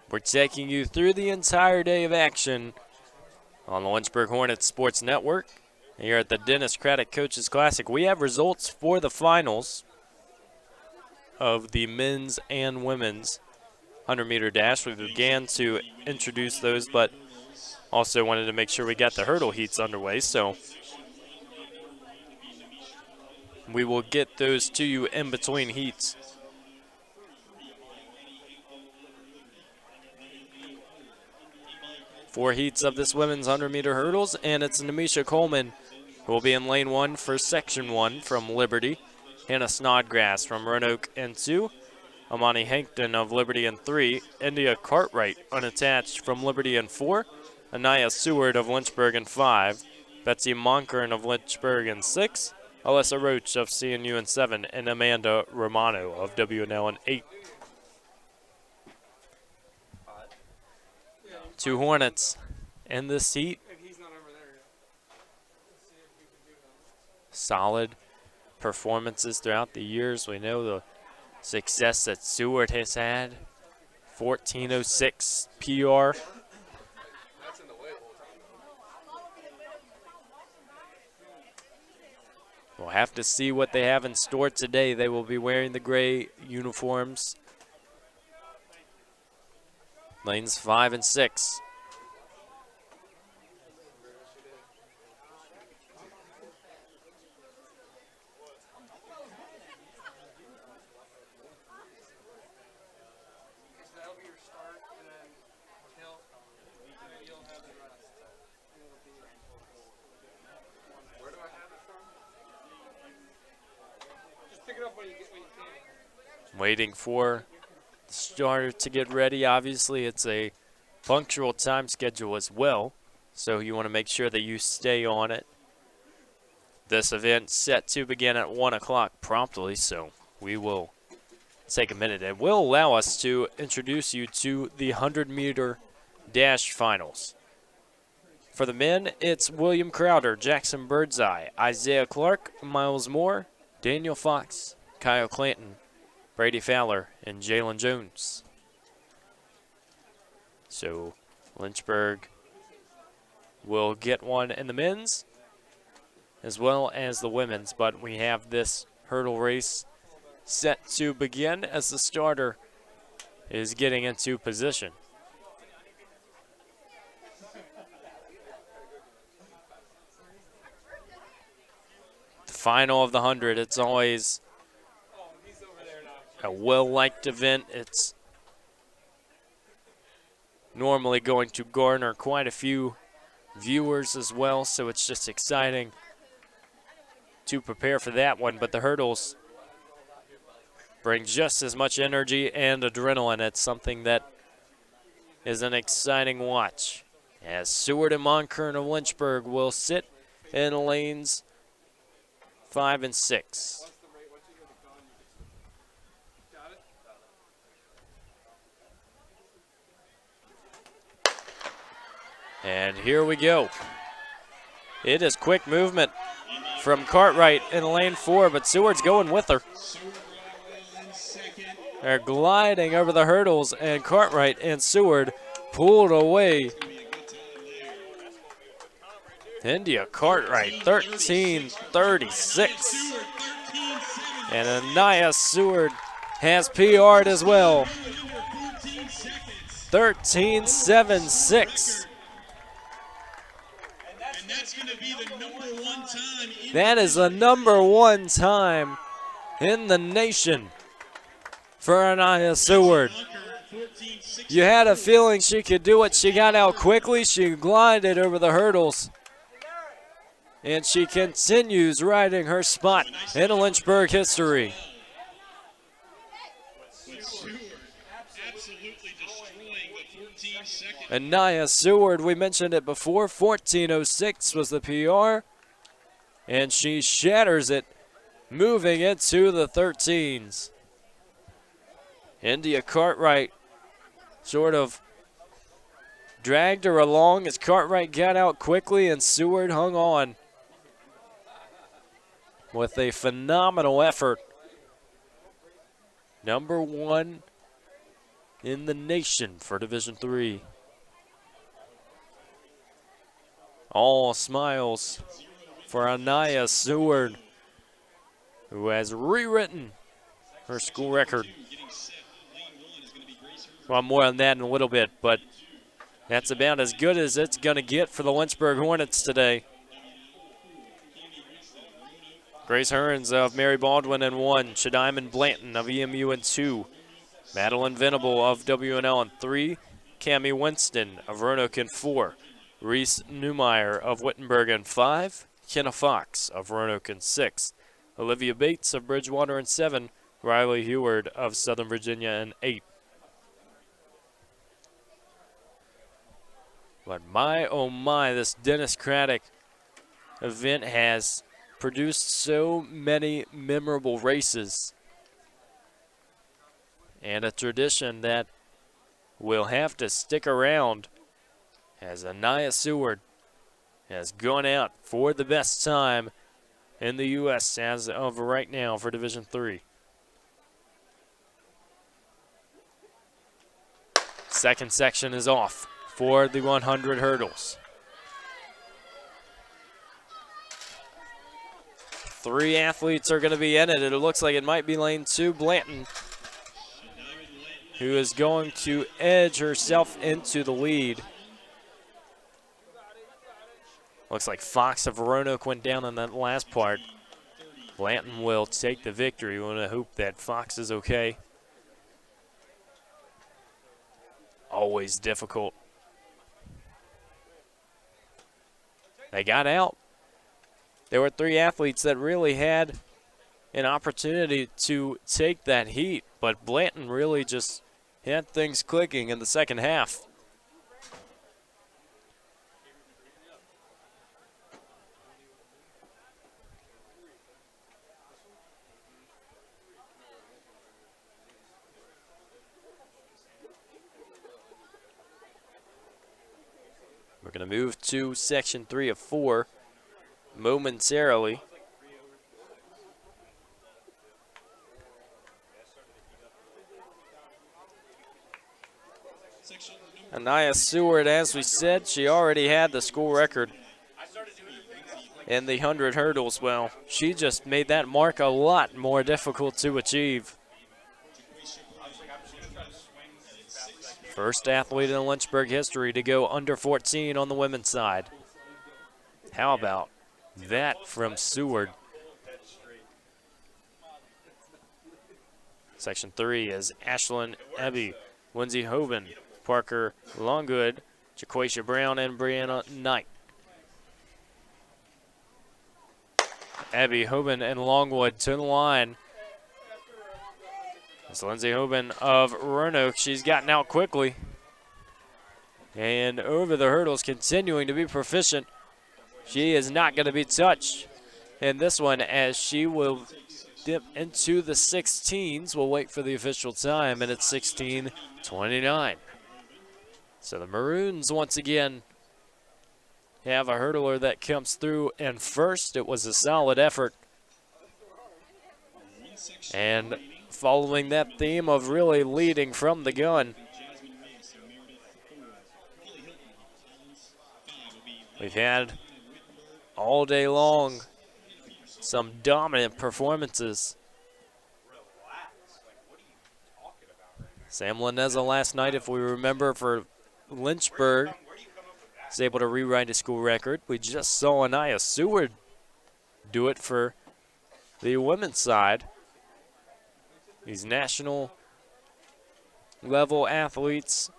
We're taking you through the entire day of action on the Lynchburg Hornets Sports Network here at the Dennis Craddock Coaches Classic. We have results for the finals of the men's and women's 100-meter dash. We began to introduce those, but also wanted to make sure we got the hurdle heats underway, so we will get those to you in between heats. Four heats of this women's 100-meter hurdles, and it's Namisha Coleman who will be in lane 1 for section 1 from Liberty. Hannah Snodgrass from Roanoke in 2. Amani Hankton of Liberty in 3. India Cartwright unattached from Liberty in 4. Anaya Seward of Lynchburg in 5. Betsy Monkern of Lynchburg in 6. Alyssa Roach of CNU in 7. And Amanda Romano of WNL in 8. 2 Hornets in this heat. Solid performances throughout the years. We know the success that Seward has had. 14:06 PR. We'll have to see what they have in store today. They will be wearing the gray uniforms. Lanes 5 and 6. Waiting for the starter to get ready. Obviously, it's a punctual time schedule as well, so you want to make sure that you stay on it. This event set to begin at 1 o'clock promptly, so we will take a minute. It will allow us to introduce you to the 100-meter dash finals. For the men, it's William Crowder, Jackson Birdseye, Isaiah Clark, Miles Moore, Daniel Fox, Kyle Clanton, Brady Fowler, and Jalen Jones. So Lynchburg will get one in the men's as well as the women's, but we have this hurdle race set to begin as the starter is getting into position. The final of the 100, it's always a well-liked event. It's normally going to garner quite a few viewers as well, so it's just exciting to prepare for that one. But the hurdles bring just as much energy and adrenaline. It's something that is an exciting watch, as Seward and Monkern of Lynchburg will sit in lanes 5 and 6. And here we go. It is quick movement from Cartwright in lane 4, but Seward's going with her. They're gliding over the hurdles, and Cartwright and Seward pulled away. India Cartwright, 13:36. And Anaya Seward has PR'd as well. 13:76. That is the number 1 time in the nation for Anaya Seward. You had a feeling she could do it. She got out quickly. She glided over the hurdles. And she continues riding her spot in Lynchburg history. Anaya Seward, we mentioned it before, 14:06 was the PR. And she shatters it, moving into the 13s. India Cartwright sort of dragged her along as Cartwright got out quickly and Seward hung on. with a phenomenal effort. Number 1 in the nation for Division III. All smiles for Anaya Seward, who has rewritten her school record. Well, more on that in a little bit, but that's about as good as it's going to get for the Lynchburg Hornets today. Grace Hearns of Mary Baldwin in 1, Shadiman Blanton of EMU in 2, Madeline Venable of WNL in 3, Cammie Winston of Roanoke in 4, Reese Newmeyer of Wittenberg in 5, Kenna Fox of Roanoke in 6, Olivia Bates of Bridgewater in 7, Riley Heward of Southern Virginia in 8. But my, oh my, this Dennis Craddock event has produced so many memorable races. And a tradition that will have to stick around as Anaya Seward has gone out for the best time in the U.S. as of right now for Division III. Second section is off for the 100 hurdles. 3 athletes are going to be in it. It looks like it might be lane 2, Blanton, who is going to edge herself into the lead. Looks like Fox of Roanoke went down in that last part. Blanton will take the victory. We want to hope that Fox is okay. Always difficult. They got out. There were 3 athletes that really had an opportunity to take that heat, but Blanton really just had things clicking in the second half. We're going to move to section 3 of 4 momentarily. Anaya Seward, as we said, she already had the school record in the 100 hurdles. Well, she just made that mark a lot more difficult to achieve. First athlete in Lynchburg history to go under 14 on the women's side. How about that from Seward? Section 3 is Ashlyn Ebby, Lindsay Hoven, Parker Longgood, Jaquacia Brown, and Brianna Knight. Abby Hoban and Longwood to the line. It's Lindsay Hoban of Roanoke. She's gotten out quickly. And over the hurdles, continuing to be proficient. She is not going to be touched in this one, as she will dip into the 16s. We'll wait for the official time, and it's 16:29. So the Maroons once again have a hurdler that comes through, and first it was a solid effort. And following that theme of really leading from the gun, we've had all day long some dominant performances. Sam Laneza last night, if we remember, for Lynchburg, was able to rewrite a school record. We just saw Anaya Seward do it for the women's side. These national level athletes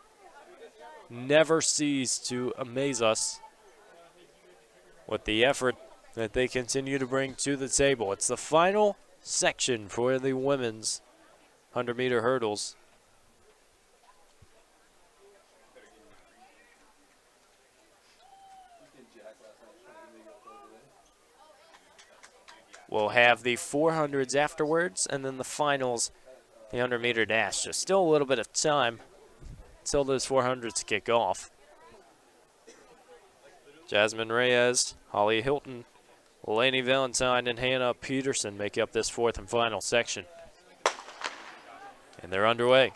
never cease to amaze us with the effort that they continue to bring to the table. It's the final section for the women's 100-meter hurdles. We'll have the 400s afterwards, and then the finals, the 100-meter dash. Just still a little bit of time until those 400s kick off. Jasmine Reyes, Holly Hilton, Lainey Valentine and Hannah Peterson make up this fourth and final section. And they're underway.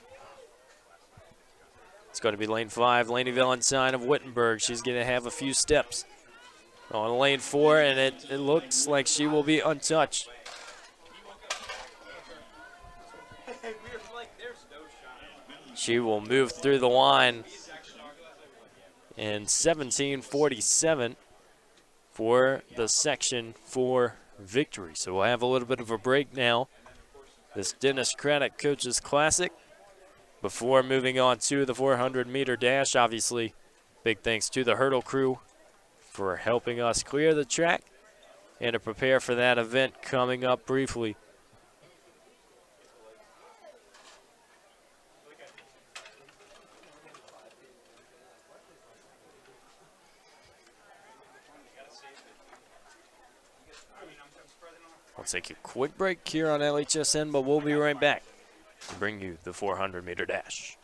It's going to be lane 5, Lainey Valentine of Wittenberg. She's going to have a few steps. On lane 4, and it looks like she will be untouched. She will move through the line in 17:47 for the Section 4 victory. So we'll have a little bit of a break now. This Dennis Craddock Coaches Classic before moving on to the 400-meter dash. Obviously, big thanks to the hurdle crew for helping us clear the track and to prepare for that event coming up briefly. We'll take a quick break here on LHSN, but we'll be right back to bring you the 400-meter dash.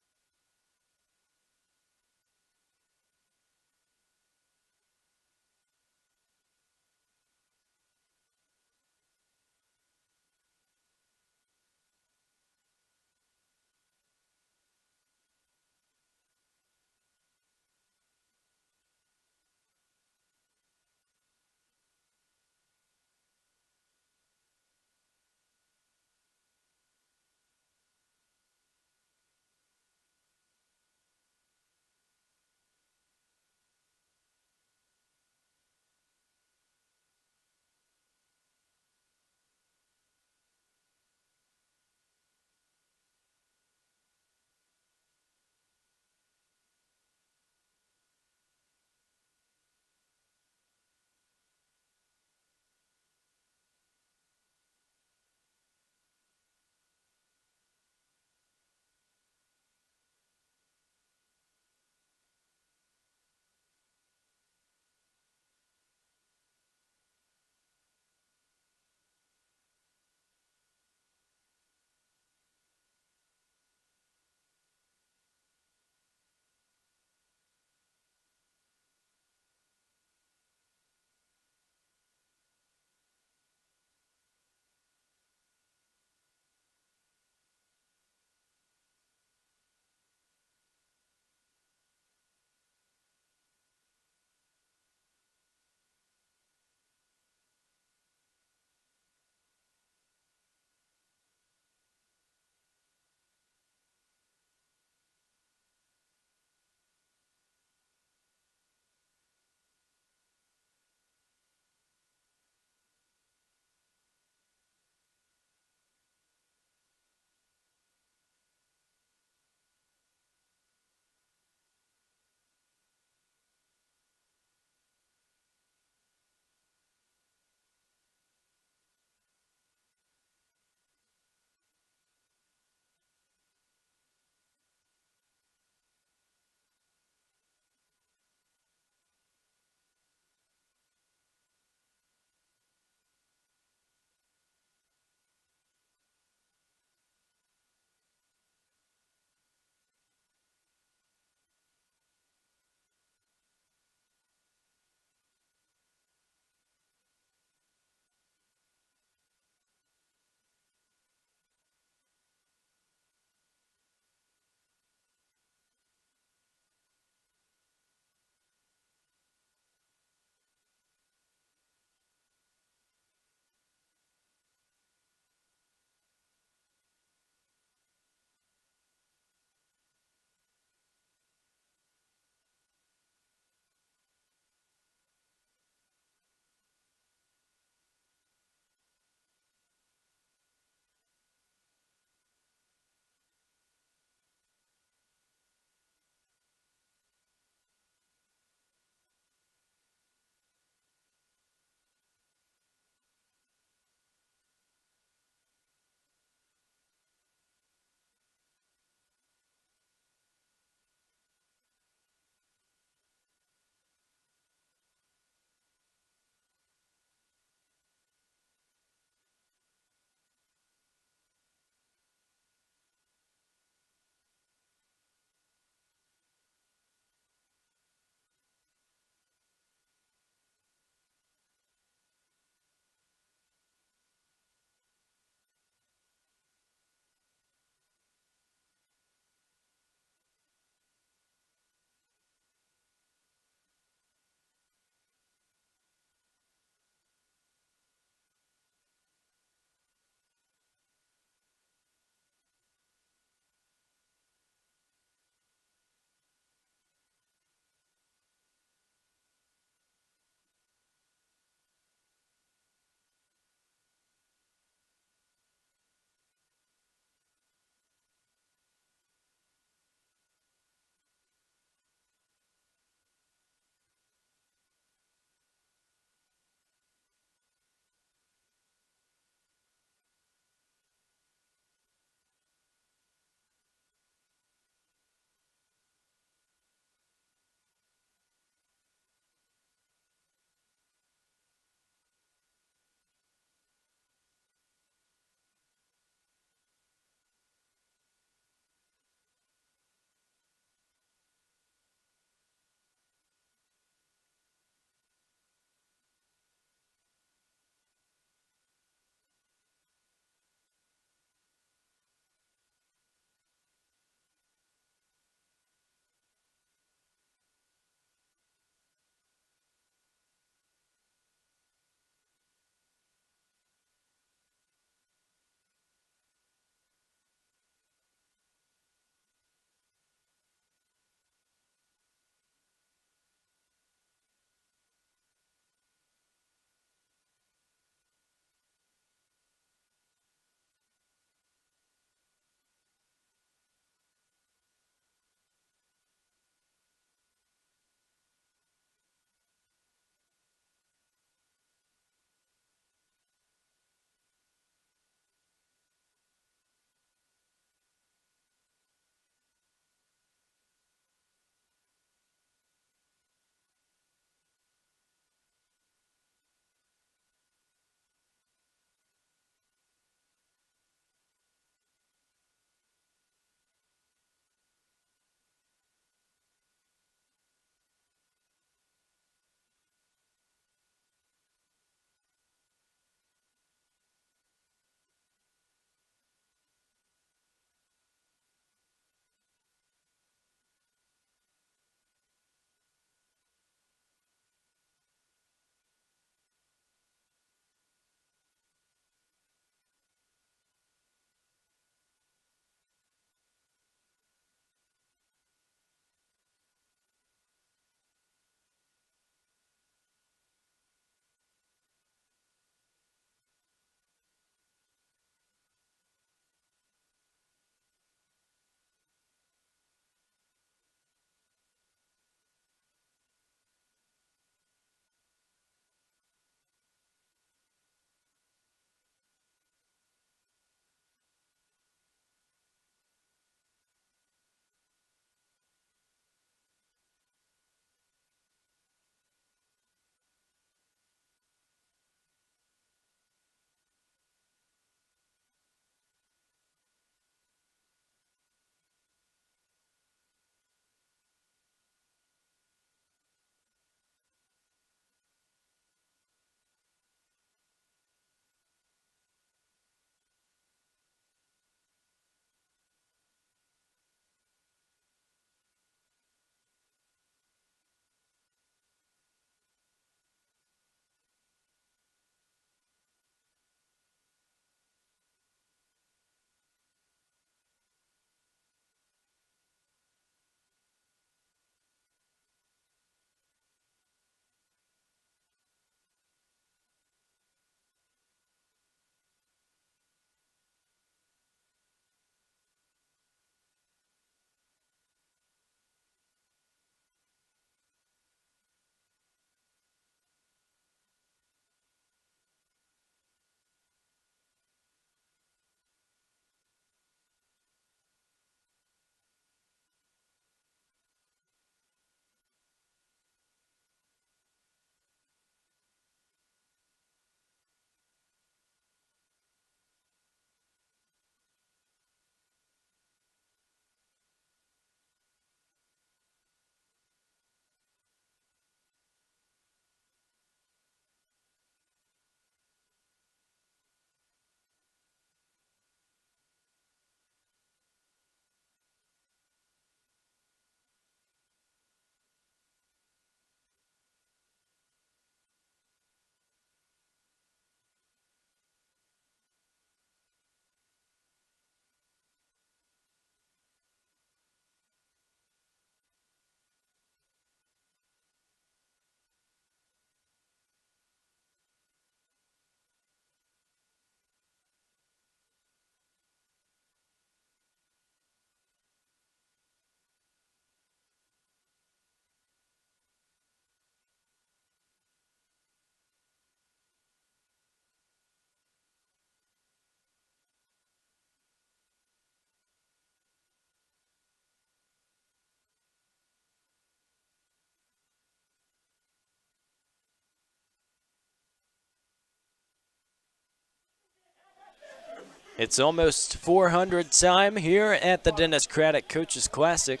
It's almost 400 time here at the Dennis Craddock Coaches Classic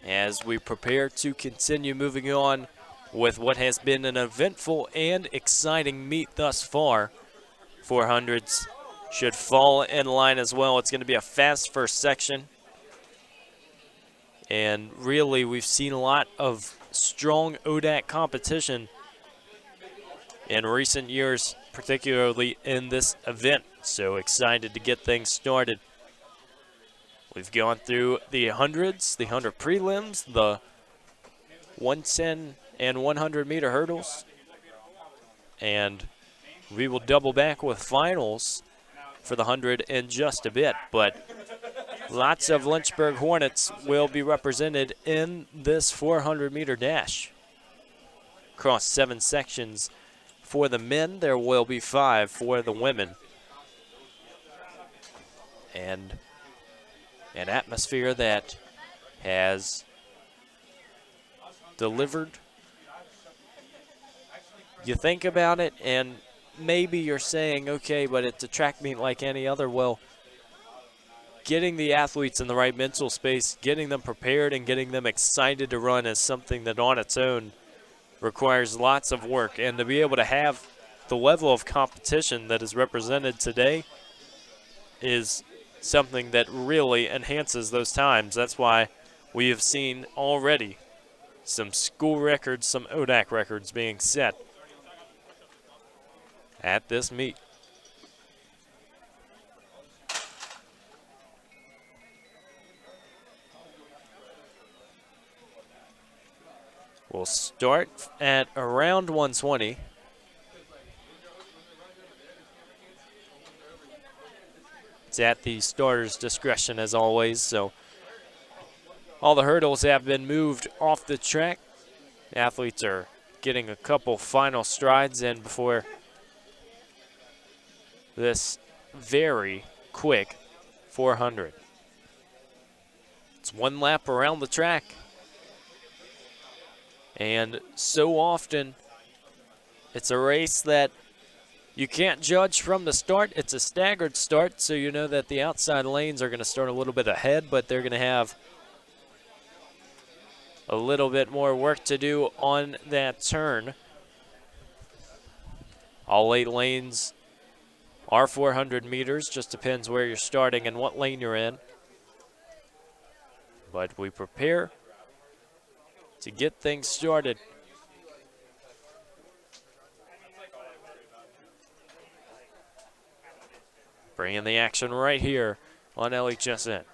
as we prepare to continue moving on with what has been an eventful and exciting meet thus far. 400s should fall in line as well. It's going to be a fast first section. And really, we've seen a lot of strong ODAC competition in recent years, particularly in this event. So excited to get things started. We've gone through the hundreds, the 100 prelims, the 110 and 100 meter hurdles, and we will double back with finals for the 100 in just a bit. But lots of Lynchburg Hornets will be represented in this 400 meter dash. Across 7 sections for the men, there will be 5 for the women. And an atmosphere that has delivered. You think about it, and maybe you're saying, okay, but it's a track meet like any other. Well, getting the athletes in the right mental space, getting them prepared and getting them excited to run is something that on its own requires lots of work. And to be able to have the level of competition that is represented today is something that really enhances those times. That's why we have seen already some school records, some ODAC records being set at this meet. We'll start at around 120. It's at the starter's discretion as always, so all the hurdles have been moved off the track. The athletes are getting a couple final strides in before this very quick 400. It's 1 lap around the track. And so often, it's a race that you can't judge from the start. It's a staggered start, so you know that the outside lanes are going to start a little bit ahead, but they're going to have a little bit more work to do on that turn. All 8 lanes are 400 meters, just depends where you're starting and what lane you're in. But we prepare to get things started. Bringing the action right here on LHSN.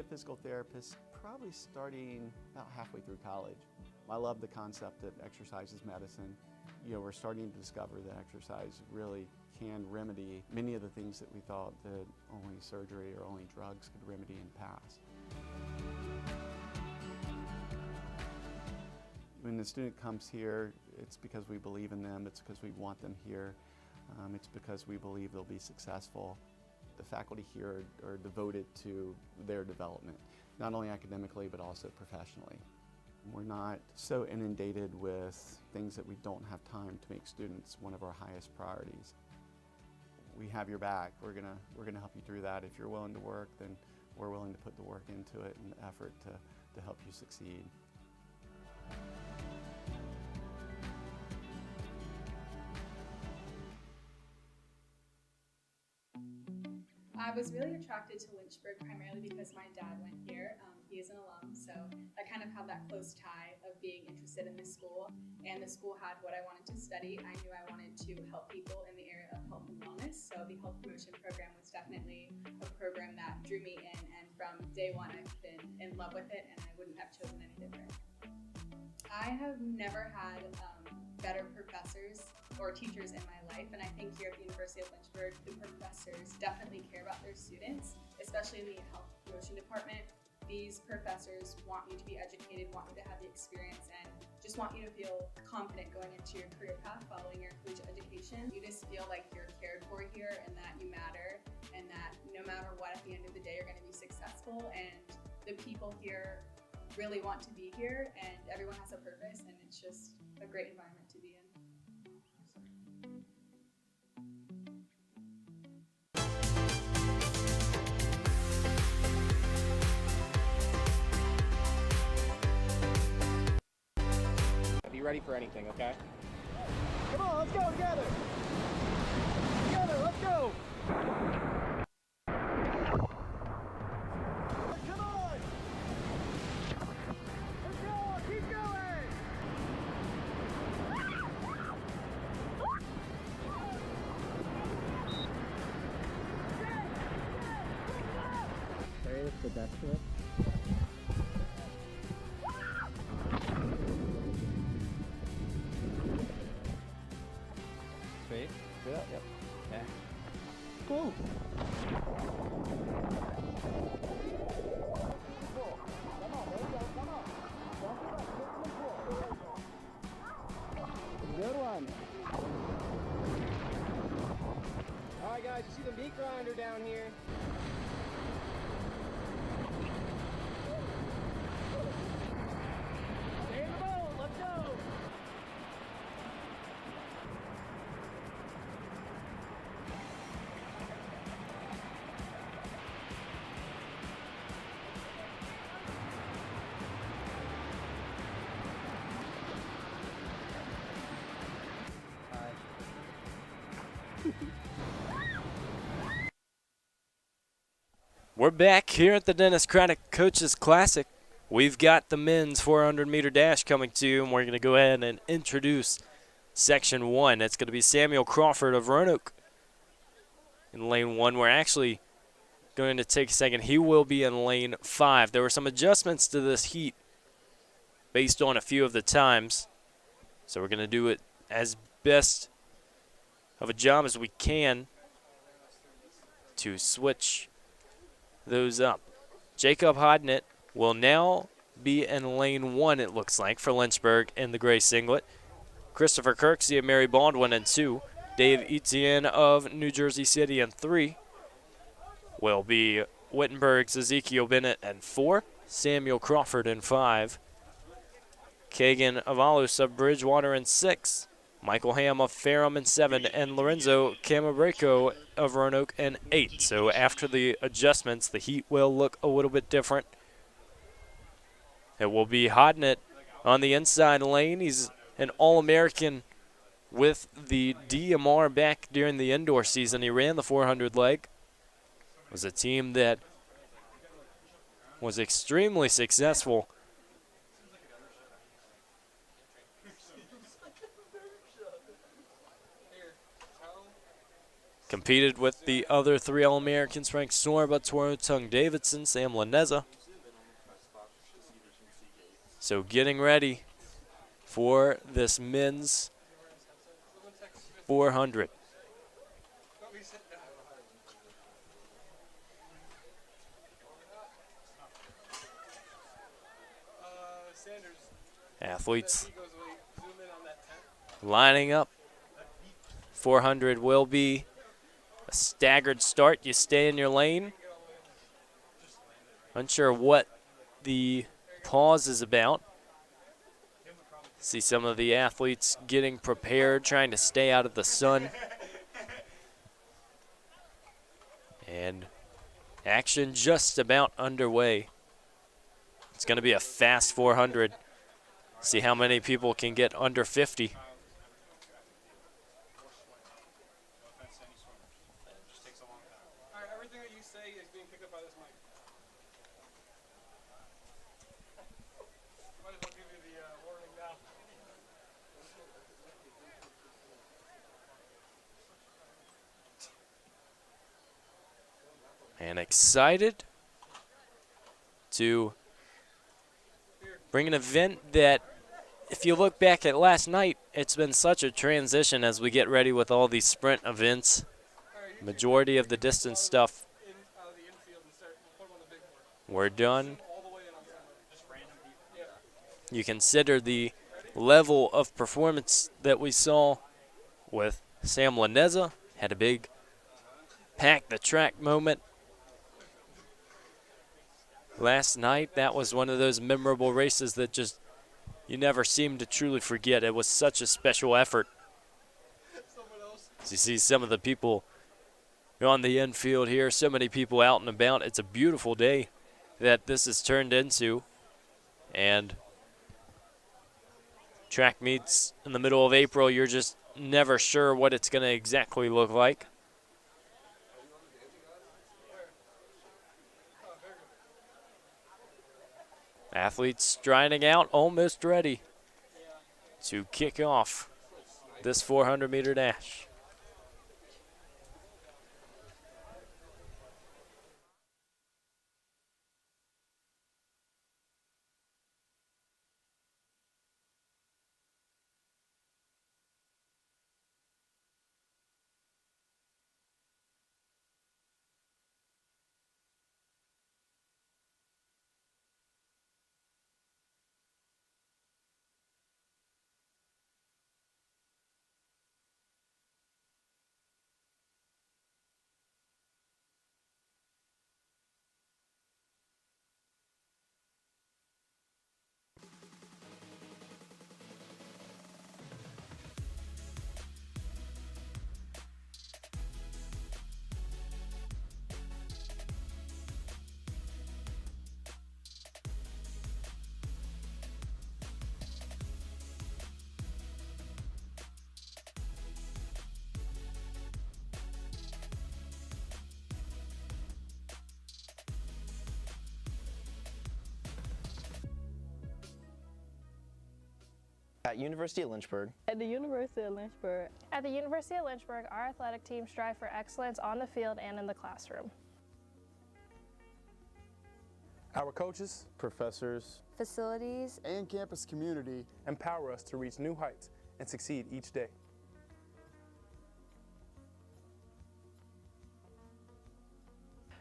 a physical therapist probably starting about halfway through college. I love the concept that exercise is medicine. You know, we're starting to discover that exercise really can remedy many of the things that we thought that only surgery or only drugs could remedy in the past. When the student comes here, it's because we believe in them, it's because we want them here, it's because we believe they'll be successful. The faculty here are devoted to their development, not only academically but also professionally. We're not so inundated with things that we don't have time to make students one of our highest priorities. We have your back. We're gonna help you through that. If you're willing to work, then we're willing to put the work into it and the effort to help you succeed. I was really attracted to Lynchburg primarily because my dad went here. He is an alum, so I kind of have that close tie of being interested in the school. And the school had what I wanted to study. I knew I wanted to help people in the area of health and wellness, so the health promotion program was definitely a program that drew me in. And from day one, I've been in love with it, and I wouldn't have chosen any different. I have never had better professors or teachers in my life, and I think here at the University of Lynchburg, the professors definitely care about their students, especially in the health promotion department. These professors want you to be educated, want you to have the experience, and just want you to feel confident going into your career path following your collegiate education. You just feel like you're cared for here and that you matter, and that no matter what, at the end of the day, you're going to be successful, and the people here really want to be here, and everyone has a purpose, and it's just a great environment to be in. Be ready for anything, okay? Come on, let's go together! Together, let's go! Come on! Let's go! Keep going! There is the best flip. Sweet. Yep. Yeah. Cool. Good one. All right, guys, you see the meat grinder down here? Stay in the boat, let's go! We're back here at the Dennis Craddock Coaches Classic. We've got the men's 400-meter dash coming to you, and we're going to go ahead and introduce Section 1. It's going to be Samuel Crawford of Roanoke in Lane 1. We're actually going to take a second. He will be in Lane 5. There were some adjustments to this heat based on a few of the times, so we're going to do it as best of a job as we can to switch those up. Jacob Hodnett will now be in Lane 1, it looks like, for Lynchburg in the gray singlet. Christopher Kirksey of Mary Baldwin in 2. Dave Etienne of New Jersey City in 3. Will be Wittenberg's Ezekiel Bennett in 4. Samuel Crawford in 5. Kagan Avalos of Bridgewater in 6. Michael Ham of Ferrum in 7, and Lorenzo Camabreco of Roanoke in 8. So after the adjustments, the heat will look a little bit different. It will be Hodnett on the inside lane. He's an All-American with the DMR back during the indoor season. He ran the 400 leg. It was a team that was extremely successful. Competed with the other 3 All-Americans, Frank Snorba, Toro Tung Davidson, Sam Laneza. So getting ready for this men's 400. Athletes lining up. 400 will be a staggered start. You stay in your lane. Unsure what the pause is about. See some of the athletes getting prepared, trying to stay out of the sun. And action just about underway. It's going to be a fast 400. See how many people can get under 50. And excited to bring an event that, if you look back at last night, it's been such a transition as we get ready with all these sprint events. Majority of the distance stuff, we're done. You consider the level of performance that we saw with Sam Laneza, had a big pack the track moment last night. That was one of those memorable races that just you never seem to truly forget. It was such a special effort. As you see some of the people on the infield here, so many people out and about. It's a beautiful day that this has turned into. And track meets in the middle of April, you're just never sure what it's going to exactly look like. Athletes striding out, almost ready to kick off this 400-meter dash. At University of Lynchburg. At the University of Lynchburg. At the University of Lynchburg, our athletic team strive for excellence on the field and in the classroom. Our coaches, professors, facilities, and campus community empower us to reach new heights and succeed each day.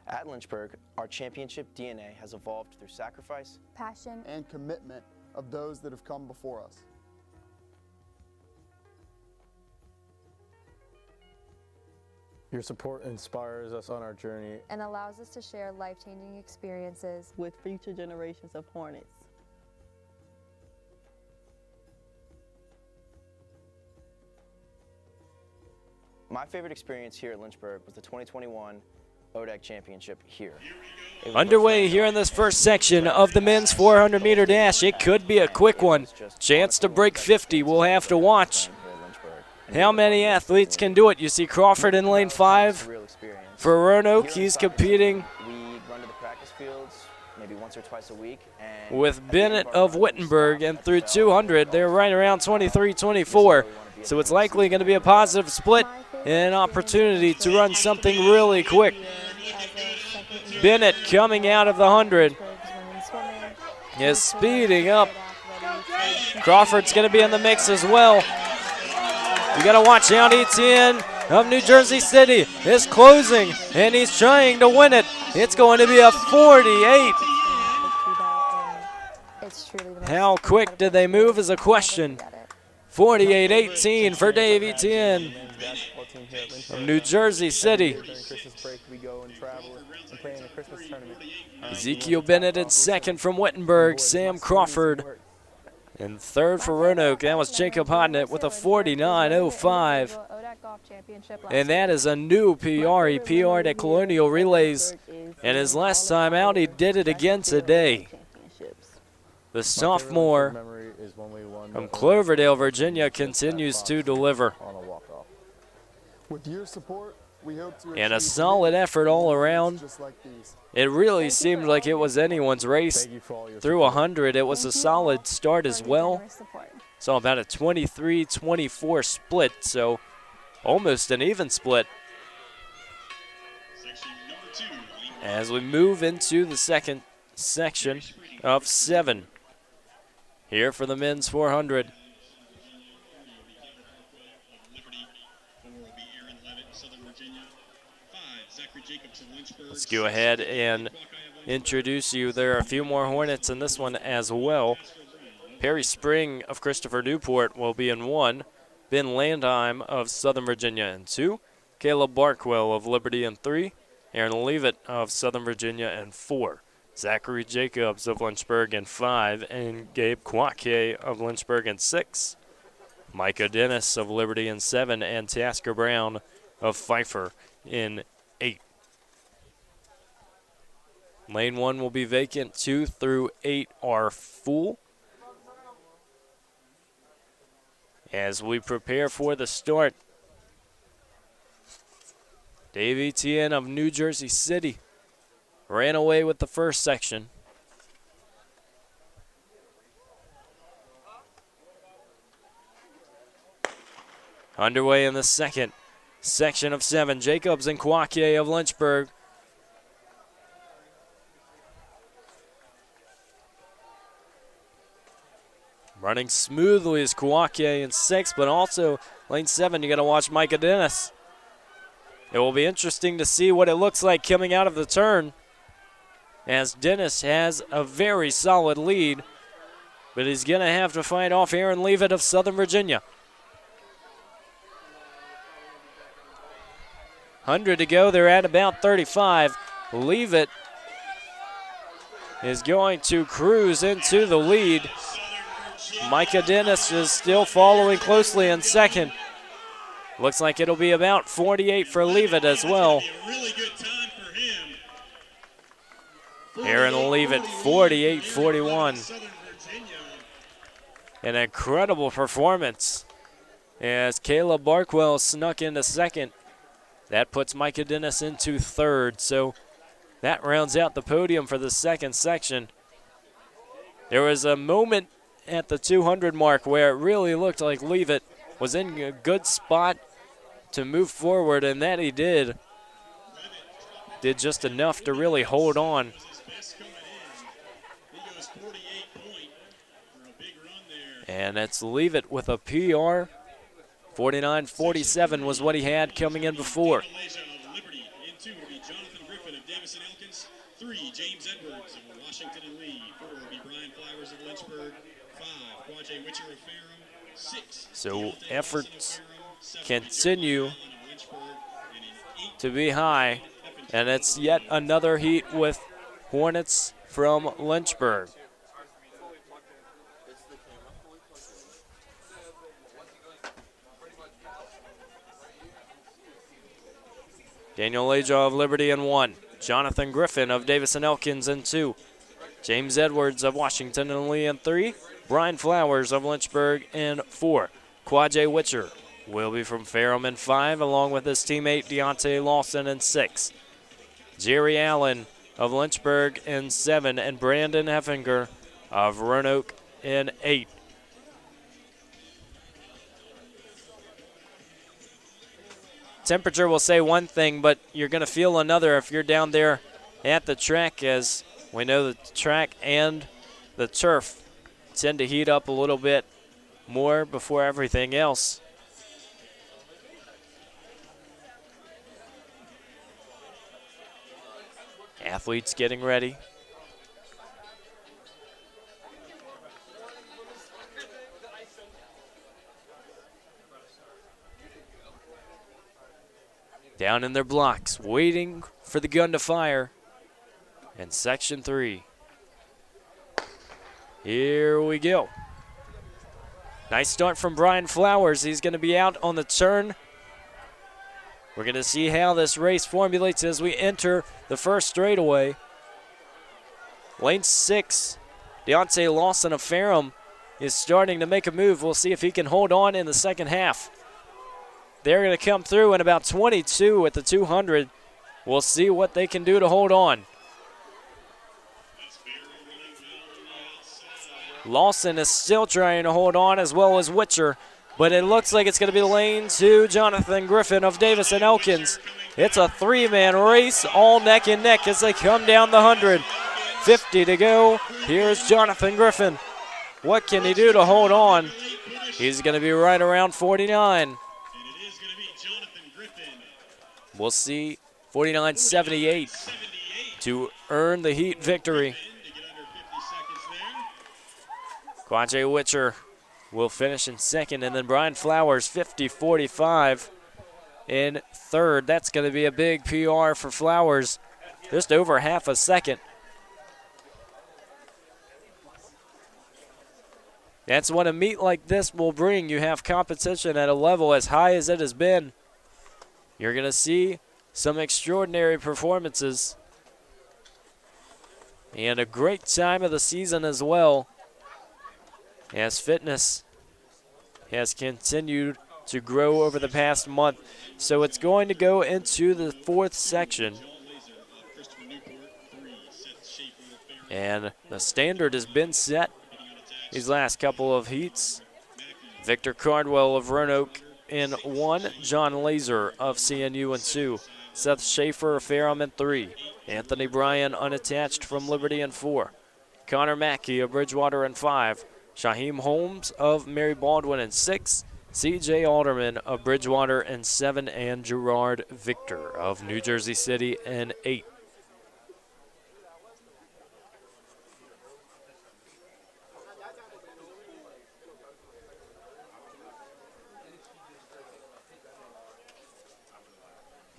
At Lynchburg, our championship DNA has evolved through sacrifice, passion, and commitment of those that have come before us. Your support inspires us on our journey and allows us to share life-changing experiences with future generations of Hornets. My favorite experience here at Lynchburg was the 2021 ODAC Championship here. Underway here in this first section of the men's 400-meter dash. It could be a quick one. Chance to break 50. We'll have to watch how many athletes can do it. You see Crawford in lane 5. For Roanoke, he's competing We run to the practice fields maybe once or twice a week. And with Bennett of Wittenberg, and through 200, they're right around 23-24. So it's likely going to be a positive split. an opportunity to run something really quick. Bennett coming out of the 100 is speeding up. Crawford's going to be in the mix as well. You got to watch out. Etienne of New Jersey City is closing, and he's trying to win it. It's going to be a 48. How quick did they move is a question. 48-18 for Dave Etienne of New Jersey City. Ezekiel Bennett in second from Wittenberg. Sam Crawford in third for Roanoke. That was Jacob Hodnett with a 49.05. And that is a new PR. He PR'd at Colonial Relays. And his last time out, he did it again today. The sophomore from Cloverdale, Virginia, continues to deliver. With your support, we hope to and a solid effort all around. It really seemed like it was anyone's race. Through 100, it was a solid start as well. Saw about a 23-24 split, so almost an even split. As we move into the second section of 7. Here for the men's 400. Let's go ahead and introduce you. There are a few more Hornets in this one as well. Perry Spring of Christopher Newport will be in 1. Ben Landheim of Southern Virginia in 2. Caleb Barkwell of Liberty in 3. Aaron Leavitt of Southern Virginia in 4. Zachary Jacobs of Lynchburg in 5. And Gabe Kwake of Lynchburg in 6. Micah Dennis of Liberty in 7. And Tasker Brown of Pfeiffer in 8. Lane 1 will be vacant. 2 through 8 are full. As we prepare for the start, Dave Etienne of New Jersey City ran away with the first section. Underway in the second section of 7. Jacobs and Kwake of Lynchburg. Running smoothly is Kwake in 6, but also lane 7, you got to watch Micah Dennis. It will be interesting to see what it looks like coming out of the turn, as Dennis has a very solid lead, but he's going to have to fight off Aaron Leavitt of Southern Virginia. 100 to go. They're at about 35. Leavitt is going to cruise into the lead. Micah Dennis is still following closely in second. Looks like it'll be about 48 for Leavitt as well. Aaron Leavitt, 48-41. An incredible performance as Caleb Barkwell snuck into second. That puts Micah Dennis into third. So that rounds out the podium for the second section. There was a moment at the 200 mark where it really looked like Leavitt was in a good spot to move forward, and that he did. Did just enough to really hold on. And it's Leavitt with a PR. 49-47 was what he had coming in before. 3, James Edwards of Washington and Lee. 4, Brian Flowers of Lynchburg. 5, Quadre Witcher of Ferrum. 6, so efforts continue to be high, and it's yet another heat with Hornets from Lynchburg. Daniel Lajaw of Liberty in 1. Jonathan Griffin of Davison Elkins in 2. James Edwards of Washington and Lee in 3. Brian Flowers of Lynchburg in 4. Quadre Witcher will be from Ferrum in 5, along with his teammate Deontay Lawson in 6. Jerry Allen of Lynchburg in 7, and Brandon Heffinger of Roanoke in 8. temperature will say one thing, but you're going to feel another if you're down there at the track, as we know the track and the turf tend to heat up a little bit more before everything else. Athletes getting ready. Down in their blocks, waiting for the gun to fire. And section 3. Here we go. Nice start from Brian Flowers. He's going to be out on the turn. We're going to see how this race formulates as we enter the first straightaway. Lane 6, Deontay Lawson of Ferrum is starting to make a move. We'll see if he can hold on in the second half. They're going to come through in about 22 at the 200. We'll see what they can do to hold on. Lawson is still trying to hold on, as well as Witcher, but it looks like it's going to be lane 2, Jonathan Griffin of Davis and Elkins. It's a 3-man race, all neck and neck as they come down the 100. 50 to go. Here's Jonathan Griffin. What can he do to hold on? He's going to be right around 49. We'll see 49.78 to earn the heat victory. Quadre Witcher will finish in second, and then Brian Flowers 50.45 in third. That's going to be a big PR for Flowers, just over half a second. That's what a meet like this will bring. You have competition at a level as high as it has been. You're going to see some extraordinary performances and a great time of the season as well, as fitness has continued to grow over the past month. So it's going to go into the 4th section. And the standard has been set these last couple of heats. Victor Cardwell of Roanoke in 1, John Laser of CNU in 2, Seth Schaefer of Ferrum in 3, Anthony Bryan unattached from Liberty in 4, Connor Mackey of Bridgewater in 5, Shaheem Holmes of Mary Baldwin in 6, C.J. Alderman of Bridgewater in 7, and Gerard Victor of New Jersey City in 8.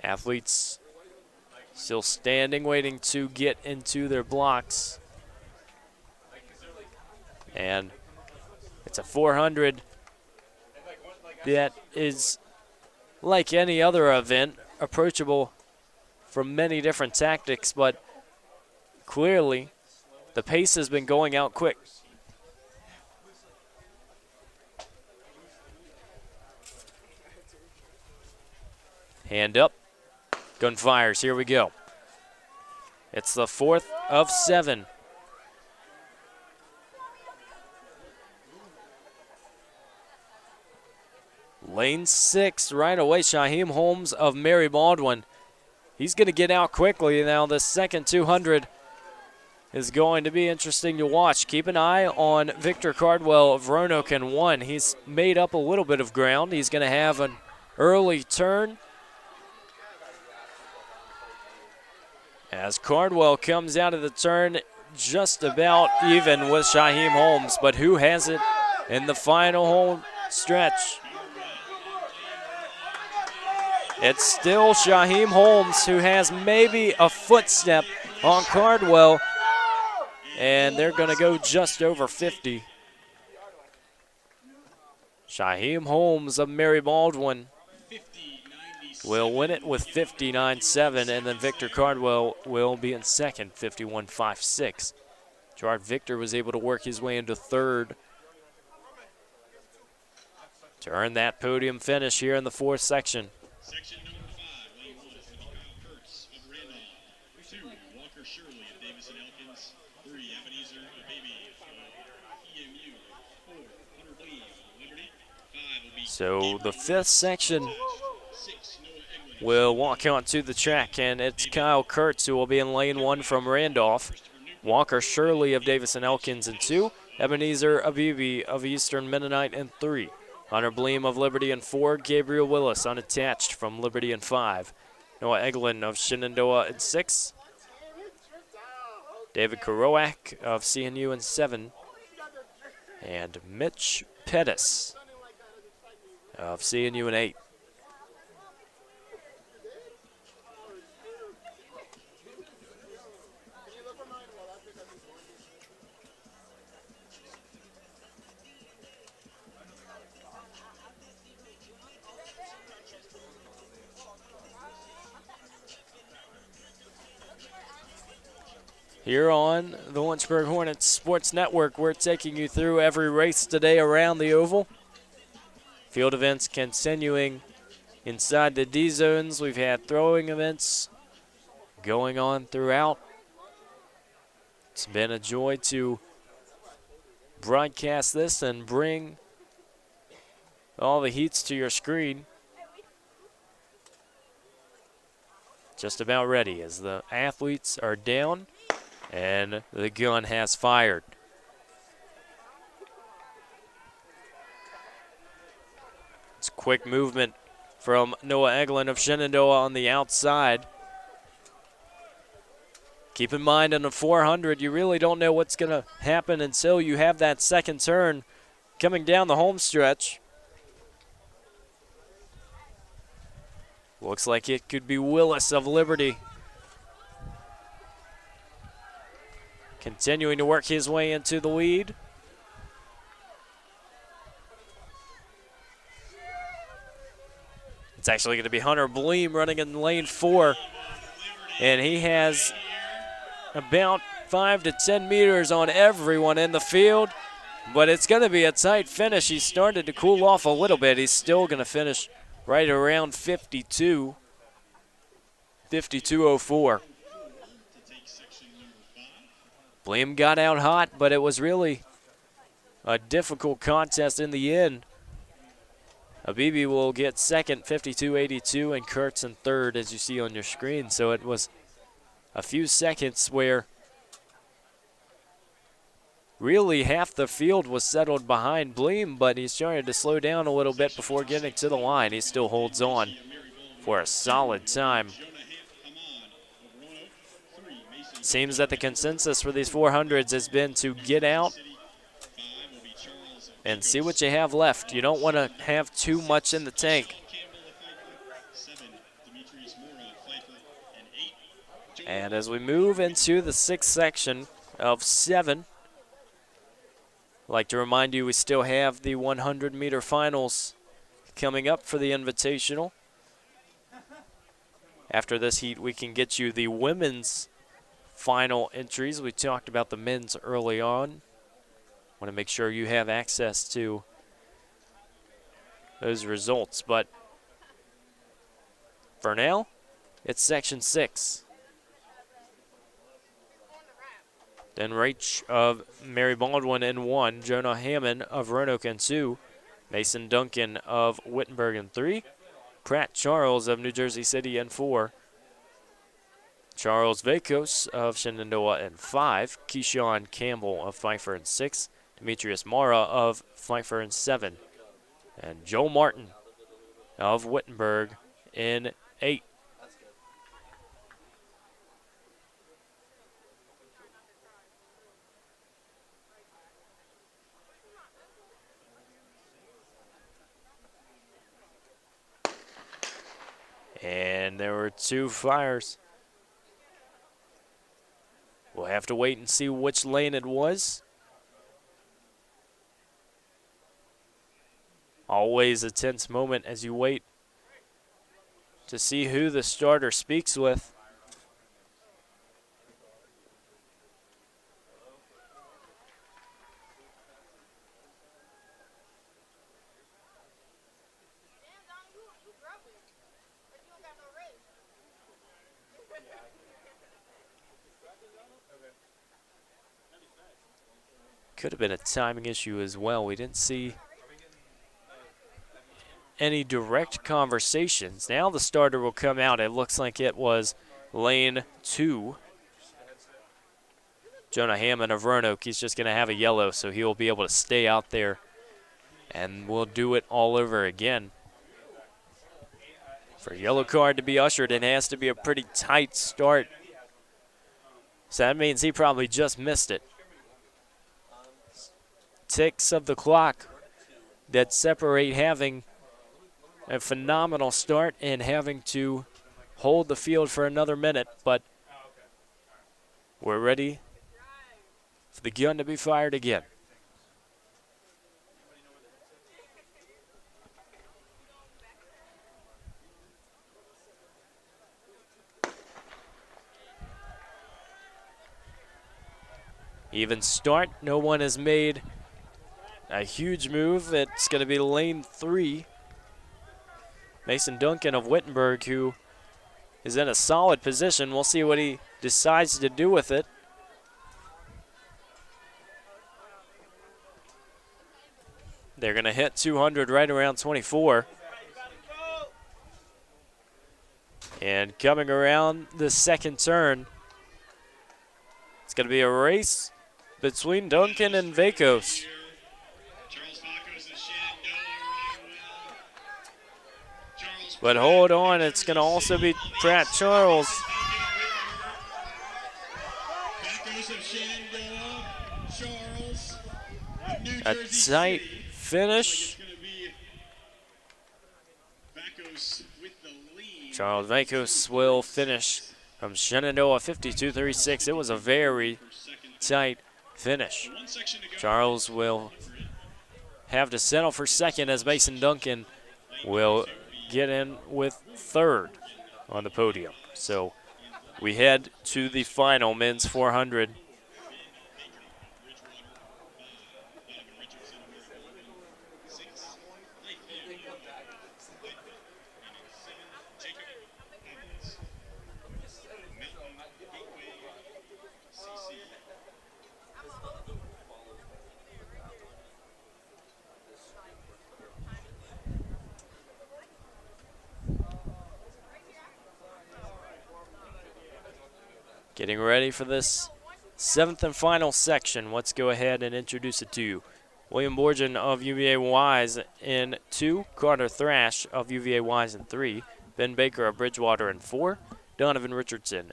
Athletes still standing, waiting to get into their blocks. And it's a 400 that is, like any other event, approachable from many different tactics, but clearly the pace has been going out quick. Hand up. Gun fires. Here we go. It's the 4th of 7. Lane 6 right away. Shaheem Holmes of Mary Baldwin. He's going to get out quickly. Now the second 200 is going to be interesting to watch. Keep an eye on Victor Cardwell of Roanoke in 1. He's made up a little bit of ground. He's going to have an early turn. As Cardwell comes out of the turn just about even with Shaheem Holmes, but who has it in the final home stretch? It's still Shaheem Holmes who has maybe a footstep on Cardwell, and they're going to go just over 50. Shaheem Holmes of Mary Baldwin will win it with 59.7, and then Victor Cardwell will be in second, 51.56. Gerard Victor was able to work his way into third to earn that podium finish here in the 4th section. Section number 5, lane 1 is going to be Kyle Kurtz of Randolph. 2, Walker Shirley of Davis and Elkins. 3, Ebenezer Baby of EMU. 4, Hunter Lee of Liberty. 5 will be So the 5th section will walk onto the track, and it's Kyle Kurtz who will be in lane 1 from Randolph. Walker Shirley of Davison Elkins in 2. Ebenezer Abibi of Eastern Mennonite in 3. Hunter Bleem of Liberty in 4. Gabriel Willis unattached from Liberty in 5. Noah Eglin of Shenandoah in 6. David Korowak of CNU in 7. And Mitch Pettis of CNU in 8. Here on the Lynchburg Hornets Sports Network, we're taking you through every race today around the oval. Field events continuing inside the D zones. We've had throwing events going on throughout. It's been a joy to broadcast this and bring all the heats to your screen. Just about ready as the athletes are down. And the gun has fired. It's quick movement from Noah Eglin of Shenandoah on the outside. Keep in mind on the 400, you really don't know what's going to happen until you have that second turn coming down the home stretch. Looks like it could be Willis of Liberty. Continuing to work his way into the lead. It's actually going to be Hunter Bleem running in lane 4. And he has about 5 to 10 meters on everyone in the field. But it's going to be a tight finish. He started to cool off a little bit. He's still going to finish right around 52. 52:04. Bleem got out hot, but it was really a difficult contest in the end. Abibi will get second, 52:82, and Kurtz in third, as you see on your screen. So it was a few seconds where really half the field was settled behind Bleem, but he's trying to slow down a little bit before getting to the line. He still holds on for a solid time. Seems that the consensus for these 400s has been to get out and see what you have left. You don't want to have too much in the tank. And as we move into the 6th section of 7, I'd like to remind you we still have the 100-meter finals coming up for the Invitational. After this heat, we can get you the women's final entries. We talked about the men's early on. Want to make sure you have access to those results. But for now, it's section 6. Then Rach of Mary Baldwin in 1, Jonah Hammond of Roanoke in 2, Mason Duncan of Wittenberg in 3, Pratt Charles of New Jersey City in 4, Charles Vakos of Shenandoah in 5, Keyshawn Campbell of Pfeiffer in 6, Demetrius Mara of Pfeiffer in 7, and Joe Martin of Wittenberg in 8. And there were 2 fires. We'll have to wait and see which lane it was. Always a tense moment as you wait to see who the starter speaks with. Could have been a timing issue as well. We didn't see any direct conversations. Now the starter will come out. It looks like it was lane 2. Jonah Hammond of Roanoke. He's just going to have a yellow, so he will be able to stay out there. And we'll do it all over again. For a yellow card to be ushered, it has to be a pretty tight start. So that means he probably just missed it. Ticks of the clock that separate having a phenomenal start and having to hold the field for another minute, but we're ready for the gun to be fired again. Even start, no one has made a huge move. It's going to be lane 3. Mason Duncan of Wittenberg, who is in a solid position. We'll see what he decides to do with it. They're going to hit 200 right around 24. And coming around the second turn, it's going to be a race between Duncan and Vacos. But hold on, it's going to also be Pratt Charles. A tight finish. Charles Vacos will finish from Shenandoah 52-36. It was a very tight finish. Charles will have to settle for second as Mason Duncan will get in with third on the podium. So we head to the final men's 400. Getting ready for this 7th and final section. Let's go ahead and introduce it to you. William Borgen of UVA Wise in 2, Carter Thrash of UVA Wise in 3, Ben Baker of Bridgewater in 4, Donovan Richardson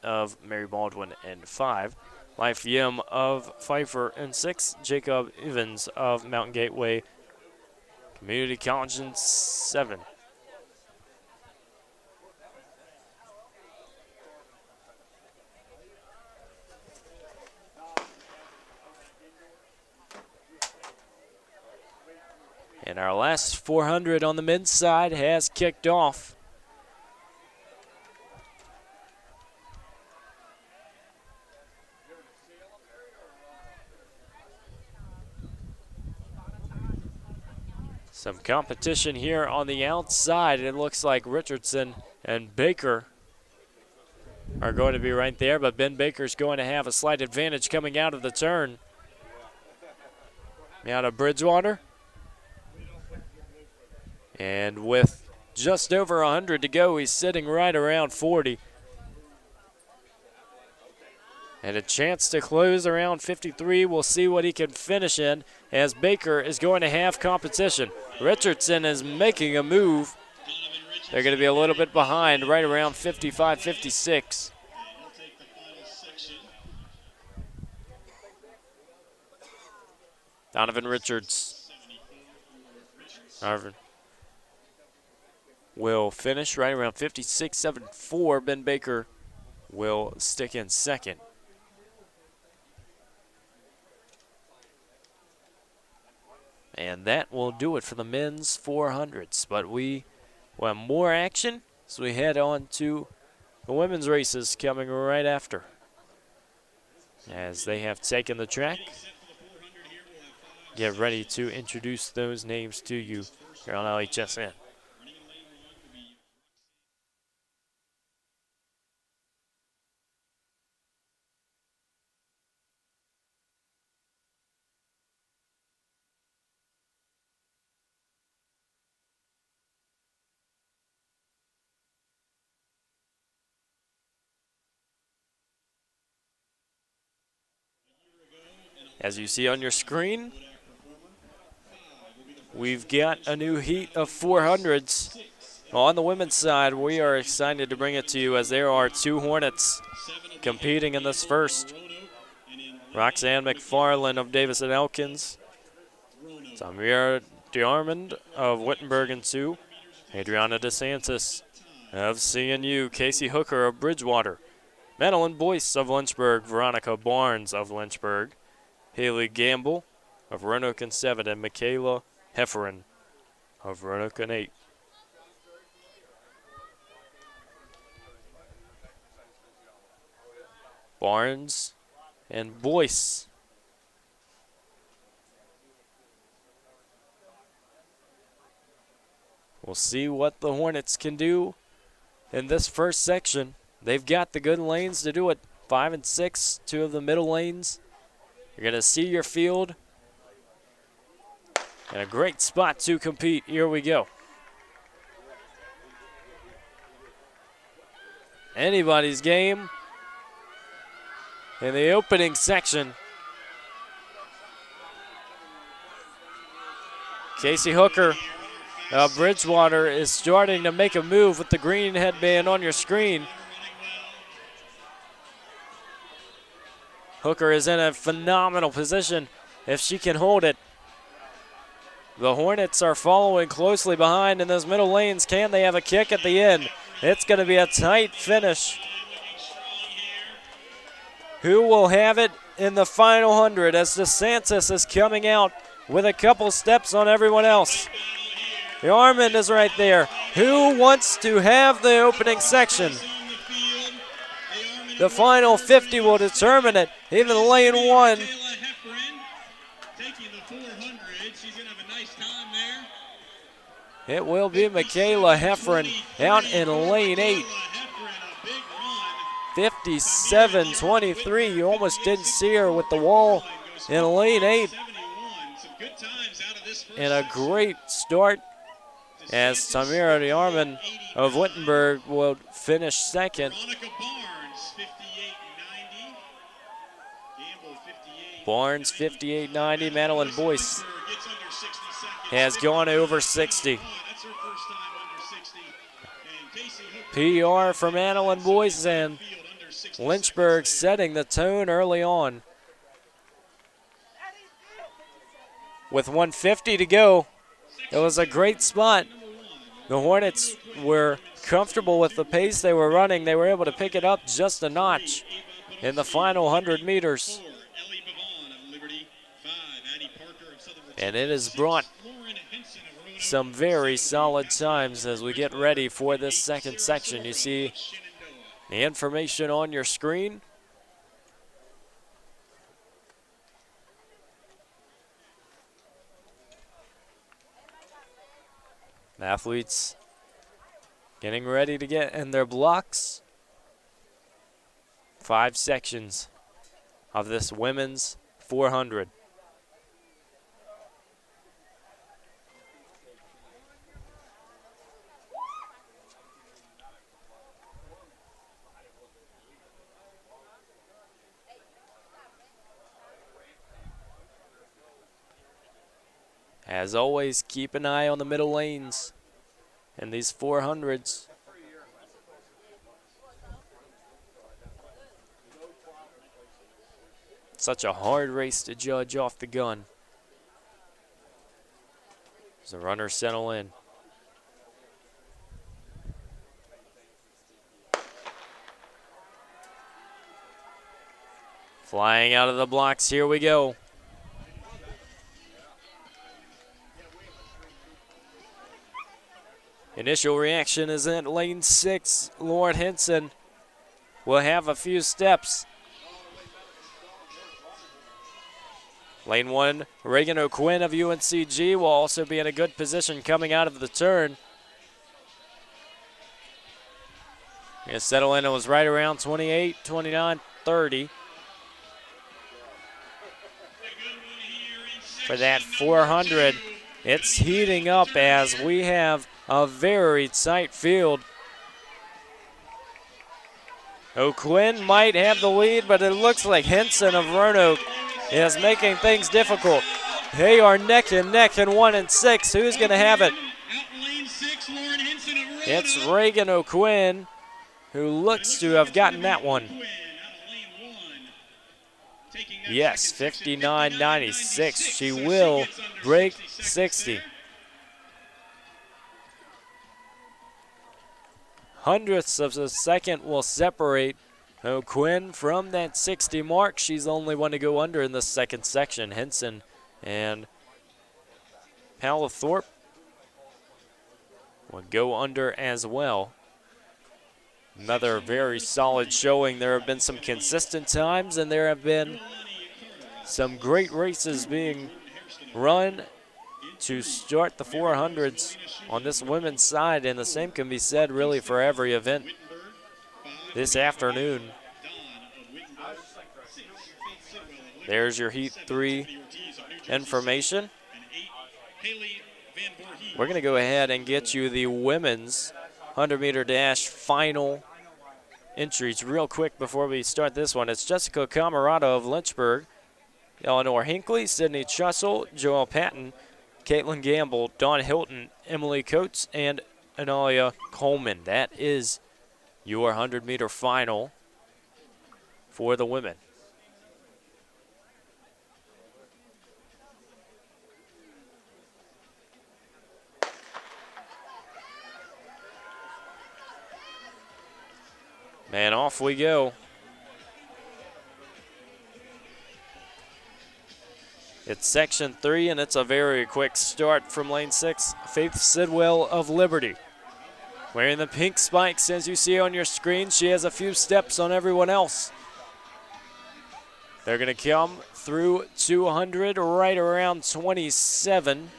of Mary Baldwin in 5, Life Yim of Pfeiffer in 6, Jacob Evans of Mountain Gateway Community College in 7. And our last 400 on the men's side has kicked off. Some competition here on the outside. It looks like Richardson and Baker are going to be right there, but Ben Baker's going to have a slight advantage coming out of the turn. Out of Bridgewater. And with just over 100 to go, he's sitting right around 40. And a chance to close around 53. We'll see what he can finish in as Baker is going to have competition. Richardson is making a move. They're going to be a little bit behind, right around 55, 56. Donovan Richards. Will finish right around 56.74. Ben Baker will stick in second. And that will do it for the men's 400s. But we will have more action as we head on to the women's races coming right after, as they have taken the track. Get ready to introduce those names to you here on LHSN. As you see on your screen, we've got a new heat of 400s. On the women's side, we are excited to bring it to you as there are 2 Hornets competing in this first. Roxanne McFarland of Davis and Elkins, Tamira DeArmond of Wittenberg and Sioux, Adriana DeSantis of CNU, Casey Hooker of Bridgewater, Madeline Boyce of Lynchburg, Veronica Barnes of Lynchburg, Haley Gamble of Roanoke and 7, and Michaela Hefferon of Roanoke and 8. Barnes and Boyce. We'll see what the Hornets can do in this first section. They've got the good lanes to do it. 5 and 6, 2 of the middle lanes. You're going to see your field. And a great spot to compete. Here we go. Anybody's game in the opening section. Casey Hooker Bridgewater is starting to make a move with the green headband on your screen. Hooker is in a phenomenal position if she can hold it. The Hornets are following closely behind in those middle lanes. Can they have a kick at the end? It's going to be a tight finish. Who will have it in the final 100 as DeSantis is coming out with a couple steps on everyone else? The Armand is right there. Who wants to have the opening section? The final 50 will determine it. Even lane 1. It will be Michaela Hefferon out in lane 8. 57-23. You almost didn't see her with the wall in lane 8. And a great start as Tamira DeArmond of Wittenberg will finish second. Barnes 58.90. Madeline Boyce has gone over 60. PR for Madeline Boyce, and Lynchburg setting the tone early on. With 150 to go, it was a great spot. The Hornets were comfortable with the pace they were running. They were able to pick it up just a notch in the final 100 meters. And it has brought some very solid times as we get ready for this second section. You see the information on your screen. Athletes getting ready to get in their blocks. 5 sections of this women's 400. As always, keep an eye on the middle lanes and these 400s. Such a hard race to judge off the gun. As the runners settle in. Flying out of the blocks, here we go. Initial reaction is in lane 6. Lauren Henson will have a few steps. Lane 1, Reagan O'Quinn of UNCG will also be in a good position coming out of the turn. Gonna settle in, it was right around 28, 29, 30. For that 400, it's heating up as we have a very tight field. O'Quinn might have the lead, but it looks like Henson of Roanoke is making things difficult. They are neck and neck in 1 and 6. Who's going to have it? It's Reagan O'Quinn who looks to have gotten that one. Yes, 59.96. She will break 60. Hundredths of a second will separate O'Quinn from that 60 mark. She's the only one to go under in the second section. Henson and Palethorpe will go under as well. Another very solid showing. There have been some consistent times, and there have been some great races being run to start the 400s on this women's side, and the same can be said really for every event this afternoon. There's your Heat 3 information. We're going to go ahead and get you the women's 100-meter dash final entries real quick before we start this one. It's Jessica Camarado of Lynchburg, Eleanor Hinckley, Sydney Trussell, Joelle Patton, Caitlin Gamble, Dawn Hilton, Emily Coates, and Analia Coleman. That is your 100-meter final for the women. And off we go. It's section 3, and it's a very quick start from lane 6. Faith Sidwell of Liberty. Wearing the pink spikes, as you see on your screen. She has a few steps on everyone else. They're going to come through 200 right around 27.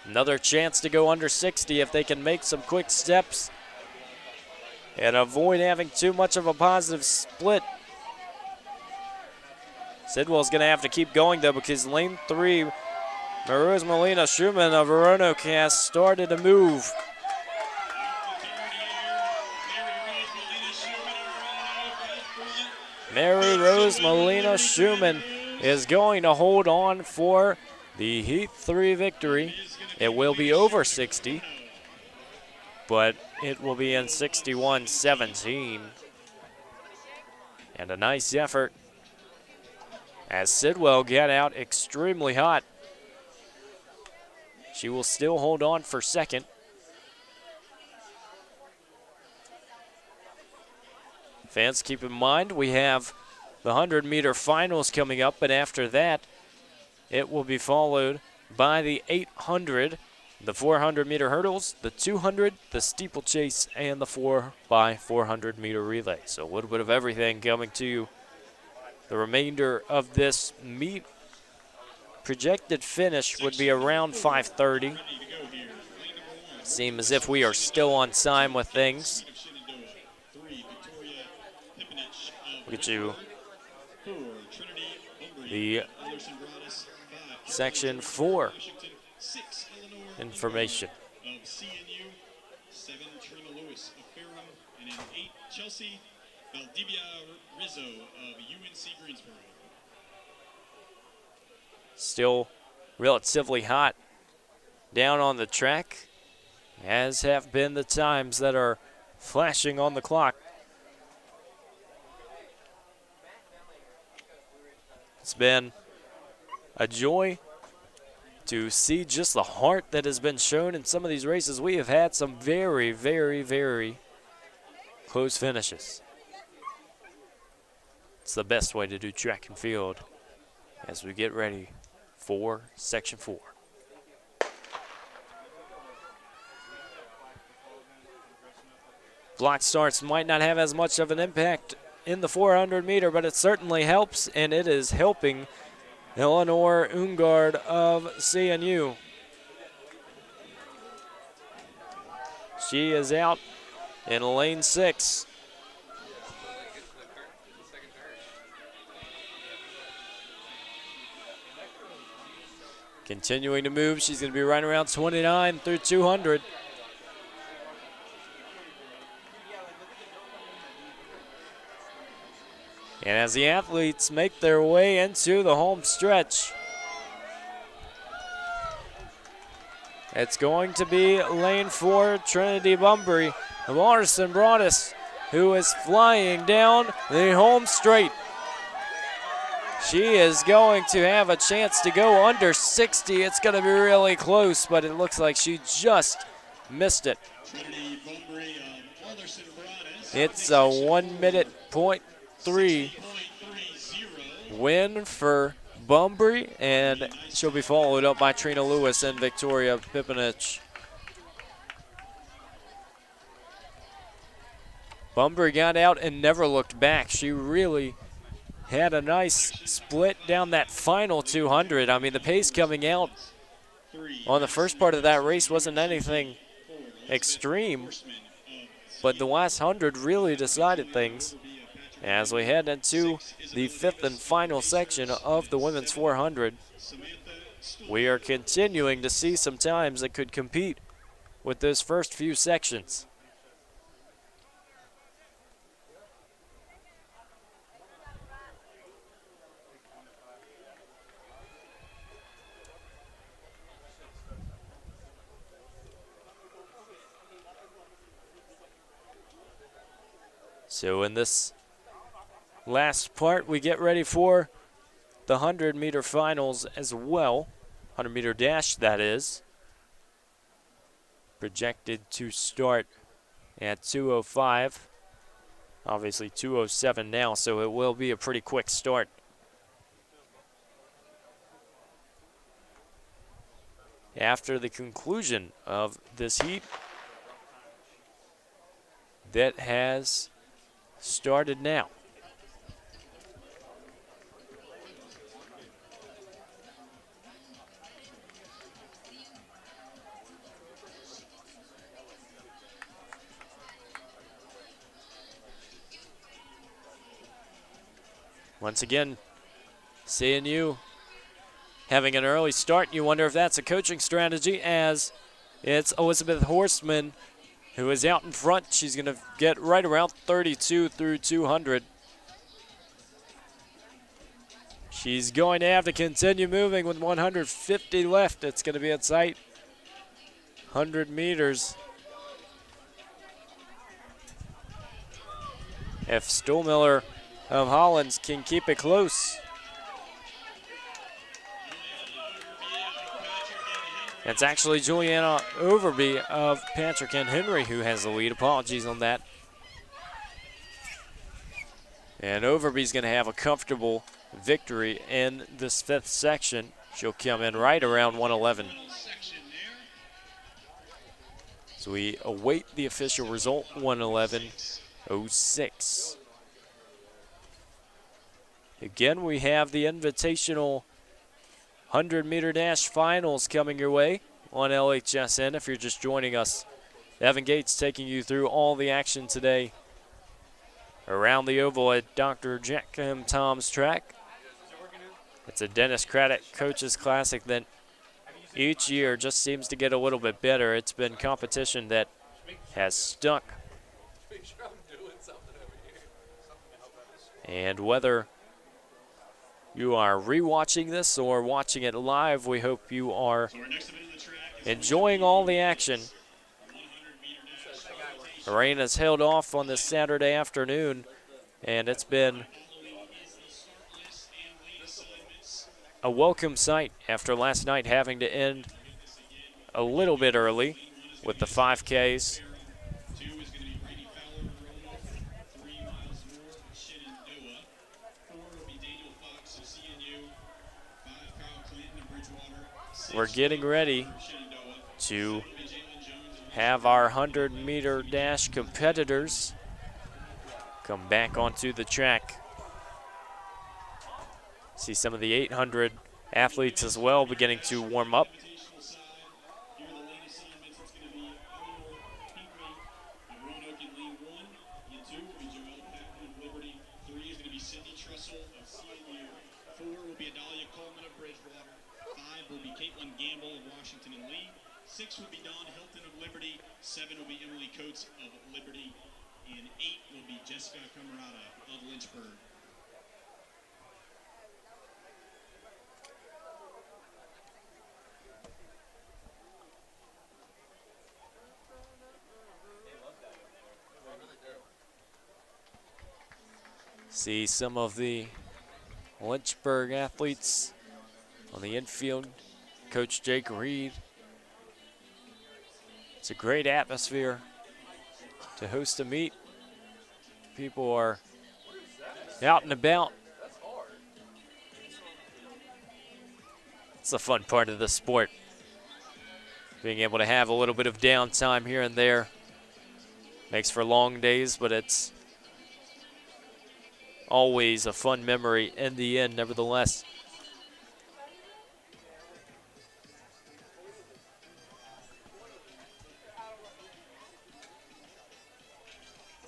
Another chance to go under 60 if they can make some quick steps and avoid having too much of a positive split. Sidwell's going to have to keep going, though, because lane 3, Rose Molina Schumann of Roanoke has started to move. Mary Rose Molina Schumann is going to hold on for the Heat 3 victory. It will be over 60, but it will be in 61-17. And a nice effort as Sidwell got out extremely hot. She will still hold on for second. Fans, keep in mind we have the 100-meter finals coming up, but after that, it will be followed by the 800, the 400-meter hurdles, the 200, the steeplechase, and the 4x400-meter relay. So a little bit of everything coming to you. The remainder of this meet, projected finish would be around 5:30. Seems as if we are still on time with things. Look at you. The Section 4 information. Of CNU, 7 Trina Lewis of Ferrum, and in 8 Chelsea Valdivia Rizzo of UNC Greensboro. Still relatively hot down on the track, as have been the times that are flashing on the clock. It's been a joy to see just the heart that has been shown in some of these races. We have had some very, very, very close finishes. It's the best way to do track and field as we get ready for Section 4. Block starts might not have as much of an impact in the 400-meter, but it certainly helps, and it is helping Eleanor Ungard of CNU. She is out in lane 6. Continuing to move, she's going to be right around 29 through 200. And as the athletes make their way into the home stretch, it's going to be lane 4, Trinity Bunbury. Larson Broadus, who is flying down the home straight. She is going to have a chance to go under 60. It's going to be really close, but it looks like she just missed it. It's a 1 minute .3 win for Bunbury, and she'll be followed up by Trina Lewis and Victoria Pipinich. Bunbury got out and never looked back. She really had a nice split down that final 200. I mean, the pace coming out on the first part of that race wasn't anything extreme, but the last 100 really decided things. As we head into the 5th and final section of the women's 400, we are continuing to see some times that could compete with those first few sections. So in this last part, we get ready for the 100-meter finals as well. 100-meter dash, that is. Projected to start at 2:05. Obviously 2:07 now, so it will be a pretty quick start. After the conclusion of this heat that has started now. Once again, seeing you having an early start, you wonder if that's a coaching strategy, as it's Elizabeth Horstman who is out in front. She's going to get right around 32 through 200. She's going to have to continue moving with 150 left. It's going to be a tight 100 meters. If Stuhlmiller of Hollins can keep it close. It's actually Juliana Overby of Patrick and Henry who has the lead. Apologies on that. And Overby's going to have a comfortable victory in this 5th section. She'll come in right around 111. So we await the official result, 111.06. Again, we have the Invitational 100-meter dash finals coming your way on LHSN. If you're just joining us, Evan Gates taking you through all the action today around the oval at Dr. Jack M. Tom's track. It's a Dennis Craddock Coaches Classic that each year just seems to get a little bit better. It's been competition that has stuck. And whether you are rewatching this or watching it live, we hope you are enjoying all the action. The rain has held off on this Saturday afternoon, and it's been a welcome sight after last night having to end a little bit early with the 5Ks. We're getting ready to have our 100-meter dash competitors come back onto the track. See some of the 800 athletes as well beginning to warm up. Six will be Dawn Hilton of Liberty, 7 will be Emily Coates of Liberty, and 8 will be Jessica Camarada of Lynchburg. See some of the Lynchburg athletes on the infield. Coach Jake Reed. It's a great atmosphere to host a meet. People are out and about. It's the fun part of the sport. Being able to have a little bit of downtime here and there makes for long days, but it's always a fun memory in the end, nevertheless.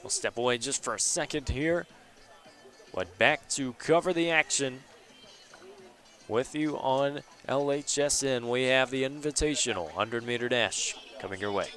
We'll step away just for a second here, but back to cover the action with you on LHSN. We have the Invitational 100-meter dash coming your way.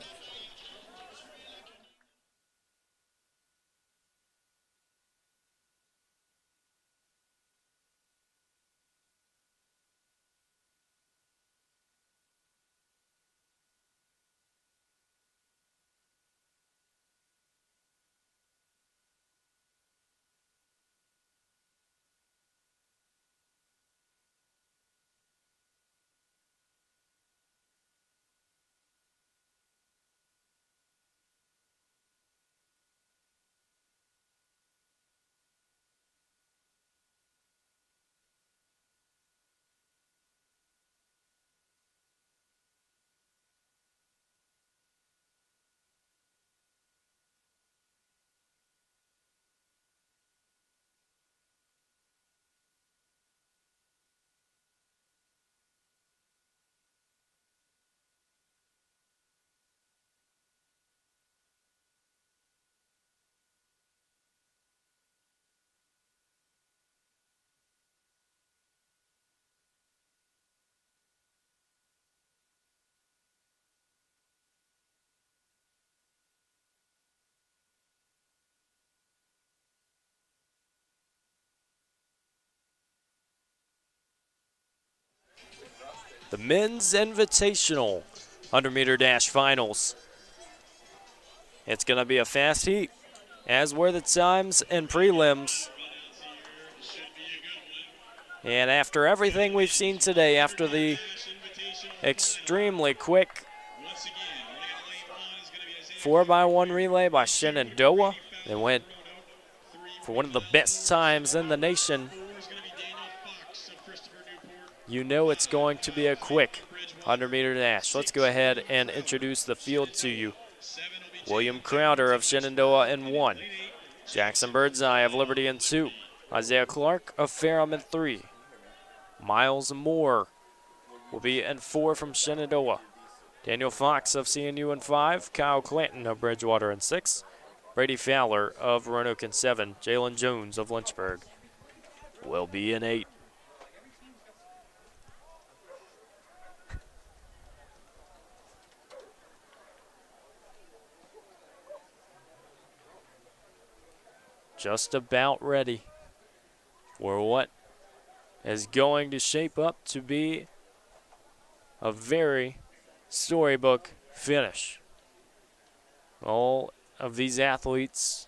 The Men's Invitational 100-meter dash finals. It's going to be a fast heat, as were the times and prelims. And after everything we've seen today, after the extremely quick 4x1 relay by Shenandoah, they went for one of the best times in the nation. You know it's going to be a quick 100-meter dash. Let's go ahead and introduce the field to you. William Crowder of Shenandoah in 1. Jackson Birdseye of Liberty in 2. Isaiah Clark of Ferrum in 3. Miles Moore will be in 4 from Shenandoah. Daniel Fox of CNU in 5. Kyle Clanton of Bridgewater in 6. Brady Fowler of Roanoke in 7. Jalen Jones of Lynchburg will be in 8. Just about ready for what is going to shape up to be a very storybook finish. All of these athletes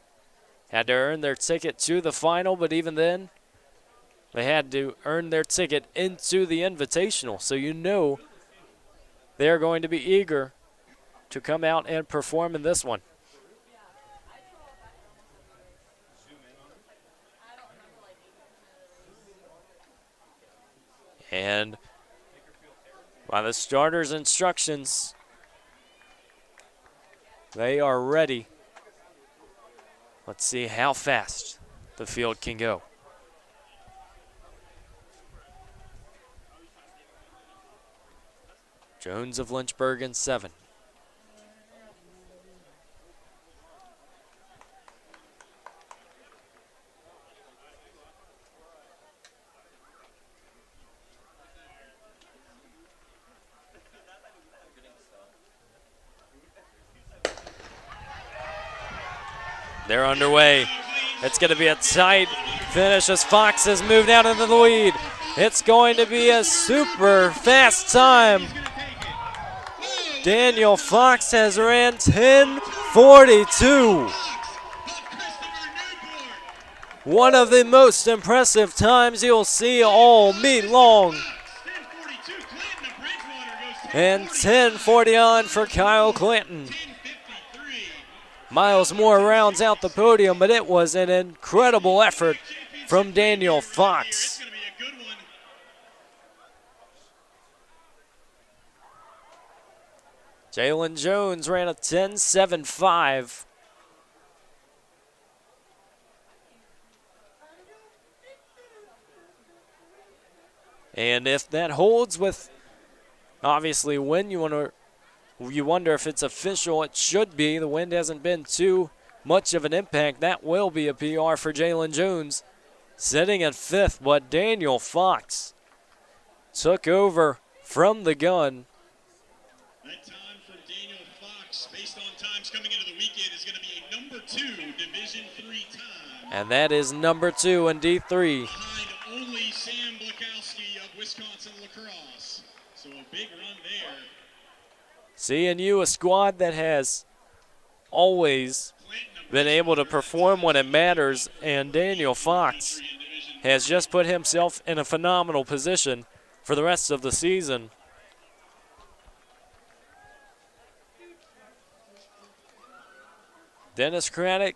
had to earn their ticket to the final, but even then, they had to earn their ticket into the Invitational. So you know they're going to be eager to come out and perform in this one. And by the starter's instructions, they are ready. Let's see how fast the field can go. Jones of Lynchburg in 7. They're underway. It's going to be a tight finish as Fox has moved out into the lead. It's going to be a super fast time. Daniel Fox has ran 10:42. One of the most impressive times you'll see all meet long. And 10:49 for Kyle Clanton. Miles Moore rounds out the podium, but it was an incredible effort from Daniel Fox. Jalen Jones ran a 10.75. And if that holds with, obviously, wind, you wonder if it's official. It should be. The wind hasn't been too much of an impact. That will be a PR for Jalen Jones, sitting at 5th. But Daniel Fox took over from the gun. That time for Daniel Fox, based on times coming into the weekend, is going to be a number 2 Division III time. And that is number 2 in D3. Behind only Sam Blakowski of Wisconsin Lacrosse. So a big run there. CNU, a squad that has always been able to perform when it matters, and Daniel Fox has just put himself in a phenomenal position for the rest of the season. Dennis Craddock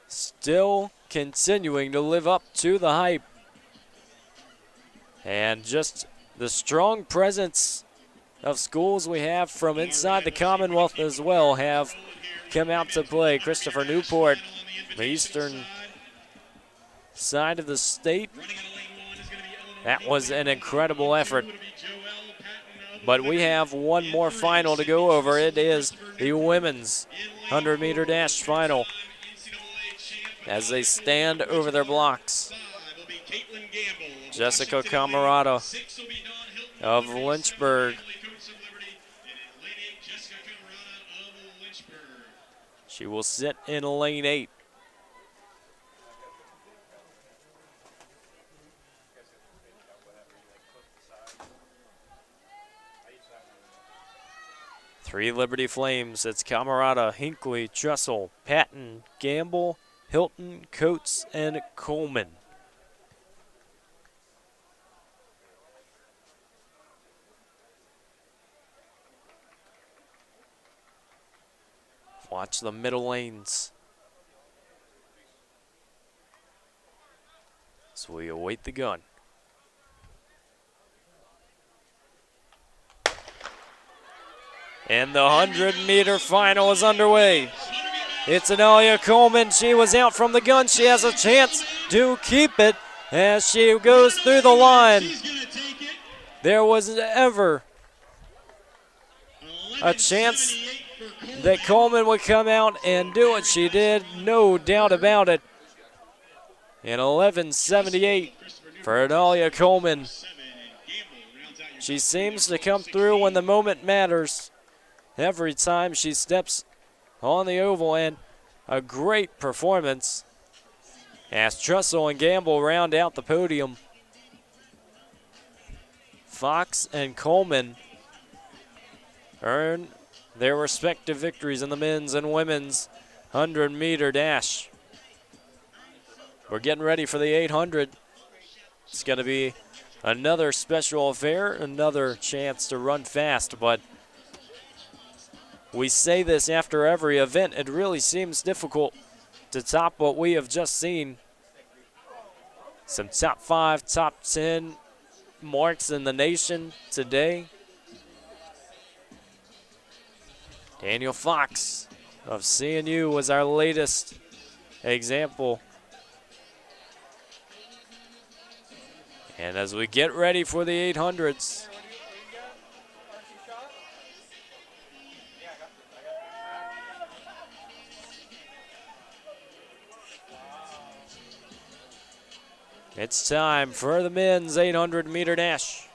still continuing to live up to the hype. And just the strong presence of schools we have from inside the Commonwealth as well have come out to play. Christopher Newport, the eastern side of the state. That was an incredible effort. But we have one more final to go over. It is the women's 100-meter dash final as they stand over their blocks. Jessica Camarada of Lynchburg. She will sit in lane 8. Three Liberty Flames. It's Camarada, Hinckley, Trussell, Patton, Gamble, Hilton, Coates, and Coleman. Watch the middle lanes. So we await the gun. And the 100-meter final is underway. It's Analia Coleman. She was out from the gun. She has a chance to keep it as she goes through the line. There was ever a chance that Coleman would come out and do what she did. No doubt about it. And 11:78 for Analia Coleman. She seems to come through when the moment matters. Every time she steps on the oval, and a great performance as Trussell and Gamble round out the podium. Fox and Coleman earn their respective victories in the men's and women's 100-meter dash. We're getting ready for the 800. It's going to be another special affair, another chance to run fast, but we say this after every event. It really seems difficult to top what we have just seen. Some top 5, top 10 marks in the nation today. Daniel Fox of CNU was our latest example. And as we get ready for the 800s, it's time for the men's 800-meter dash.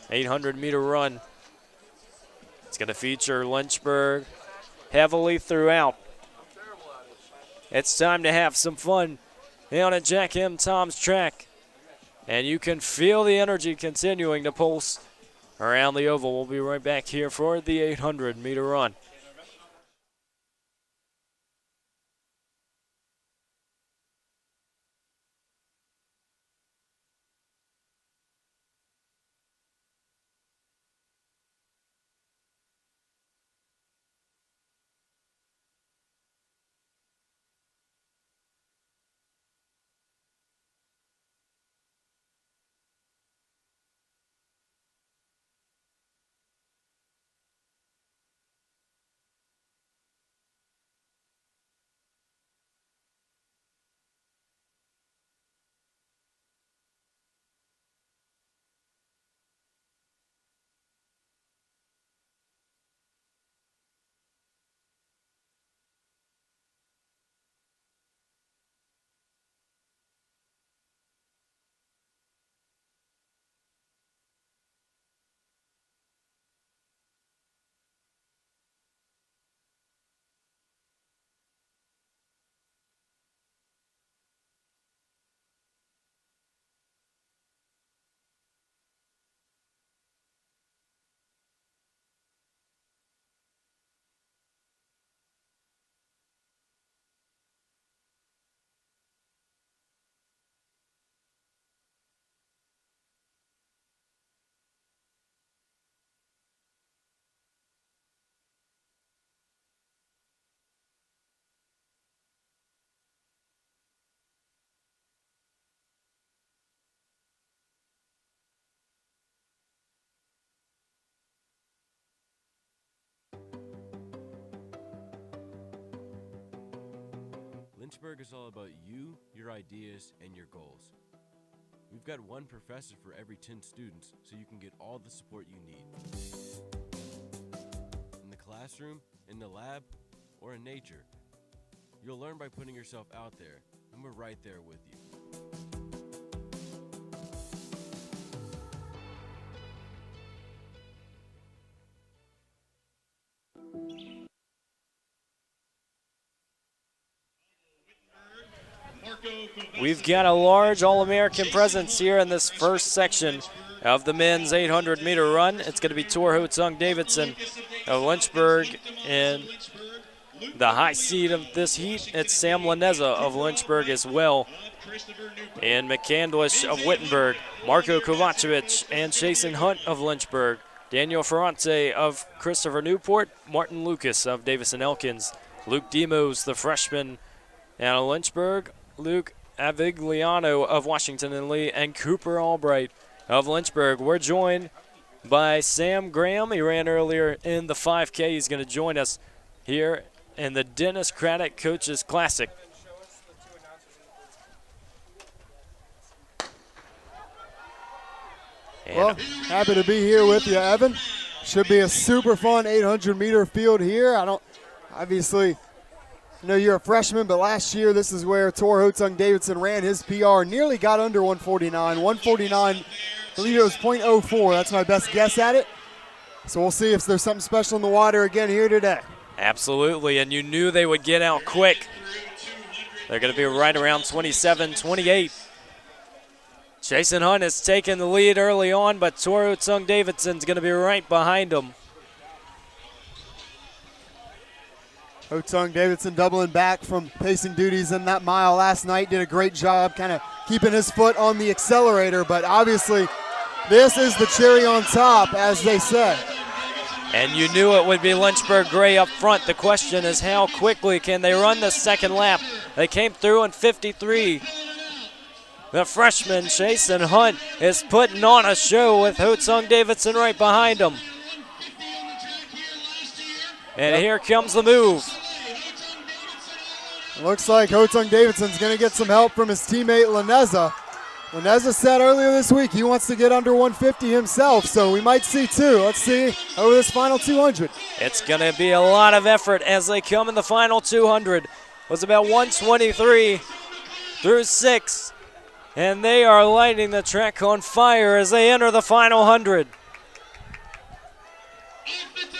800-meter run. It's going to feature Lynchburg heavily throughout. It's time to have some fun down at Jack M. Tom's track. And you can feel the energy continuing to pulse around the oval. We'll be right back here for the 800-meter run. Lynchburg is all about you, your ideas, and your goals. We've got one professor for every 10 students, so you can get all the support you need. In the classroom, in the lab, or in nature. You'll learn by putting yourself out there, and we're right there with you. We've got a large All-American presence here in this first section of the men's 800-meter run. It's going to be Tor Ho-Tung Davidson of Lynchburg, and the high seed of this heat, it's Sam Laneza of Lynchburg as well. And McCandlish of Wittenberg, Marco Kovacevic and Jason Hunt of Lynchburg, Daniel Ferrante of Christopher Newport, Martin Lucas of Davison Elkins, Luke Demos, the freshman out of Lynchburg, Luke Avigliano of Washington and Lee, and Cooper Albright of Lynchburg. We're joined by Sam Graham. He ran earlier in the 5K. He's going to join us here in the Dennis Craddock Coaches Classic. Well, happy to be here with you, Evan. Should be a super fun 800-meter field here. Obviously, I know you're a freshman, but last year this is where Tor Ho-Tung Davidson ran his PR, nearly got under 149. 149, I believe it was .04. That's my best guess at it. So we'll see if there's something special in the water again here today. Absolutely, and you knew they would get out quick. They're going to be right around 27-28. Jason Hunt has taken the lead early on, but Tor Ho-Tung Davidson's going to be right behind him. Ho-Tung Davidson doubling back from pacing duties in that mile last night. Did a great job kind of keeping his foot on the accelerator, but obviously this is the cherry on top, as they say. And you knew it would be Lynchburg Gray up front. The question is how quickly can they run the second lap? They came through in 53. The freshman, Jason Hunt, is putting on a show with Ho-Tung Davidson right behind him. And here comes the move. Looks like Ho-Tung Davidson's going to get some help from his teammate Laneza. Laneza said earlier this week he wants to get under 150 himself, so we might see two. Let's see over this final 200. It's going to be a lot of effort as they come in the final 200. It was about 123 through 6, and they are lighting the track on fire as they enter the final 100.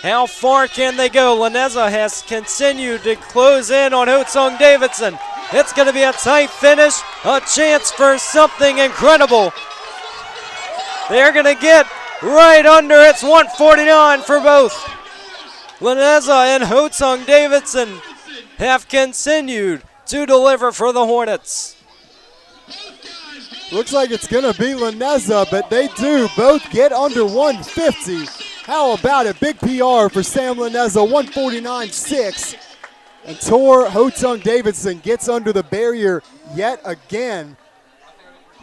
How far can they go? Laneza has continued to close in on Ho-Tung Davidson. It's going to be a tight finish, a chance for something incredible. They're going to get right under it's 149 for both. Laneza and Ho-Tung Davidson have continued to deliver for the Hornets. Looks like it's going to be Laneza, but they do both get under 150. How about it? Big PR for Sam Laneza, 149.6. And Tor Ho-Tung Davidson gets under the barrier yet again.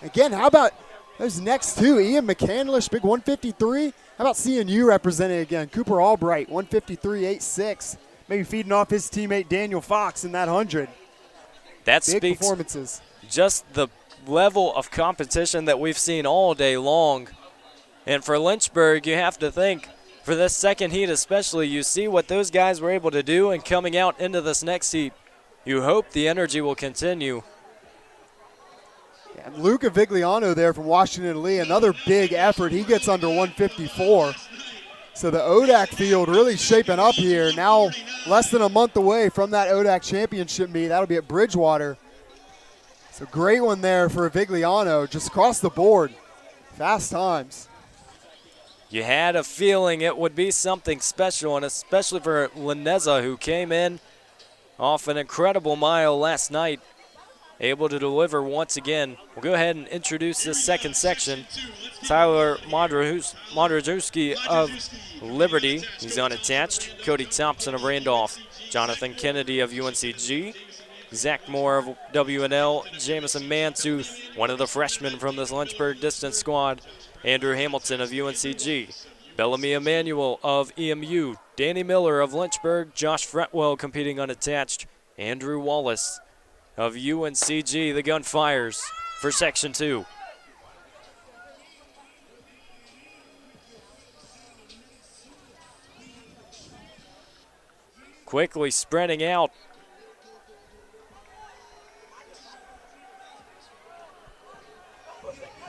Again, how about those next two? Ian McCandlish, big 153. How about seeing you representing again? Cooper Albright, 153.86. Maybe feeding off his teammate Daniel Fox in that 100. That big speaks performances. Just the level of competition that we've seen all day long. And for Lynchburg, you have to think, for this second heat especially, you see what those guys were able to do, and coming out into this next heat, you hope the energy will continue. Yeah, Luca Vigliano there from Washington Lee, another big effort. He gets under 154. So the ODAC field really shaping up here. Now less than a month away from that ODAC championship meet. That'll be at Bridgewater. So great one there for Vigliano, just across the board. Fast times. You had a feeling it would be something special, and especially for Laneza, who came in off an incredible mile last night, able to deliver once again. We'll go ahead and introduce this second section. Tyler Modrzewski of Liberty, he's unattached. Cody Thompson of Randolph. Jonathan Kennedy of UNCG. Zach Moore of WNL. Jamison Mantooth, one of the freshmen from this Lynchburg distance squad. Andrew Hamilton of UNCG, Bellamy Emanuel of EMU, Danny Miller of Lynchburg, Josh Fretwell competing unattached, Andrew Wallace of UNCG. The gun fires for Section 2. Quickly spreading out.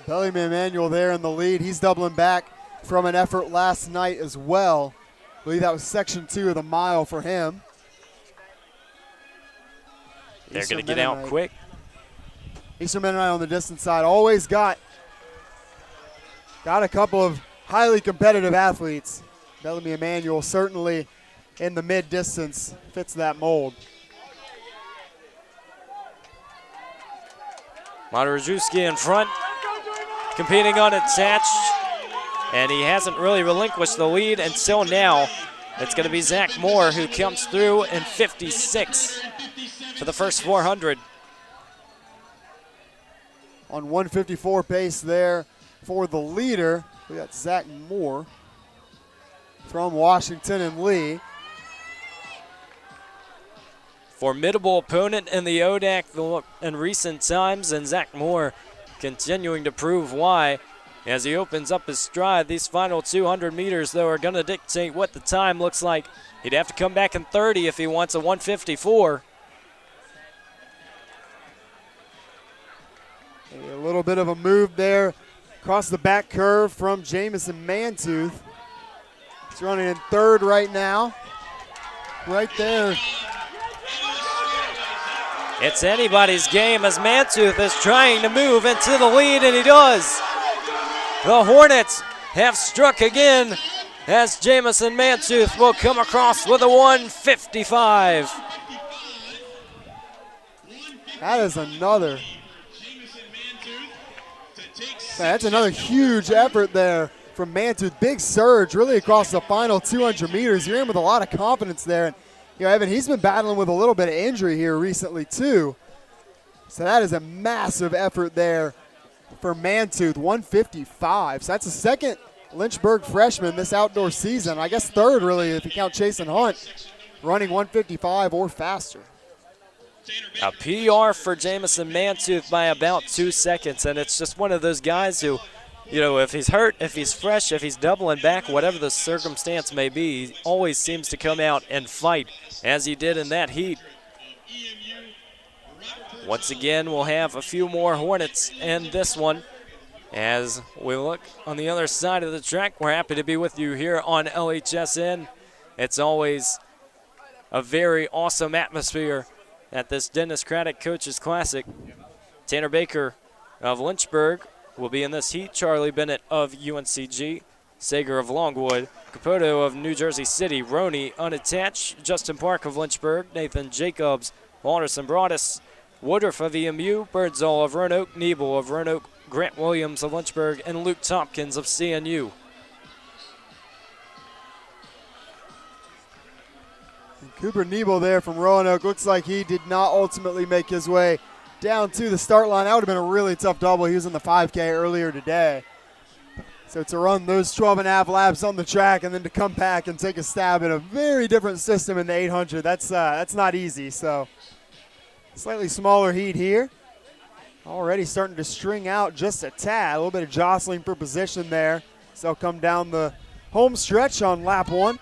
Bellyman Emanuel there in the lead. He's doubling back from an effort last night as well. I believe that was Section 2 of the mile for him. They're going to get out quick. Eastern Mennonite on the distance side always got a couple of highly competitive athletes. Bellamy Emanuel certainly in the mid-distance fits that mold. Matarajewski in front, competing unattached, and he hasn't really relinquished the lead until now. It's going to be Zach Moore who comes through in 56 for the first 400. On 154 pace there for the leader. We got Zach Moore from Washington and Lee. Formidable opponent in the ODAC in recent times, and Zach Moore continuing to prove why as he opens up his stride. These final 200 meters, though, are going to dictate what the time looks like. He'd have to come back in 30 if he wants a 154. A little bit of a move there across the back curve from Jamison Mantooth. He's running in third right now. Right there. It's anybody's game as Mantooth is trying to move into the lead, and he does. The Hornets have struck again as Jamison Mantooth will come across with a 155. That is another. That's another huge effort there from Mantooth. Big surge really across the final 200 meters. You're in with a lot of confidence there. And, you know, Evan, he's been battling with a little bit of injury here recently too. So that is a massive effort there for Mantooth, 155. So that's the second Lynchburg freshman this outdoor season. I guess third, really, if you count Chase and Hunt, running 155 or faster. A PR for Jamison Mantooth by about 2 seconds, and it's just one of those guys who, you know, if he's hurt, if he's fresh, if he's doubling back, whatever the circumstance may be, he always seems to come out and fight, as he did in that heat. Once again, we'll have a few more Hornets in this one. As we look on the other side of the track, we're happy to be with you here on LHSN. It's always a very awesome atmosphere at this Dennis Craddock Coaches Classic. Tanner Baker of Lynchburg will be in this heat. Charlie Bennett of UNCG. Sager of Longwood. Capoto of New Jersey City. Roney unattached. Justin Park of Lynchburg. Nathan Jacobs. Walterson Broadus. Woodruff of EMU. Birdsall of Roanoke. Nebel of Roanoke. Grant Williams of Lynchburg. And Luke Tompkins of CNU. Cooper Nebel there from Roanoke. Looks like he did not ultimately make his way down to the start line. That would have been a really tough double. He was in the 5K earlier today. So to run those 12.5 laps on the track and then to come back and take a stab at a very different system in the 800, that's not easy. So slightly smaller heat here. Already starting to string out just a tad. A little bit of jostling for position there. So they'll come down the home stretch on lap 1.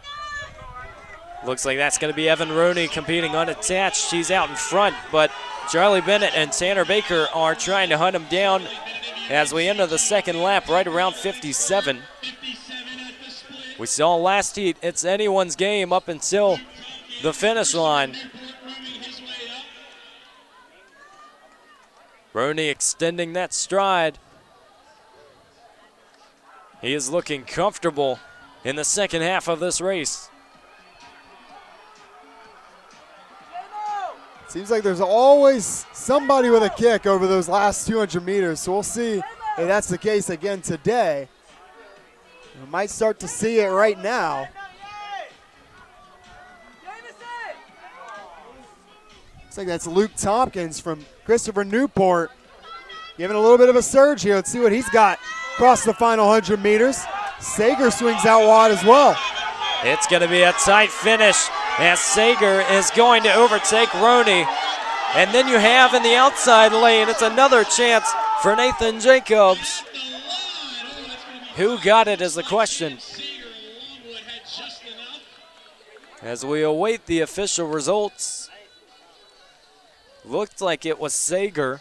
Looks like that's going to be Evan Roney competing unattached. He's out in front, but Charlie Bennett and Tanner Baker are trying to hunt him down as we enter the second lap right around 57. We saw last heat, it's anyone's game up until the finish line. Roney extending that stride. He is looking comfortable in the second half of this race. Seems like there's always somebody with a kick over those last 200 meters, so we'll see if that's the case again today. We might start to see it right now. Looks like that's Luke Tompkins from Christopher Newport. Giving a little bit of a surge here. Let's see what he's got across the final 100 meters. Sager swings out wide as well. It's going to be a tight finish as Sager is going to overtake Roney. And then you have in the outside lane, it's another chance for Nathan Jacobs. Who got it is the question. As we await the official results, looked like it was Sager.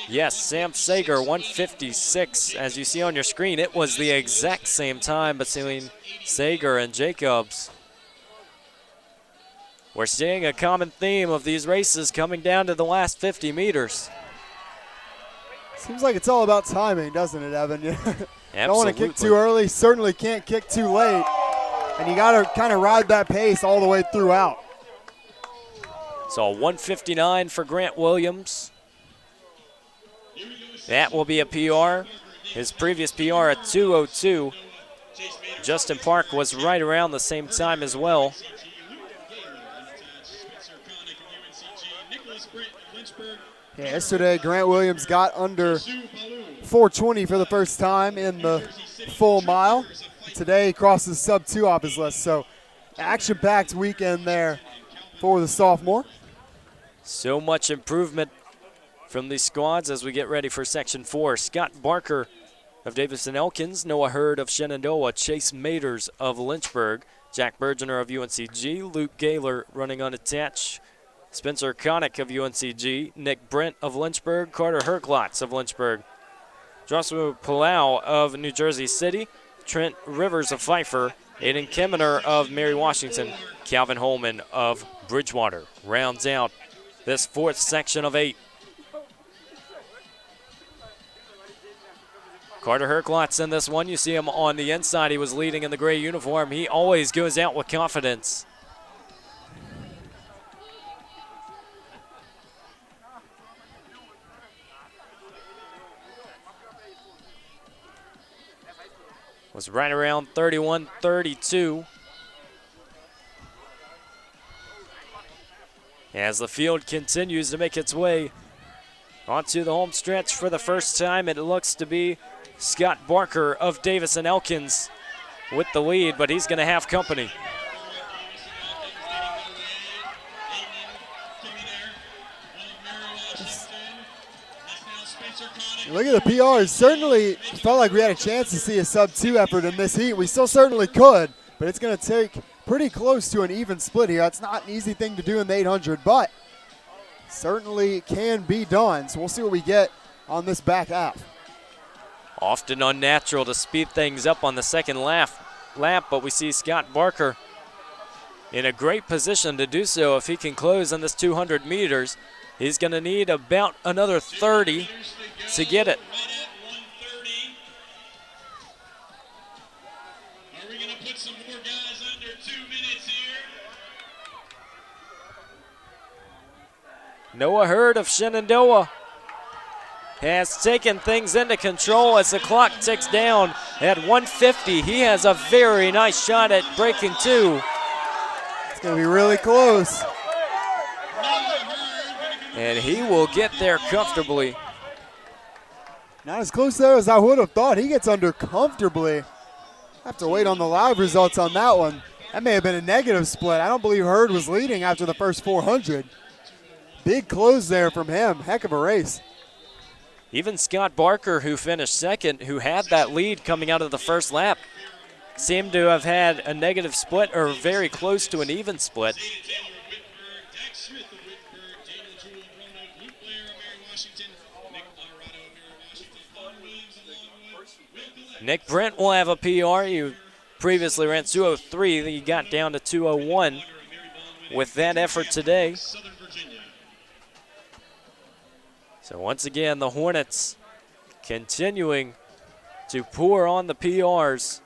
Yes, Sam Sager, 156. As you see on your screen, it was the exact same time between Sager and Jacobs. We're seeing a common theme of these races coming down to the last 50 meters. Seems like it's all about timing, doesn't it, Evan? You don't want to kick Absolutely. too early, certainly can't kick too late. And you got to kind of ride that pace all the way throughout. So 159 for Grant Williams. That will be a PR. His previous PR at 2:02. Justin Park was right around the same time as well. Yeah, yesterday Grant Williams got under 420 for the first time in the full mile. Today he crosses sub 2 off his list. So action-packed weekend there for the sophomore. So much improvement from these squads as we get ready for Section 4. Scott Barker of Davidson Elkins, Noah Hurd of Shenandoah, Chase Maters of Lynchburg, Jack Bergener of UNCG, Luke Gaylor running unattached, Spencer Connick of UNCG, Nick Brent of Lynchburg, Carter Herklotz of Lynchburg, Joshua Palau of New Jersey City, Trent Rivers of Pfeiffer, Aiden Kemmener of Mary Washington, Calvin Holman of Bridgewater. Rounds out this fourth section of 8. Carter Herklotz in this one. You see him on the inside. He was leading in the gray uniform. He always goes out with confidence. Was right around 31-32. As the field continues to make its way onto the home stretch for the first time, it looks to be Scott Barker of Davison Elkins with the lead, but he's going to have company. Look at the PRs. Certainly felt like we had a chance to see a sub-2 effort in this heat. We still certainly could, but it's going to take pretty close to an even split here. It's not an easy thing to do in the 800, but certainly can be done. So we'll see what we get on this back half. Often unnatural to speed things up on the second lap, but we see Scott Barker in a great position to do so if he can close on this 200 meters. He's going to need about another 30 to get it. Are we going to put some more guys under 2 minutes here? Noah Hurd of Shenandoah has taken things into control as the clock ticks down at 150. He has a very nice shot at breaking 2. It's going to be really close. And he will get there comfortably. Not as close there as I would have thought. He gets under comfortably. Have to wait on the live results on that one. That may have been a negative split. I don't believe Hurd was leading after the first 400. Big close there from him. Heck of a race. Even Scott Barker, who finished second, who had that lead coming out of the first lap, seemed to have had a negative split or very close to an even split. Nick Brent will have a PR. He previously ran 2:03. He got down to 2:01 with that effort today. So once again, the Hornets continuing to pour on the PRs.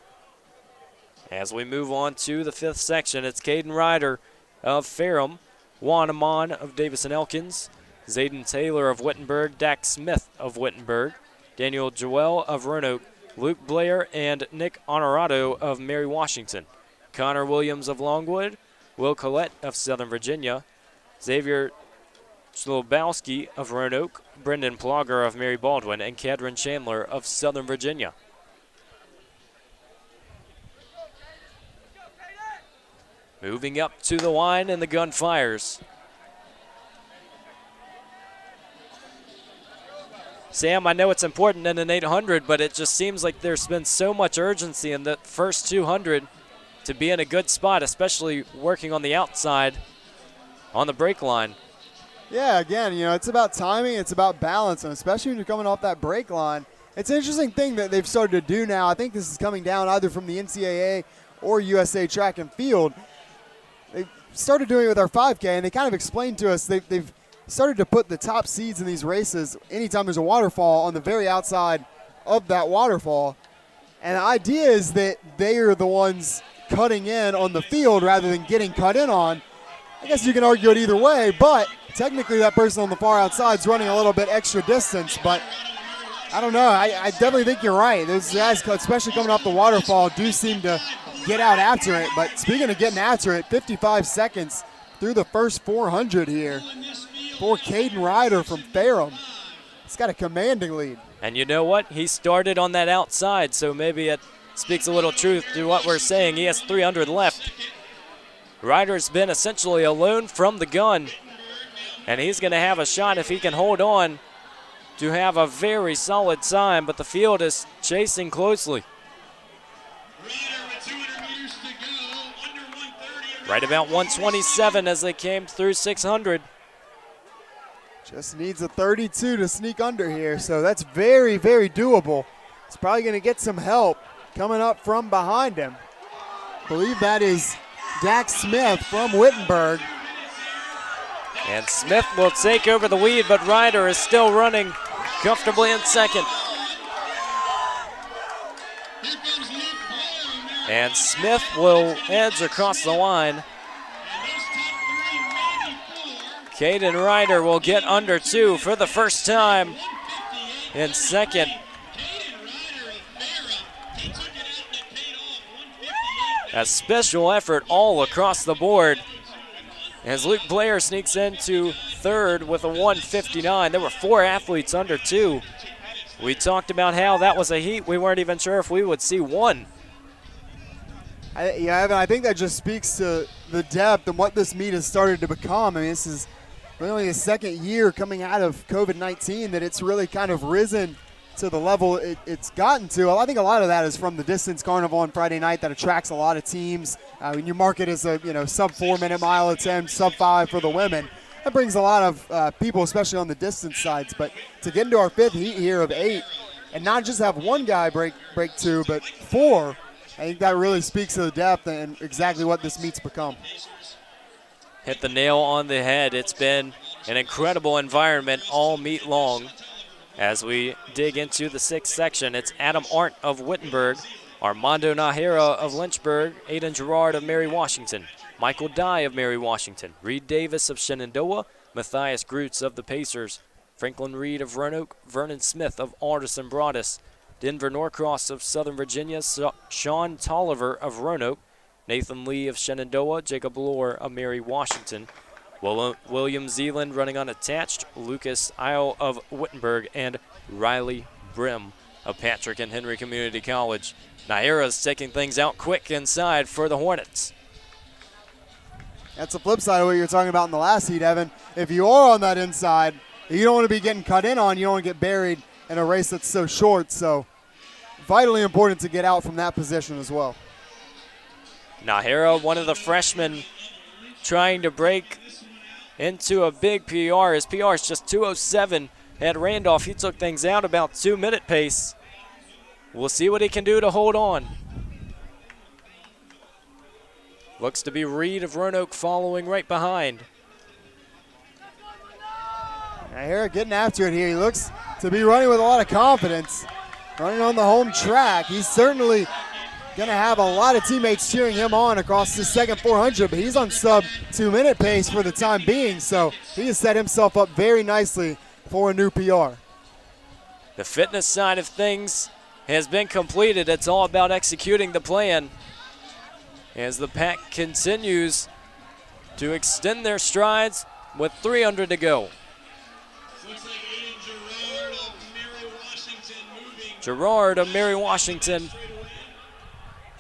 As we move on to the fifth section, it's Caden Ryder of Ferrum, Juan Amon of Davison Elkins, Zayden Taylor of Wittenberg, Dak Smith of Wittenberg, Daniel Joel of Roanoke, Luke Blair and Nick Honorado of Mary Washington, Connor Williams of Longwood, Will Collette of Southern Virginia, Xavier Slobowski of Roanoke, Brendan Plogger of Mary Baldwin, and Cadron Chandler of Southern Virginia. Moving up to the line, and the gun fires. Sam, I know it's important in an 800, but it just seems like there's been so much urgency in the first 200 to be in a good spot, especially working on the outside on the break line. Yeah, again, it's about timing, it's about balance, and especially when you're coming off that break line. It's an interesting thing that they've started to do now. I think this is coming down either from the NCAA or USA Track and Field. They started doing it with our 5K, and they kind of explained to us they've started to put the top seeds in these races anytime there's a waterfall on the very outside of that waterfall. And the idea is that they are the ones cutting in on the field rather than getting cut in on. I guess you can argue it either way, but technically that person on the far outside is running a little bit extra distance. But I don't know. I definitely think you're right. Those guys, especially coming off the waterfall, do seem to get out after it. But speaking of getting after it, 55 seconds through the first 400 here for Caden Ryder from Ferrum. He's got a commanding lead. And you know what? He started on that outside, so maybe it speaks a little truth to what we're saying. He has 300 left. Ryder's been essentially alone from the gun, and he's going to have a shot if he can hold on to have a very solid time, but the field is chasing closely. Right about 127 as they came through 600. Just needs a 32 to sneak under here, so that's very, very doable. He's probably going to get some help coming up from behind him. I believe that is Dax Smith from Wittenberg. And Smith will take over the lead, but Ryder is still running comfortably in second. And Smith will edge across the line. Caden Ryder will get under 2 for the first time in second. A special effort all across the board as Luke Blair sneaks into third with a 1:59. There were 4 athletes under 2. We talked about how that was a heat. We weren't even sure if we would see one. Evan, I think that just speaks to the depth and what this meet has started to become. I mean, this is really only the second year coming out of COVID-19 that it's really kind of risen to the level it's gotten to. I think a lot of that is from the distance carnival on Friday night that attracts a lot of teams. When you market as a sub 4 minute mile attempt, sub 5 for the women, that brings a lot of people, especially on the distance sides. But to get into our 5th heat here of 8 and not just have one guy break 2, but 4, I think that really speaks to the depth and exactly what this meet's become. Hit the nail on the head. It's been an incredible environment all meet long. As we dig into the 6th section, it's Adam Arndt of Wittenberg, Armando Nahera of Lynchburg, Aiden Gerard of Mary Washington, Michael Dye of Mary Washington, Reed Davis of Shenandoah, Matthias Grutz of the Pacers, Franklin Reed of Roanoke, Vernon Smith of Alderson Broadus, Denver Norcross of Southern Virginia, Sean Tolliver of Roanoke, Nathan Lee of Shenandoah, Jacob Lohr of Mary Washington, William Zeeland running unattached, Lucas Isle of Wittenberg, and Riley Brim of Patrick and Henry Community College. Nahera's taking things out quick inside for the Hornets. That's the flip side of what you were talking about in the last heat, Evan. If you are on that inside, you don't want to be getting cut in on. You don't want to get buried in a race that's so short. So vitally important to get out from that position as well. Nahera, one of the freshmen, trying to break into a big PR. His PR is just 2:07 at Randolph. He took things out about 2-minute pace. We'll see what he can do to hold on. Looks to be Reed of Roanoke following right behind. Nahera getting after it here. He looks to be running with a lot of confidence. Running on the home track. He's certainly going to have a lot of teammates cheering him on across the second 400, but he's on sub 2-minute pace for the time being, so he has set himself up very nicely for a new PR. The fitness side of things has been completed. It's all about executing the plan as the pack continues to extend their strides with 300 to go. Gerard of Mary Washington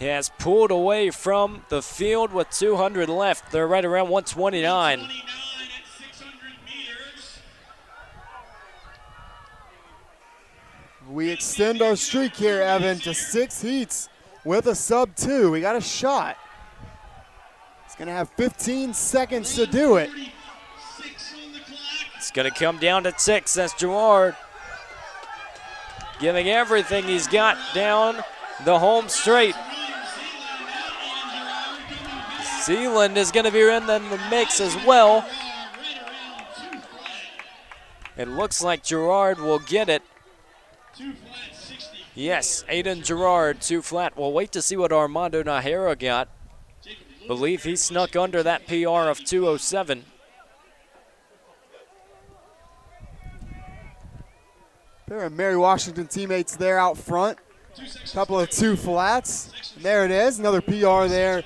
has pulled away from the field with 200 left. They're right around 129. we extend our streak here, Evan, to 6 heats with a sub-2. We got a shot. It's going to have 15 seconds to do it. It's going to come down to 6. That's Gerard giving everything he's got down the home straight. Zeeland is going to be in the mix as well. It looks like Gerard will get it. Yes, Aiden Gerard, 2 flat. We'll wait to see what Armando Nahara got. Believe he snuck under that PR of 207. There are Mary Washington teammates there out front. A couple of 2 flats. And there it is, another PR there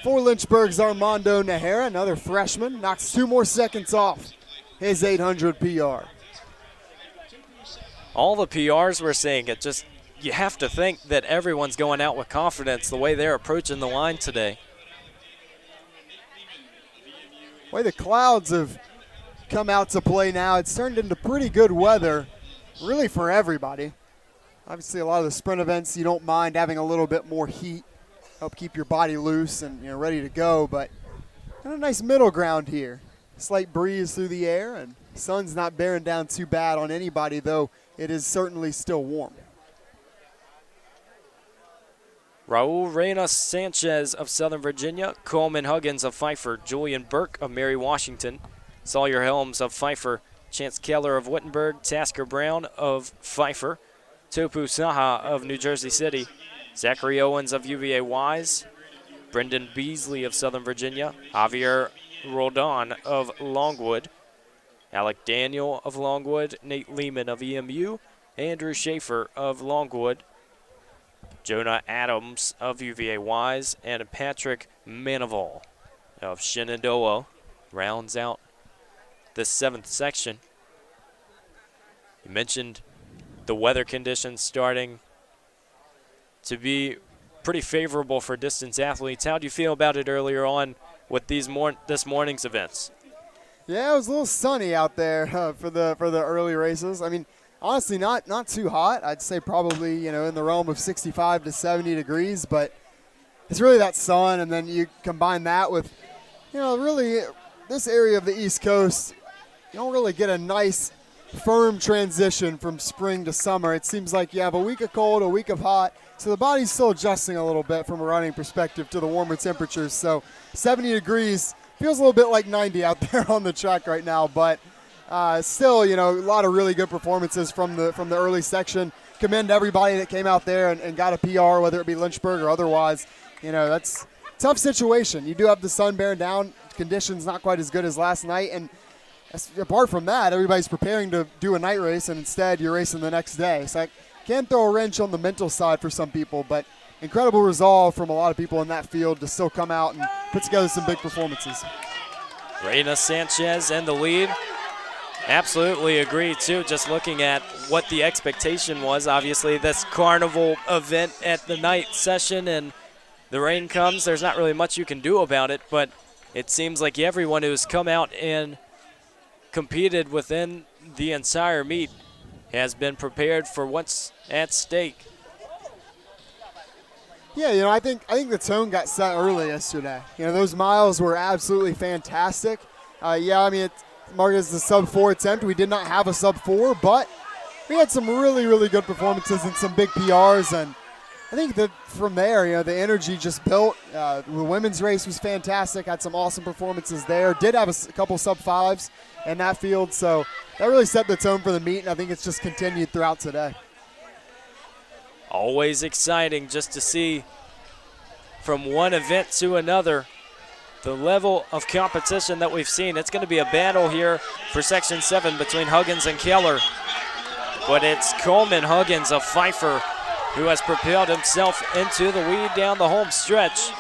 for Lynchburg's Armando Nahara, another freshman. Knocks 2 more seconds off his 800 PR. All the PRs we're seeing, you have to think that everyone's going out with confidence the way they're approaching the line today. The way the clouds have come out to play now, it's turned into pretty good weather, really for everybody. Obviously, a lot of the sprint events, you don't mind having a little bit more heat, help keep your body loose and ready to go, but got a nice middle ground here. Slight breeze through the air, and sun's not bearing down too bad on anybody, though it is certainly still warm. Raul Reyna Sanchez of Southern Virginia, Coleman Huggins of Pfeiffer, Julian Burke of Mary Washington, Sawyer Helms of Pfeiffer, Chance Keller of Wittenberg, Tasker Brown of Pfeiffer, Topu Saha of New Jersey City, Zachary Owens of UVA Wise, Brendan Beasley of Southern Virginia, Javier Roldan of Longwood, Alec Daniel of Longwood, Nate Lehman of EMU, Andrew Schaefer of Longwood, Jonah Adams of UVA Wise, and Patrick Manival of Shenandoah rounds out the 7th section. You mentioned the weather conditions starting to be pretty favorable for distance athletes. How do you feel about it earlier on with this morning's events? Yeah, it was a little sunny out there for the early races. I mean, honestly, not too hot. I'd say probably in the realm of 65 to 70 degrees, but it's really that sun, and then you combine that with really this area of the East Coast. You don't really get a nice firm transition from spring to summer. It seems like you have a week of cold, a week of hot, so the body's still adjusting a little bit from a running perspective to the warmer temperatures. So 70 degrees feels a little bit like 90 out there on the track right now, but still, a lot of really good performances from the early section. Commend everybody that came out there and got a PR, whether it be Lynchburg or otherwise. That's a tough situation. You do have the sun bearing down, conditions not quite as good as last night, and apart from that, everybody's preparing to do a night race, and instead you're racing the next day. So I can throw a wrench on the mental side for some people, but incredible resolve from a lot of people in that field to still come out and put together some big performances. Reyna Sanchez in the lead. Absolutely agree, too. Just looking at what the expectation was, obviously this carnival event at the night session, and the rain comes. There's not really much you can do about it, but it seems like everyone who's come out and competed within the entire meet has been prepared for what's at stake. Yeah, I think the tone got set early yesterday. Those miles were absolutely fantastic. It's marked as the sub-4 attempt. We did not have a sub-4, but we had some really, really good performances and some big PRs, and I think that from there, the energy just built. The women's race was fantastic, had some awesome performances there. Did have a couple sub-5s in that field, so that really set the tone for the meet, and I think it's just continued throughout today. Always exciting just to see from one event to another the level of competition that we've seen. It's going to be a battle here for Section 7 between Huggins and Keller, but it's Coleman Huggins of Pfeiffer who has propelled himself into the lead down the home stretch.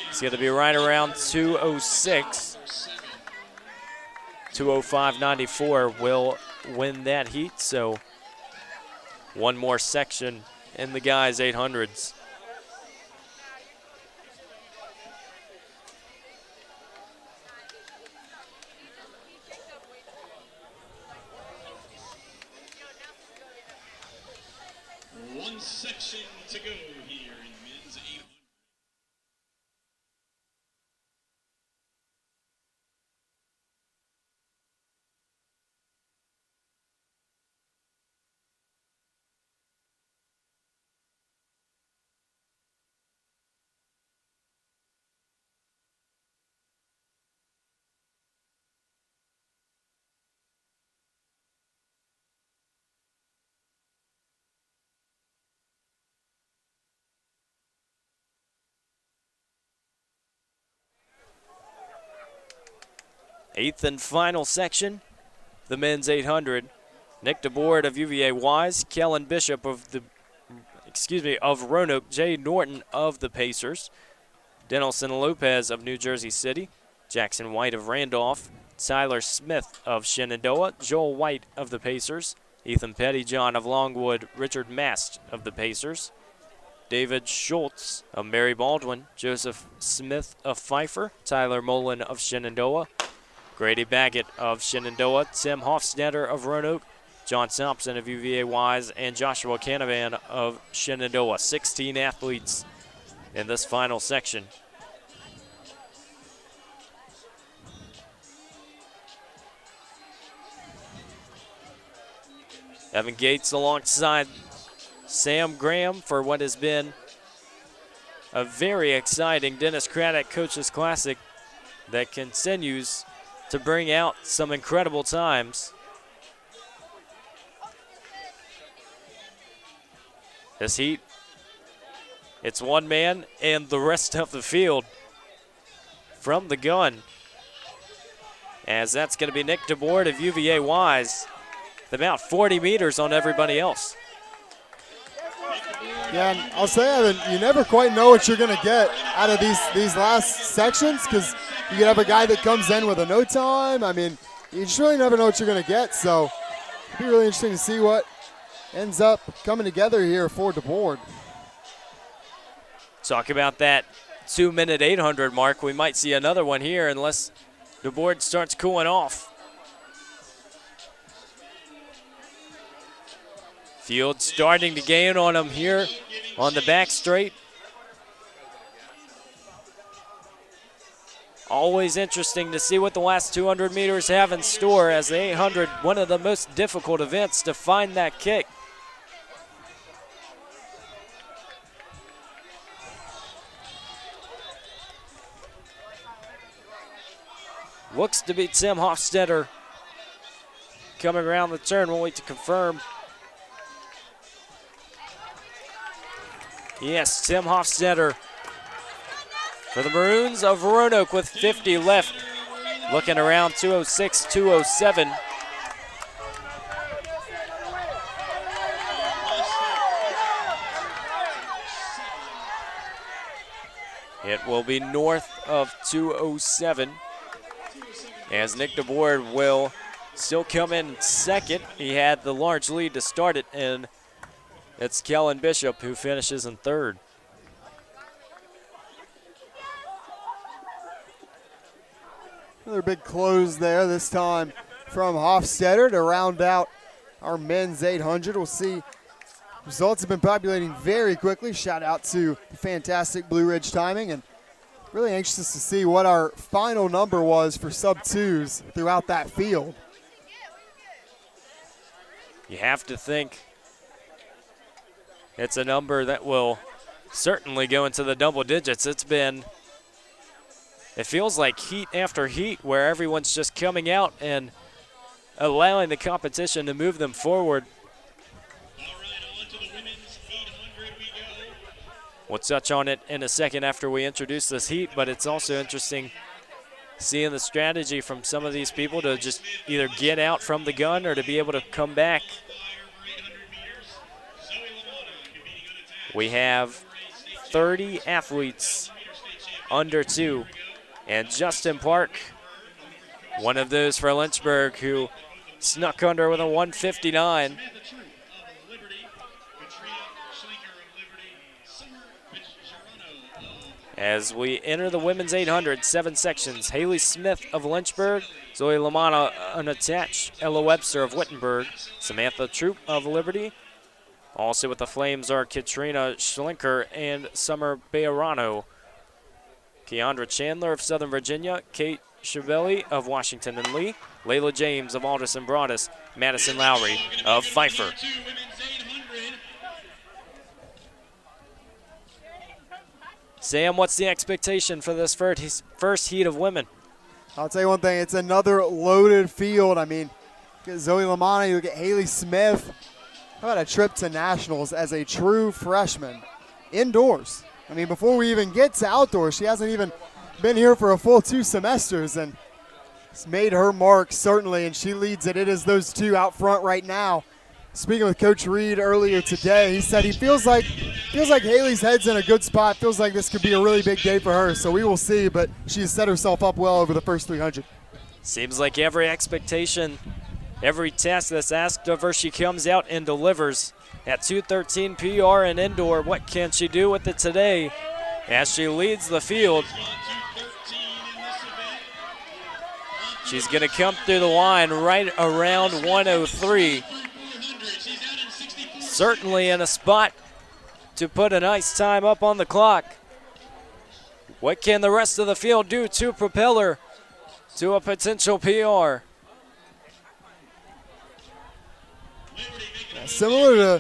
He's going to be right around 2:06. 2:05.94 will win that heat, so one more section in the guys' 800s. go here in the men's 800. Eighth and final section, the men's 800. Nick DeBoard of UVA Wise, Kellen Bishop of Roanoke, Jay Norton of the Pacers, Denelson Lopez of New Jersey City, Jackson White of Randolph, Tyler Smith of Shenandoah, Joel White of the Pacers, Ethan Pettyjohn of Longwood, Richard Mast of the Pacers, David Schultz of Mary Baldwin, Joseph Smith of Pfeiffer, Tyler Mullen of Shenandoah, Grady Baggett of Shenandoah, Tim Hofstetter of Roanoke, John Thompson of UVA Wise, and Joshua Canavan of Shenandoah. 16 athletes in this final section. Evan Gates alongside Sam Graham for what has been a very exciting Dennis Craddock Coaches Classic that continues to bring out some incredible times. This heat, it's one man and the rest of the field from the gun. As that's going to be Nick DeBoard of UVA Wise, about 40 meters on everybody else. Yeah, and I'll say, Evan, you never quite know what you're going to get out of these last sections, because you could have a guy that comes in with a no time. I mean, you just really never know what you're going to get. So it'll be really interesting to see what ends up coming together here for DeBoard. Talk about that 2-minute 800 mark. We might see another one here unless DeBoard starts cooling off. Field starting to gain on him here on the back straight. Always interesting to see what the last 200 meters have in store, as the 800, one of the most difficult events to find that kick. Looks to be Tim Hofstetter coming around the turn. We'll wait to confirm. Yes, Tim Hofstetter for the Maroons of Roanoke with 50 left. Looking around 206, 207. It will be north of 207. As Nick DeBoard will still come in second. He had the large lead to start it, and it's Kellen Bishop who finishes in third. Another big close there, this time from Hofstetter to round out our men's 800. We'll see. Results have been populating very quickly. Shout out to the fantastic Blue Ridge timing, and really anxious to see what our final number was for sub-twos throughout that field. You have to think it's a number that will certainly go into the double digits. It feels like heat after heat where everyone's just coming out and allowing the competition to move them forward. We'll touch on it in a second after we introduce this heat, but it's also interesting seeing the strategy from some of these people to just either get out from the gun or to be able to come back. We have 30 athletes under 2, and Justin Park, one of those for Lynchburg, who snuck under with a 159. As we enter the women's 800, 7 sections, Haley Smith of Lynchburg, Zoe Lamanna unattached, Ella Webster of Wittenberg, Samantha Troop of Liberty, Also with the Flames are Katrina Schlinker and Summer Bejarano. Keandra Chandler of Southern Virginia, Kate Chiavelli of Washington and Lee, Layla James of Aldous and Broadus, Madison Lowry of Pfeiffer. Sam, what's the expectation for this first heat of women? I'll tell you one thing, it's another loaded field. I mean, you get Zoe Lamana, you get Haley Smith. How about a trip to nationals as a true freshman, indoors? I mean, before we even get to outdoors, she hasn't even been here for a full 2 semesters, and it's made her mark, certainly, and she leads it. It is those two out front right now. Speaking with Coach Reed earlier today, he said he feels like Haley's head's in a good spot, feels like this could be a really big day for her, so we will see, but she's set herself up well over the first 300. Seems like every expectation, every task that's asked of her, she comes out and delivers. At 2:13 PR and indoor, what can she do with it today as she leads the field? She's going to come through the line right around 103. Certainly in a spot to put a nice time up on the clock. What can the rest of the field do to propel her to a potential PR? Similar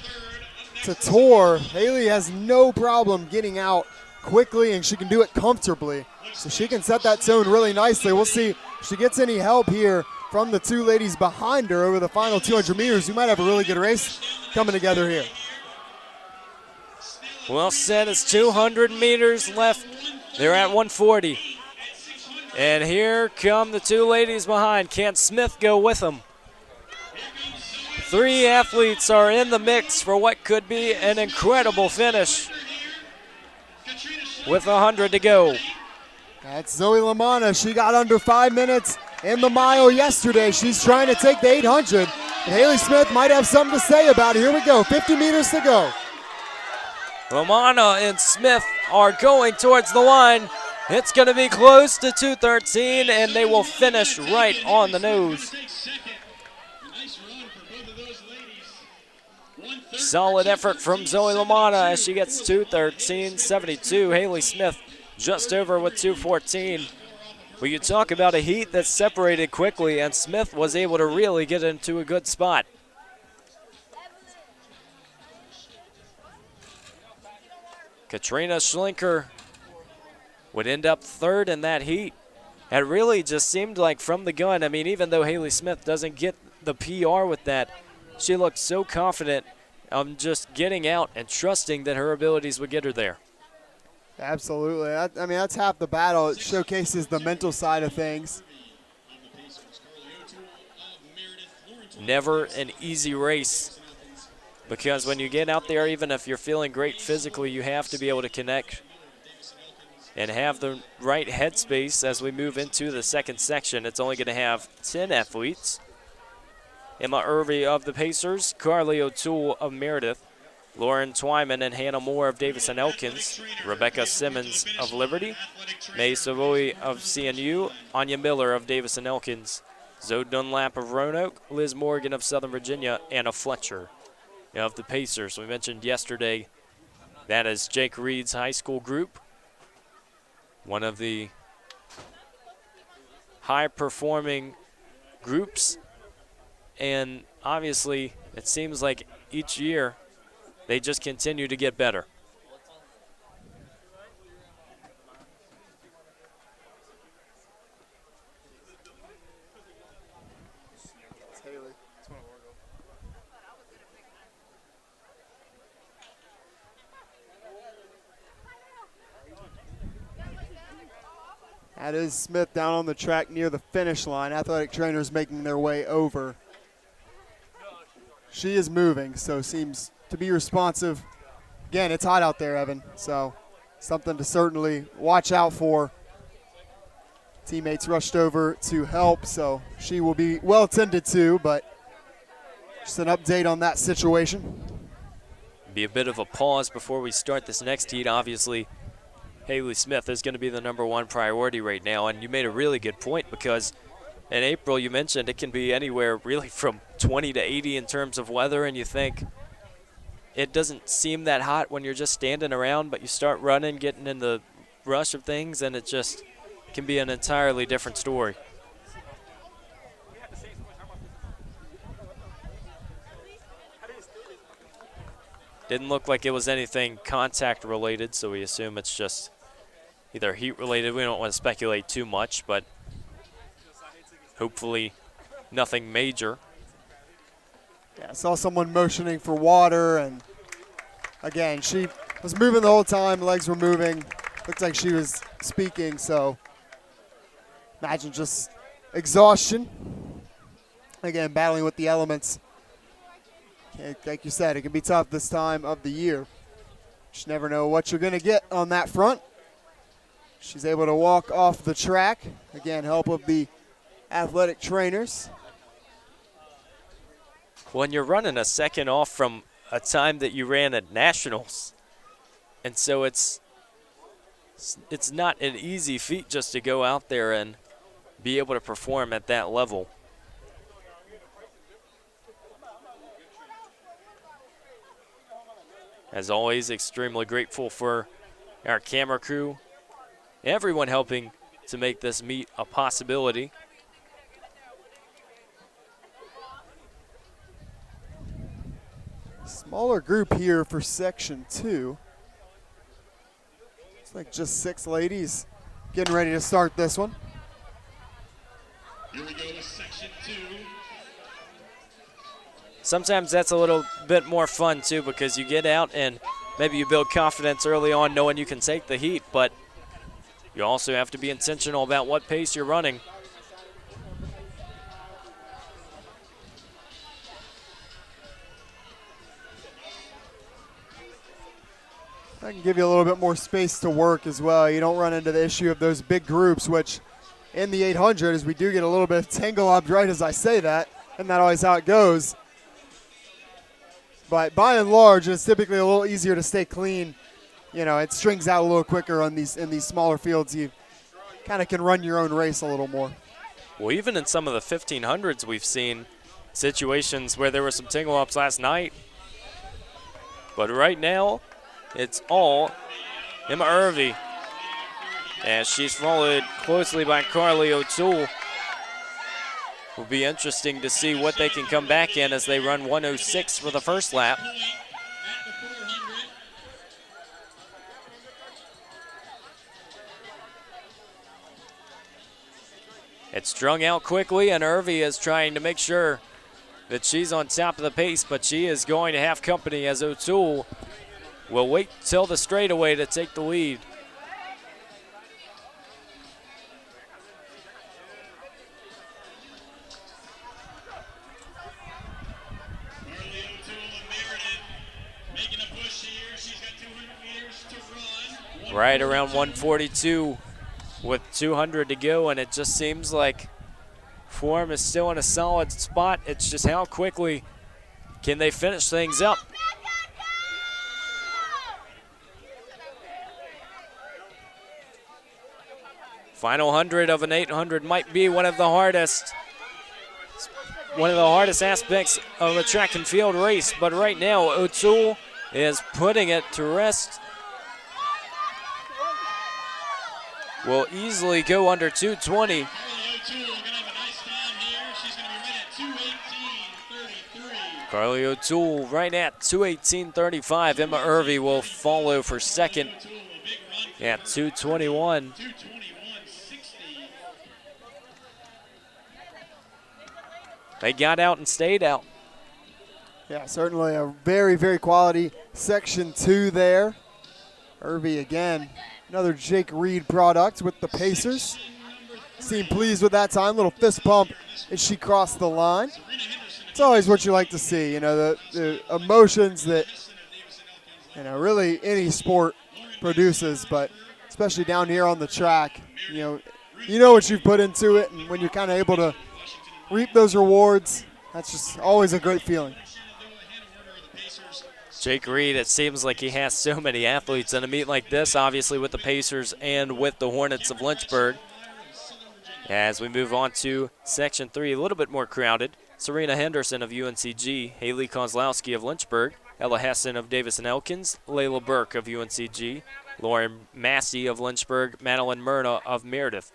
to Tor, Haley has no problem getting out quickly, and she can do it comfortably. So she can set that tone really nicely. We'll see if she gets any help here from the two ladies behind her over the final 200 meters. We might have a really good race coming together here. Well said, it's 200 meters left. They're at 140. And here come the two ladies behind. Can Smith go with them? 3 athletes are in the mix for what could be an incredible finish with 100 to go. That's Zoe Lamana. She got under 5 minutes in the mile yesterday. She's trying to take the 800. And Haley Smith might have something to say about it. Here we go, 50 meters to go. Lamana and Smith are going towards the line. It's going to be close to 2:13, and they will finish right on the nose. Solid effort from Zoe Lamana as she gets 2:13.72. Haley Smith just over with 2:14. Well, you talk about a heat that separated quickly, and Smith was able to really get into a good spot. Katrina Schlinker would end up third in that heat. It really just seemed like from the gun. I mean, even though Haley Smith doesn't get the PR with that, she looked so confident of just getting out and trusting that her abilities would get her there. Absolutely. I mean, that's half the battle. It showcases the mental side of things. Never an easy race, because when you get out there, even if you're feeling great physically, you have to be able to connect and have the right headspace as we move into the second section. It's only going to have 10 athletes. Emma Irvey of the Pacers, Carly O'Toole of Meredith, Lauren Twyman and Hannah Moore of Davis and Elkins, Rebecca Simmons of Liberty, May Savoy of CNU, Anya Miller of Davis and Elkins, Zoe Dunlap of Roanoke, Liz Morgan of Southern Virginia, Anna Fletcher of the Pacers. We mentioned yesterday that is Jake Reed's high school group, one of the high-performing groups, and obviously it seems like each year they just continue to get better. That is Smith down on the track near the finish line. Athletic trainers making their way over. She is moving, so seems to be responsive. Again, it's hot out there, Evan, so something to certainly watch out for. Teammates rushed over to help, so she will be well tended to, but just an update on that situation. Be a bit of a pause before we start this next heat. Obviously, Haley Smith is going to be the #1 priority right now, and you made a really good point, because in April you mentioned it can be anywhere really from 20 to 80 in terms of weather, and you think it doesn't seem that hot when you're just standing around, but you start running, getting in the rush of things, and it just can be an entirely different story. Didn't look like it was anything contact related, so we assume it's just either heat related. We don't want to speculate too much, but hopefully nothing major. Yeah, I saw someone motioning for water, and again, she was moving the whole time, legs were moving. Looked like she was speaking, so imagine just exhaustion. Again, battling with the elements. Like you said, it can be tough this time of the year. Just never know what you're going to get on that front. She's able to walk off the track. Again, help of the athletic trainers. When you're running a second off from a time that you ran at Nationals, and so it's not an easy feat just to go out there and be able to perform at that level. As always, extremely grateful for our camera crew, everyone helping to make this meet a possibility. Smaller group here for section 2. It's like just 6 ladies getting ready to start this one. Here we go with section 2. Sometimes that's a little bit more fun too, because you get out and maybe you build confidence early on knowing you can take the heat, but you also have to be intentional about what pace you're running. I can give you a little bit more space to work as well. You don't run into the issue of those big groups, which in the 800 is we do get a little bit of tangle up right as I say that, and not always how it goes. But by and large, it's typically a little easier to stay clean. You know, it strings out a little quicker on in these smaller fields. You kind of can run your own race a little more. Well, even in some of the 1500s, we've seen situations where there were some tingle ups last night. But right now, it's all Emma Irvy, as she's followed closely by Carly O'Toole. Will be interesting to see what they can come back in as they run 1:06 for the first lap. It's strung out quickly, and Irvy is trying to make sure that she's on top of the pace, but she is going to have company as O'Toole will wait till the straightaway to take the lead. Right around 142 with 200 to go, and it just seems like form is still in a solid spot. It's just how quickly can they finish things up. Final 100 of an 800 might be one of the hardest aspects of a track and field race, but right now O'Toole is putting it to rest. Will easily go under 220. Carly O'Toole right at 2:18.35. Emma Irvy will follow for second at 2:21. They got out and stayed out. Yeah, certainly a very, very quality section 2 there. Irvy again. Another Jake Reed product with the Pacers. Seemed pleased with that time. Little fist pump as she crossed the line. It's always what you like to see, you know, the emotions that, you know, really any sport produces, but especially down here on the track, you know what you've put into it, and when you're kind of able to reap those rewards, that's just always a great feeling. Jake Reed, it seems like he has so many athletes in a meet like this, obviously with the Pacers and with the Hornets of Lynchburg. As we move on to Section 3, a little bit more crowded. Serena Henderson of UNCG, Haley Kozlowski of Lynchburg, Ella Hessen of Davis and Elkins, Layla Burke of UNCG, Lauren Massey of Lynchburg, Madeline Myrna of Meredith,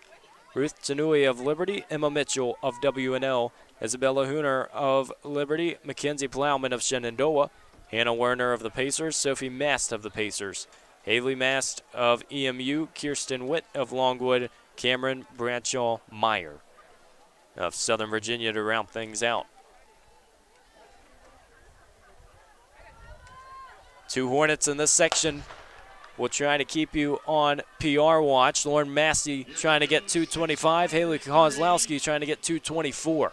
Ruth Tanui of Liberty, Emma Mitchell of WNL, Isabella Hooner of Liberty, Mackenzie Plowman of Shenandoah, Hannah Werner of the Pacers, Sophie Mast of the Pacers, Haley Mast of EMU, Kirsten Witt of Longwood, Cameron Bradshaw Meyer of Southern Virginia to round things out. 2 Hornets in this section. We'll try to keep you on PR watch. Lauren Massey trying to get 225. Haley Kozlowski trying to get 224.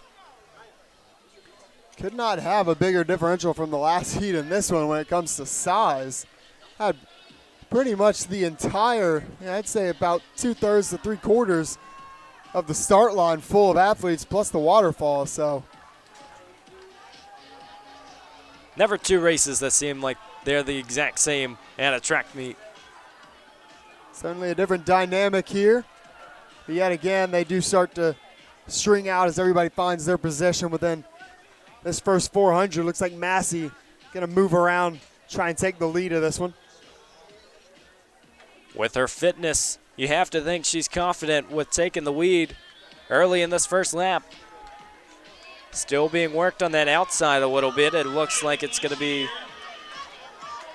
Could not have a bigger differential from the last heat in this one when it comes to size. Had pretty much the entire, I'd say about 2/3 to 3/4 of the start line full of athletes plus the waterfall. So never 2 races that seem like they're the exact same at a track meet. Certainly a different dynamic here. But yet again, they do start to string out as everybody finds their position within this first 400. Looks like Massey going to move around, try and take the lead of this one. With her fitness, you have to think she's confident with taking the lead early in this first lap. Still being worked on that outside a little bit. It looks like it's going to be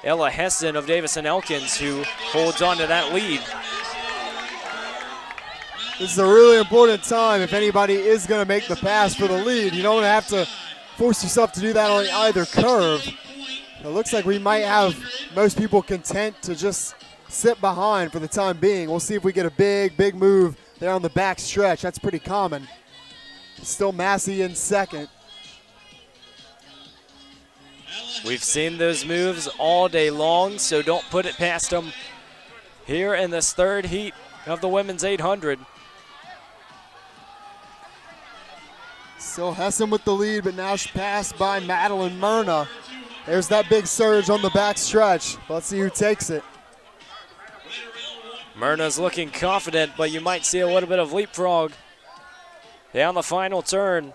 Ella Hessen of Davis and Elkins who holds on to that lead. This is a really important time if anybody is going to make the pass for the lead. You don't have to force yourself to do that on either curve. It looks like we might have most people content to just sit behind for the time being. We'll see if we get a big move there on the back stretch. That's pretty common. Still Massey in second. We've seen those moves all day long, so don't put it past them here in this third heat of the women's 800. Still Hessen with the lead, but now she's passed by Madeline Myrna. There's that big surge on the back stretch. Let's see who takes it. Myrna's looking confident, but you might see a little bit of leapfrog down the final turn.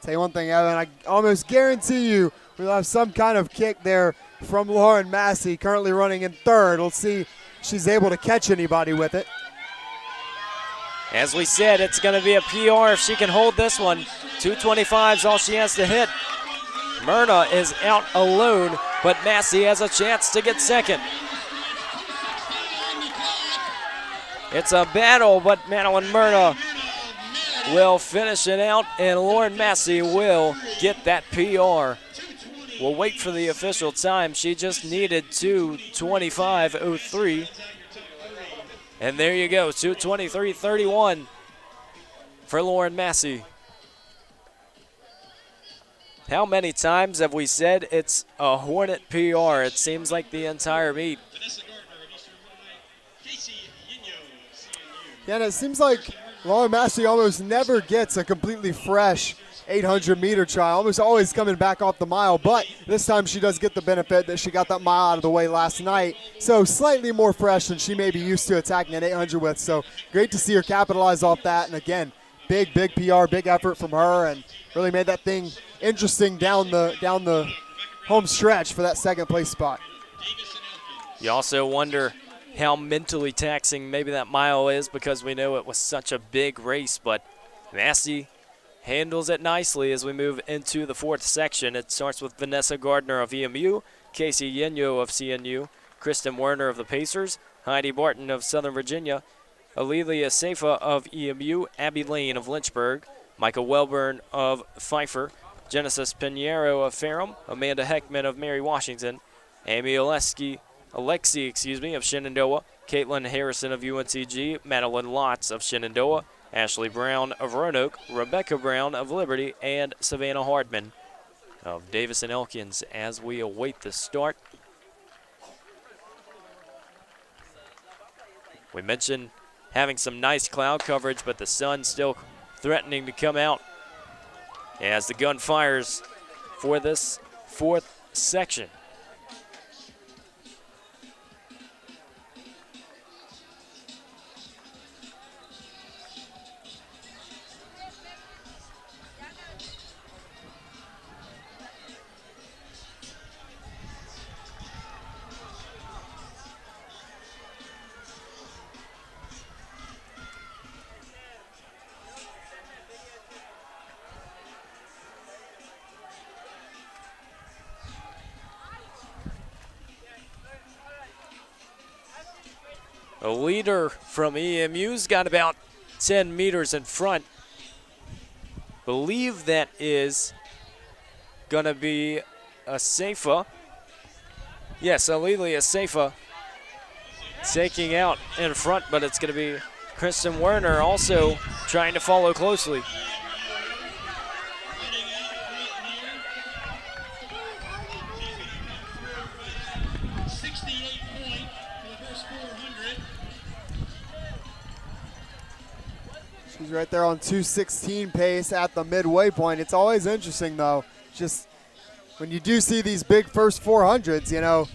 Tell you one thing, Evan, I almost guarantee you we'll have some kind of kick there from Lauren Massey, currently running in third. We'll see if she's able to catch anybody with it. As we said, it's going to be a PR if she can hold this one. 225 is all she has to hit. Myrna is out alone, but Massey has a chance to get second. It's a battle, but Madeline Myrna will finish it out, and Lauren Massey will get that PR. We'll wait for the official time. She just needed 2:25.03. And there you go, 2:23.31 for Lauren Massey. How many times have we said it's a Hornet PR? It seems like the entire meet. Yeah, and it seems like Lauren Massey almost never gets a completely fresh 800-meter try, almost always coming back off the mile, but this time she does get the benefit that she got that mile out of the way last night, so slightly more fresh than she may be used to attacking an 800 with, so great to see her capitalize off that, and again, big PR, big effort from her, and really made that thing interesting down the home stretch for that second place spot. You also wonder how mentally taxing maybe that mile is, because we know it was such a big race, but Massey handles it nicely as we move into the fourth section. It starts with Vanessa Gardner of EMU, Casey Yenyo of CNU, Kristen Werner of the Pacers, Heidi Barton of Southern Virginia, Alelia Seifa of EMU, Abby Lane of Lynchburg, Michael Welburn of Pfeiffer, Genesis Pinheiro of Ferrum, Amanda Heckman of Mary Washington, Amy Alexi of Shenandoah, Caitlin Harrison of UNCG, Madeline Lotz of Shenandoah, Ashley Brown of Roanoke, Rebecca Brown of Liberty, and Savannah Hardman of Davis and Elkins as we await the start. We mentioned having some nice cloud coverage, but the sun still threatening to come out as the gun fires for this fourth section. The leader from EMU's got about 10 meters in front. Believe that is going to be Asafa. Yes, Alili Asafa taking out in front, but it's going to be Kristen Werner also trying to follow closely. She's right there on 2:16 pace at the midway point. It's always interesting, though, just when you do see these big first 400s, you know,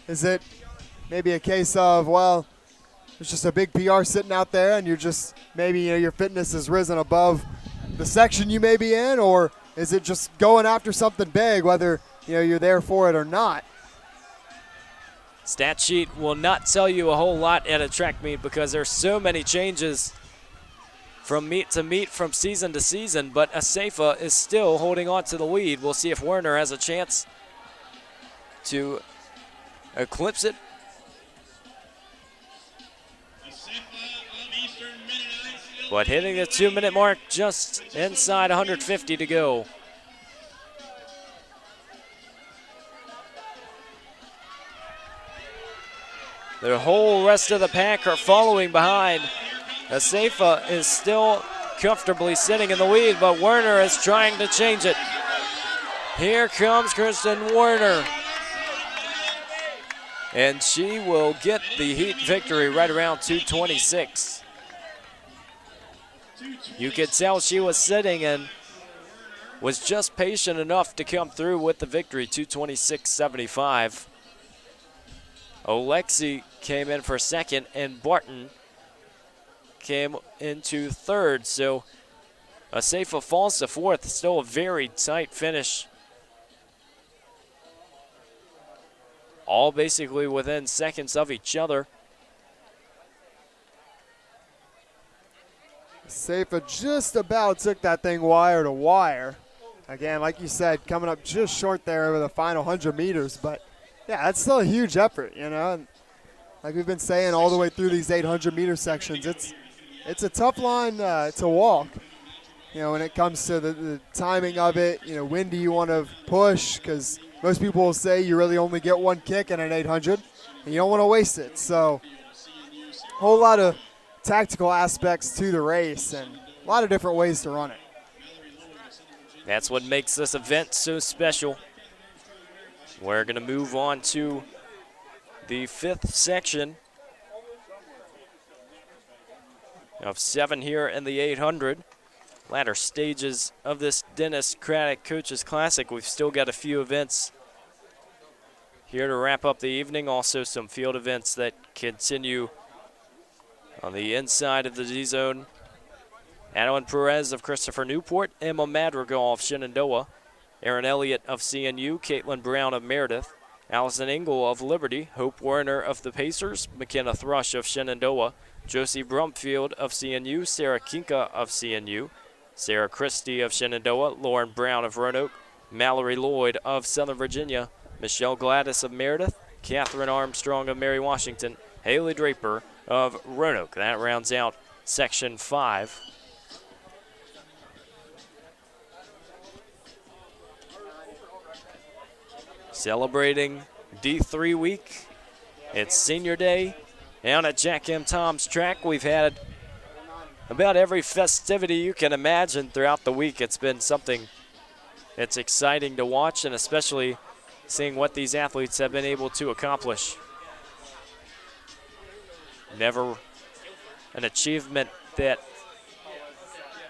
is it maybe a case of, well, there's just a big PR sitting out there and you're just, maybe, you know, your fitness has risen above the section you may be in, or is it just going after something big, whether, you know, you're there for it or not? Stat sheet will not tell you a whole lot at a track meet because there's so many changes from meet to meet, from season to season, but Asafa is still holding on to the lead. We'll see if Werner has a chance to eclipse it. But hitting the 2-minute mark just inside 150 to go. The whole rest of the pack are following behind. Asafa is still comfortably sitting in the lead, but Werner is trying to change it. Here comes Kristen Werner. And she will get the heat victory right around 2:26. You could tell she was sitting and was just patient enough to come through with the victory, 2:26.75. Alexi came in for second, and Barton came into third. So Asafa falls to fourth. Still a very tight finish. All basically within seconds of each other. Asafa just about took that thing wire to wire. Again, like you said, coming up just short there over the final 100 meters. But, yeah, that's still a huge effort, you know. And like we've been saying all the way through these 800-meter sections, it's a tough line to walk, you know, when it comes to the timing of it. You know, when do you want to push? Because most people will say you really only get one kick in an 800, and you don't want to waste it. So a whole lot of tactical aspects to the race and a lot of different ways to run it. That's what makes this event so special. We're going to move on to the fifth section of 7 here in the 800. Latter stages of this Dennis Craddock Coaches Classic. We've still got a few events here to wrap up the evening. Also some field events that continue on the inside of the Z-Zone. Adeline Perez of Christopher Newport, Emma Madrigal of Shenandoah, Erin Elliott of CNU, Caitlin Brown of Meredith, Allison Engel of Liberty, Hope Werner of the Pacers, McKenna Thrush of Shenandoah, Josie Brumfield of CNU, Sarah Kinka of CNU, Sarah Christie of Shenandoah, Lauren Brown of Roanoke, Mallory Lloyd of Southern Virginia, Michelle Gladys of Meredith, Catherine Armstrong of Mary Washington, Haley Draper of Roanoke. That rounds out Section 5. Celebrating D3 week. It's senior day down at Jack M. Tom's track. We've had about every festivity you can imagine throughout the week. It's been something that's exciting to watch, and especially seeing what these athletes have been able to accomplish. Never an achievement that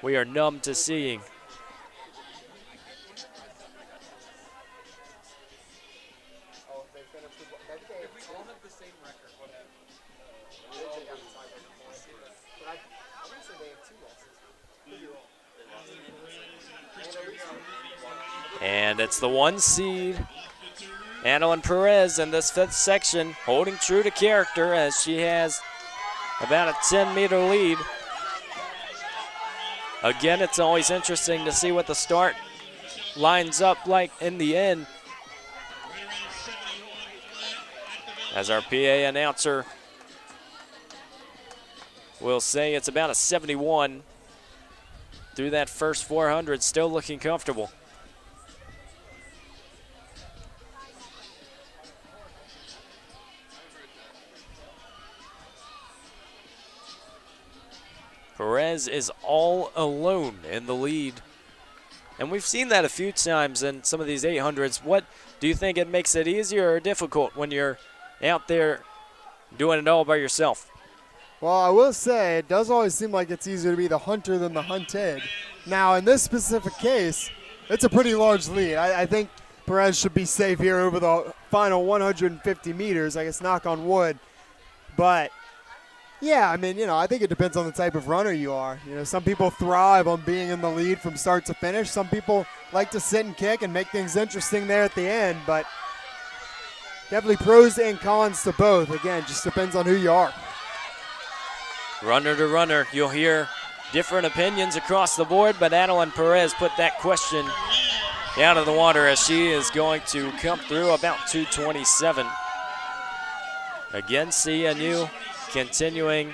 we are numb to seeing. And it's the 1 seed, Adeline Perez, in this fifth section, holding true to character as she has about a 10-meter lead. Again, it's always interesting to see what the start lines up like in the end. As our PA announcer we'll say it's about a 71 through that first 400, still looking comfortable. Perez is all alone in the lead. And we've seen that a few times in some of these 800s. What do you think it makes it easier or difficult when you're out there doing it all by yourself? Well, I will say it does always seem like it's easier to be the hunter than the hunted. Now, in this specific case, it's a pretty large lead. I think Perez should be safe here over the final 150 meters. I guess knock on wood. But yeah, I mean, I think it depends on the type of runner you are. Some people thrive on being in the lead from start to finish. Some people like to sit and kick and make things interesting there at the end, but definitely pros and cons to both. Again, just depends on who you are. Runner to runner, you'll hear different opinions across the board, but Adeline Perez put that question out of the water as she is going to come through about 2:27. Again, CNU continuing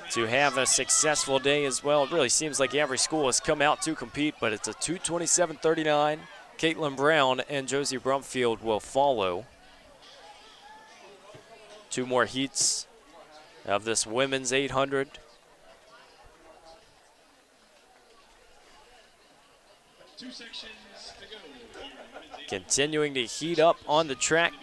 to have a successful day as well. It really seems like every school has come out to compete, but it's a 2:27.39. Caitlin Brown and Josie Brumfield will follow. 2 more heats of this women's 800. Continuing to heat up on the track.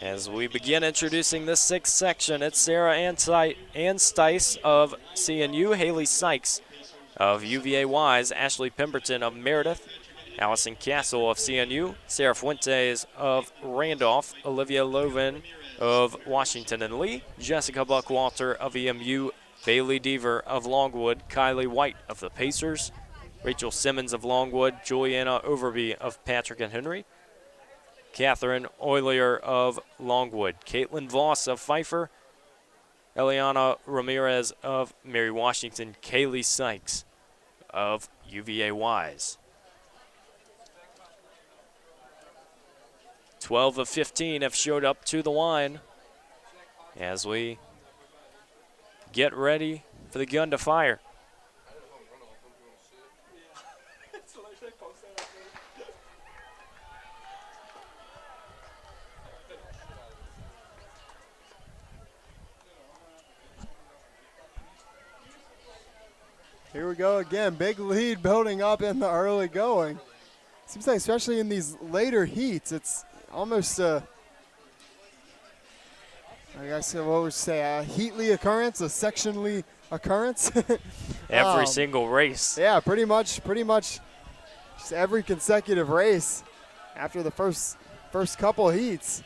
As we begin introducing this 6th section, it's Sarah Ann Stice of CNU, Haley Sykes of UVA Wise, Ashley Pemberton of Meredith, Allison Castle of CNU, Sarah Fuentes of Randolph, Olivia Loven of Washington and Lee, Jessica Buckwalter of EMU, Bailey Deaver of Longwood, Kylie White of the Pacers, Rachel Simmons of Longwood, Juliana Overby of Patrick and Henry, Catherine Eulier of Longwood, Caitlin Voss of Pfeiffer, Eliana Ramirez of Mary Washington, Kaylee Sykes of UVA Wise. 12 of 15 have showed up to the line as we get ready for the gun to fire. Here we go again. Big lead building up in the early going. Seems like especially in these later heats, it's almost I guess what would we say, a heatly occurrence, a sectionally occurrence. Every single race. Yeah, pretty much just every consecutive race after the first couple of heats.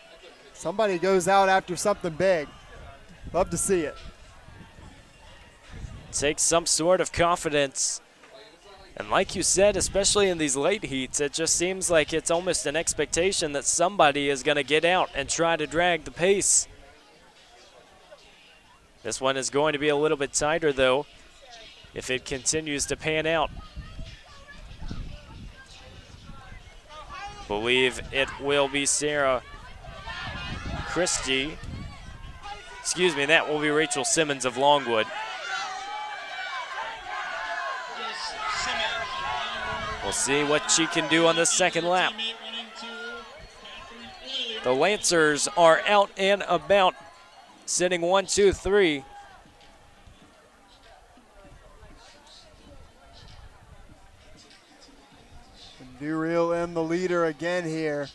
Somebody goes out after something big. Love to see it. Takes some sort of confidence. And like you said, especially in these late heats, it just seems like it's almost an expectation that somebody is going to get out and try to drag the pace. This one is going to be a little bit tighter, though, if it continues to pan out. Believe it will be Sarah Christie. Excuse me, that will be Rachel Simmons of Longwood. We'll see what she can do on the second lap. The Lancers are out and about, sitting 1, 2, 3. Newreel in the leader again here.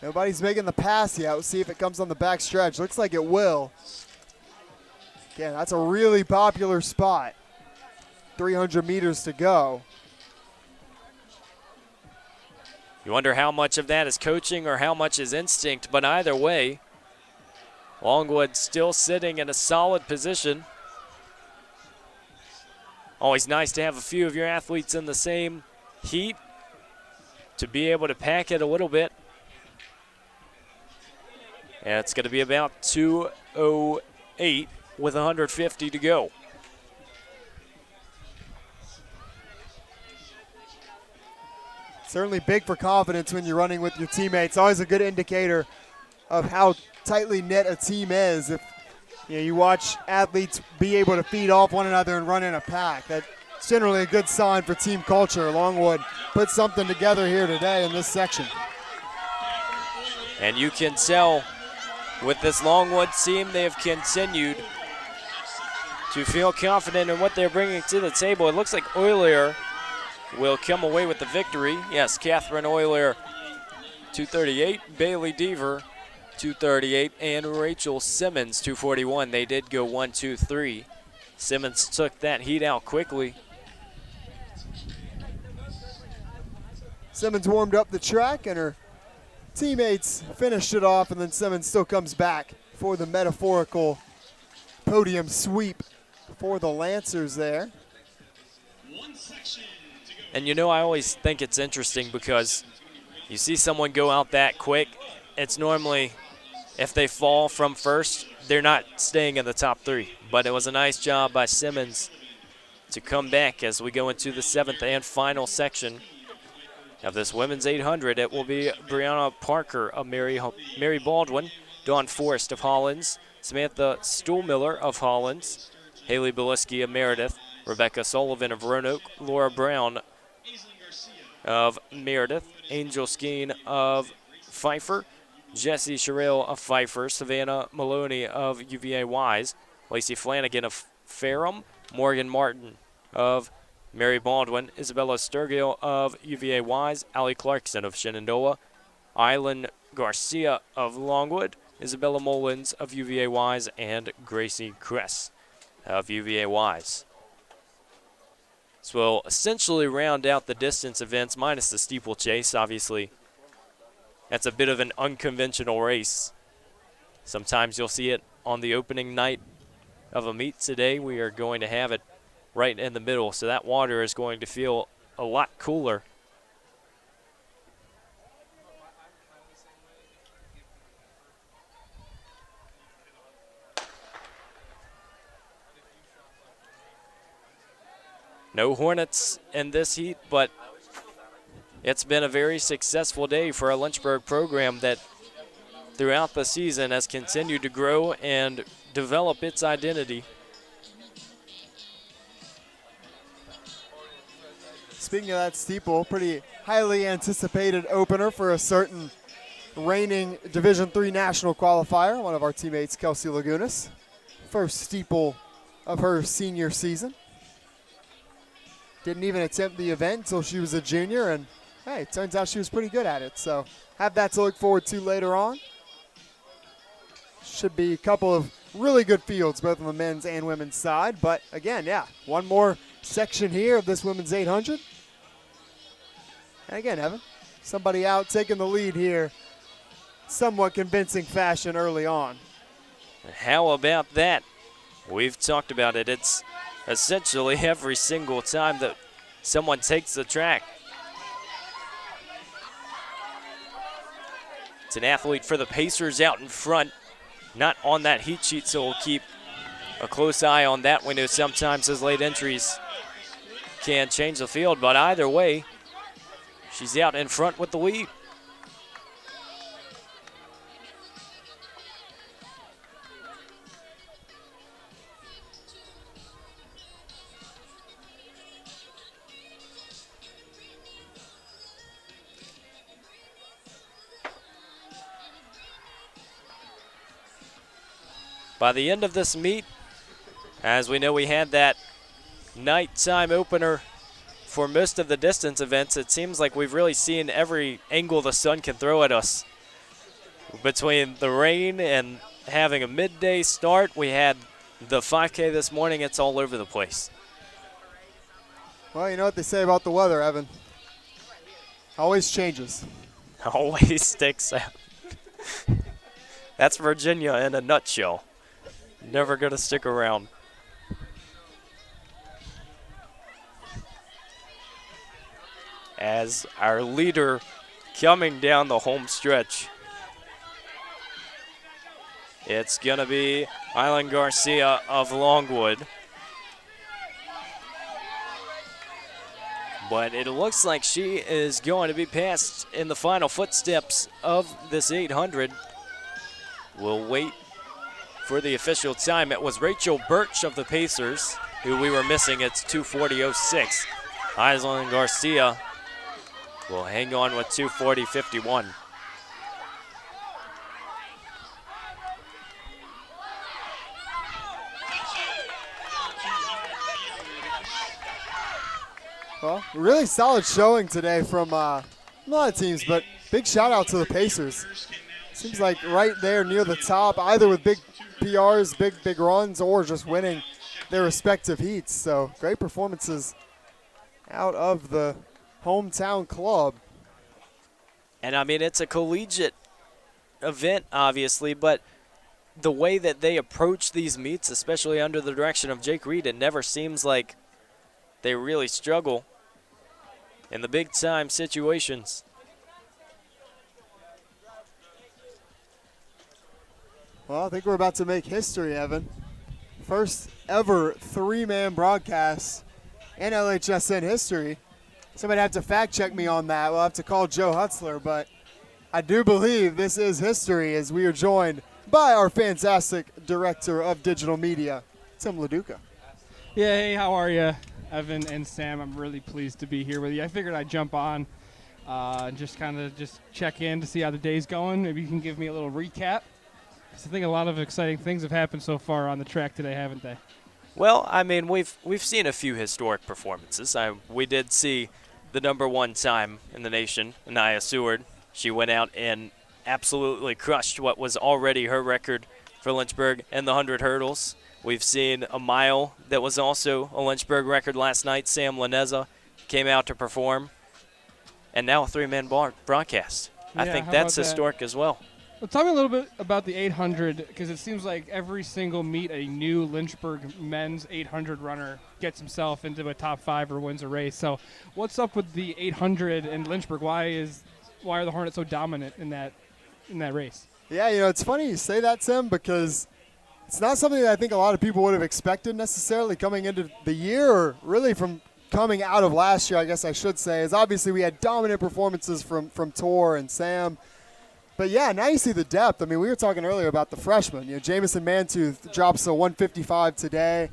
Nobody's making the pass yet. We'll see if it comes on the back stretch. Looks like it will. Again, that's a really popular spot. 300 meters to go. You wonder how much of that is coaching or how much is instinct, but either way, Longwood still sitting in a solid position. Always nice to have a few of your athletes in the same heat to be able to pack it a little bit. And it's going to be about 2:08 with 150 to go. Certainly big for confidence when you're running with your teammates. Always a good indicator of how tightly knit a team is. If you watch athletes be able to feed off one another and run in a pack, that's generally a good sign for team culture. Longwood put something together here today in this section. And you can tell with this Longwood team, they have continued to feel confident in what they're bringing to the table. It looks like Euler will come away with the victory. Yes, Catherine Euler, 238, Bailey Deaver, 238, and Rachel Simmons, 241. They did go 1, 2, 3. Simmons took that heat out quickly. Simmons warmed up the track and her teammates finished it off, and then Simmons still comes back for the metaphorical podium sweep for the Lancers there. And I always think it's interesting because you see someone go out that quick, it's normally, if they fall from first, they're not staying in the top 3. But it was a nice job by Simmons to come back as we go into the 7th and final section of this women's 800. It will be Brianna Parker of Mary Baldwin, Dawn Forrest of Hollins, Samantha Stuhlmiller of Hollins, Haley Beliski of Meredith, Rebecca Sullivan of Roanoke, Laura Brown of Meredith, Angel Skeen of Pfeiffer, Jessie Sherrill of Pfeiffer, Savannah Maloney of UVA Wise, Lacey Flanagan of Ferrum, Morgan Martin of Mary Baldwin, Isabella Sturgill of UVA Wise, Allie Clarkson of Shenandoah, Island Garcia of Longwood, Isabella Mullins of UVA Wise, and Gracie Kress of UVA Wise. So we'll essentially round out the distance events minus the steeplechase. Obviously, that's a bit of an unconventional race. Sometimes you'll see it on the opening night of a meet. Today we are going to have it right in the middle, so that water is going to feel a lot cooler. No Hornets in this heat, but it's been a very successful day for a Lynchburg program that throughout the season has continued to grow and develop its identity. Speaking of that steeple, pretty highly anticipated opener for a certain reigning Division III national qualifier, one of our teammates, Kelsey Lagunas. First steeple of her senior season. Didn't even attempt the event until she was a junior, and hey, it turns out she was pretty good at it. So have that to look forward to later on. Should be a couple of really good fields, both on the men's and women's side. But again, yeah, one more section here of this women's 800. And again, Evan, somebody out taking the lead here. Somewhat convincing fashion early on. How about that? We've talked about it. It's essentially every single time that someone takes the track. It's an athlete for the Pacers out in front, not on that heat sheet, so we'll keep a close eye on that. We know sometimes those late entries can change the field, but either way, she's out in front with the lead. By the end of this meet, as we know we had that nighttime opener for most of the distance events, it seems like we've really seen every angle the sun can throw at us. Between the rain and having a midday start, we had the 5K this morning. It's all over the place. Well, you know what they say about the weather, Evan. Always changes. Always sticks out. That's Virginia in a nutshell. Never going to stick around. As our leader coming down the home stretch, it's going to be Island Garcia of Longwood. But it looks like she is going to be passed in the final footsteps of this 800. We'll wait for the official time. It was Rachel Birch of the Pacers who we were missing. It's 2:40.06. Aislinn Garcia will hang on with 2:40.51. Well, really solid showing today from a lot of teams, but big shout out to the Pacers. Seems like right there near the top, either with big PRs, big runs, or just winning their respective heats. So great performances out of the hometown club. And I mean, it's a collegiate event, obviously, but the way that they approach these meets, especially under the direction of Jake Reed, it never seems like they really struggle in the big-time situations. Well, I think we're about to make history, Evan. First ever three-man broadcast in LHSN history. Somebody have to fact check me on that. We'll have to call Joe Hutzler, but I do believe this is history as we are joined by our fantastic director of digital media, Tim LaDuca. Yeah, hey, how are you, Evan and Sam? I'm really pleased to be here with you. I figured I'd jump on and just check in to see how the day's going. Maybe you can give me a little recap. I think a lot of exciting things have happened so far on the track today, haven't they? Well, I mean, we've seen a few historic performances. We did see the #1 time in the nation, Anaya Seward. She went out and absolutely crushed what was already her record for Lynchburg in the 100 hurdles. We've seen a mile that was also a Lynchburg record last night. Sam Laneza came out to perform. And now a three-man broadcast. Yeah, I think how that's about that? historic as well. Well, tell me a little bit about the 800, because it seems like every single meet, a new Lynchburg men's 800 runner gets himself into a top 5 or wins a race. So what's up with the 800 in Lynchburg? Why are the Hornets so dominant in that race? Yeah, it's funny you say that, Tim, because it's not something that I think a lot of people would have expected necessarily coming into the year, or really from coming out of last year, I guess I should say, is obviously we had dominant performances from Tor and Sam. But, yeah, now you see the depth. I mean, we were talking earlier about the freshmen. Jamison Mantooth drops a 155 today.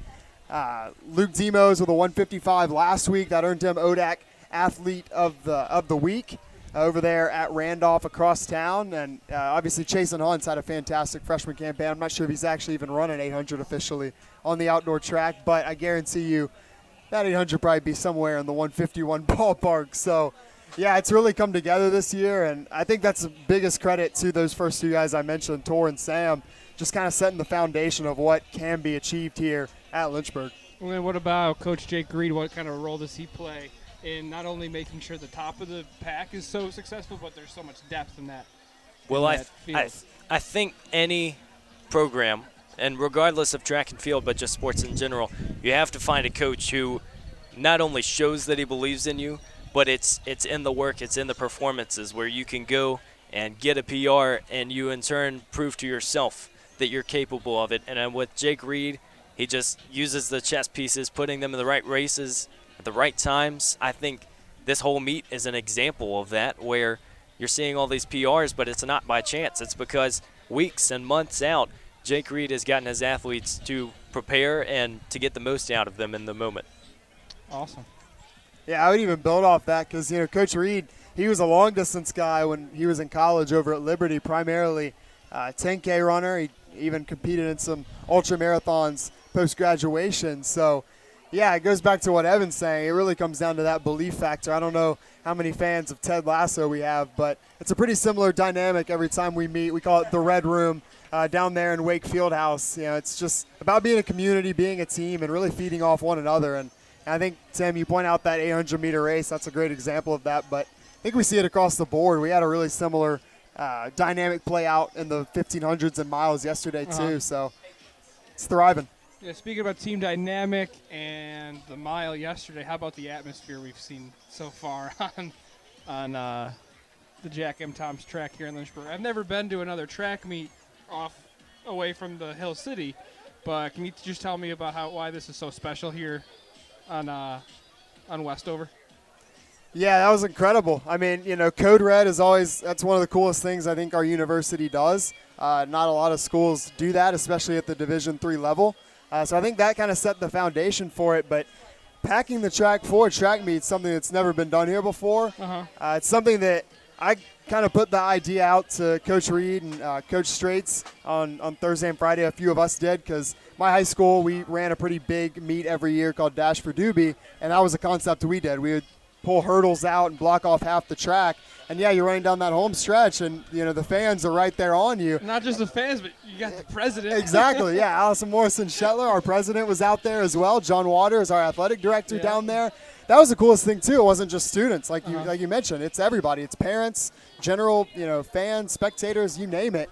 Luke Demos with a 155 last week. That earned him ODAC Athlete of the Week over there at Randolph across town. And obviously Chasen Hunt's had a fantastic freshman campaign. I'm not sure if he's actually even run an 800 officially on the outdoor track, but I guarantee you that 800 probably be somewhere in the 151 ballpark. So, yeah, it's really come together this year, and I think that's the biggest credit to those first two guys I mentioned, Tor and Sam, just kind of setting the foundation of what can be achieved here at Lynchburg. Well, then what about Coach Jake Reed? What kind of role does he play in not only making sure the top of the pack is so successful, but there's so much depth in that? Well, I think any program, and regardless of track and field, but just sports in general, you have to find a coach who not only shows that he believes in you, but it's in the work, it's in the performances where you can go and get a PR and you in turn prove to yourself that you're capable of it. And with Jake Reed, he just uses the chess pieces, putting them in the right races at the right times. I think this whole meet is an example of that, where you're seeing all these PRs, but it's not by chance. It's because weeks and months out, Jake Reed has gotten his athletes to prepare and to get the most out of them in the moment. Awesome. Yeah, I would even build off that because, Coach Reed, he was a long-distance guy when he was in college over at Liberty, primarily 10K runner. He even competed in some ultra-marathons post-graduation. So, yeah, it goes back to what Evan's saying. It really comes down to that belief factor. I don't know how many fans of Ted Lasso we have, but it's a pretty similar dynamic every time we meet. We call it the Red Room down there in Wake Fieldhouse. It's just about being a community, being a team, and really feeding off one another. And I think, Tim, you point out that 800-meter race. That's a great example of that. But I think we see it across the board. We had a really similar dynamic play out in the 1500s and miles yesterday, too. So it's thriving. Yeah, speaking about team dynamic and the mile yesterday, how about the atmosphere we've seen so far on the Jack M. Toms track here in Lynchburg? I've never been to another track meet away from the Hill City, but can you just tell me about why this is so special here on Westover? Yeah, that was incredible. I mean, Code Red is always, that's one of the coolest things I think our university does. Not a lot of schools do that, especially at the Division III level. So I think that kind of set the foundation for it. But packing the track for a track meet is something that's never been done here before. It's something that I kind of put the idea out to Coach Reed and Coach Straits on Thursday and Friday. A few of us did, because my high school, we ran a pretty big meet every year called Dash for Doobie, and that was a concept we did. We would pull hurdles out and block off half the track. And, yeah, you're running down that home stretch, and, the fans are right there on you. Not just the fans, but you got the president. Exactly, yeah. Allison Morrison Shetler, our president, was out there as well. John Waters, our athletic director, down there. That was the coolest thing, too. It wasn't just students, like you mentioned. It's everybody. It's parents, general, fans, spectators, you name it.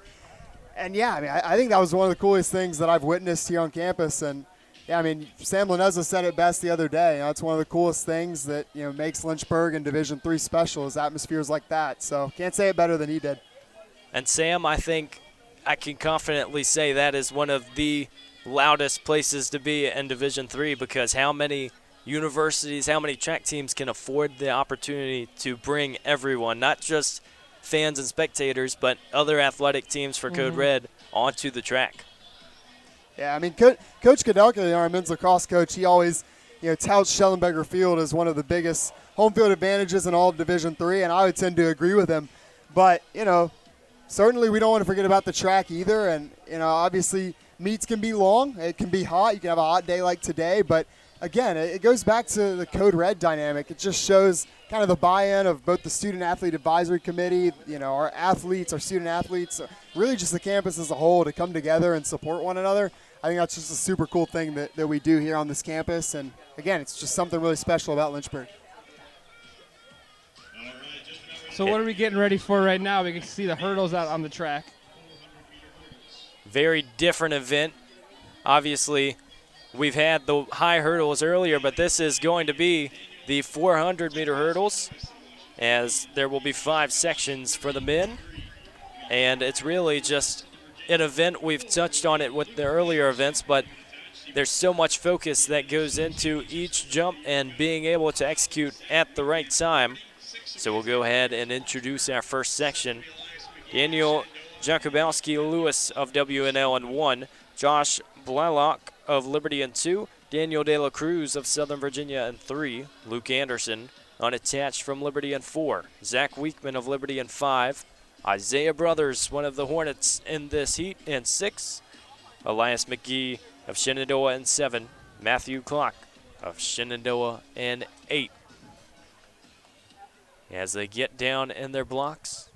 And, yeah, I mean, I think that was one of the coolest things that I've witnessed here on campus. And, yeah, I mean, Sam Laneza said it best the other day. It's one of the coolest things that, makes Lynchburg and Division III special is atmospheres like that. So can't say it better than he did. And, Sam, I think I can confidently say that is one of the loudest places to be in Division III, because how many universities, how many track teams can afford the opportunity to bring everyone, not just fans and spectators, but other athletic teams for Code Red onto the track. Yeah, I mean, Coach Kadelka, our men's lacrosse coach, he always, touts Schellenberger Field as one of the biggest home field advantages in all of Division III, and I would tend to agree with him. But, certainly we don't want to forget about the track either. And, obviously meets can be long. It can be hot. You can have a hot day like today. But, again, it goes back to the Code Red dynamic. It just shows kind of the buy-in of both the Student-Athlete Advisory Committee, our athletes, our student-athletes, really just the campus as a whole to come together and support one another. I think that's just a super cool thing that we do here on this campus. And, again, it's just something really special about Lynchburg. So what are we getting ready for right now? We can see the hurdles out on the track. Very different event. Obviously, we've had the high hurdles earlier, but this is going to be the 400-meter hurdles, as there will be 5 sections for the men. And it's really just an event. We've touched on it with the earlier events, but there's so much focus that goes into each jump and being able to execute at the right time. So we'll go ahead and introduce our first section. Daniel Jakubowski-Lewis of WNL in 1, Josh Blylock of Liberty in 2, Daniel De La Cruz of Southern Virginia in 3, Luke Anderson unattached from Liberty in 4, Zach Weekman of Liberty in 5, Isaiah Brothers, one of the Hornets in this heat, in 6, Elias McGee of Shenandoah in 7, Matthew Clark of Shenandoah in 8. As they get down in their blocks.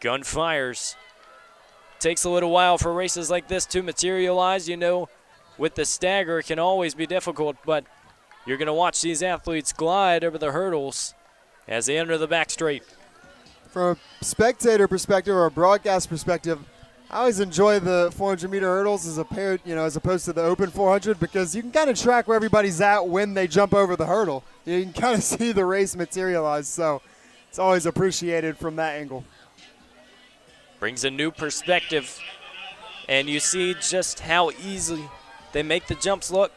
Gun fires. Takes a little while for races like this to materialize. With the stagger, it can always be difficult, but you're going to watch these athletes glide over the hurdles as they enter the back straight. From a spectator perspective or a broadcast perspective, I always enjoy the 400-meter hurdles as opposed to the open 400, because you can kind of track where everybody's at when they jump over the hurdle. You can kind of see the race materialize, so it's always appreciated from that angle. Brings a new perspective, and you see just how easily they make the jumps look.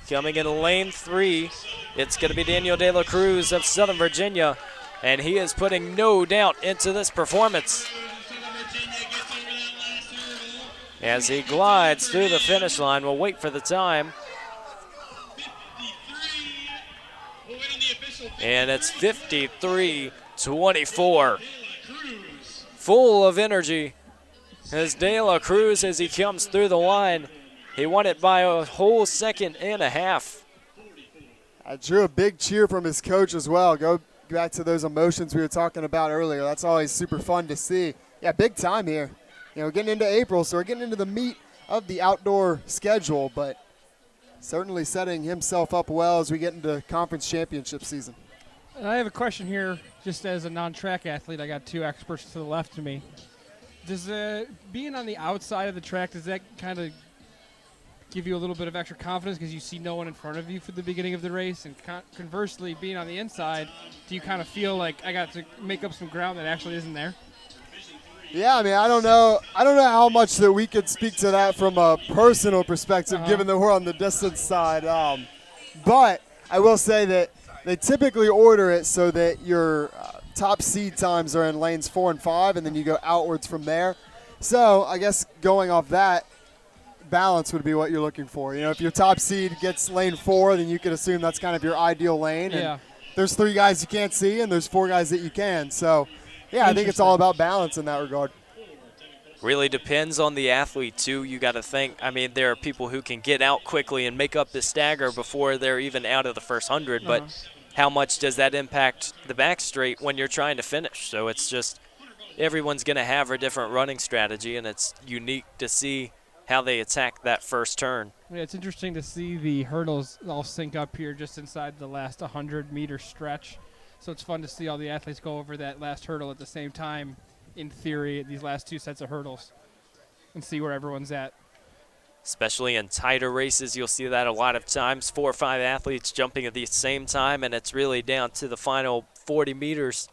Coming in lane 3, it's going to be Daniel De La Cruz of Southern Virginia, and he is putting no doubt into this performance as he glides through the finish line. We'll wait for the time. And it's 53:24. Full of energy as De La Cruz, as he comes through the line. He won it by a whole second and a half. I drew a big cheer from his coach as well. Go back to those emotions we were talking about earlier. That's always super fun to see. Yeah, big time here. Getting into April, so we're getting into the meat of the outdoor schedule, but certainly setting himself up well as we get into conference championship season. I have a question here, just as a non-track athlete. I got 2 experts to the left of me. Does being on the outside of the track, does that kind of give you a little bit of extra confidence because you see no one in front of you for the beginning of the race? And conversely, being on the inside, do you kind of feel like I got to make up some ground that actually isn't there? Yeah, I mean, I don't know how much that we could speak to that from a personal perspective, given that we're on the distance side. But I will say that they typically order it so that your top seed times are in lanes 4 and 5, and then you go outwards from there. So I guess going off that, balance would be what you're looking for. You know, if your top seed gets lane 4, then you could assume that's kind of your ideal lane. Yeah. And there's 3 guys you can't see, and there's 4 guys that you can. So, yeah, I think it's all about balance in that regard. Really depends on the athlete, too. You got to think, I mean, there are people who can get out quickly and make up the stagger before they're even out of the first 100, but how much does that impact the back straight when you're trying to finish? So it's just everyone's going to have a different running strategy, and it's unique to see how they attack that first turn. Yeah, it's interesting to see the hurdles all sync up here just inside the last 100-meter stretch. So it's fun to see all the athletes go over that last hurdle at the same time, in theory, these last 2 sets of hurdles, and see where everyone's at. Especially in tighter races, you'll see that a lot of times. 4 or 5 athletes jumping at the same time, and it's really down to the final 40 meters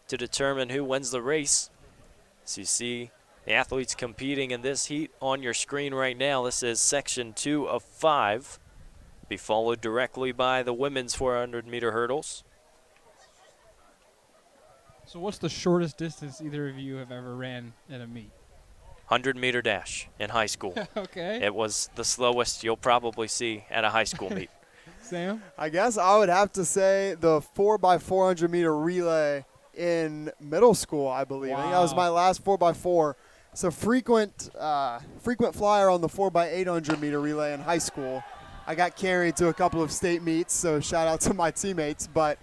to determine who wins the race. So you see the athletes competing in this heat on your screen right now. This is section 2 of 5. Be followed directly by the women's 400-meter hurdles. So what's the shortest distance either of you have ever ran at a meet? 100-meter dash in high school. Okay. It was the slowest you'll probably see at a high school meet. Sam? I guess I would have to say the 4x400 meter relay in middle school, I believe. I think that was my last 4x4. So frequent flyer on the 4x800 meter relay in high school. I got carried to a couple of state meets, so shout out to my teammates. But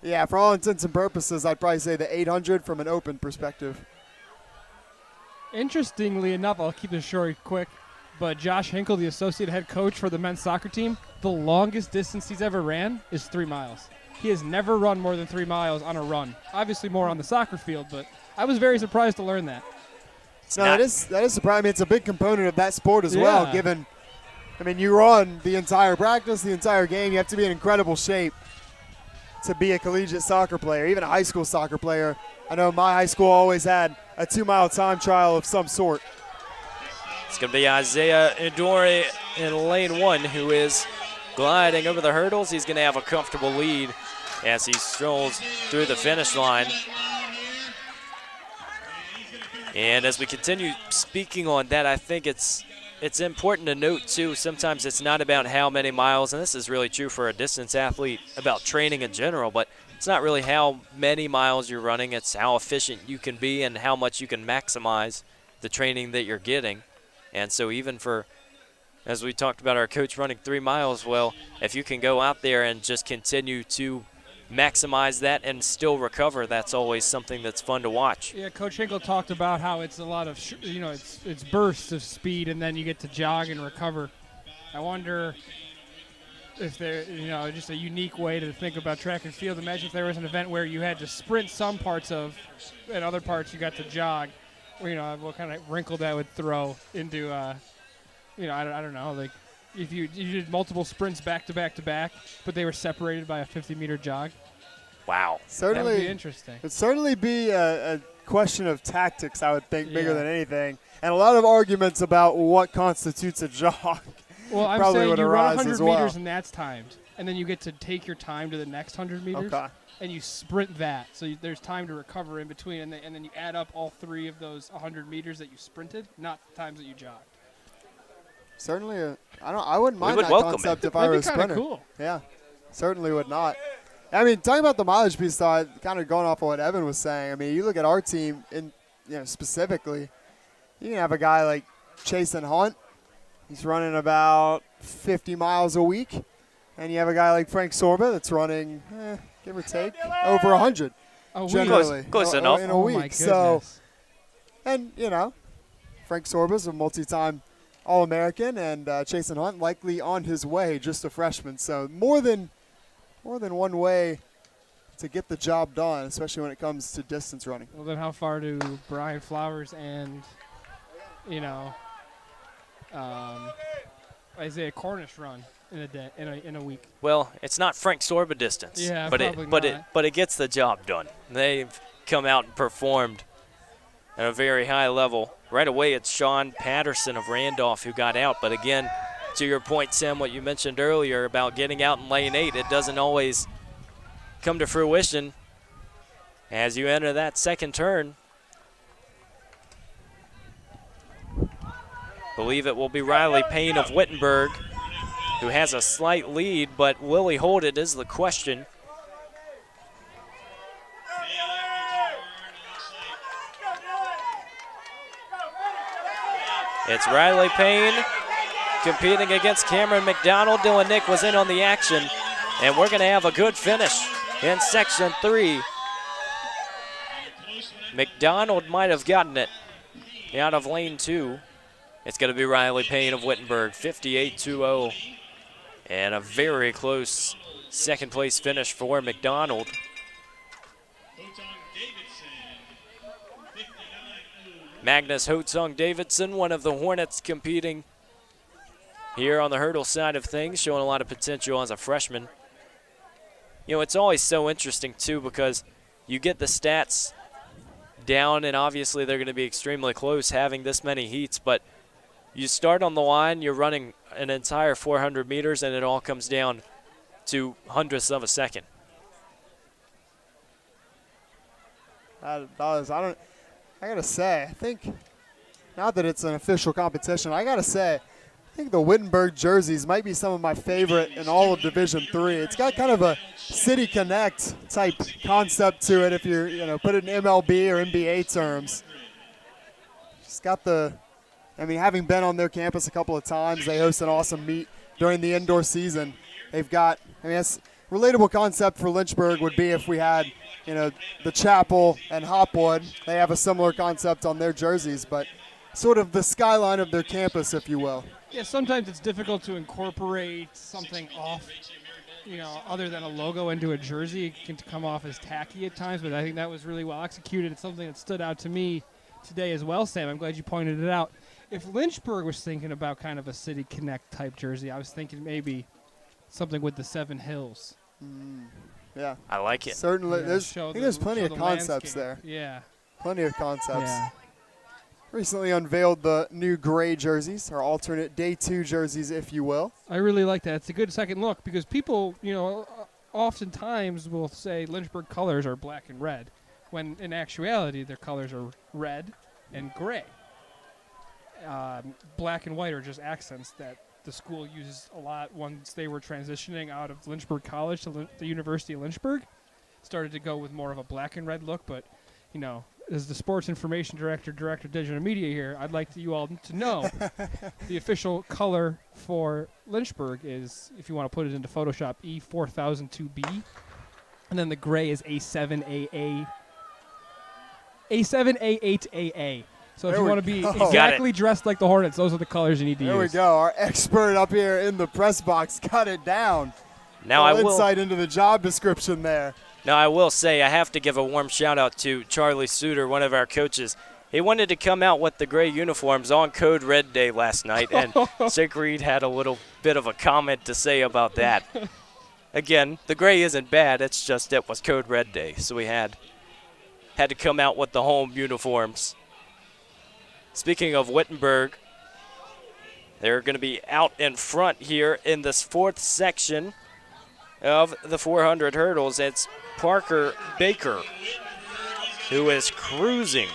yeah, for all intents and purposes, I'd probably say the 800 from an open perspective. Interestingly enough, I'll keep this short quick, but Josh Hinkle, the associate head coach for the men's soccer team, the longest distance he's ever ran is 3 miles. He has never run more than 3 miles on a run. Obviously more on the soccer field, but I was very surprised to learn that. No, that is surprising. I mean, it's a big component of that sport as well, given, I mean, you run the entire practice, the entire game. You have to be in incredible shape to be a collegiate soccer player, even a high school soccer player. I know my high school always had a 2-mile time trial of some sort. It's going to be Isaiah Idori in lane 1 who is gliding over the hurdles. He's going to have a comfortable lead as he strolls through the finish line. And as we continue speaking on that, I think it's important to note, too, sometimes it's not about how many miles, and this is really true for a distance athlete, about training in general, but it's not really how many miles you're running, it's how efficient you can be and how much you can maximize the training that you're getting. And so even for, as we talked about our coach running 3 miles, well, if you can go out there and just continue to maximize that and still recover, that's always something that's fun to watch. Yeah, Coach Hinkle talked about how it's a lot of, it's bursts of speed, and then you get to jog and recover. I wonder if there, just a unique way to think about track and field. Imagine if there was an event where you had to sprint some parts of, and other parts you got to jog. What kind of wrinkle that would throw into, I don't know, like if you did multiple sprints back to back to back, but they were separated by a 50-meter jog. Wow. Certainly, that would be interesting. It'd certainly be a question of tactics, I would think, bigger than anything. And a lot of arguments about what constitutes a jog. Well, I'm probably saying would you run arise 100 as well. meters and that's timed, and then you get to take your time to the next 100 meters, and you sprint that. So there's time to recover in between, and then you add up all 3 of those 100 meters that you sprinted, not the times that you jogged. Certainly, I wouldn't mind would that welcome concept it. if I were a That'd be kinda sprinter. cool. Yeah, certainly would not. I mean, talking about the mileage piece, though, kind of going off of what Evan was saying. I mean, you look at our team, specifically, you can have a guy like Chasen Hunt. He's running about 50 miles a week, and you have a guy like Frank Sorba that's running, give or take, over 100. Generally, close enough in a week. So, and Frank Sorba's a multi-time All-American, and Chasen Hunt likely on his way, just a freshman. So more than one way to get the job done, especially when it comes to distance running. Well, then how far do Brian Flowers and Isaiah Cornish run in a day, in a week? Well, it's not Frank Sorba distance. Yeah, but probably it gets the job done. They've come out and performed at a very high level. Right away, it's Sean Patterson of Randolph who got out. But again, to your point, Sam, what you mentioned earlier about getting out in lane 8, it doesn't always come to fruition as you enter that second turn. Believe it will be Riley Payne of Wittenberg who has a slight lead, but will he hold it is the question. It's Riley Payne competing against Cameron McDonald. Dylan Nick was in on the action, and we're going to have a good finish in Section 3. McDonald might have gotten it out of lane 2. It's going to be Riley Payne of Wittenberg, 58-20. And a very close second place finish for McDonald. Magnus Hotsung Davidson, one of the Hornets competing here on the hurdle side of things, showing a lot of potential as a freshman. You know, it's always so interesting, too, because you get the stats down, and obviously they're going to be extremely close having this many heats, but you start on the line, you're running an entire 400 meters, and it all comes down to hundredths of a second. I gotta say, I think, not that it's an official competition, I gotta say, I think the Wittenberg jerseys might be some of my favorite in all of Division III. It's got kind of a City Connect type concept to it if you're, put it in MLB or NBA terms. Just got having been on their campus a couple of times, they host an awesome meet during the indoor season. They've got, that's relatable concept for Lynchburg would be if we had, the Chapel and Hopwood. They have a similar concept on their jerseys, but sort of the skyline of their campus, if you will. Yeah, sometimes it's difficult to incorporate something off, other than a logo into a jersey. It can come off as tacky at times, but I think that was really well executed. It's something that stood out to me today as well, Sam. I'm glad you pointed it out. If Lynchburg was thinking about kind of a City Connect type jersey, I was thinking maybe something with the 7 Hills. Yeah. I like it. Certainly. Yeah, I think there's plenty of concepts there. Yeah. Plenty of concepts. Yeah. Recently unveiled the new gray jerseys, or alternate day 2 jerseys, if you will. I really like that. It's a good second look because people, oftentimes will say Lynchburg colors are black and red, when in actuality their colors are red and gray. Black and white are just accents that the school uses a lot once they were transitioning out of Lynchburg College to the University of Lynchburg. Started to go with more of a black and red look, but, as the sports information director of digital media here, I'd like you all to know the official color for Lynchburg is, if you want to put it into Photoshop, E4002B. And then the gray is A7A8AA. So if you want to be exactly dressed like the Hornets, those are the colors you need to use. There we go. Our expert up here in the press box got it down. Now I will insight into the job description there. Now I will say I have to give a warm shout out to Charlie Suter, one of our coaches. He wanted to come out with the gray uniforms on Code Red Day last night, and Jake Reed had a little bit of a comment to say about that. Again, the gray isn't bad. It's just it was Code Red Day, so we had to come out with the home uniforms. Speaking of Wittenberg, they're going to be out in front here in this 4th section of the 400 hurdles. It's Parker Baker who is cruising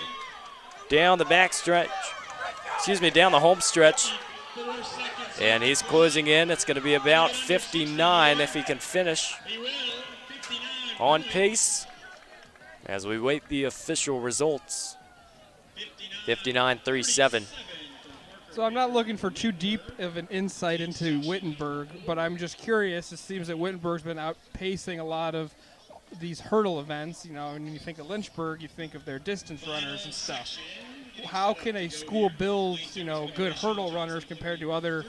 down the down the home stretch. And he's closing in. It's going to be about 59 if he can finish on pace as we wait the official results. 59-37. So I'm not looking for too deep of an insight into Wittenberg, but I'm just curious. It seems that Wittenberg's been outpacing a lot of these hurdle events. When you think of Lynchburg, you think of their distance runners and stuff. How can a school build, good hurdle runners compared to other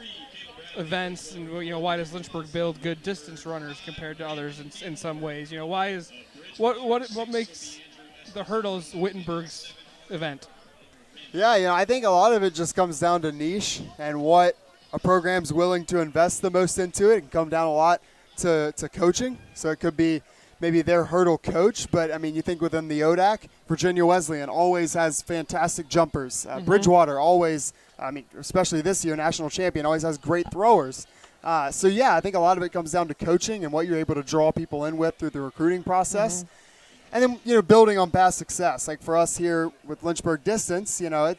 events? And, why does Lynchburg build good distance runners compared to others in some ways? What makes the hurdles Wittenberg's event? Yeah, I think a lot of it just comes down to niche and what a program's willing to invest the most into. It can come down a lot to coaching. So it could be, maybe their hurdle coach, but, I mean, you think within the ODAC, Virginia Wesleyan always has fantastic jumpers. Bridgewater always, I mean, especially this year, national champion, always has great throwers. So, yeah, I think a lot of it comes down to coaching and what you're able to draw people in with through the recruiting process. And then, you know, building on past success. Like for us here with Lynchburg Distance, you know,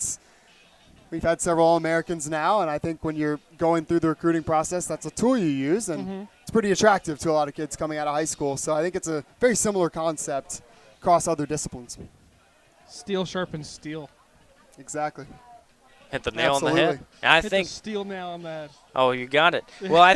we've had several All-Americans now, and I think when you're going through the recruiting process, that's a tool you use, and it's pretty attractive to a lot of kids coming out of high school. So I think it's a very similar concept across other disciplines. Steel sharpens steel. Exactly. Hit the nail on the head. I Hit think the steel nail on the head. Oh, you got it. Well, I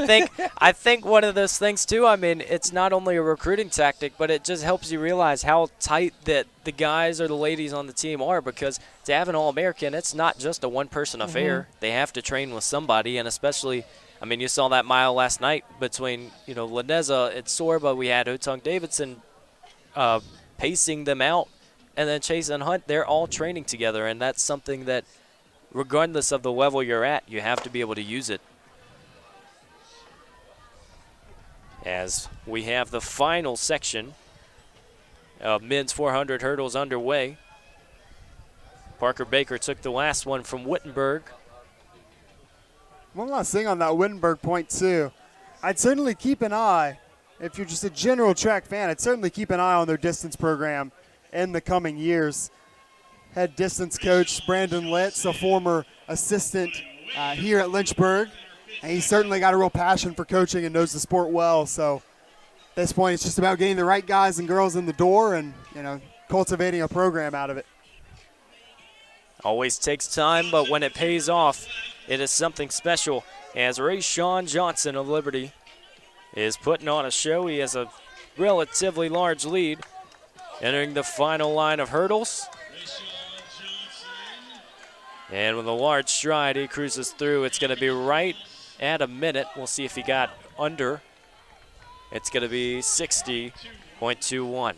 think one of those things too, I mean, it's not only a recruiting tactic, but it just helps you realize how tight that the guys or the ladies on the team are, because to have an All-American, it's not just a one-person affair. They have to train with somebody, and especially, I mean, you saw that mile last night between, you know, Laneza and Sorba. We had Otung Davidson pacing them out, and then Chase and Hunt, they're all training together, and that's something that regardless of the level you're at, you have to be able to use it. As we have the final section of men's 400 hurdles underway. Parker Baker took the last one from Wittenberg. One last thing on that Wittenberg point, too. I'd certainly keep an eye, if you're just a general track fan, I'd certainly keep an eye on their distance program in the coming years. Head distance coach Brandon Litz, a former assistant here at Lynchburg, and he's certainly got a real passion for coaching and knows the sport well. So at this point, it's just about getting the right guys and girls in the door and, you know, cultivating a program out of it. Always takes time, but when it pays off, it is something special. As Rayshawn Johnson of Liberty is putting on a show, he has a relatively large lead. Entering the final line of hurdles. And with a large stride, he cruises through. It's going to be right at a minute. We'll see if he got under. It's going to be 60.21.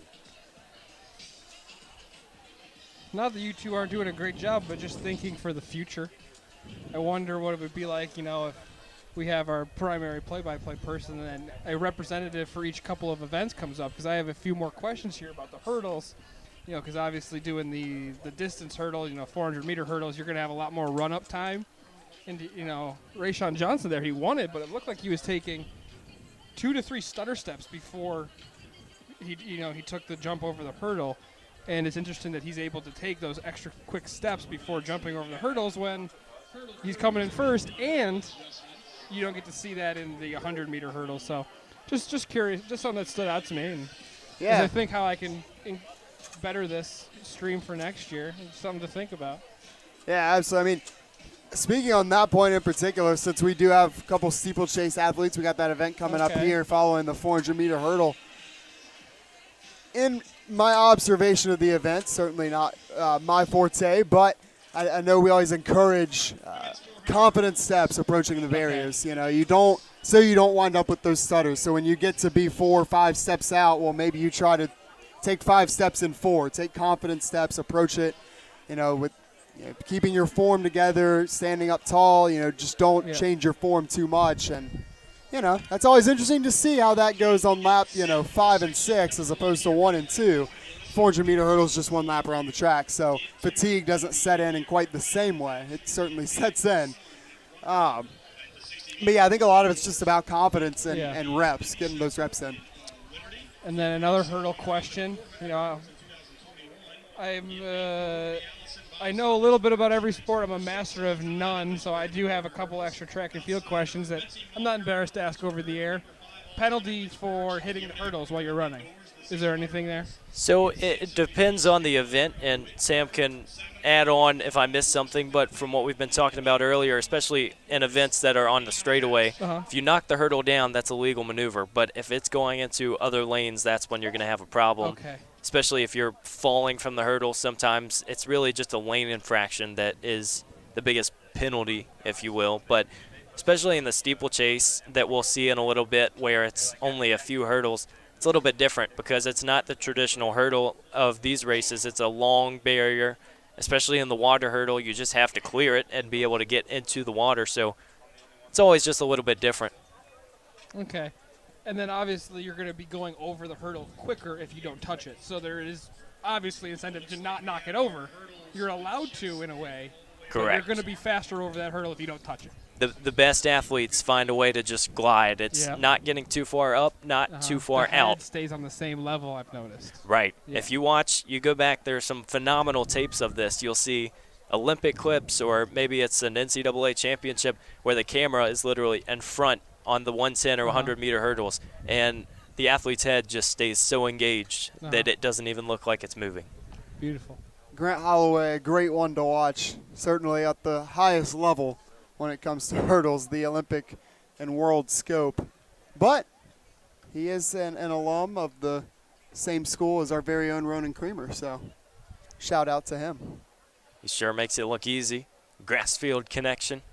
Not that you two aren't doing a great job, but just thinking for the future. I wonder what it would be like, you know, if we have our primary play-by-play person and then a representative for each couple of events comes up, because I have a few more questions here about the hurdles. You know, because obviously doing the distance hurdle, you know, 400-meter hurdles, you're going to have a lot more run-up time. And, you know, Rayshawn Johnson there, he won it, but it looked like he was taking 2 to 3 stutter steps before he took the jump over the hurdle. And it's interesting that he's able to take those extra quick steps before jumping over the hurdles when he's coming in first, and you don't get to see that in the 100-meter hurdle. So just curious, just something that stood out to me. And as I think how I can better this stream for next year. It's something to think about. Yeah, absolutely. I mean, speaking on that point in particular, since we do have a couple steeplechase athletes, we got that event coming up here following the 400-meter hurdle. In my observation of the event, certainly not my forte, but I know we always encourage confident steps approaching the barriers. You know, you don't wind up with those stutters. So when you get to be 4 or 5 steps out, well, maybe you try to take 5 steps in 4. Take confident steps, approach it, you know, with keeping your form together, standing up tall. You know, just don't change your form too much. And, you know, that's always interesting to see how that goes on lap, 5 and 6 as opposed to 1 and 2. 400-meter hurdles just 1 lap around the track, so fatigue doesn't set in quite the same way. It certainly sets in. But, yeah, I think a lot of it's just about confidence and reps, getting those reps in. And then another hurdle question. You know, I know a little bit about every sport. I'm a master of none, so I do have a couple extra track and field questions that I'm not embarrassed to ask over the air. Penalty for hitting the hurdles while you're running. Is there anything there? So it depends on the event, and Sam can add on if I missed something, but from what we've been talking about earlier, especially in events that are on the straightaway, if you knock the hurdle down, that's a legal maneuver. But if it's going into other lanes, that's when you're going to have a problem. Okay. Especially if you're falling from the hurdle, sometimes it's really just a lane infraction that is the biggest penalty, if you will. But especially in the steeplechase that we'll see in a little bit where it's only a few hurdles, it's a little bit different because it's not the traditional hurdle of these races. It's a long barrier, especially in the water hurdle. You just have to clear it and be able to get into the water. So it's always just a little bit different. Okay. And then obviously you're going to be going over the hurdle quicker if you don't touch it. So there is obviously incentive to not knock it over. You're allowed to in a way. But Correct. you're going to be faster over that hurdle if you don't touch it. The best athletes find a way to just glide. It's not getting too far up, not too far the head out. Stays on the same level, I've noticed. Right. Yeah. If you go back, there's some phenomenal tapes of this. You'll see Olympic clips, or maybe it's an NCAA championship where the camera is literally in front on the 110 or 100-meter hurdles, and the athlete's head just stays so engaged that it doesn't even look like it's moving. Beautiful. Grant Holloway, a great one to watch, certainly at the highest level when it comes to hurdles, the Olympic and world scope. But he is an alum of the same school as our very own Ronan Creamer, so shout out to him. He sure makes it look easy. Grassfield connection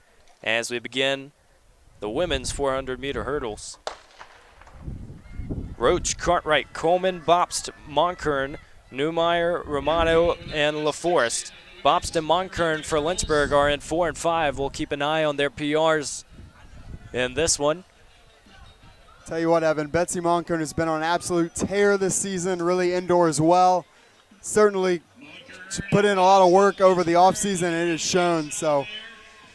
as we begin the women's 400-meter hurdles. Roach, Cartwright, Coleman, Bobst, Monkern, Neumeyer, Romano, and LaForest. Bobst and Monkern for Lynchburg are in 4 and 5. We'll keep an eye on their PRs in this one. Tell you what, Evan, Betsy Monkern has been on an absolute tear this season, really indoor as well. Certainly she put in a lot of work over the offseason, and it has shown, so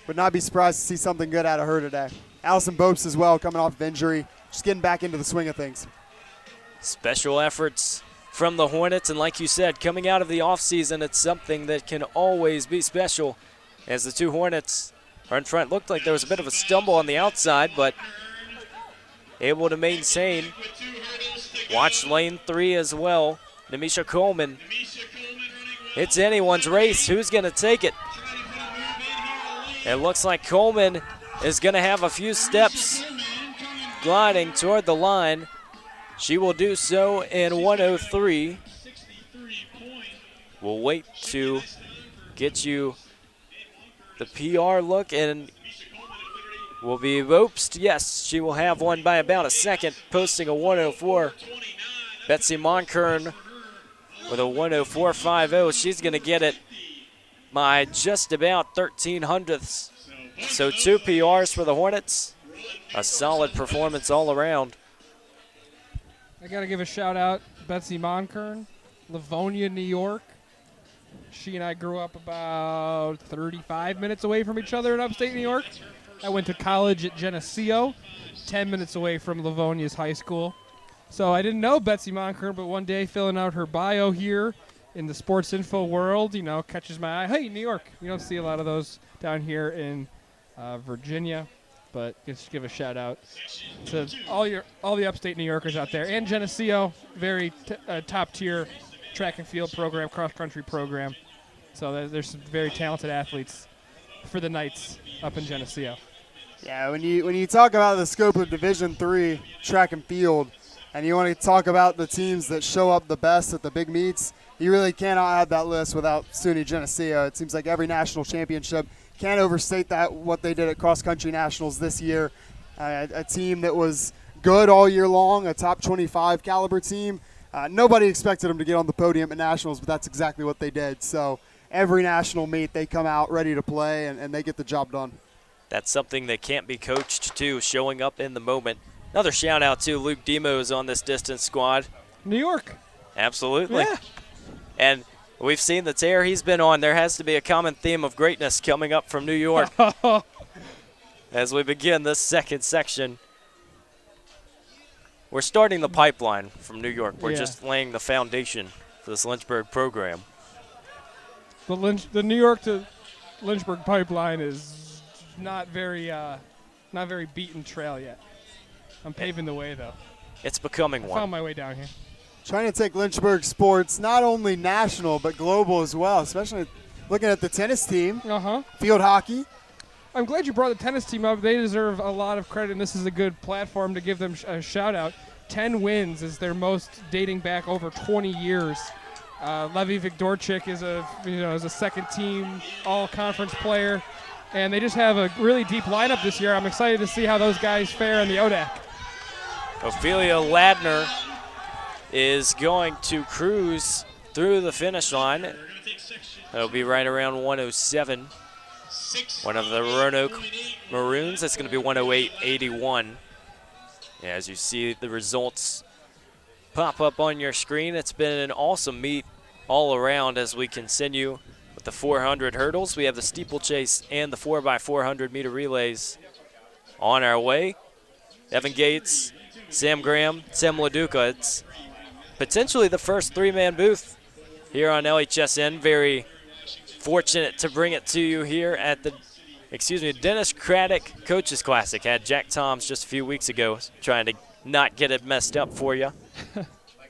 would not be surprised to see something good out of her today. Allison Bopes as well, coming off of injury, just getting back into the swing of things. Special efforts from the Hornets, and like you said, coming out of the offseason, it's something that can always be special as the two Hornets are in front. Looked like there was a bit of a stumble on the outside, but able to maintain. Watch lane 3 as well. Namisha Coleman. It's anyone's race. Who's going to take it? It looks like Coleman is going to have a few steps gliding toward the line. She will do so in 1:03. We'll wait to get you the PR look, and will be Bopst. Yes, she will have one by about a second, posting a 1:04. Betsy Monkern with a 1:04.50. She's going to get it by just about 13/100ths. So 2 PRs for the Hornets. A solid performance all around. I got to give a shout out Betsy Monkern, Livonia, New York. She and I grew up about 35 minutes away from each other in upstate New York. I went to college at Geneseo, 10 minutes away from Livonia's high school. So I didn't know Betsy Monkern, but one day filling out her bio here in the sports info world, catches my eye. Hey, New York. You don't see a lot of those down here in Virginia. But just give a shout out to all the upstate New Yorkers out there, and Geneseo, very top tier track and field program, cross country program. So there's some very talented athletes for the Knights up in Geneseo. Yeah, when you talk about the scope of Division III track and field, and you want to talk about the teams that show up the best at the big meets, you really cannot add that list without SUNY Geneseo. It seems like every national championship. Can't overstate that, what they did at cross-country nationals this year. A team that was good all year long, a top 25 caliber team. Nobody expected them to get on the podium at nationals, but that's exactly what they did. So every national meet, they come out ready to play, and they get the job done. That's something that can't be coached to, showing up in the moment. Another shout-out to Luke Demos on this distance squad. New York. Absolutely. Yeah. And we've seen the tear he's been on. There has to be a common theme of greatness coming up from New York as we begin this second section. We're starting the pipeline from New York. We're just laying the foundation for this Lynchburg program. The New York to Lynchburg pipeline is not very beaten trail yet. I'm paving the way, though. It's becoming one. I found my way down here. Trying to take Lynchburg sports not only national but global as well, especially looking at the tennis team, field hockey. I'm glad you brought the tennis team up. They deserve a lot of credit, and this is a good platform to give them a shout-out. 10 wins is their most dating back over 20 years. Levi Vigdorchik is a second-team all-conference player, and they just have a really deep lineup this year. I'm excited to see how those guys fare in the ODAC. Ophelia Ladner is going to cruise through the finish line. It'll be right around 107. One of the Roanoke Maroons, that's going to be 108.81. As you see the results pop up on your screen, it's been an awesome meet all around as we continue with the 400 hurdles. We have the steeplechase and the 4x400 meter relays on our way. Evan Gates, Sam Graham, Sam LaDuca. It's potentially the first three-man booth here on LHSN. Very fortunate to bring it to you here at the Dennis Craddock Coaches Classic. Had Jack Toms just a few weeks ago, trying to not get it messed up for you.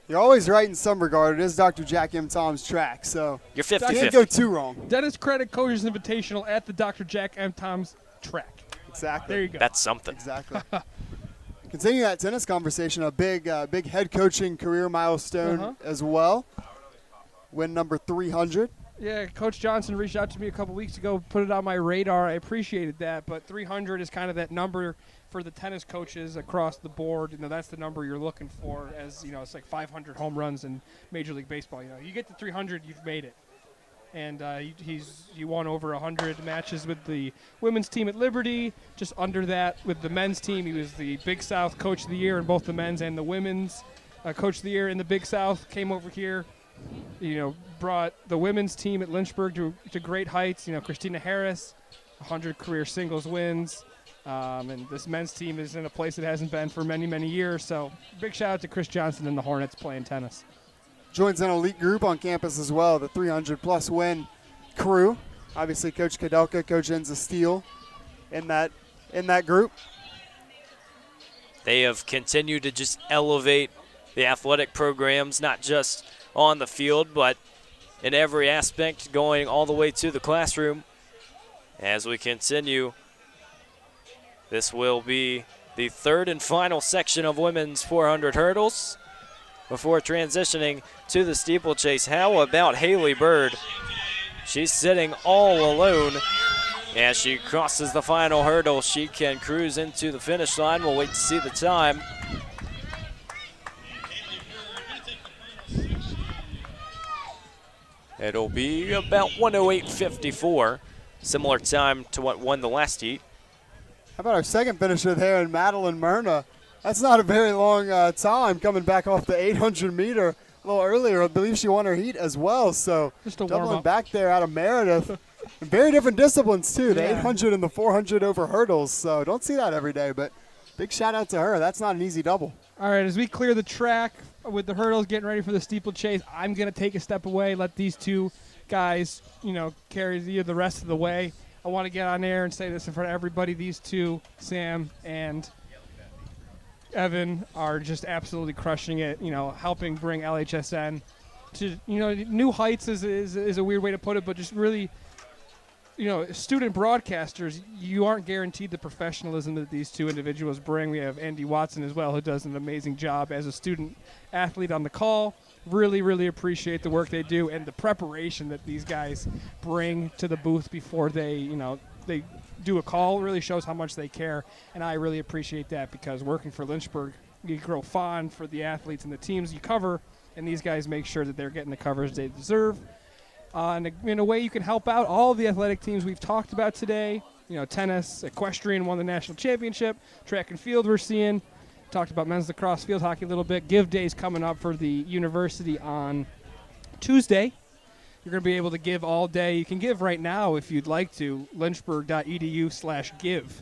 You're always right in some regard. It is Dr. Jack M. Tom's track, so you're 50-50. Can't go too wrong. Dennis Craddock Coaches Invitational at the Dr. Jack M. Tom's track. Exactly. There you go. That's something. Exactly. Continue that tennis conversation, a big head coaching career milestone as well. Win number 300. Yeah, Coach Johnson reached out to me a couple weeks ago, put it on my radar. I appreciated that, but 300 is kind of that number for the tennis coaches across the board. You know, that's the number you're looking for, as you know, it's like 500 home runs in Major League Baseball. You know, you get to 300, you've made it. And he won over 100 matches with the women's team at Liberty. Just under that with the men's team, he was the Big South Coach of the Year in both the men's and the women's. Coach of the Year in the Big South, came over here, you know, brought the women's team at Lynchburg to great heights. You know, Christina Harris, 100 career singles wins. And this men's team is in a place it hasn't been for many, many years. So big shout out to Chris Johnson and the Hornets playing tennis. Joins an elite group on campus as well, the 300-plus win crew. Obviously, Coach Kadelka, Coach Enza Steele in that group. They have continued to just elevate the athletic programs, not just on the field, but in every aspect, going all the way to the classroom. As we continue, this will be the third and final section of women's 400 hurdles before transitioning to the steeplechase. How about Haley Bird? She's sitting all alone. As she crosses the final hurdle, she can cruise into the finish line. We'll wait to see the time. It'll be about 1:08:54, similar time to what won the last heat. How about our second finisher there in Madeline Myrna? That's not a very long time coming back off the 800 meter a little earlier. I believe she won her heat as well. So just a doubling warm-up. back there out of Meredith. Very different disciplines too, the 800 and the 400 over hurdles. So don't see that every day, but big shout out to her. That's not an easy double. All right, as we clear the track with the hurdles, getting ready for the steeplechase, I'm going to take a step away, let these two guys, you know, carry the rest of the way. I want to get on air and say this in front of everybody. These two, Sam and Evan, are just absolutely crushing it, you know, helping bring LHSN to, you know, new heights is a weird way to put it, but just really, you know, student broadcasters, you aren't guaranteed the professionalism that these two individuals bring. We have Andy Watson as well, who does an amazing job as a student athlete on the call. Really, really appreciate the work they do and the preparation that these guys bring to the booth before they, you know, they do a call. Really shows how much they care, and I really appreciate that, because working for Lynchburg, you grow fond for the athletes and the teams you cover, and these guys make sure that they're getting the coverage they deserve. And in a way, you can help out all the athletic teams we've talked about today. You know, tennis, equestrian won the national championship, track and field we're seeing. Talked about men's lacrosse, field hockey a little bit. Give Day's coming up for the university on Tuesday. You're going to be able to give all day. You can give right now if you'd like to, lynchburg.edu/give.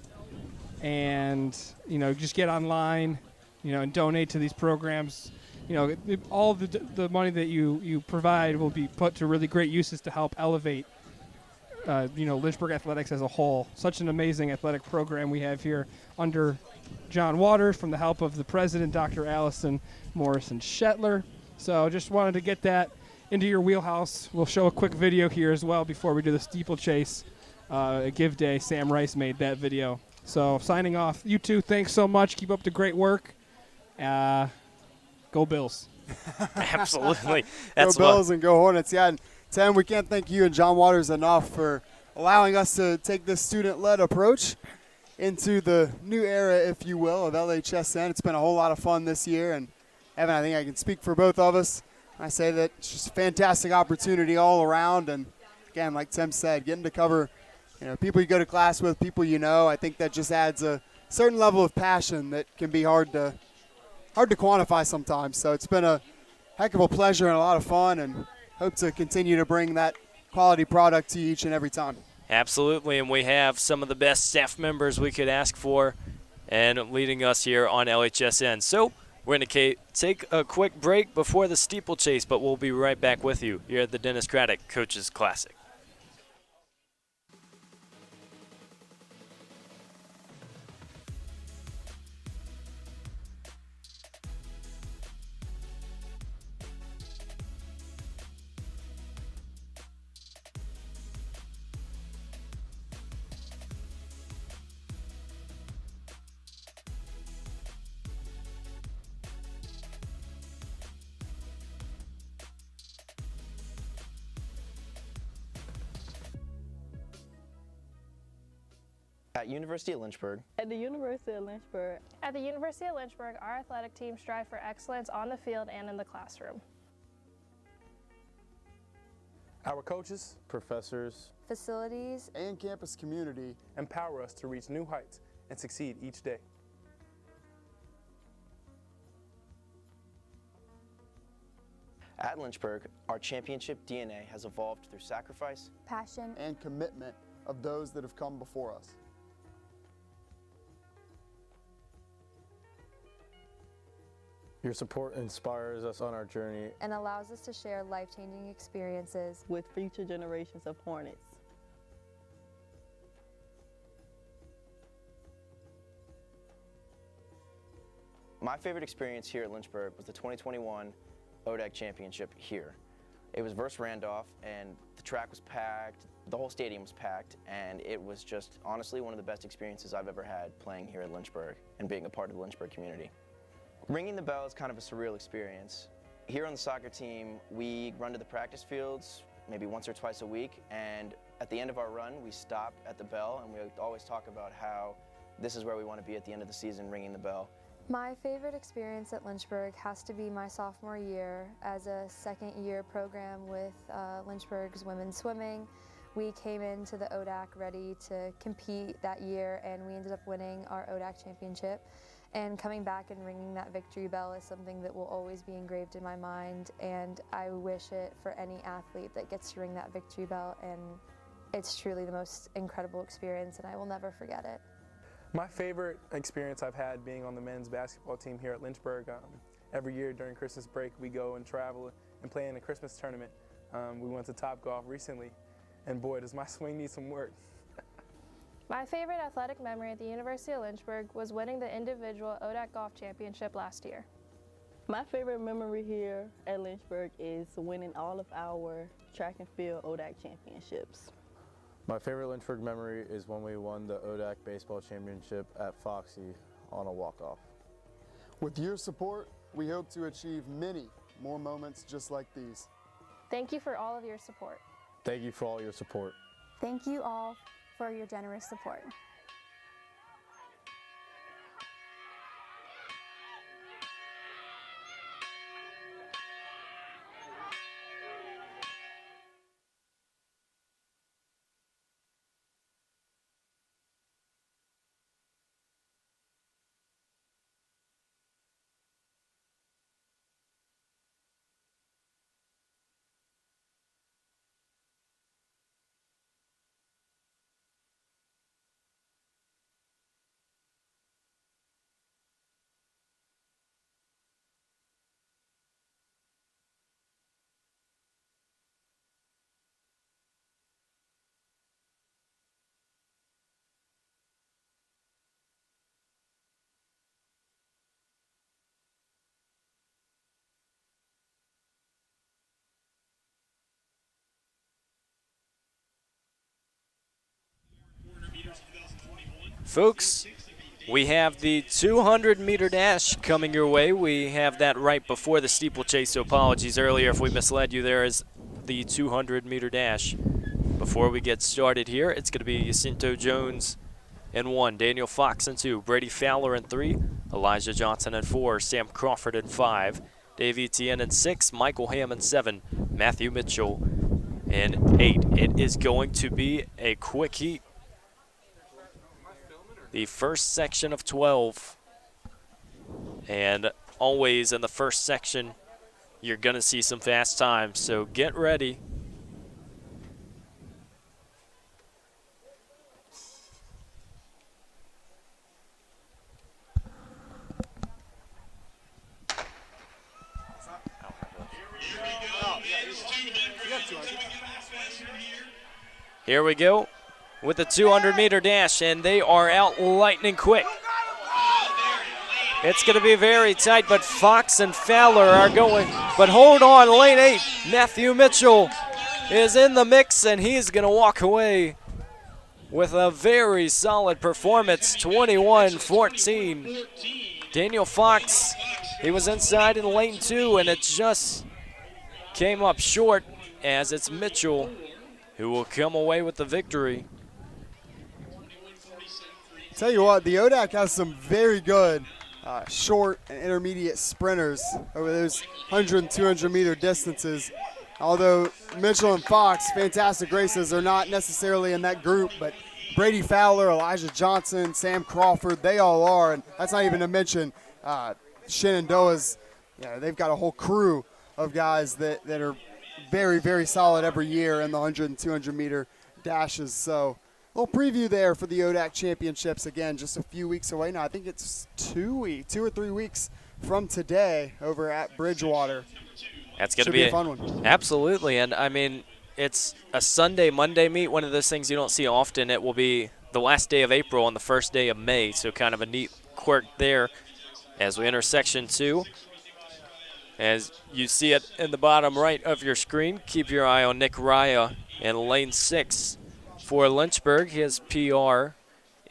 And, you know, just get online, you know, and donate to these programs. You know, all the money that you provide will be put to really great uses to help elevate, you know, Lynchburg athletics as a whole. Such an amazing athletic program we have here under John Waters, from the help of the president, Dr. Allison Morrison-Shetler. So just wanted to get that into your wheelhouse. We'll show a quick video here as well before we do the steeplechase. Give Day, Sam Rice made that video. So signing off. You two, thanks so much. Keep up the great work. Go Bills. Absolutely. Go Bills and go Hornets. Yeah, and Sam, we can't thank you and John Waters enough for allowing us to take this student-led approach into the new era, if you will, of LHSN. It's been a whole lot of fun this year, and Evan, I think I can speak for both of us. I say that it's just a fantastic opportunity all around, and again, like Tim said, getting to cover, you know, people you go to class with, people you know. I think that just adds a certain level of passion that can be hard to quantify sometimes. So it's been a heck of a pleasure and a lot of fun, and hope to continue to bring that quality product to you each and every time. Absolutely, and we have some of the best staff members we could ask for and leading us here on LHSN. So we're going to take a quick break before the steeplechase, but we'll be right back with you here at the Dennis Craddock Coaches Classic. At University of Lynchburg. At the University of Lynchburg. At the University of Lynchburg, our athletic teams strive for excellence on the field and in the classroom. Our coaches, professors, facilities, and campus community empower us to reach new heights and succeed each day. At Lynchburg, our championship DNA has evolved through sacrifice, passion, and commitment of those that have come before us. Your support inspires us on our journey and allows us to share life-changing experiences with future generations of Hornets. My favorite experience here at Lynchburg was the 2021 ODAC Championship here. It was versus Randolph, and the track was packed, the whole stadium was packed, and it was just honestly one of the best experiences I've ever had playing here at Lynchburg and being a part of the Lynchburg community. Ringing the bell is kind of a surreal experience. Here on the soccer team, we run to the practice fields maybe once or twice a week, and at the end of our run, we stop at the bell, and we always talk about how this is where we want to be at the end of the season, ringing the bell. My favorite experience at Lynchburg has to be my sophomore year as a second-year program with Lynchburg's women's swimming. We came into the ODAC ready to compete that year, and we ended up winning our ODAC championship. And coming back and ringing that victory bell is something that will always be engraved in my mind, and I wish it for any athlete that gets to ring that victory bell, and it's truly the most incredible experience, and I will never forget it. My favorite experience I've had being on the men's basketball team here at Lynchburg. Every year during Christmas break, we go and travel and play in a Christmas tournament. We went to Topgolf recently, and boy, does my swing need some work. My favorite athletic memory at the University of Lynchburg was winning the individual ODAC Golf Championship last year. My favorite memory here at Lynchburg is winning all of our track and field ODAC championships. My favorite Lynchburg memory is when we won the ODAC baseball championship at Foxy on a walk-off. With your support, we hope to achieve many more moments just like these. Thank you for all of your support. Thank you for all your support. Thank you all for your generous support. Folks, we have the 200-meter dash coming your way. We have that right before the steeplechase, so apologies earlier if we misled you. There is the 200-meter dash. Before we get started here, it's going to be Jacinto Jones in 1, Daniel Fox in 2, Brady Fowler in 3, Elijah Johnson in 4, Sam Crawford in 5, Dave Etienne in 6, Michael Ham in 7, Matthew Mitchell in 8. It is going to be a quick heat. the first section of 12. And always in the first section, you're going to see some fast times, so get ready. Here we go with the 200-meter dash, and they are out lightning quick. It's going to be very tight, but Fox and Fowler are going. But hold on, lane 8, Matthew Mitchell is in the mix, and he's going to walk away with a very solid performance, 21-14. Daniel Fox, he was inside in lane 2, and it just came up short as it's Mitchell who will come away with the victory. Tell you what, the ODAC has some very good short and intermediate sprinters over those 100 and 200 meter distances. Although Mitchell and Fox, fantastic races, are not necessarily in that group, but Brady Fowler, Elijah Johnson, Sam Crawford, they all are. And that's not even to mention Shenandoah's, they've got a whole crew of guys that are very, very solid every year in the 100 and 200 meter dashes. So a little preview there for the ODAC championships. Again, just a few weeks away now. I think it's 2 or 3 weeks from today over at Bridgewater. That's going to be a fun one. Absolutely. And I mean, it's a Sunday, Monday meet, one of those things you don't see often. It will be the last day of April and the first day of May. So kind of a neat quirk there as we enter section 2. As you see it in the bottom right of your screen, keep your eye on Nick Raya in lane 6 for Lynchburg. His PR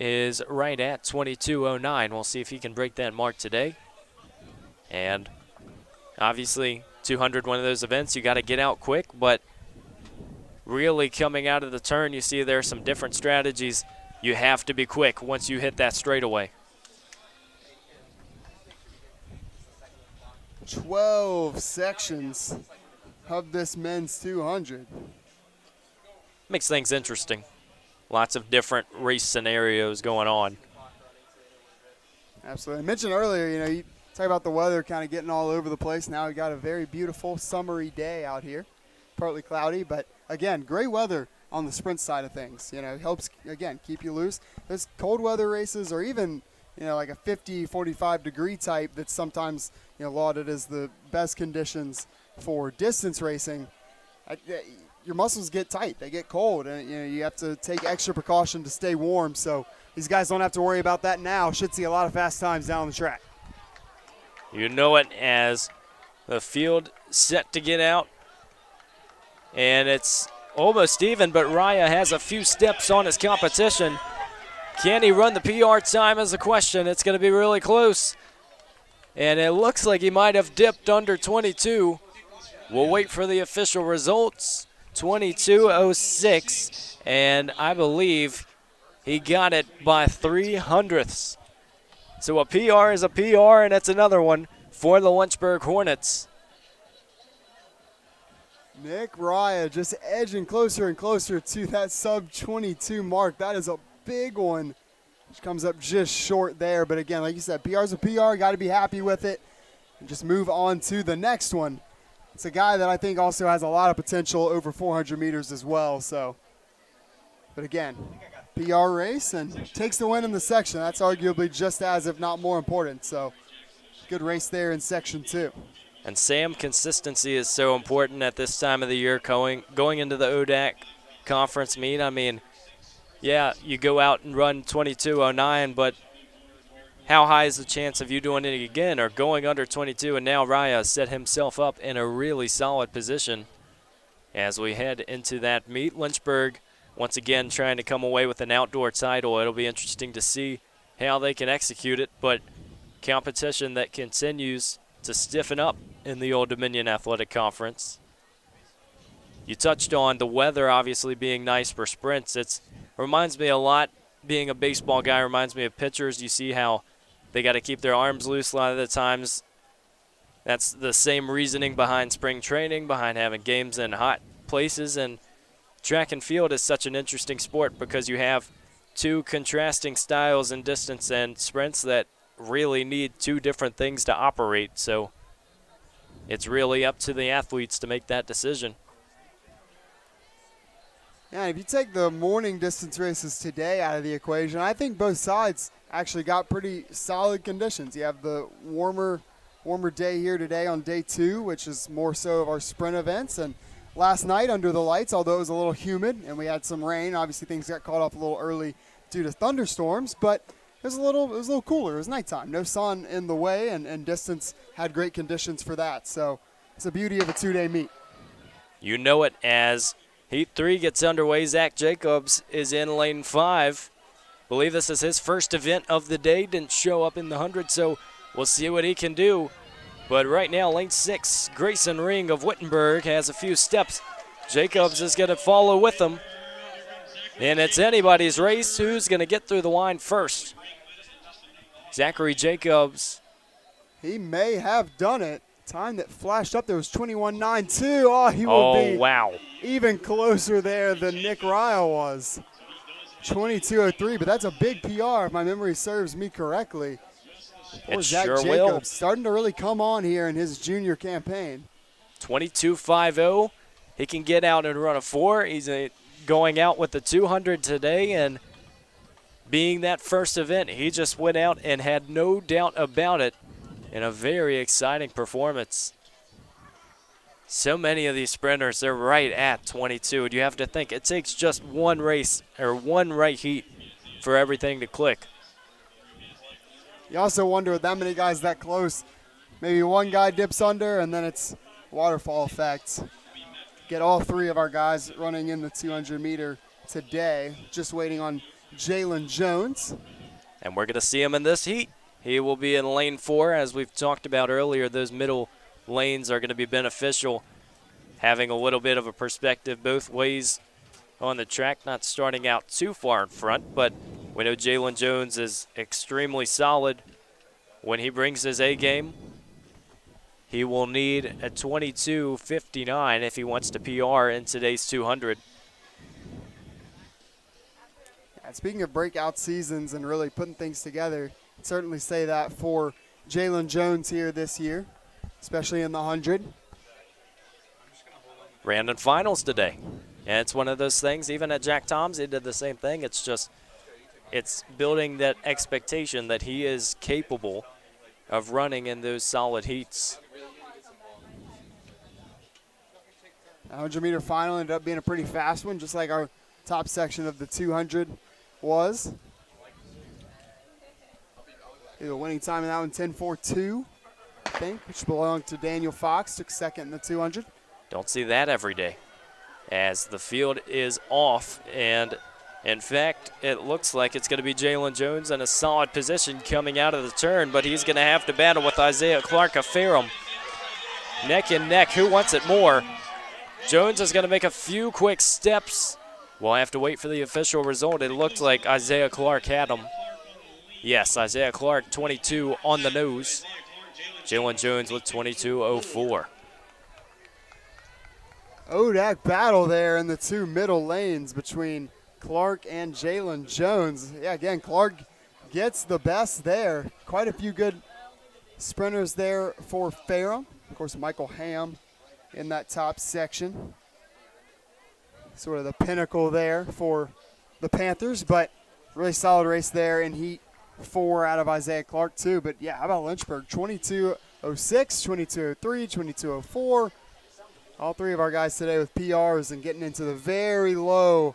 is right at 22:09. We'll see if he can break that mark today. And obviously 200, one of those events, you got to get out quick, but really coming out of the turn, you see there are some different strategies. You have to be quick once you hit that straightaway. 12 sections of this men's 200. Makes things interesting. Lots of different race scenarios going on. Absolutely. I mentioned earlier, you talk about the weather kind of getting all over the place. Now we got a very beautiful summery day out here. Partly cloudy, but again, great weather on the sprint side of things. It helps, again, keep you loose. Those cold weather races, or even like a 50, 45 degree type that's sometimes, lauded as the best conditions for distance racing, your muscles get tight. They get cold, and you have to take extra precaution to stay warm. So these guys don't have to worry about that now. Should see a lot of fast times down the track. You know it as the field set to get out, and it's almost even, but Raya has a few steps on his competition. Can he run the PR time is the question. It's going to be really close. And it looks like he might have dipped under 22. We'll wait for the official results. 22:06, and I believe he got it by 3/100ths. So a PR is a PR, and it's another one for the Lynchburg Hornets. Nick Raya just edging closer and closer to that sub-22 mark. That is a big one, which comes up just short there. But again, like you said, PR's a PR. Got to be happy with it and just move on to the next one. It's a guy that I think also has a lot of potential over 400 meters as well. So, but again, PR race and takes the win in the section. That's arguably just as, if not more important. So, good race there in section 2. And Sam, consistency is so important at this time of the year going into the ODAC conference meet. I mean, yeah, you go out and run 22:09, but how high is the chance of you doing it again or going under 22? And now Raya set himself up in a really solid position as we head into that meet. Lynchburg, once again, trying to come away with an outdoor title. It'll be interesting to see how they can execute it, but competition that continues to stiffen up in the Old Dominion Athletic Conference. You touched on the weather obviously being nice for sprints. It reminds me a lot, being a baseball guy, reminds me of pitchers. You see how they got to keep their arms loose a lot of the times. That's the same reasoning behind spring training, behind having games in hot places. And track and field is such an interesting sport because you have two contrasting styles in distance and sprints that really need two different things to operate. So it's really up to the athletes to make that decision. Yeah, if you take the morning distance races today out of the equation, I think both sides actually got pretty solid conditions. You have the warmer day here today on day 2, which is more so of our sprint events. And last night under the lights, although it was a little humid and we had some rain, obviously things got caught off a little early due to thunderstorms, but it was a little cooler. It was nighttime. No sun in the way, and distance had great conditions for that. So it's the beauty of a 2-day meet. You know it as Heat 3 gets underway. Zach Jacobs is in lane 5. Believe this is his first event of the day. Didn't show up in the 100, so we'll see what he can do. But right now, lane 6, Grayson Ring of Wittenberg has a few steps. Jacobs is going to follow with him. And it's anybody's race who's going to get through the line first. Zachary Jacobs. He may have done it. Time that flashed up there was 21.92. Oh, he will be wow. Even closer there than Nick Ryle was. 22.03, but that's a big PR if my memory serves me correctly. It Zach sure Jacobs will. starting to really come on here in his junior campaign. 22.50. He can get out and run a 4. He's going out with the 200 today, and being that first event, he just went out and had no doubt about it in a very exciting performance. So many of these sprinters, they're right at 22. And you have to think it takes just one race or one right heat for everything to click. You also wonder with that many guys that close, maybe one guy dips under and then it's waterfall effect. Get all 3 of our guys running in the 200 meter today. Just waiting on Jalen Jones. And we're going to see him in this heat. He will be in lane 4. As we've talked about earlier, those middle lanes are going to be beneficial. Having a little bit of a perspective both ways on the track, not starting out too far in front, but we know Jalen Jones is extremely solid. When he brings his A game, he will need a 22.59 if he wants to PR in today's 200. And speaking of breakout seasons and really putting things together, I'd certainly say that for Jalen Jones here this year, especially in the 100. Ran in finals today. And it's one of those things, even at Jack Tom's, he did the same thing. It's just, it's building that expectation that he is capable of running in those solid heats. 100-meter final ended up being a pretty fast one, just like our top section of the 200 was. The winning time in that one, 10.42, I think, which belonged to Daniel Fox, took second in the 200. Don't see that every day, as the field is off, and in fact, it looks like it's going to be Jalen Jones in a solid position coming out of the turn, but he's going to have to battle with Isaiah Clark of Ferrum. Neck and neck, who wants it more? Jones is going to make a few quick steps. We'll have to wait for the official result. It looked like Isaiah Clark had him. Yes, Isaiah Clark, 22 on the nose. Jalen Jones with 22.04. ODAC battle there in the 2 middle lanes between Clark and Jalen Jones. Yeah, again, Clark gets the best there. Quite a few good sprinters there for Ferrum. Of course, Michael Ham in that top section. Sort of the pinnacle there for the Panthers, but really solid race there in Heat 4 out of Isaiah Clark too. But yeah, how about Lynchburg? 22.06, 22.03, 22.04. All 3 of our guys today with PRs and getting into the very low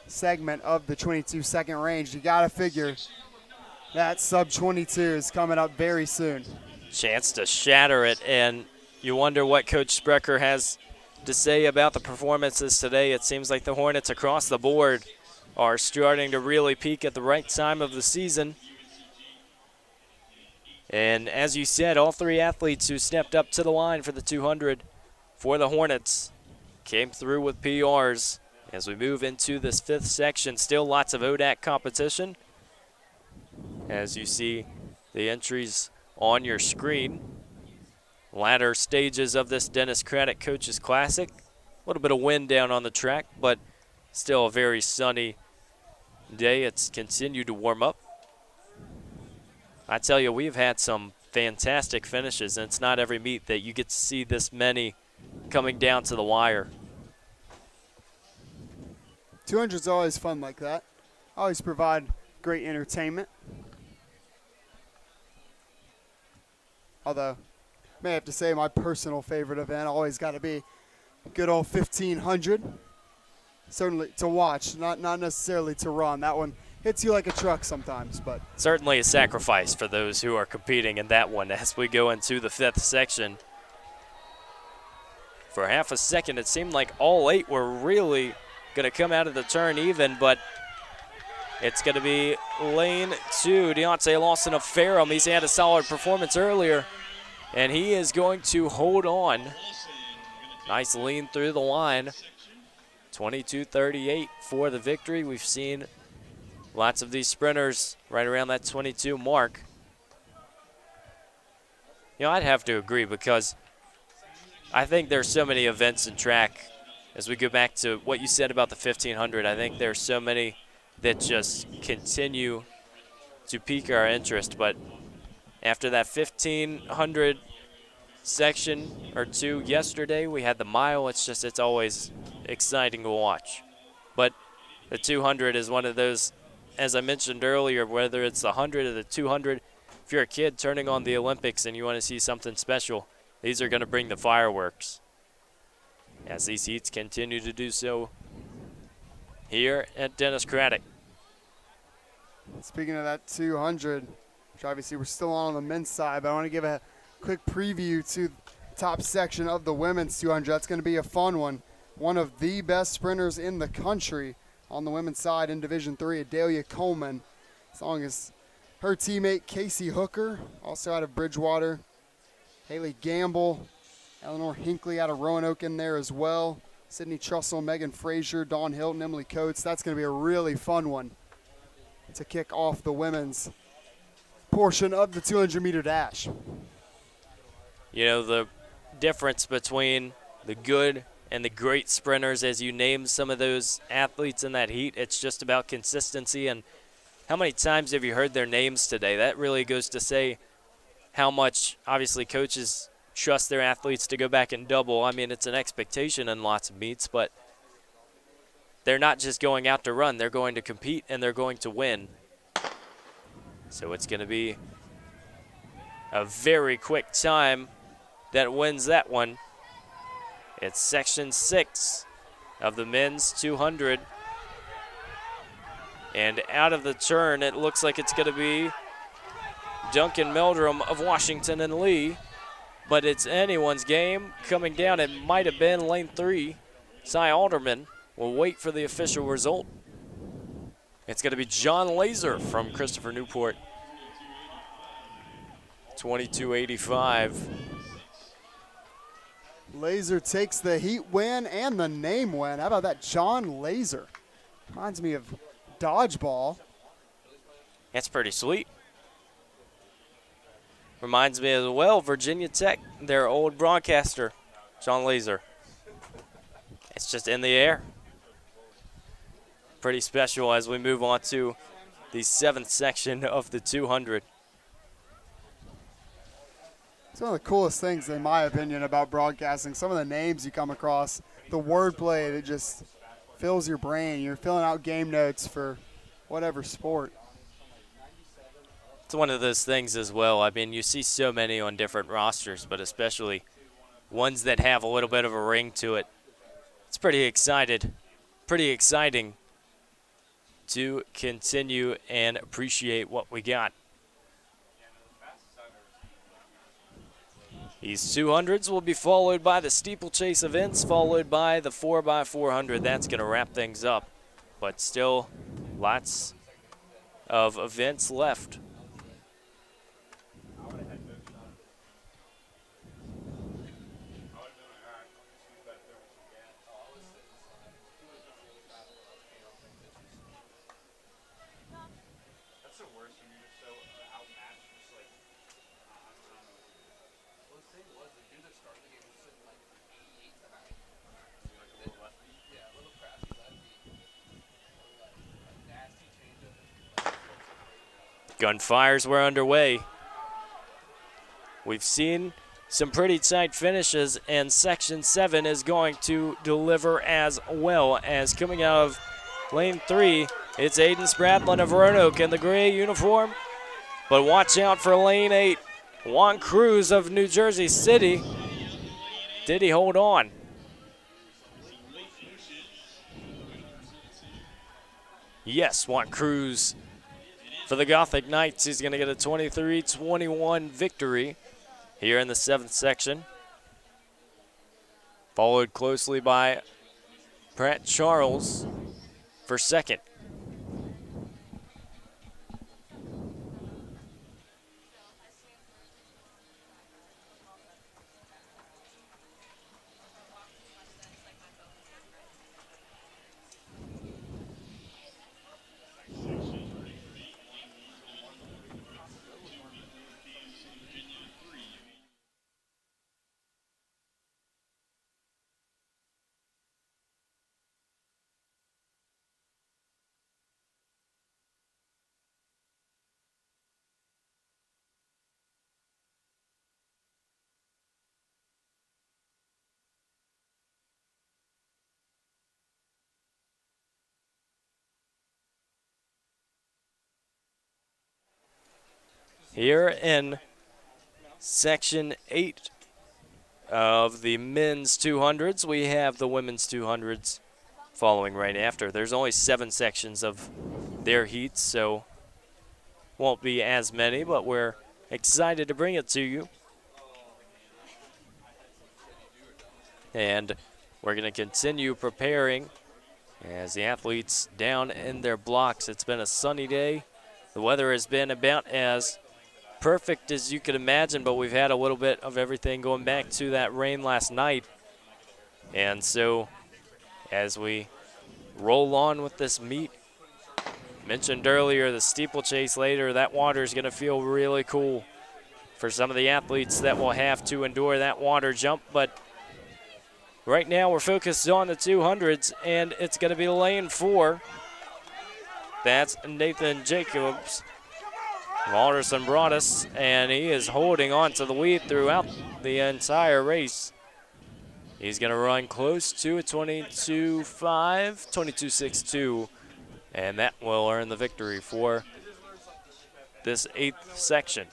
segment of the 22-second range. You got to figure that sub-22 is coming up very soon. Chance to shatter it, and you wonder what Coach Sprecher has to say about the performances today. It seems like the Hornets across the board are starting to really peak at the right time of the season. And as you said, all 3 athletes who stepped up to the line for the 200 for the Hornets came through with PRs. As we move into this 5th section, still lots of ODAC competition. As you see the entries on your screen. Latter stages of this Dennis Craddock Coaches Classic. A little bit of wind down on the track, but still a very sunny day, it's continued to warm up. I tell you, we've had some fantastic finishes, and it's not every meet that you get to see this many coming down to the wire. 200's always fun like that. Always provide great entertainment. Although, may have to say my personal favorite event always got to be good old 1500. Certainly to watch, not necessarily to run. That one hits you like a truck sometimes, but Certainly a sacrifice for those who are competing in that one as we go into the 5th section. For half a second, it seemed like all 8 were really going to come out of the turn even, but it's going to be lane 2. Deontay Lawson of Ferrum. He's had a solid performance earlier, and he is going to hold on. Nice lean through the line. 22:38 for the victory. We've seen lots of these sprinters right around that 22 mark. You know, I'd have to agree because I think there's so many events in track. As we go back to what you said about the 1500, I think there's so many that just continue to pique our interest. But after that 1500 section or two yesterday, we had the mile. It's always exciting to watch. But the 200 is one of those, as I mentioned earlier, whether it's the 100 or the 200, if you're a kid turning on the Olympics and you want to see something special, these are going to bring the fireworks. As these heats continue to do so here at Dennis Craddock. speaking of that 200, which obviously we're still on the men's side, but I want to give a quick preview to the top section of the women's 200. That's going to be a fun one. One of the best sprinters in the country on the women's side in Division III, Adalia Coleman, as long as her teammate Casey Hooker, also out of Bridgewater, Haley Gamble, Eleanor Hinckley out of Roanoke in there as well, Sydney Trussell, Megan Frazier, Dawn Hilton, Emily Coates. That's going to be a really fun one to kick off the women's portion of the 200-meter dash. You know, the difference between the good and the great sprinters, as you name some of those athletes in that heat, it's just about consistency. And how many times have you heard their names today? That really goes to say how much, obviously, coaches trust their athletes to go back and double. I mean, it's an expectation in lots of meets, but they're not just going out to run. They're going to compete, and they're going to win. So it's going to be a very quick time that wins that one. It's section 6 of the men's 200. And out of the turn, it looks like it's going to be Duncan Meldrum of Washington and Lee. But it's anyone's game. Coming down, it might have been lane 3. Cy Alderman will wait for the official result. It's going to be John Laser from Christopher Newport. 22:85. Laser takes the heat win and the name win. How about that, John Laser? Reminds me of dodgeball. That's pretty sweet. Reminds me as well, Virginia Tech, their old broadcaster, John Laser. It's just in the air. Pretty special as we move on to the 7th section of the 200. It's one of the coolest things, in my opinion, about broadcasting. Some of the names you come across, the wordplay that just fills your brain. You're filling out game notes for whatever sport. It's one of those things as well. I mean, you see so many on different rosters, but especially ones that have a little bit of a ring to it. It's pretty exciting to continue and appreciate what we got. These 200s will be followed by the steeplechase events, followed by the 4x400. That's going to wrap things up. But still, lots of events left. Gunfires were underway. We've seen some pretty tight finishes, and Section 7 is going to deliver as well. As coming out of Lane 3, it's Aiden Spradlin of Roanoke in the gray uniform. But watch out for Lane 8, Juan Cruz of New Jersey City. Did he hold on? Yes, Juan Cruz for the Gothic Knights. He's going to get a 23-21 victory here in the 7th section. Followed closely by Pratt Charles for second. Here in Section 8 of the men's 200s, we have the women's 200s following right after. There's only 7 sections of their heats, so won't be as many, but we're excited to bring it to you. And we're going to continue preparing as the athletes down in their blocks. It's been a sunny day. The weather has been about as perfect as you could imagine, but we've had a little bit of everything going back to that rain last night. And so as we roll on with this meet, mentioned earlier the steeplechase later, that water is going to feel really cool for some of the athletes that will have to endure that water jump. But right now we're focused on the 200s, and it's going to be lane 4. That's Nathan Jacobs of Alderson Broadus, and he is holding on to the lead throughout the entire race. He's going to run close to a 22.5, 22.62, and that will earn the victory for this 8th section.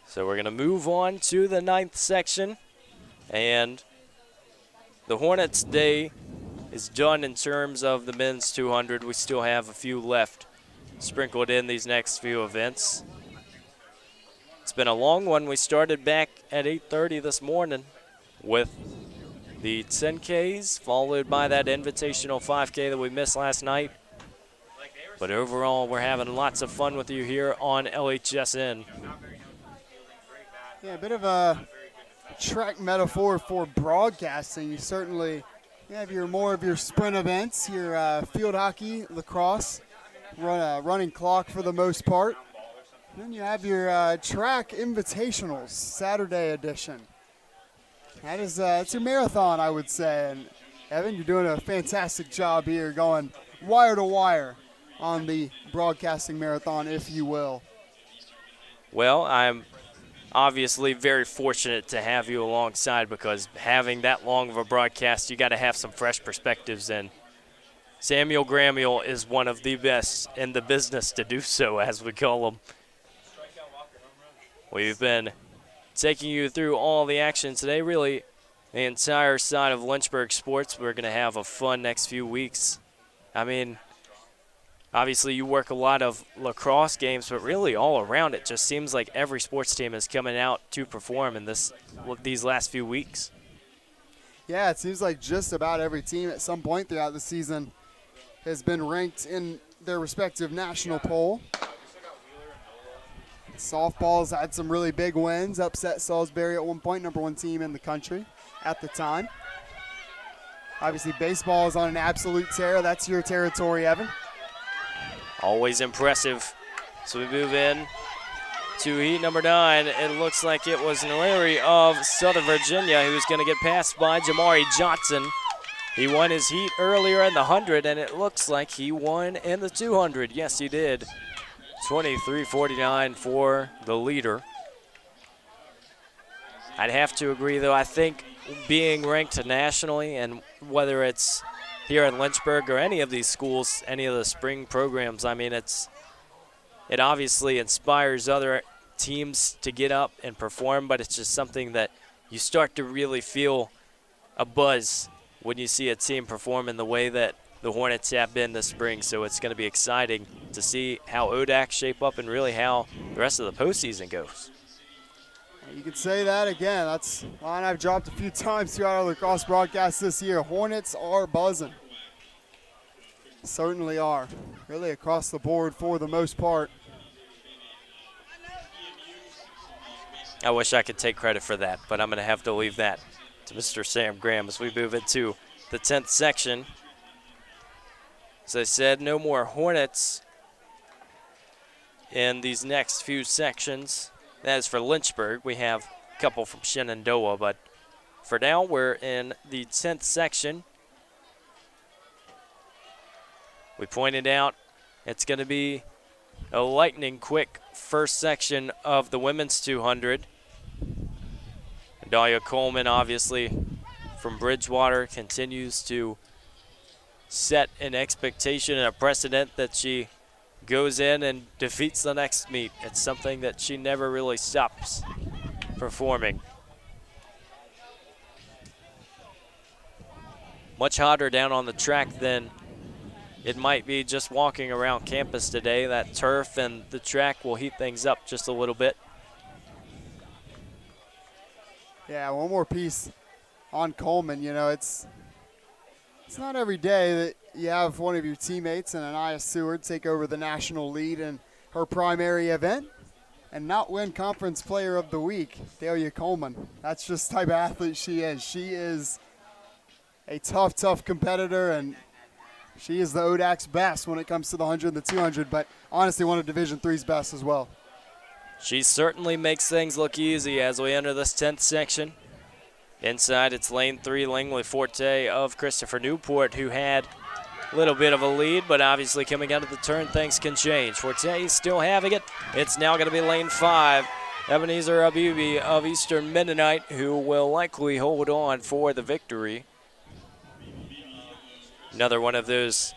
So we're going to move on to the 9th section, and the Hornets' day is done in terms of the men's 200. We still have a few left sprinkled in these next few events. It's been a long one. We started back at 8:30 this morning with the 10Ks, followed by that invitational 5K that we missed last night. But overall, we're having lots of fun with you here on LHSN. Yeah, a bit of a track metaphor for broadcasting. You certainly have more of your sprint events, your field hockey, lacrosse, running clock for the most part. And then you have your track invitationals, Saturday edition. That is it's your marathon, I would say. And Evan, you're doing a fantastic job here, going wire to wire on the broadcasting marathon, if you will. Well, I'm obviously very fortunate to have you alongside, because having that long of a broadcast, you got to have some fresh perspectives, and Samuel Gramiel is one of the best in the business to do so, as we call him. We've been taking you through all the action today, really the entire side of Lynchburg sports. We're going to have a fun next few weeks. I mean, obviously you work a lot of lacrosse games, but really all around it just seems like every sports team is coming out to perform in these last few weeks. Yeah, it seems like just about every team at some point throughout the season has been ranked in their respective national poll. Softball's had some really big wins, upset Salisbury at one point, #1 team in the country at the time. Obviously, baseball is on an absolute tear. That's your territory, Evan. Always impressive. So we move in to heat number 9. It looks like it was Larry of Southern Virginia who's going to get passed by Jamari Johnson He won his heat earlier in the 100, and it looks like he won in the 200. Yes, he did. 23:49 for the leader. I'd have to agree, though. I think being ranked nationally, and whether it's here in Lynchburg or any of these schools, any of the spring programs, I mean, it obviously inspires other teams to get up and perform, but it's just something that you start to really feel a buzz when you see a team perform in the way that the Hornets have been this spring. So it's going to be exciting to see how ODAC shape up and really how the rest of the postseason goes. You could say that again. That's a line I've dropped a few times throughout our lacrosse broadcast this year. Hornets are buzzing. Certainly are. Really across the board for the most part. I wish I could take credit for that, but I'm going to have to leave that to Mr. Sam Graham as we move into the 10th section. As I said, no more Hornets in these next few sections. That is for Lynchburg. We have a couple from Shenandoah, but for now we're in the 10th section. We pointed out it's going to be a lightning quick first section of the women's 200. Dahlia Coleman, obviously, from Bridgewater, continues to set an expectation and a precedent that she goes in and defeats the next meet. It's something that she never really stops performing. Much hotter down on the track than it might be just walking around campus today. That turf and the track will heat things up just a little bit. Yeah, one more piece on Coleman. You know, it's not every day that you have one of your teammates and Anaya Seward take over the national lead in her primary event and not win Conference Player of the Week. Dahlia Coleman. That's just the type of athlete she is. She is a tough competitor, and she is the ODAC's best when it comes to the 100 and the 200, but honestly one of Division III's best as well. She certainly makes things look easy as we enter this 10th section. Inside, it's lane 3, Langley Forte of Christopher Newport, who had a little bit of a lead, but obviously coming out of the turn, things can change. Forte still having it. It's now going to be lane 5. Ebenezer Abibi of Eastern Mennonite, who will likely hold on for the victory. Another one of those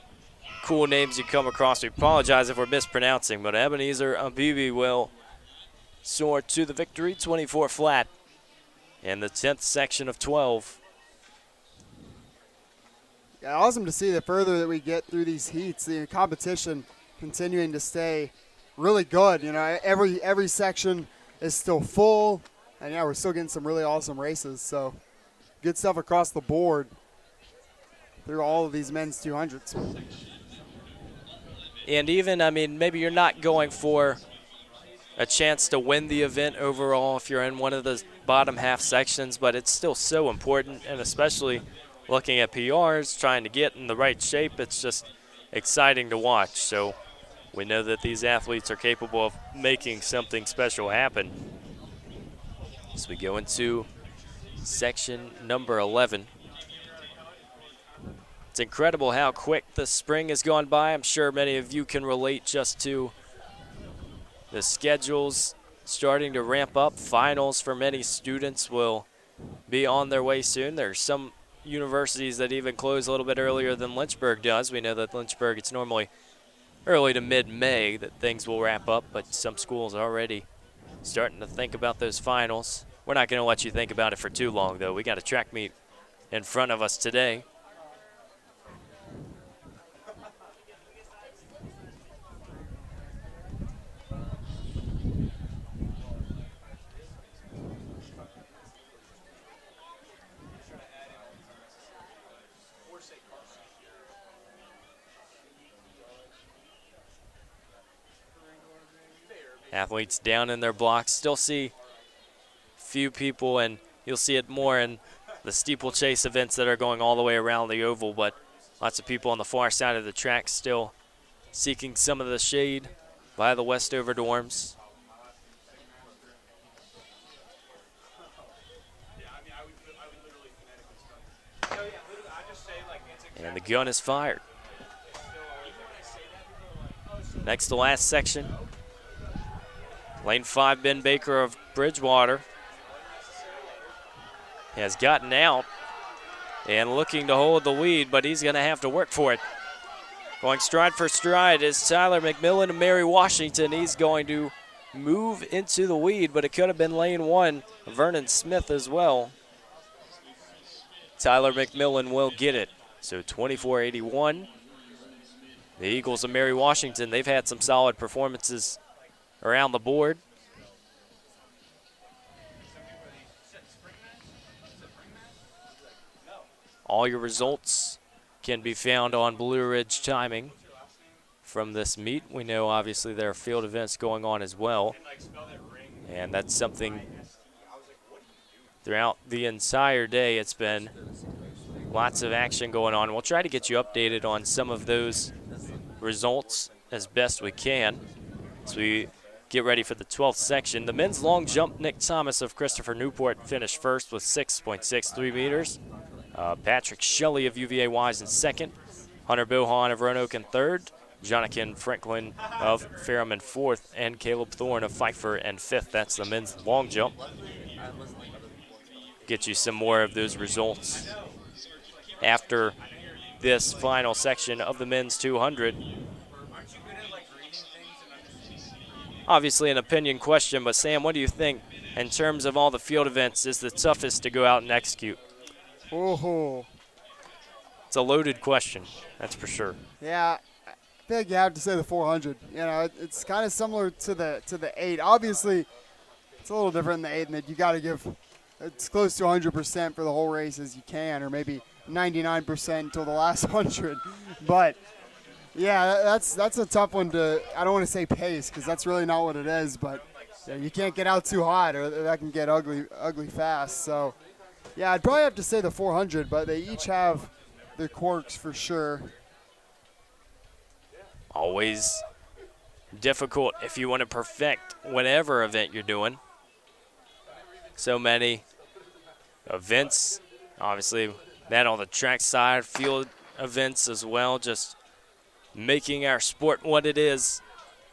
cool names you come across. We apologize if we're mispronouncing, but Ebenezer Abibi will soar to the victory, 24 flat in the 10th section of 12. Yeah, awesome to see the further that we get through these heats, the competition continuing to stay really good. You know, every section is still full, and yeah, we're still getting some really awesome races. So good stuff across the board through all of these men's 200s. And even, I mean, maybe you're not going for a chance to win the event overall if you're in one of the bottom half sections, but it's still so important, and especially looking at PRs, trying to get in the right shape, it's just exciting to watch. So we know that these athletes are capable of making something special happen. As we go into section number 11. It's incredible how quick the spring has gone by. I'm sure many of you can relate just to the schedules starting to ramp up. Finals for many students will be on their way soon. There's some universities that even close a little bit earlier than Lynchburg does. We know that Lynchburg, it's normally early to mid-May that things will wrap up, but some schools are already starting to think about those finals. We're not going to let you think about it for too long, though. We got a track meet in front of us today. Athletes down in their blocks. Still see few people, and you'll see it more in the steeplechase events that are going all the way around the oval, but lots of people on the far side of the track still seeking some of the shade by the Westover dorms. And the gun is fired. Next to last section. Lane 5, Ben Baker of Bridgewater has gotten out and looking to hold the lead, but he's going to have to work for it. Going stride for stride is Tyler McMillan of Mary Washington. He's going to move into the lead, but it could have been lane 1, Vernon Smith as well. Tyler McMillan will get it. So 24-81. The Eagles of Mary Washington, they've had some solid performances around the board. All your results can be found on Blue Ridge Timing from this meet. We know obviously there are field events going on as well. And that's something throughout the entire day. It's been lots of action going on. We'll try to get you updated on some of those results as best we can as we get ready for the 12th section. The men's long jump, Nick Thomas of Christopher Newport finished first with 6.63 meters. Patrick Shelley of UVA Wise in second. Hunter Bohan of Roanoke in third. Jonathan Franklin of Ferrum in fourth. And Caleb Thorne of Pfeiffer in fifth. That's the men's long jump. Get you some more of those results after this final section of the men's 200. Obviously an opinion question, but Sam, what do you think in terms of all the field events is the toughest to go out and execute? Oh, it's a loaded question, that's for sure. Yeah, I think you have to say the 400. You know, it's kind of similar to the 8. Obviously, it's a little different than the 8 in that you got to give it's close to 100% for the whole race as you can, or maybe 99% until the last 100. But yeah, that's a tough one to. I don't want to say pace because that's really not what it is. But you can't get out too hot, or that can get ugly fast. So yeah, I'd probably have to say the 400, but they each have their quirks for sure. Always difficult if you want to perfect whatever event you're doing. So many events, obviously that on the track side, field events as well, just making our sport what it is.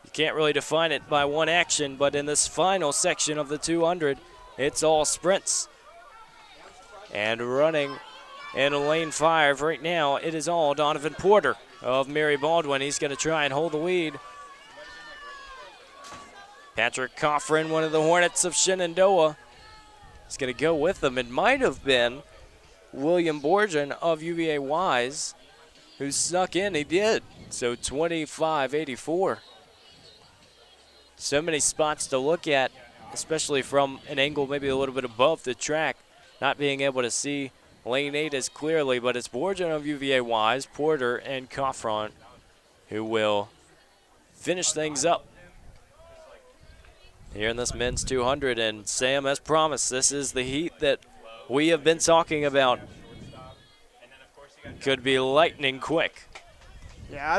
You can't really define it by one action, but in this final section of the 200, it's all sprints. And running in lane 5 right now, it is all Donovan Porter of Mary Baldwin. He's going to try and hold the lead. Patrick Coffrin, one of the Hornets of Shenandoah, is going to go with them. It might have been William Borgen of UVA Wise who snuck in. He did. So 25-84. So many spots to look at, especially from an angle maybe a little bit above the track, not being able to see lane 8 as clearly, but it's Borgen of UVA Wise, Porter, and Coffron who will finish things up here in this men's 200. And Sam, as promised, this is the heat that we have been talking about. Could be lightning quick. Yeah,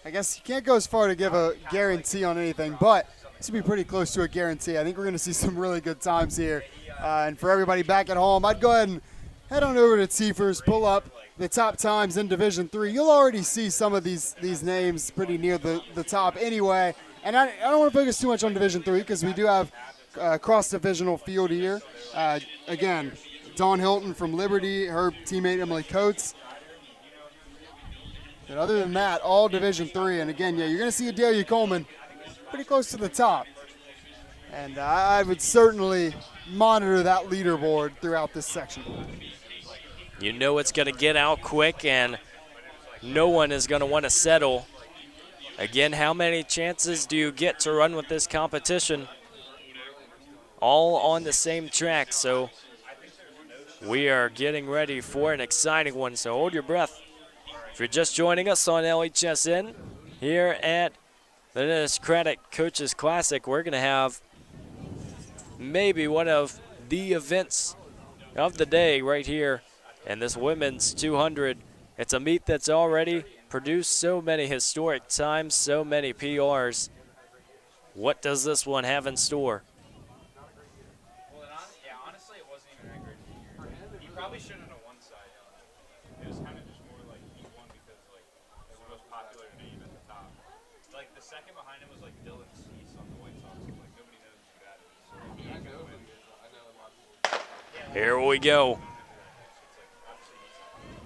I guess you can't go as far to give a guarantee on anything, but this would be pretty close to a guarantee. I think we're going to see some really good times here. And for everybody back at home, I'd go ahead and head on over to Tifers, pull up the top times in Division III. You'll already see some of these names pretty near the top anyway. And I don't want to focus too much on Division III because we do have a cross-divisional field here. Again, Dawn Hilton from Liberty, her teammate Emily Coates. But other than that, all Division III. And again, yeah, you're going to see Adelia Coleman pretty close to the top. And I would certainly monitor that leaderboard throughout this section. You know it's going to get out quick, and no one is going to want to settle. Again, how many chances do you get to run with this competition? All on the same track, so we are getting ready for an exciting one, so hold your breath. If you're just joining us on LHSN here at the Dennis Craddock Coaches Classic, we're going to have maybe one of the events of the day right here in this women's 200. It's a meet that's already produced so many historic times, so many PRs. What does this one have in store? Yeah, honestly, it wasn't even that great. He probably shouldn't have won side. It was kind of just more like Here we go.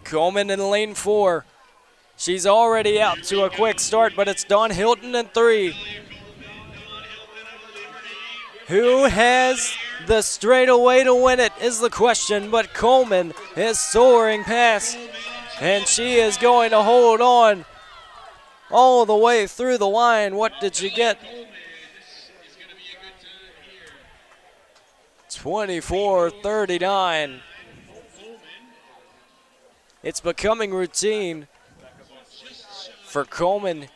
Coleman in lane 4. She's already out to a quick start, but it's Dawn Hilton in 3. Who has the straightaway to win it is the question, but Coleman is soaring past, and she is going to hold on all the way through the line. What did she get? 24:39. It's becoming routine for Coleman,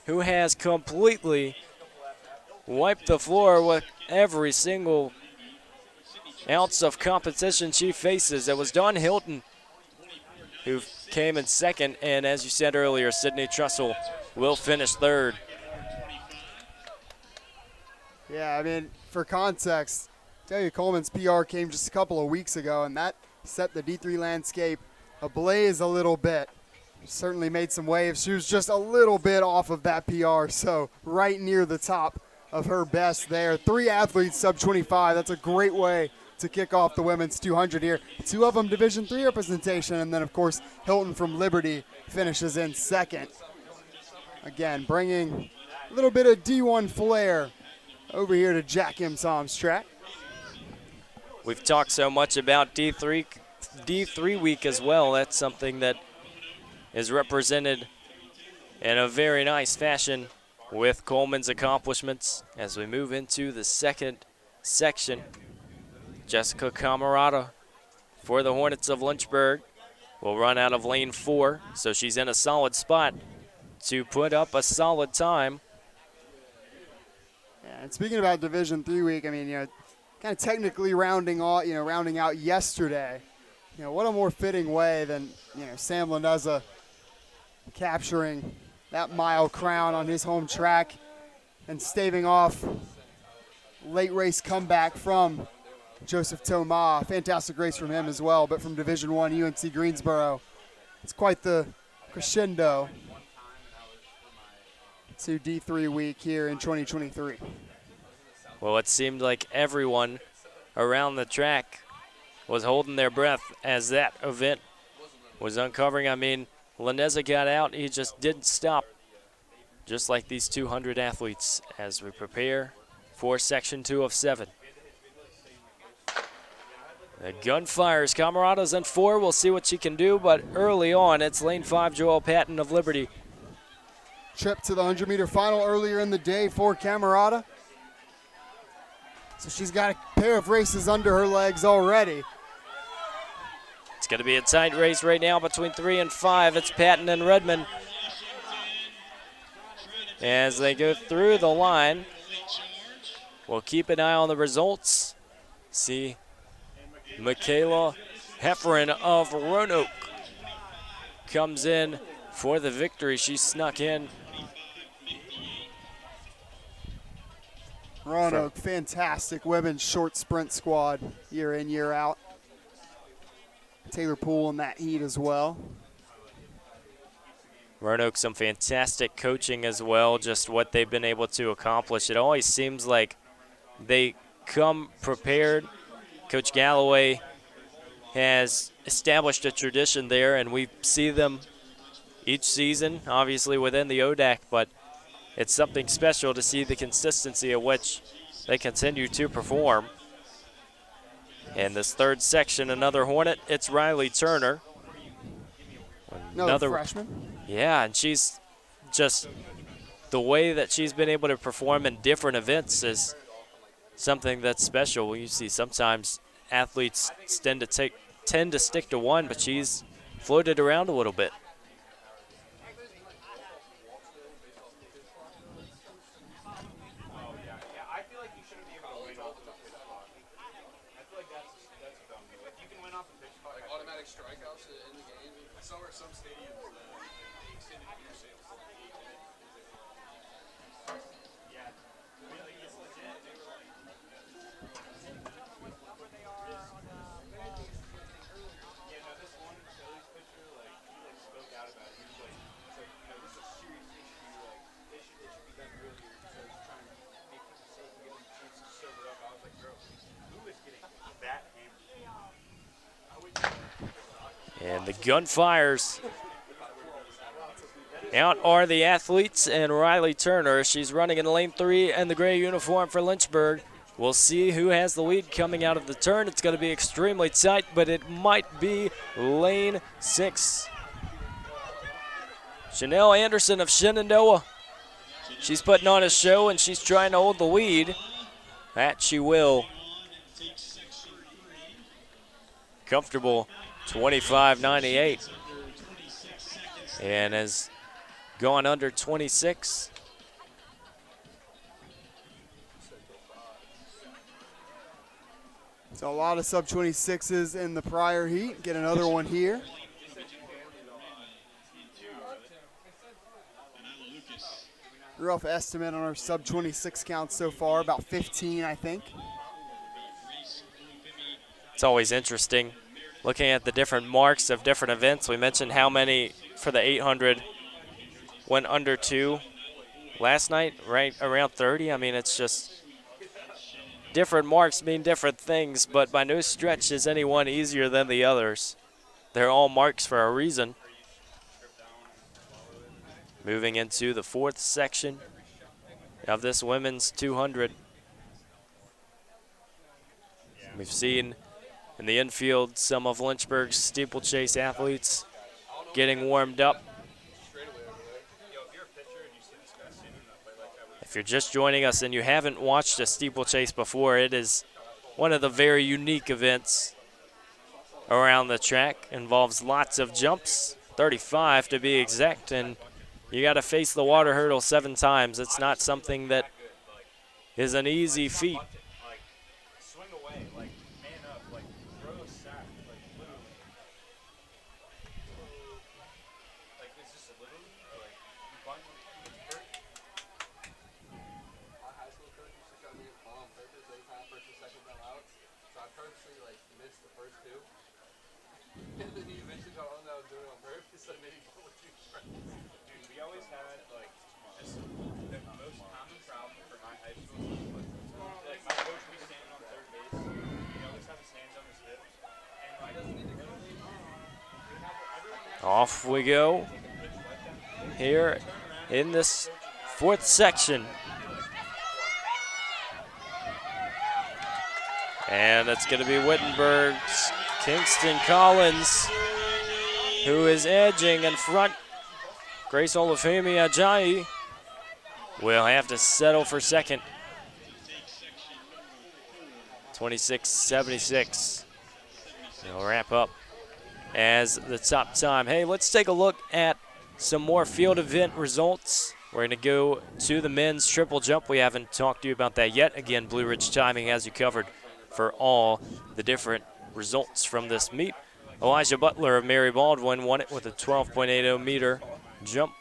who has completely wiped the floor with every single ounce of competition she faces. It was Dawn Hilton who came in second, and as you said earlier, Sydney Trussell will finish third. Yeah, I mean, for context, Delia Coleman's PR came just a couple of weeks ago, and that set the D3 landscape ablaze a little bit. Certainly made some waves. She was just a little bit off of that PR, so right near the top of her best there. 3 athletes sub-25. That's a great way to kick off the women's 200 here. 2 of them Division III representation, and then, of course, Hilton from Liberty finishes in second. Again, bringing a little bit of D1 flair over here to Jack M. Tom's track. We've talked so much about D3 week as well. That's something that is represented in a very nice fashion with Coleman's accomplishments. As we move into the second section, Jessica Camarada for the Hornets of Lynchburg will run out of lane 4, so she's in a solid spot to put up a solid time. Yeah, and speaking about Division III week, I mean, kind of technically rounding out yesterday. What a more fitting way than, Sam Laneza capturing that mile crown on his home track and staving off late race comeback from Joseph Thomas. Fantastic race from him as well, but from Division I, UNC Greensboro. It's quite the crescendo to D3 week here in 2023. Well, it seemed like everyone around the track was holding their breath as that event was uncovering. I mean, Laneza got out. He just didn't stop, just like these 200 athletes as we prepare for Section 2 of 7. The gun fires. Camarada's in 4. We'll see what she can do, but early on, it's lane 5, Joelle Patton of Liberty. Trip to the 100-meter final earlier in the day for Camarada. So she's got a pair of races under her legs already. It's going to be a tight race right now between 3 and 5. It's Patton and Redmond. As they go through the line, we'll keep an eye on the results. See Michaela Hefferon of Roanoke comes in for the victory. She snuck in. Roanoke, fantastic women's short sprint squad year in, year out. Taylor Poole in that heat as well. Roanoke, some fantastic coaching as well, just what they've been able to accomplish. It always seems like they come prepared. Coach Galloway has established a tradition there, and we see them each season, obviously within the ODAC, but it's something special to see the consistency at which they continue to perform. In this third section, another Hornet, it's Riley Turner. Another freshman. Yeah, and she's just, the way that she's been able to perform in different events is something that's special. You see sometimes athletes tend to stick to one, but she's floated around a little bit. And the gun fires. Out are the athletes and Riley Turner. She's running in lane 3 and the gray uniform for Lynchburg. We'll see who has the lead coming out of the turn. It's going to be extremely tight, but it might be lane 6. Chanel Anderson of Shenandoah. She's putting on a show and she's trying to hold the lead. That she will. Comfortable 25.98. And has gone under 26. So a lot of sub-26s in the prior heat. Get another one here. Rough estimate on our sub-26 count so far, about 15, I think. It's always interesting looking at the different marks of different events. We mentioned how many for the 800 went under 2 last night, right around 30. I mean, it's just different marks mean different things, but by no stretch is any one easier than the others. They're all marks for a reason. Moving into the 4th section of this women's 200. We've seen in the infield some of Lynchburg's steeplechase athletes getting warmed up. If you're just joining us and you haven't watched a steeplechase before, it is one of the very unique events around the track. Involves lots of jumps, 35 to be exact, and you got to face the water hurdle 7 times. It's not something that is an easy feat. Off we go here in this 4th section. And it's going to be Wittenberg's Kingston Collins who is edging in front. Grace Olufemi Ajayi will have to settle for second. 26.76. They'll wrap up as the top time. Hey, let's take a look at some more field event results. We're going to go to the men's triple jump. We haven't talked to you about that yet. Again, Blue Ridge Timing has you covered for all the different results from this meet. Elijah Butler of Mary Baldwin won it with a 12.80 meter jump.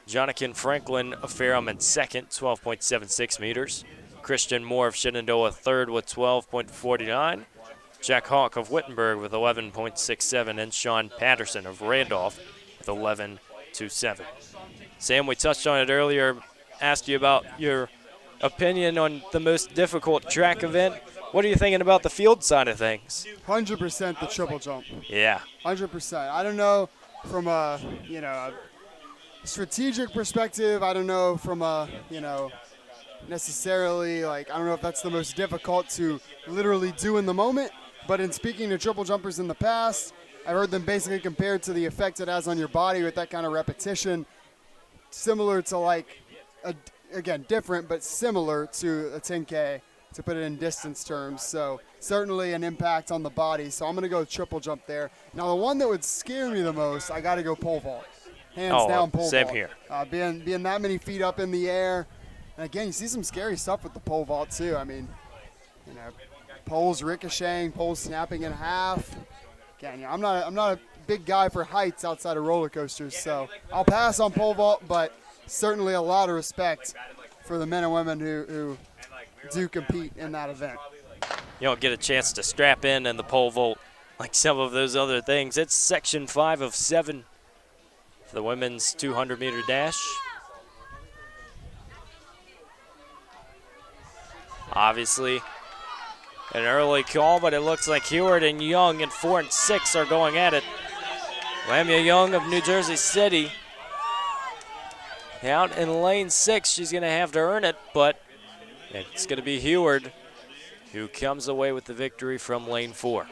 Jonathan Franklin of Ferrum in second, 12.76 meters. Christian Moore of Shenandoah third with 12.49. Jack Hawk of Wittenberg with 11.67, and Sean Patterson of Randolph with 11.27. Sam, we touched on it earlier, asked you about your opinion on the most difficult track event. What are you thinking about the field side of things? 100% the triple jump. Yeah. 100%. I don't know from a, a strategic perspective. I don't know from a, necessarily, I don't know if that's the most difficult to literally do in the moment. But in speaking to triple jumpers in the past, I've heard them basically compared to the effect it has on your body with that kind of repetition, similar to again, different, but similar to a 10K, to put it in distance terms. So certainly an impact on the body. So I'm going to go triple jump there. Now the one that would scare me the most, I got to go pole vault. Hands down pole vault. Same here. Being that many feet up in the air. And again, you see some scary stuff with the pole vault too. I mean, poles ricocheting, poles snapping in half. Again, I'm not a big guy for heights outside of roller coasters, so I'll pass on pole vault, but certainly a lot of respect for the men and women who do compete in that event. You don't get a chance to strap in the pole vault like some of those other things. It's section 5 of 7 for the women's 200-meter dash. Obviously, an early call, but it looks like Heward and Young in 4 and 6 are going at it. Lamia Young of New Jersey City out in lane 6. She's going to have to earn it, but it's going to be Heward who comes away with the victory from lane 4.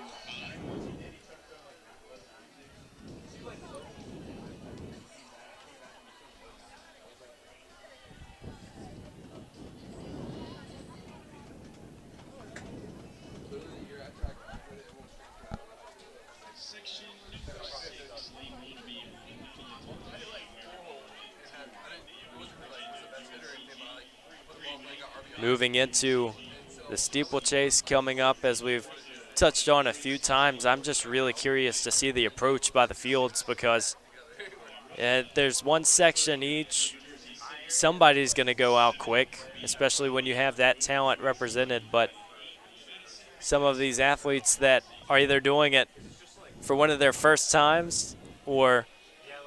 Moving into the steeplechase coming up, as we've touched on a few times, I'm just really curious to see the approach by the fields, because there's one section each. Somebody's going to go out quick, especially when you have that talent represented. But some of these athletes that are either doing it for one of their first times or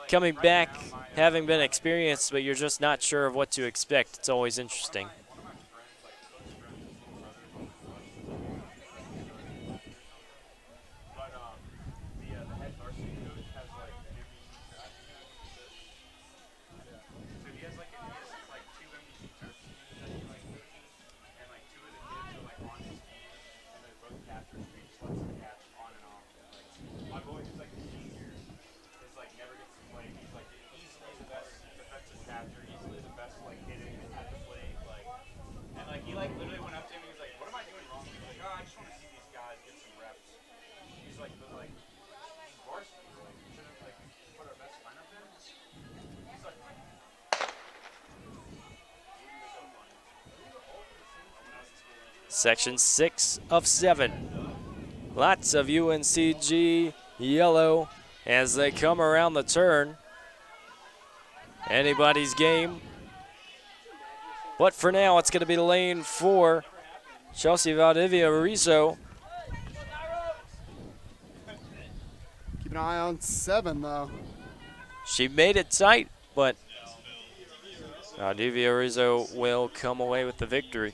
coming back having been experienced, but you're just not sure of what to expect. It's always interesting. Section 6 of 7. Lots of UNCG yellow as they come around the turn. Anybody's game. But for now, it's going to be lane 4. Chelsea Valdivia Rizzo. Keep an eye on 7, though. She made it tight, but Valdivia Rizzo will come away with the victory.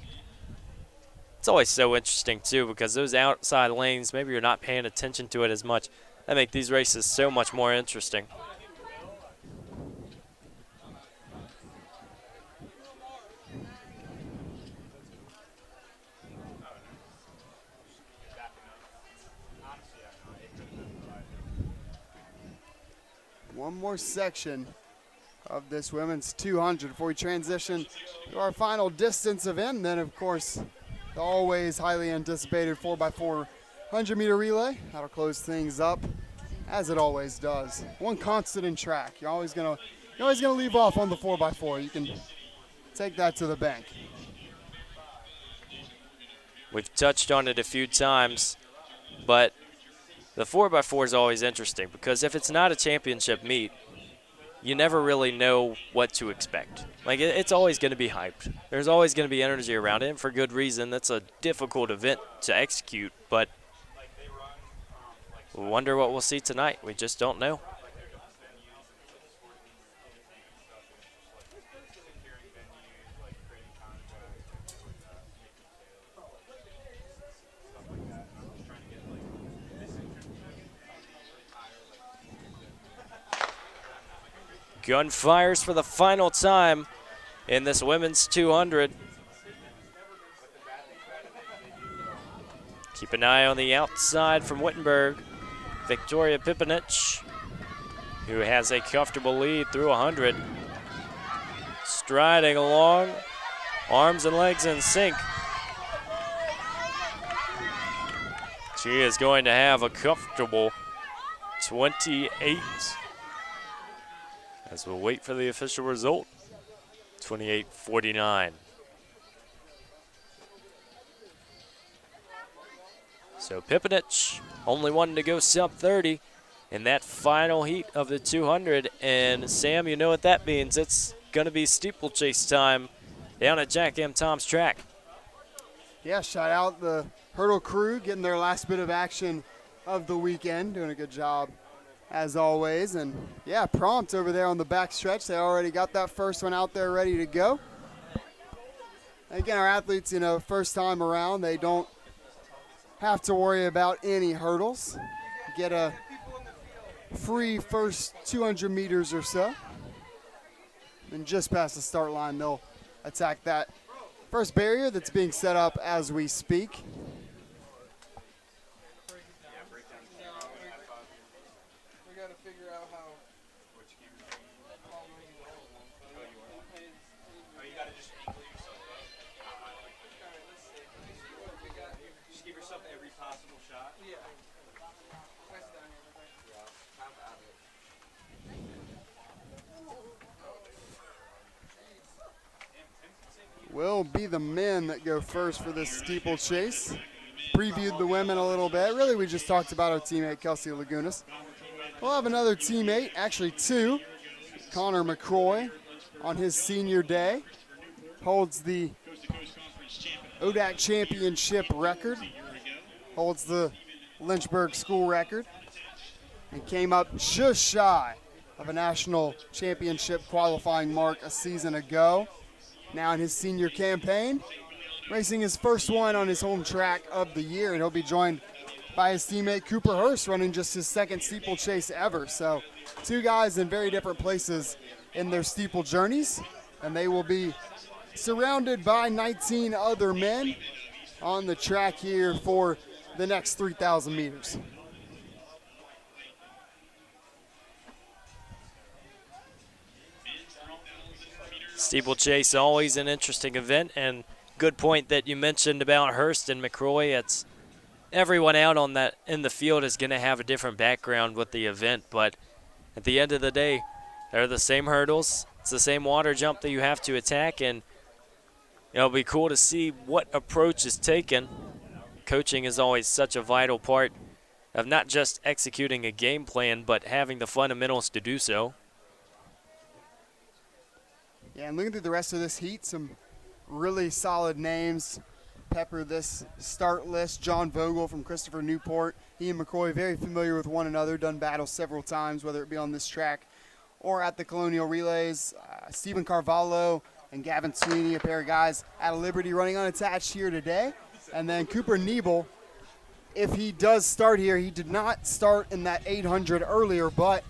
It's always so interesting, too, because those outside lanes, maybe you're not paying attention to it as much. That make these races so much more interesting. One more section of this women's 200 before we transition to our final distance event. Then, of course, the always highly anticipated 4x4 100-meter relay. That'll close things up, as it always does. One constant in track. You're always gonna leave off on the 4x4. You can take that to the bank. We've touched on it a few times, but the 4x4 is always interesting because if it's not a championship meet, you never really know what to expect. Like, it's always going to be hyped. There's always going to be energy around it, and for good reason. That's a difficult event to execute, but we wonder what we'll see tonight. We just don't know. Gun fires for the final time in this women's 200. Keep an eye on the outside from Wittenberg. Victoria Pipinich, who has a comfortable lead through 100. Striding along, arms and legs in sync. She is going to have a comfortable 28. As we'll wait for the official result, 28:49. So Pipinich, only one to go sub 30 in that final heat of the 200. And Sam, you know what that means. It's going to be steeplechase time down at Jack M. Tom's track. Yeah, shout out the hurdle crew getting their last bit of action of the weekend, doing a good job as always. And yeah, prompt over there on the back stretch. They already got that first one out there ready to go. Again, our athletes, first time around, they don't have to worry about any hurdles. Get a free first 200 meters or so. And just past the start line, they'll attack that first barrier that's being set up as we speak. We got to figure out how. Just give yourself every possible shot. Yeah. Will be the men that go first for this steeplechase. Previewed the women a little bit. Really, we just talked about our teammate, Kelsey Lagunas. We'll have another teammate, actually two. Connor McCroy on his senior day holds the ODAC championship record, holds the Lynchburg school record, and came up just shy of a national championship qualifying mark a season ago. Now in his senior campaign, racing his first one on his home track of the year, and he'll be joined by his teammate Cooper Hurst, running just his second steeplechase ever. So two guys in very different places in their steeple journeys, and they will be surrounded by 19 other men on the track here for the next 3,000 meters. Steeplechase, always an interesting event, and good point that you mentioned about Hurst and McCroy. It's everyone out on that in the field is going to have a different background with the event, but at the end of the day, they're the same hurdles. It's the same water jump that you have to attack, and it'll be cool to see what approach is taken. Coaching is always such a vital part of not just executing a game plan, but having the fundamentals to do so. Yeah, and looking through the rest of this heat, some really solid names pepper this start list. John Vogel from Christopher Newport. He and McCroy very familiar with one another, done battle several times, whether it be on this track or at the Colonial Relays. Stephen Carvalho and Gavin Sweeney, a pair of guys at Liberty running unattached here today. And then Cooper Nebel, if he does start here, he did not start in that 800 earlier, but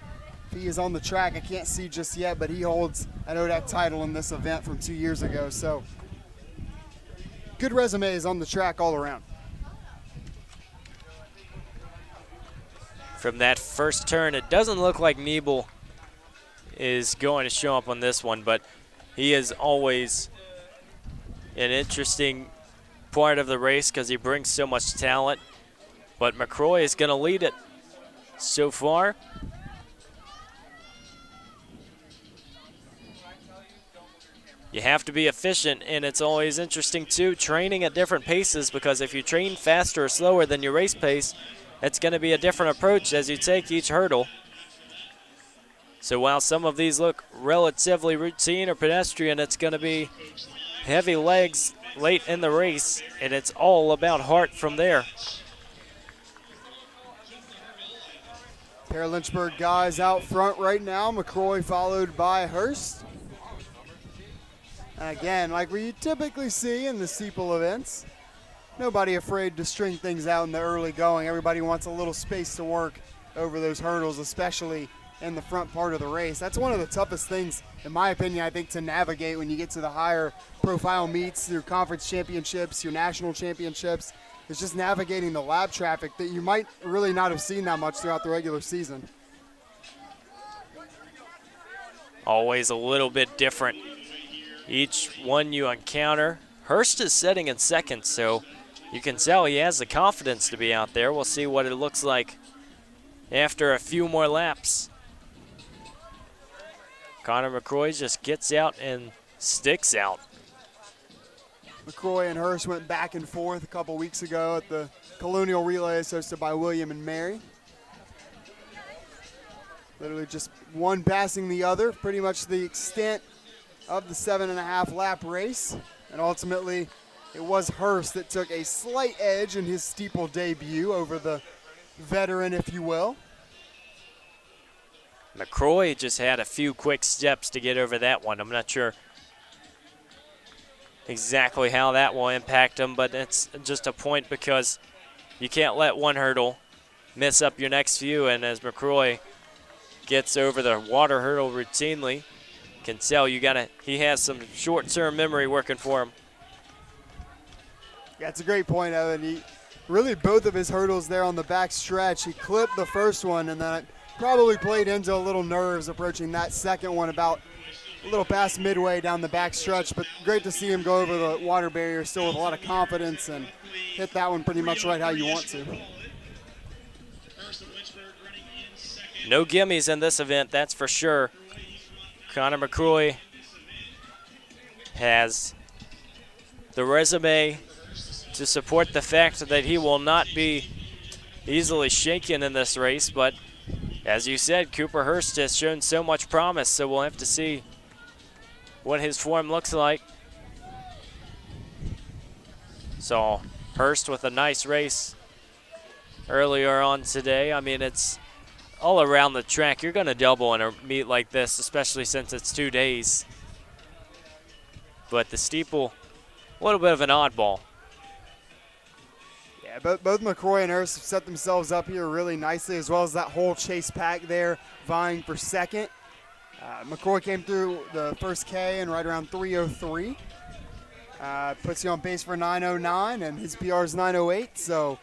he is on the track. I can't see just yet, but he holds an ODAC title in this event from 2 years ago. So good resumes on the track all around. From that first turn, it doesn't look like Nebel is going to show up on this one, but he is always an interesting part of the race because he brings so much talent. But McCroy is going to lead it so far. You have to be efficient, and it's always interesting, too, training at different paces, because if you train faster or slower than your race pace, it's going to be a different approach as you take each hurdle. So while some of these look relatively routine or pedestrian, it's going to be heavy legs late in the race, and it's all about heart from there. Pair of Lynchburg guys out front right now. McCroy followed by Hurst. And again, like we typically see in the steeple events, nobody afraid to string things out in the early going. Everybody wants a little space to work over those hurdles, especially in the front part of the race. That's one of the toughest things, in my opinion, I think, to navigate when you get to the higher profile meets, your conference championships, your national championships. It's just navigating the lab traffic that you might really not have seen that much throughout the regular season. Always a little bit different each one you encounter. Hurst is sitting in second, so you can tell he has the confidence to be out there. We'll see what it looks like after a few more laps. Connor McCroy just gets out and sticks out. McCroy and Hurst went back and forth a couple weeks ago at the Colonial Relays hosted by William and Mary. Literally just one passing the other, pretty much the extent of the 7.5 lap race. And ultimately, it was Hurst that took a slight edge in his steeple debut over the veteran, if you will. McCroy just had a few quick steps to get over that one. I'm not sure exactly how that will impact him, but it's just a point because you can't let one hurdle miss up your next few. And as McCroy gets over the water hurdle routinely. Can tell he has some short-term memory working for him. That's a great point, Evan. He really both of his hurdles there on the back stretch. He clipped the first one, and then it probably played into a little nerves approaching that second one about a little past midway down the back stretch. But great to see him go over the water barrier still with a lot of confidence and hit that one pretty much right how you want to. No gimmies in this event, that's for sure. Connor McCroy has the resume to support the fact that he will not be easily shaken in this race, but as you said, Cooper Hurst has shown so much promise, so we'll have to see what his form looks like. So Hurst with a nice race earlier on today. I mean, it's all around the track. You're going to double in a meet like this, especially since it's 2 days. But the steeple, a little bit of an oddball. Yeah, both McCroy and Hurst have set themselves up here really nicely, as well as that whole chase pack there vying for second. McCroy came through the first K in right around 3:03. Puts you on pace for 9:09, and his PR is 9:08. So,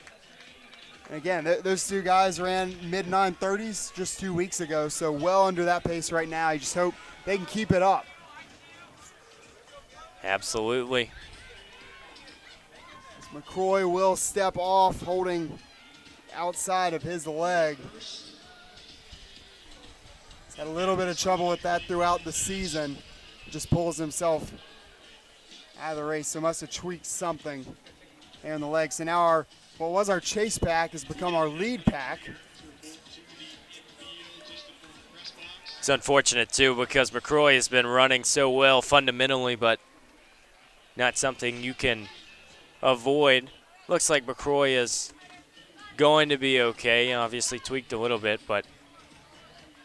again, those two guys ran mid-9:30s just 2 weeks ago, so well under that pace right now. You just hope they can keep it up. Absolutely. McCroy will step off, holding outside of his leg. He's had a little bit of trouble with that throughout the season. Just pulls himself out of the race, so must have tweaked something there in the leg. So now what was our chase pack has become our lead pack. It's unfortunate, too, because McCroy has been running so well fundamentally, but not something you can avoid. Looks like McCroy is going to be okay. Obviously tweaked a little bit, but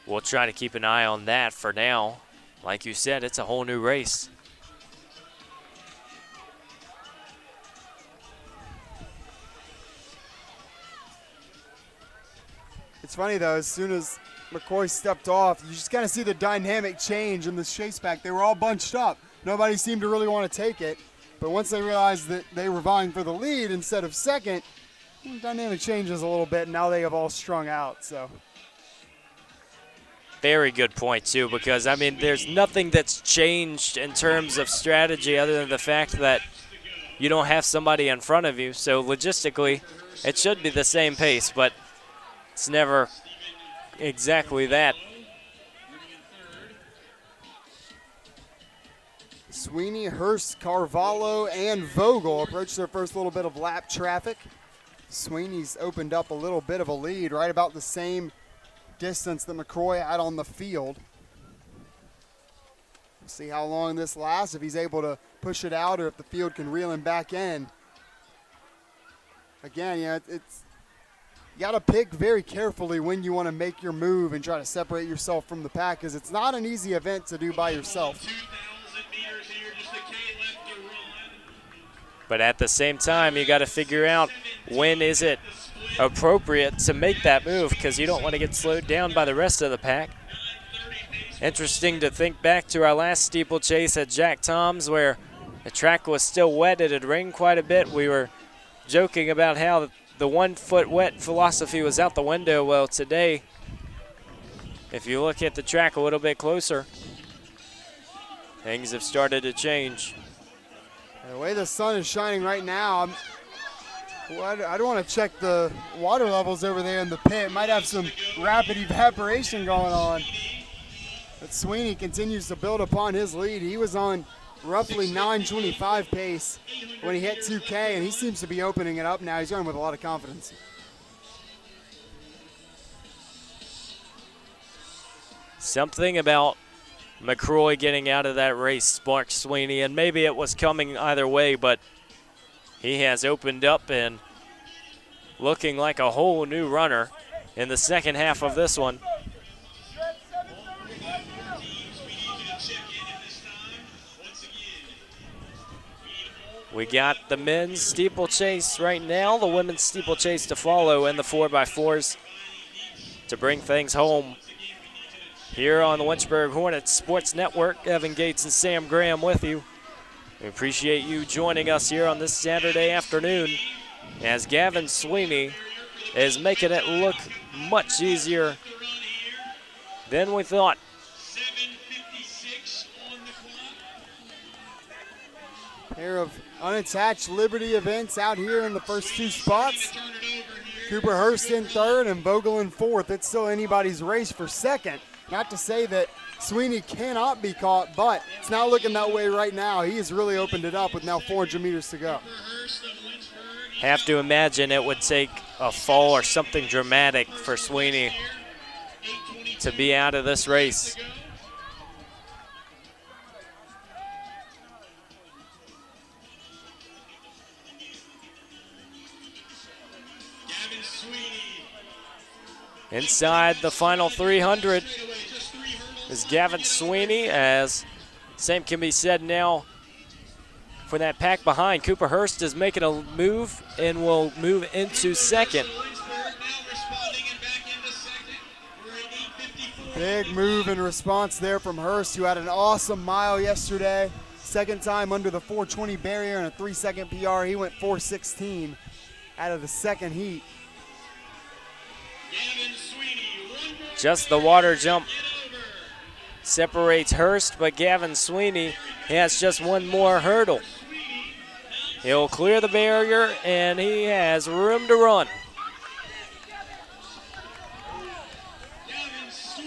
we'll try to keep an eye on that for now. Like you said, it's a whole new race. It's funny, though, as soon as McCoy stepped off, you just kind of see the dynamic change in this chase pack. They were all bunched up. Nobody seemed to really want to take it. But once they realized that they were vying for the lead instead of second, the dynamic changes a little bit, and now they have all strung out. So, very good point, too, because, I mean, there's nothing that's changed in terms of strategy other than the fact that you don't have somebody in front of you. So, logistically, it should be the same pace, but it's never exactly that. Sweeney, Hurst, Carvalho, and Vogel approach their first little bit of lap traffic. Sweeney's opened up a little bit of a lead, right about the same distance that McCroy had on the field. We'll see how long this lasts, if he's able to push it out or if the field can reel him back in. Again, you got to pick very carefully when you want to make your move and try to separate yourself from the pack, because it's not an easy event to do by yourself. But at the same time, you got to figure out when is it appropriate to make that move, because you don't want to get slowed down by the rest of the pack. Interesting to think back to our last steeplechase at Jack Tom's, where the track was still wet. It had rained quite a bit. We were joking about how the 1 foot wet philosophy was out the window. Well, today, if you look at the track a little bit closer, things have started to change. The way the sun is shining right now, I don't want to check the water levels over there in the pit. Might have some rapid evaporation going on. But Sweeney continues to build upon his lead. He was on roughly 9:25 pace when he hit 2K, and he seems to be opening it up now. He's running with a lot of confidence. Something about McCroy getting out of that race sparked Sweeney, and maybe it was coming either way, but he has opened up and looking like a whole new runner in the second half of this one. We got the men's steeplechase right now, the women's steeplechase to follow, and the 4x4s to bring things home. here on the Lynchburg Hornets Sports Network. Evan Gates and Sam Graham with you. We appreciate you joining us here on this Saturday afternoon as Gavin Sweeney is making it look much easier than we thought. Pair of unattached Liberty events out here in the first two spots. Cooper Hurst in third and Vogel in fourth. It's still anybody's race for second. Not to say that Sweeney cannot be caught, but it's not looking that way right now. He has really opened it up with now 400 meters to go. Have to imagine it would take a fall or something dramatic for Sweeney to be out of this race. Inside the final 300 is Gavin Sweeney, as same can be said now for that pack behind. Cooper Hurst is making a move and will move into second. Big move in response there from Hurst, who had an awesome mile yesterday. Second time under the 420 barrier in a 3-second PR. He went 4:16 out of the second heat. Just the water jump separates Hurst, but Gavin Sweeney has just one more hurdle. He'll clear the barrier, and he has room to run.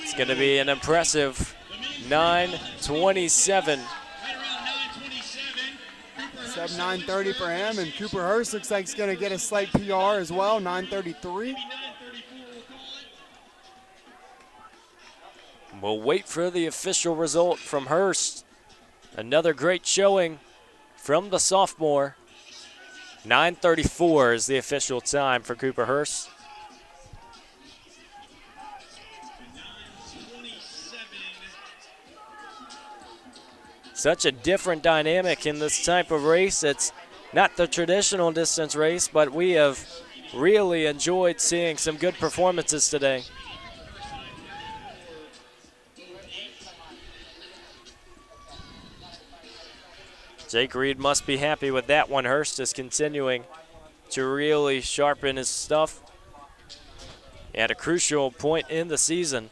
It's going to be an impressive 9:27. Sub 9:30 for him, and Cooper Hurst looks like he's going to get a slight PR as well, 9:33. We'll wait for the official result from Hurst. Another great showing from the sophomore. 9:34 is the official time for Cooper Hurst. Such a different dynamic in this type of race. It's not the traditional distance race, but we have really enjoyed seeing some good performances today. Jake Reed must be happy with that one. Hurst is continuing to really sharpen his stuff at a crucial point in the season.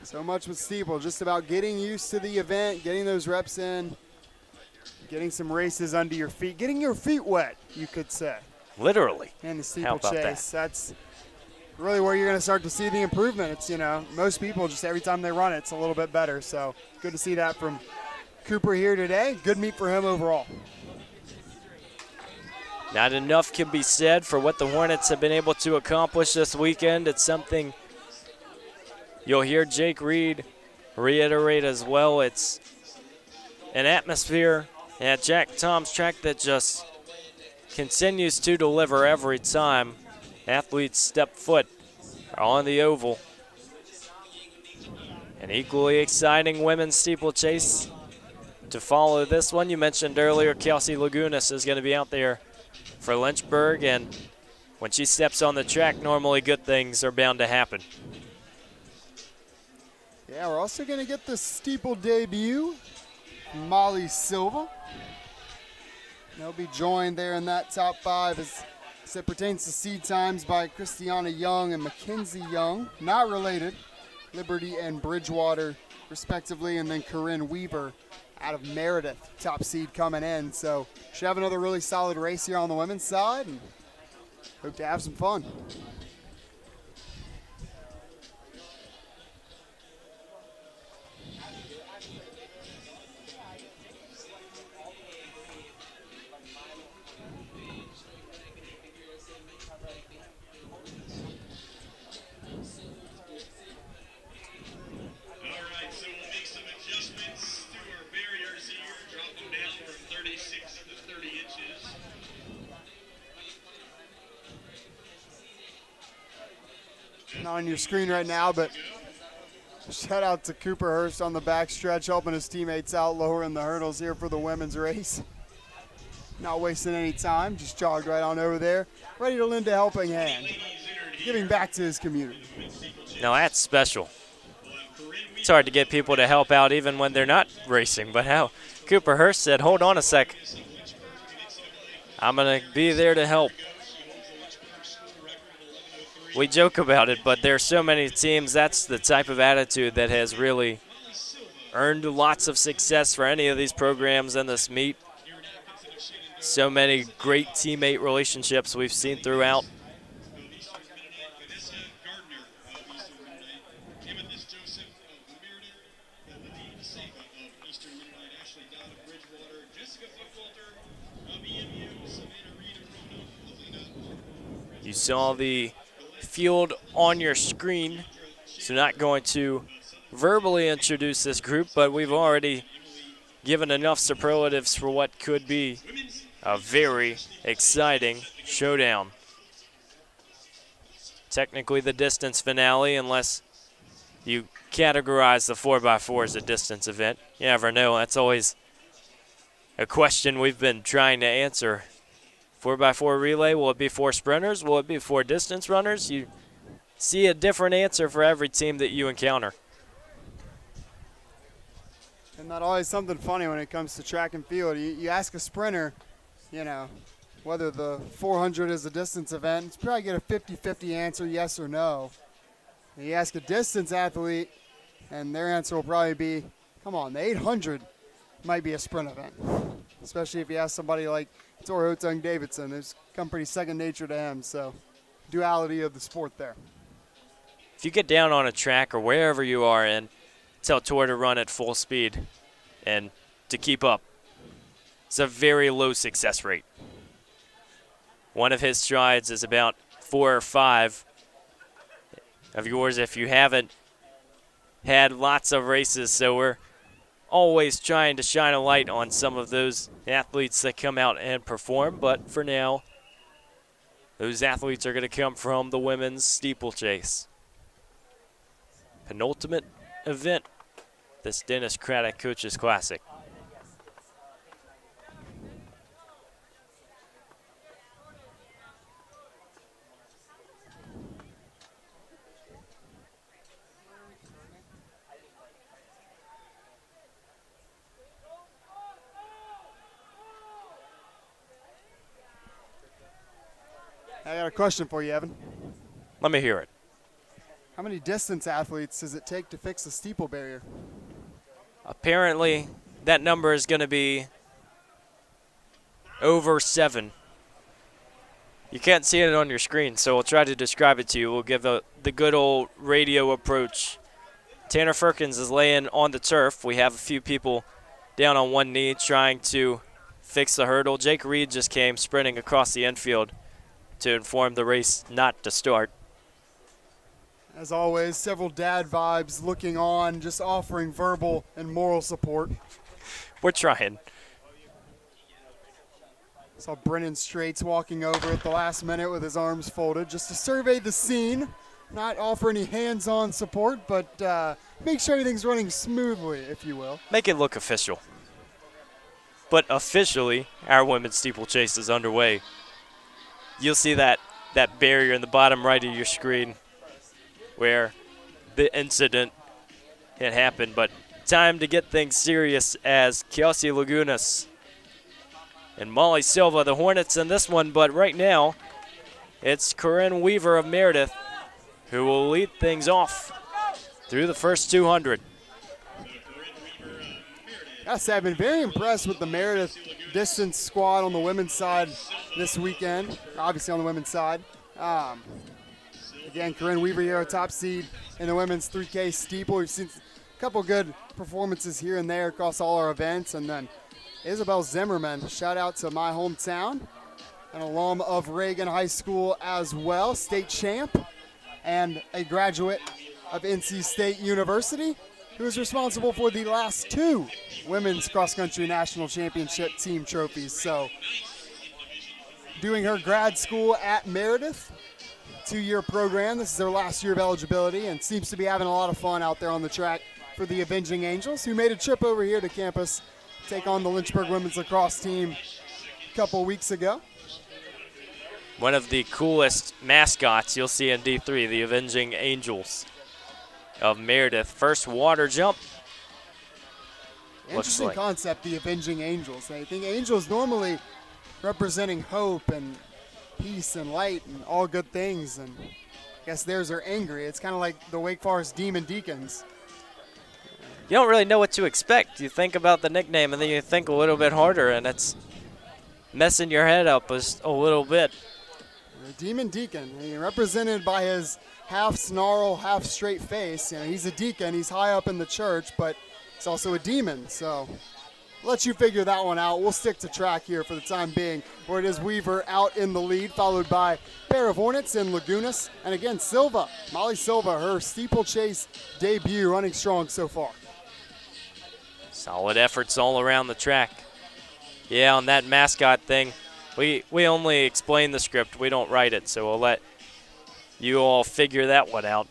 So much with steeple, just about getting used to the event, getting those reps in, getting some races under your feet, getting your feet wet, you could say. Literally. And the steeplechase, that's really where you're going to start to see the improvement. It's, you know, most people just every time they run it, it's a little bit better. So good to see that from Cooper here today. Good meet for him overall. Not enough can be said for what the Hornets have been able to accomplish this weekend. It's something you'll hear Jake Reed reiterate as well. It's an atmosphere at Jack Tom's track that just continues to deliver every time athletes step foot on the oval. An equally exciting women's steeplechase to follow this one. You mentioned earlier Kelsey Lagunas is going to be out there for Lynchburg, and when she steps on the track, normally good things are bound to happen. Yeah, we're also going to get the steeple debut, Molly Silva. They'll be joined there in that top five as it pertains to seed times by Christiana Young and Mackenzie Young, not related, Liberty and Bridgewater respectively, and then Corinne Weaver out of Meredith, top seed coming in. So should have another really solid race here on the women's side, and hope to have some fun. Not on your screen right now, but shout out to Cooper Hurst on the back stretch, helping his teammates out, lowering the hurdles here for the women's race. Not wasting any time, just jogged right on over there, ready to lend a helping hand. giving back to his community. Now that's special. It's hard to get people to help out even when they're not racing, but how Cooper Hurst said, hold on a sec. I'm going to be there to help. We joke about it, but there's so many teams. That's the type of attitude that has really earned lots of success for any of these programs in this meet. So many great teammate relationships we've seen throughout. You saw the field on your screen, so not going to verbally introduce this group, but we've already given enough superlatives for what could be a very exciting showdown. Technically the distance finale, unless you categorize the 4x4 as a distance event. You never know. That's always a question we've been trying to answer. 4x4 relay, will it be 4 sprinters? Will it be 4 distance runners? You see a different answer for every team that you encounter. And that always something funny when it comes to track and field. You ask a sprinter, you know, whether the 400 is a distance event, it's probably get a 50-50 answer, yes or no. And you ask a distance athlete, and their answer will probably be, come on, the 800 might be a sprint event. Especially if you ask somebody like Tor Hotung Davidson. It's come pretty second nature to him, so duality of the sport there. If you get down on a track or wherever you are and tell Tor to run at full speed and to keep up, it's a very low success rate. One of his strides is about 4 or 5 of yours if you haven't had lots of races, so we're always trying to shine a light on some of those athletes that come out and perform, but for now, those athletes are going to come from the women's steeplechase. Penultimate event, this Dennis Craddock Coaches Classic. I got a question for you, Evan. Let me hear it. How many distance athletes does it take to fix the steeple barrier? Apparently, that number is going to be over 7. You can't see it on your screen, so we'll try to describe it to you. We'll give the good old radio approach. Tanner Firkins is laying on the turf. We have a few people down on one knee trying to fix the hurdle. Jake Reed just came sprinting across the infield to inform the race not to start. As always, several dad vibes looking on, just offering verbal and moral support. We're trying. Saw Brennan Straits walking over at the last minute with his arms folded just to survey the scene, not offer any hands-on support, but make sure everything's running smoothly, if you will. Make it look official. But officially, our women's steeplechase is underway. You'll see that barrier in the bottom right of your screen where the incident had happened. But time to get things serious as Kelsey Lagunas and Molly Silva, the Hornets in this one. But right now, it's Corinne Weaver of Meredith who will lead things off through the first 200. Gotta say, I've been very impressed with the Meredith distance squad on the women's side this weekend, obviously on the women's side. Again, Corinne Weaver here, our top seed in the women's 3K steeple. We've seen a couple good performances here and there across all our events. And then Isabel Zimmerman, shout out to my hometown, an alum of Reagan High School as well, state champ, and a graduate of NC State University, who is responsible for the last 2 women's cross-country national championship team trophies. So doing her grad school at Meredith, 2-year program. This is her last year of eligibility and seems to be having a lot of fun out there on the track for the Avenging Angels, who made a trip over here to campus, take on the Lynchburg women's lacrosse team a couple weeks ago. One of the coolest mascots you'll see in D3, the Avenging Angels of Meredith. First water jump. Interesting concept, the Avenging Angels. I think angels normally representing hope and peace and light and all good things, and I guess theirs are angry. It's kind of like the Wake Forest Demon Deacons. You don't really know what to expect. You think about the nickname and then you think a little bit harder, and it's messing your head up just a little bit. The Demon Deacon, represented by his half snarl, half straight face. He's a deacon, he's high up in the church, but he's also a demon, so I'll let you figure that one out. We'll stick to track here for the time being, where it is Weaver out in the lead, followed by a pair of Hornets in Lagunas, and again, Silva, Molly Silva, her steeplechase debut, running strong so far. Solid efforts all around the track. Yeah, on that mascot thing, we only explain the script. We don't write it, so we'll let you all figure that one out.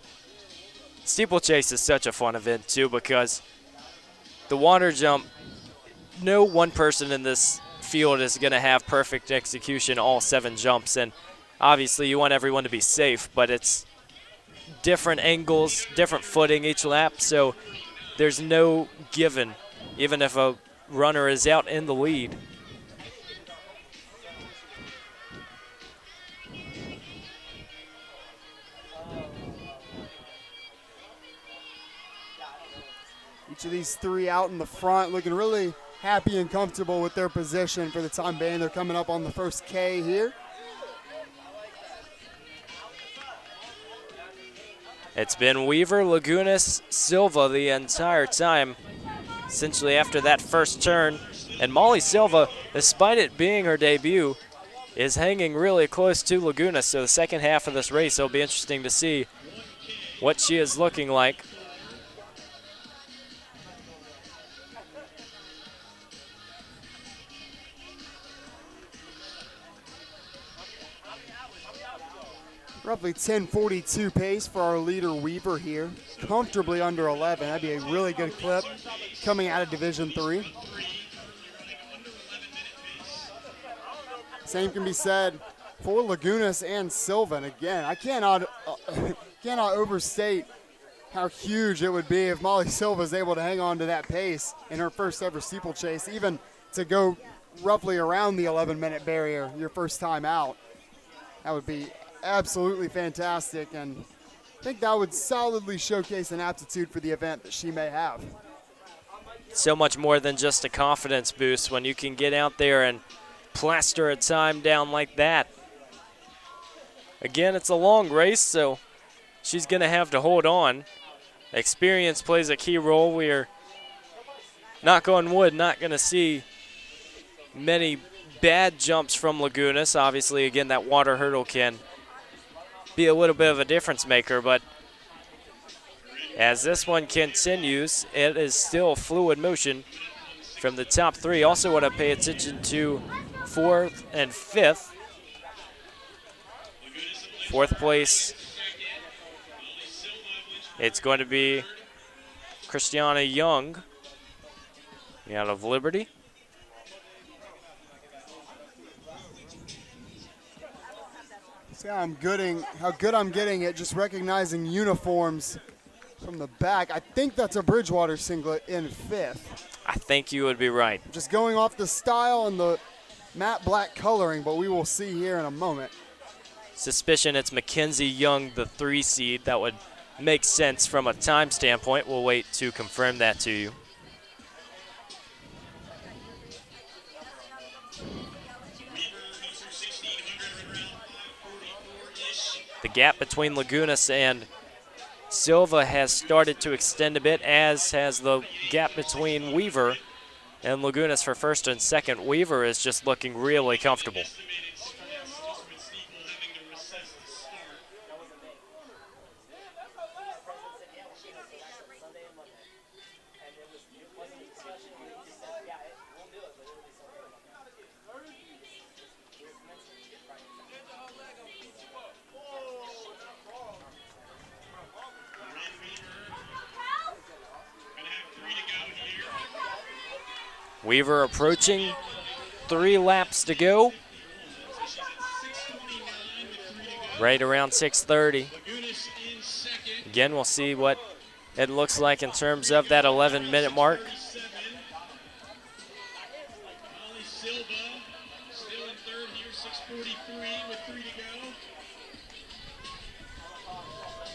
Steeplechase is such a fun event, too, because the water jump, no one person in this field is going to have perfect execution all 7 jumps, and obviously you want everyone to be safe, but it's different angles, different footing each lap, so there's no given, even if a runner is out in the lead. Each of these 3 out in the front looking really happy and comfortable with their position for the time being. They're coming up on the first K here. It's been Weaver, Lagunas, Silva the entire time, essentially after that first turn. And Molly Silva, despite it being her debut, is hanging really close to Lagunas. So the second half of this race, it'll be interesting to see what she is looking like. Roughly 10:42 pace for our leader Weaver here. Comfortably under 11. That'd be a really good clip coming out of Division III. Same can be said for Lagunas and Silva. And again, I cannot overstate how huge it would be if Molly Silva is able to hang on to that pace in her first ever steeplechase, even to go roughly around the 11-minute barrier your first time out. That would be absolutely fantastic, and I think that would solidly showcase an aptitude for the event that she may have. So much more than just a confidence boost when you can get out there and plaster a time down like that. Again, it's a long race, so she's going to have to hold on. Experience plays a key role. We're, knock on wood, not going to see many bad jumps from Lagunas. Obviously, again, that water hurdle can be a little bit of a difference maker, but as this one continues, it is still fluid motion from the top 3. Also want to pay attention to 4th and 5th. 4th place, it's going to be Christiana Young out of Liberty. See how good I'm getting at just recognizing uniforms from the back. I think that's a Bridgewater singlet in 5th. I think you would be right. Just going off the style and the matte black coloring, but we will see here in a moment. Suspicion it's Mackenzie Young, the 3 seed. That would make sense from a time standpoint. We'll wait to confirm that to you. The gap between Lagunas and Silva has started to extend a bit, as has the gap between Weaver and Lagunas for 1st and 2nd. Weaver is just looking really comfortable. Weaver approaching 3 laps to go. right around 6:30. Again, we'll see what it looks like in terms of that 11-minute mark. Molly Silva still in third here, 6:43 with 3 to go.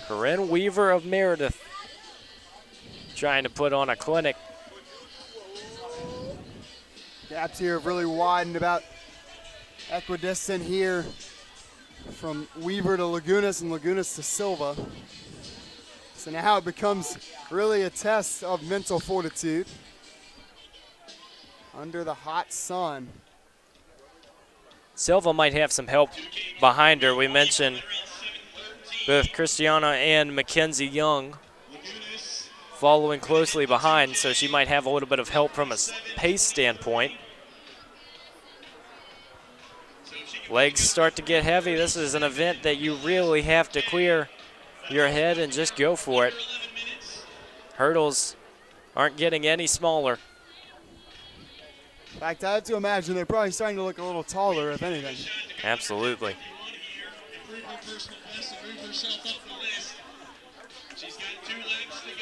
Corinne Weaver of Meredith trying to put on a clinic. Gaps here have really widened about equidistant here from Weaver to Lagunas and Lagunas to Silva. So now it becomes really a test of mental fortitude under the hot sun. Silva might have some help behind her. We mentioned both Christiana and Mackenzie Young following closely behind, so she might have a little bit of help from a pace standpoint. Legs start to get heavy. This is an event that you really have to clear your head and just go for it. Hurdles aren't getting any smaller. In fact, I have to imagine they're probably starting to look a little taller, if anything. Absolutely. She's got 2 laps to go.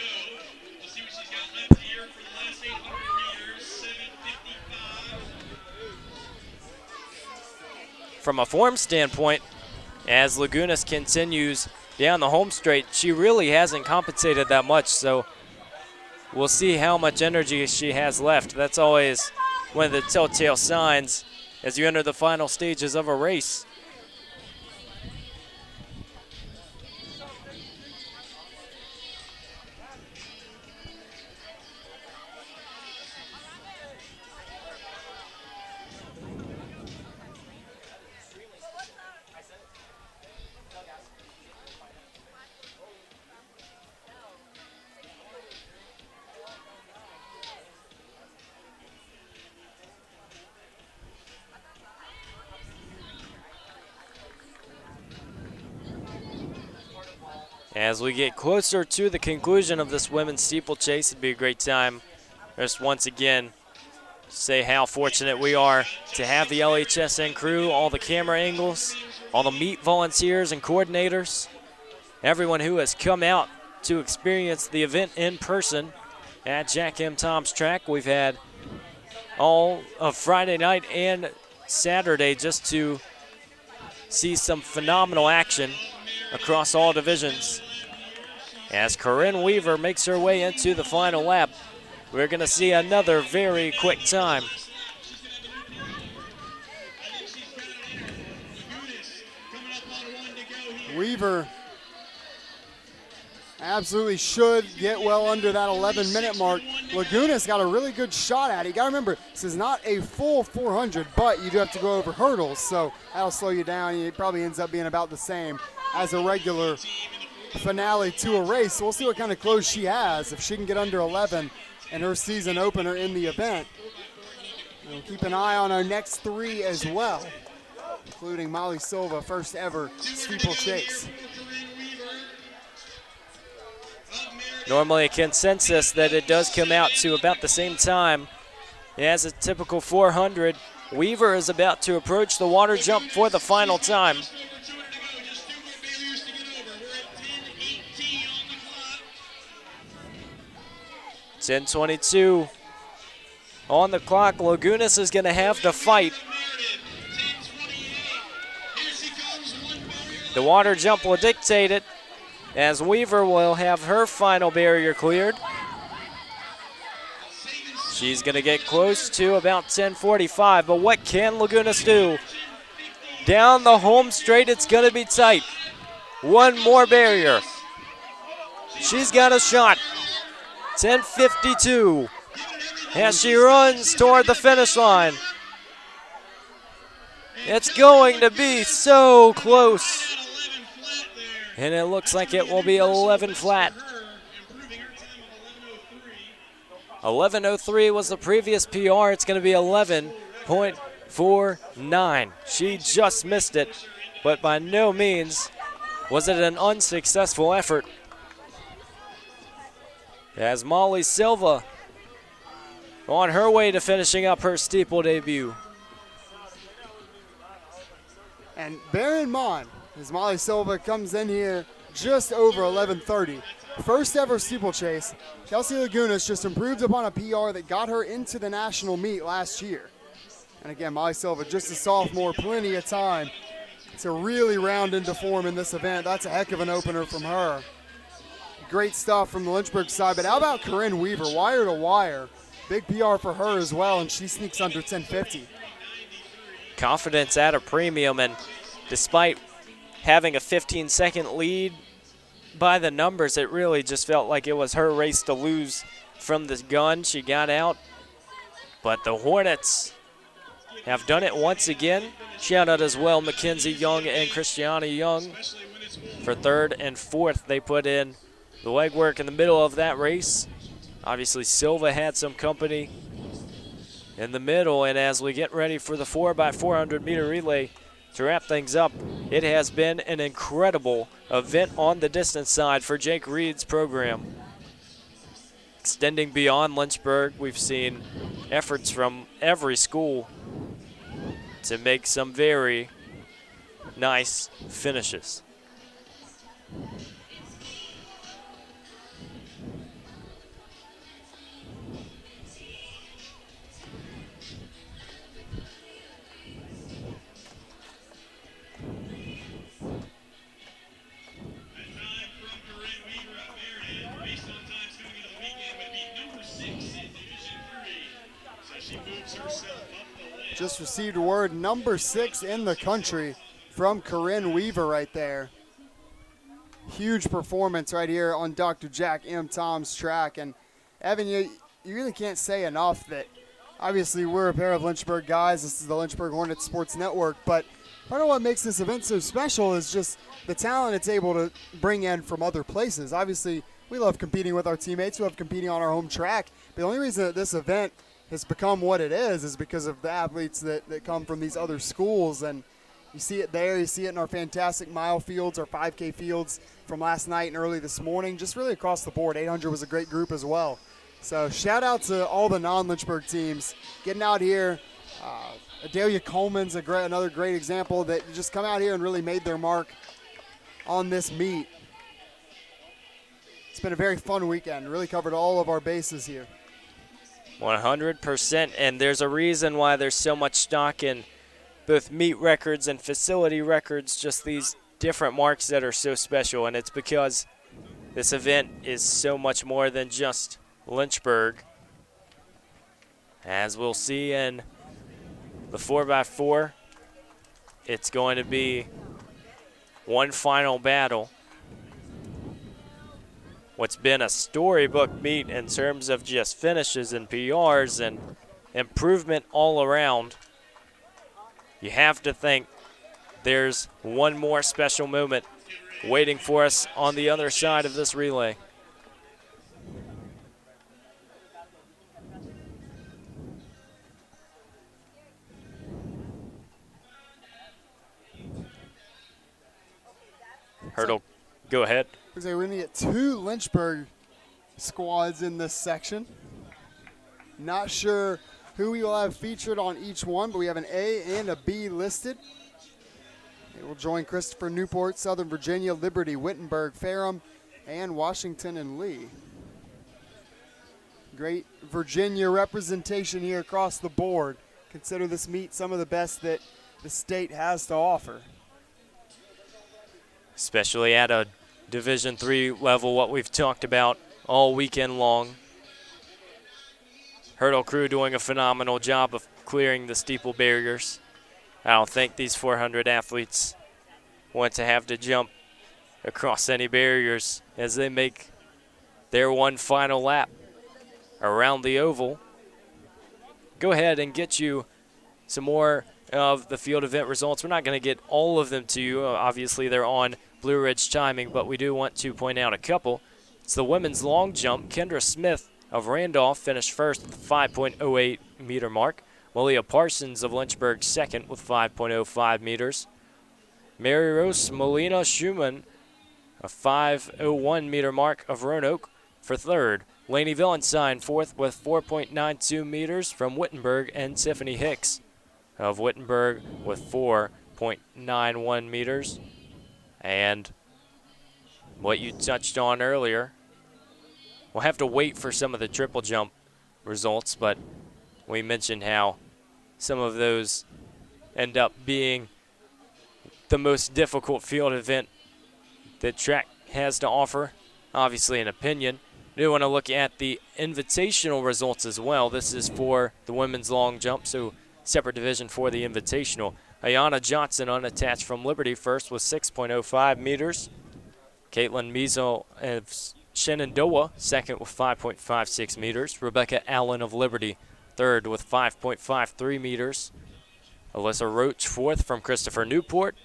We'll see what she's got left here for the last 800 meters, 7:55. From a form standpoint, as Lagunas continues down the home straight, she really hasn't compensated that much, so we'll see how much energy she has left. That's always one of the telltale signs as you enter the final stages of a race. As we get closer to the conclusion of this women's steeplechase, it'd be a great time just once again say how fortunate we are to have the LHSN crew, all the camera angles, all the meet volunteers and coordinators, everyone who has come out to experience the event in person at Jack M. Tom's track. We've had all of Friday night and Saturday just to see some phenomenal action across all divisions. As Corinne Weaver makes her way into the final lap, we're going to see another very quick time. Weaver absolutely should get well under that 11-minute mark. Lagunas got a really good shot at it. You got to remember, this is not a full 400, but you do have to go over hurdles, so that'll slow you down. It probably ends up being about the same as a regular finale to a race. So we'll see what kind of close she has. If she can get under 11 in her season opener in the event. And we'll keep an eye on our next 3 as well, including Molly Silva, first ever steeplechase. Normally a consensus that it does come out to about the same time as a typical 400. Weaver is about to approach the water jump for the final time. 10:22 on the clock. Lagunas is going to have to fight. The water jump will dictate it, as Weaver will have her final barrier cleared. She's going to get close to about 10:45, but what can Lagunas do? Down the home straight, it's going to be tight. One more barrier. She's got a shot. 10:52 as she runs toward the finish line. It's going to be so close. And it looks like it will be 11 flat. 11:03 was the previous PR. It's going to be 11.49. She just missed it, but by no means was it an unsuccessful effort. As Molly Silva on her way to finishing up her steeple debut. And bear in mind, as Molly Silva comes in here just over 11:30. First ever steeplechase. Kelsey Lagunas just improved upon a PR that got her into the national meet last year. And again, Molly Silva, just a sophomore, plenty of time to really round into form in this event. That's a heck of an opener from her. Great stuff from the Lynchburg side, but how about Corinne Weaver, wire to wire? Big PR for her as well, and she sneaks under 10:50. Confidence at a premium, and despite having a 15-second lead by the numbers, it really just felt like it was her race to lose from the gun. She got out, but the Hornets have done it once again. Shout out as well Mackenzie Young and Christiana Young for third and fourth. They put in the legwork in the middle of that race. Obviously Silva had some company in the middle, and as we get ready for the 4x400 meter relay to wrap things up, it has been an incredible event on the distance side for Jake Reed's program. Extending beyond Lynchburg, we've seen efforts from every school to make some very nice finishes. Just received word, number 6 in the country from Corinne Weaver right there. Huge performance right here on Dr. Jack M. Tom's track. And Evan, you really can't say enough that obviously we're a pair of Lynchburg guys. This is the Lynchburg Hornets Sports Network. But part of what makes this event so special is just the talent it's able to bring in from other places. Obviously, we love competing with our teammates. We love competing on our home track. But the only reason that this event has become what it is because of the athletes that come from these other schools. And you see it there. You see it in our fantastic mile fields, our 5K fields from last night and early this morning. Just really across the board. 800 was a great group as well. So shout out to all the non-Lynchburg teams getting out here. Adelia Coleman's another great example that just come out here and really made their mark on this meet. It's been a very fun weekend. Really covered all of our bases here. 100%, and there's a reason why there's so much stock in both meet records and facility records, just these different marks that are so special, and it's because this event is so much more than just Lynchburg. As we'll see in the 4x4, it's going to be one final battle. What's been a storybook meet in terms of just finishes and PRs and improvement all around. You have to think there's one more special moment waiting for us on the other side of this relay. Hurdle, go ahead. We're going to get 2 Lynchburg squads in this section. Not sure who we will have featured on each one, but we have an A and a B listed. They will join Christopher, Newport, Southern Virginia, Liberty, Wittenberg, Ferrum, and Washington and Lee. Great Virginia representation here across the board. Consider this meet some of the best that the state has to offer. Especially at a Division III level, what we've talked about all weekend long. Hurdle crew doing a phenomenal job of clearing the steeple barriers. I don't think these 400 athletes want to have to jump across any barriers as they make their one final lap around the oval. Go ahead and get you some more of the field event results. We're not going to get all of them to you. Obviously, they're on Blue Ridge timing, but we do want to point out a couple. It's the women's long jump. Kendra Smith of Randolph finished first with a 5.08 meter mark. Malia Parsons of Lynchburg second with 5.05 meters. Mary Rose Molina Schumann, a 5.01 meter mark of Roanoke for third. Lainey Villenstein fourth with 4.92 meters from Wittenberg, and Tiffany Hicks of Wittenberg with 4.91 meters. And what you touched on earlier, we'll have to wait for some of the triple jump results, but we mentioned how some of those end up being the most difficult field event that track has to offer. Obviously an opinion. We do want to look at the invitational results as well. This is for the women's long jump, so separate division for the invitational. Ayana Johnson, unattached from Liberty, first with 6.05 meters. Caitlin Measle of Shenandoah, second with 5.56 meters. Rebecca Allen of Liberty, third with 5.53 meters. Alyssa Roach, fourth from Christopher Newport,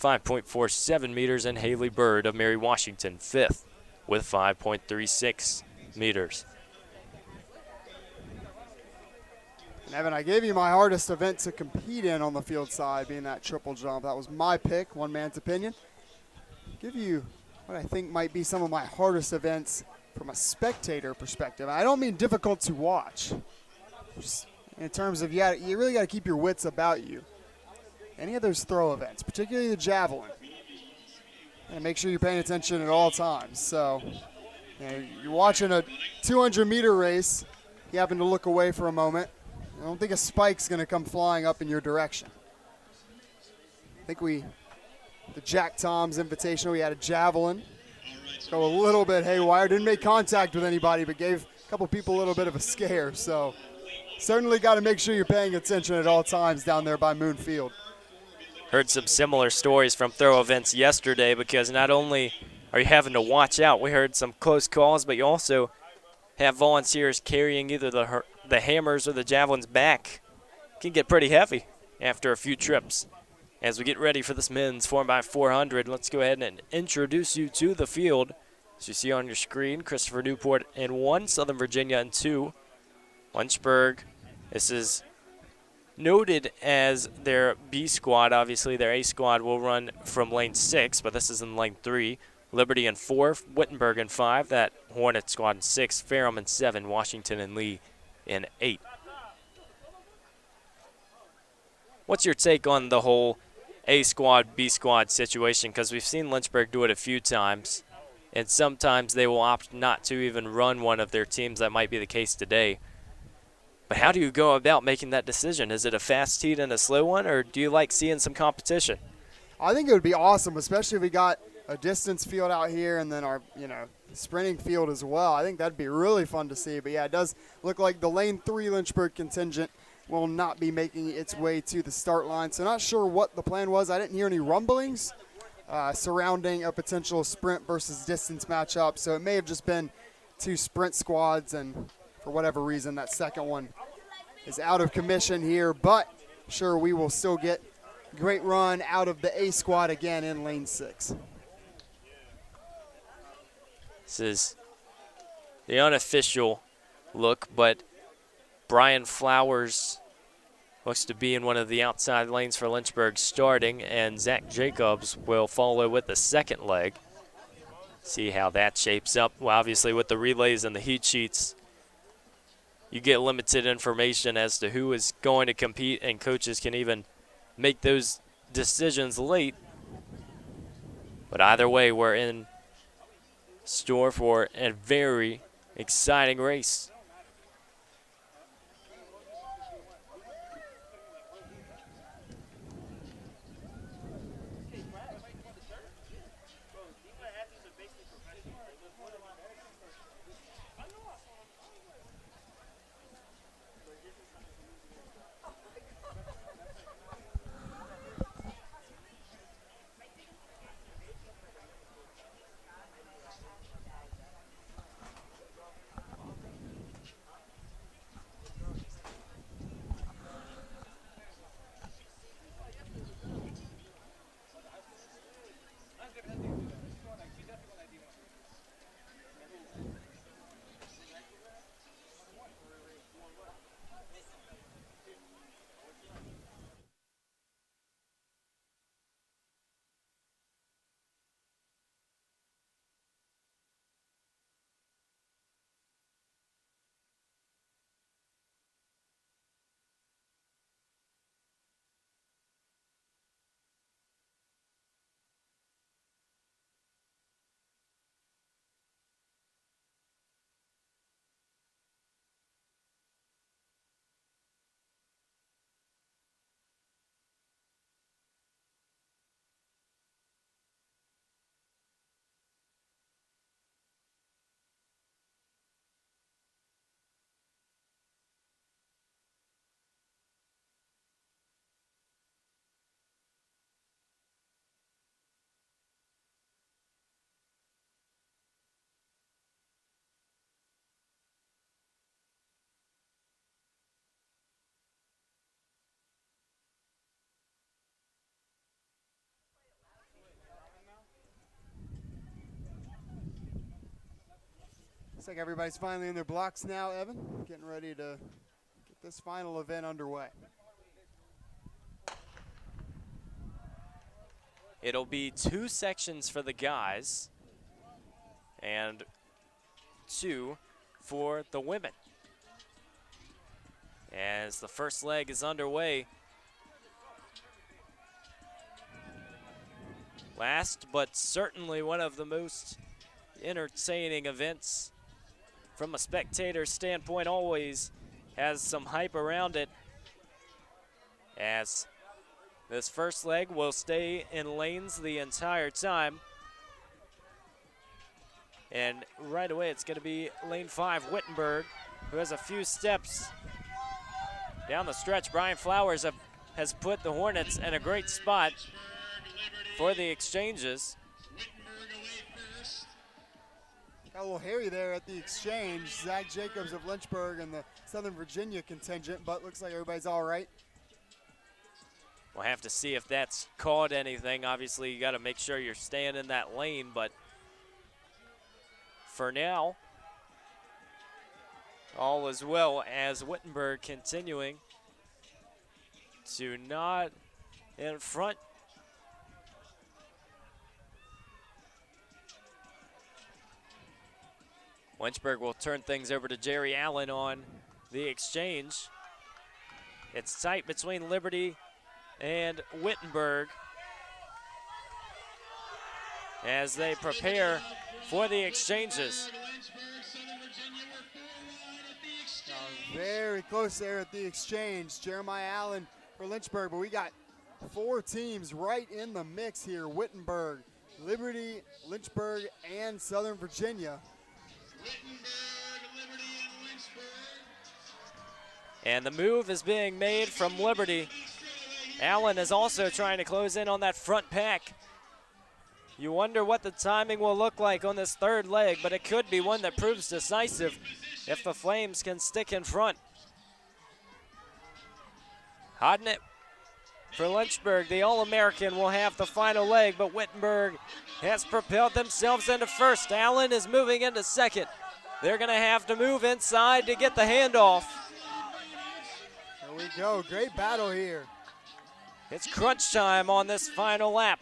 5.47 meters. And Haley Bird of Mary Washington, fifth with 5.36 meters. And Evan, I gave you my hardest event to compete in on the field side, being that triple jump. That was my pick, one man's opinion. Give you what I think might be some of my hardest events from a spectator perspective. I don't mean difficult to watch, just in terms of you really got to keep your wits about you. Any of those throw events, particularly the javelin, and make sure you're paying attention at all times. So you're watching a 200-meter race, you happen to look away for a moment. I don't think a spike's going to come flying up in your direction. I think the Jack Toms Invitational, we had a javelin go a little bit haywire. Didn't make contact with anybody, but gave a couple people a little bit of a scare. So certainly got to make sure you're paying attention at all times down there by Moon Field. Heard some similar stories from throw events yesterday, because not only are you having to watch out, we heard some close calls, but you also have volunteers carrying either the hammers or the javelins back. It can get pretty heavy after a few trips. As we get ready for this men's 4x400, let's go ahead and introduce you to the field. As you see on your screen, Christopher Newport in 1, Southern Virginia in 2. Lynchburg, this is noted as their B squad. Obviously, their A squad will run from lane 6, but this is in lane 3. Liberty in 4, Wittenberg in 5, that Hornet squad in 6, Ferrum in 7, Washington and Lee in 8. What's your take on the whole A squad, B squad situation? Because we've seen Lynchburg do it a few times, and sometimes they will opt not to even run one of their teams. That might be the case today. But how do you go about making that decision? Is it a fast heat and a slow one, or do you like seeing some competition? I think it would be awesome, especially if we got a distance field out here and then our, sprinting field as well. I think that'd be really fun to see. But yeah, it does look like the lane 3 Lynchburg contingent will not be making its way to the start line. So not sure what the plan was. I didn't hear any rumblings surrounding a potential sprint versus distance matchup. So it may have just been 2 sprint squads, and for whatever reason, that second one is out of commission here. But sure, we will still get a great run out of the A squad again in lane 6. This is the unofficial look, but Brian Flowers looks to be in one of the outside lanes for Lynchburg starting, and Zach Jacobs will follow with the second leg. See how that shapes up. Well, obviously with the relays and the heat sheets, you get limited information as to who is going to compete, and coaches can even make those decisions late. But either way, we're in store for a very exciting race. Looks like everybody's finally in their blocks now, Evan. Getting ready to get this final event underway. It'll be 2 sections for the guys and 2 for the women. As the first leg is underway. Last but certainly one of the most entertaining events from a spectator standpoint, always has some hype around it, as this first leg will stay in lanes the entire time. And right away it's going to be lane 5, Wittenberg, who has a few steps down the stretch. Brian Flowers has put the Hornets in a great spot for the exchanges. Got a little hairy there at the exchange. Zach Jacobs of Lynchburg and the Southern Virginia contingent, but looks like everybody's all right. We'll have to see if that's called anything. Obviously, you got to make sure you're staying in that lane, but for now, all is well, as Wittenberg continuing to nod in front. Lynchburg will turn things over to Jerry Allen on the exchange. It's tight between Liberty and Wittenberg as they prepare for the exchanges. Very close there at the exchange. Jeremiah Allen for Lynchburg, but we got 4 teams right in the mix here. Wittenberg, Liberty, Lynchburg, and Southern Virginia. And the move is being made from Liberty. Allen is also trying to close in on that front pack. You wonder what the timing will look like on this third leg, but it could be one that proves decisive if the Flames can stick in front. Hodnett for Lynchburg, the All-American, will have the final leg, but Wittenberg has propelled themselves into first. Allen is moving into second. They're going to have to move inside to get the handoff. There we go. Great battle here. It's crunch time on this final lap.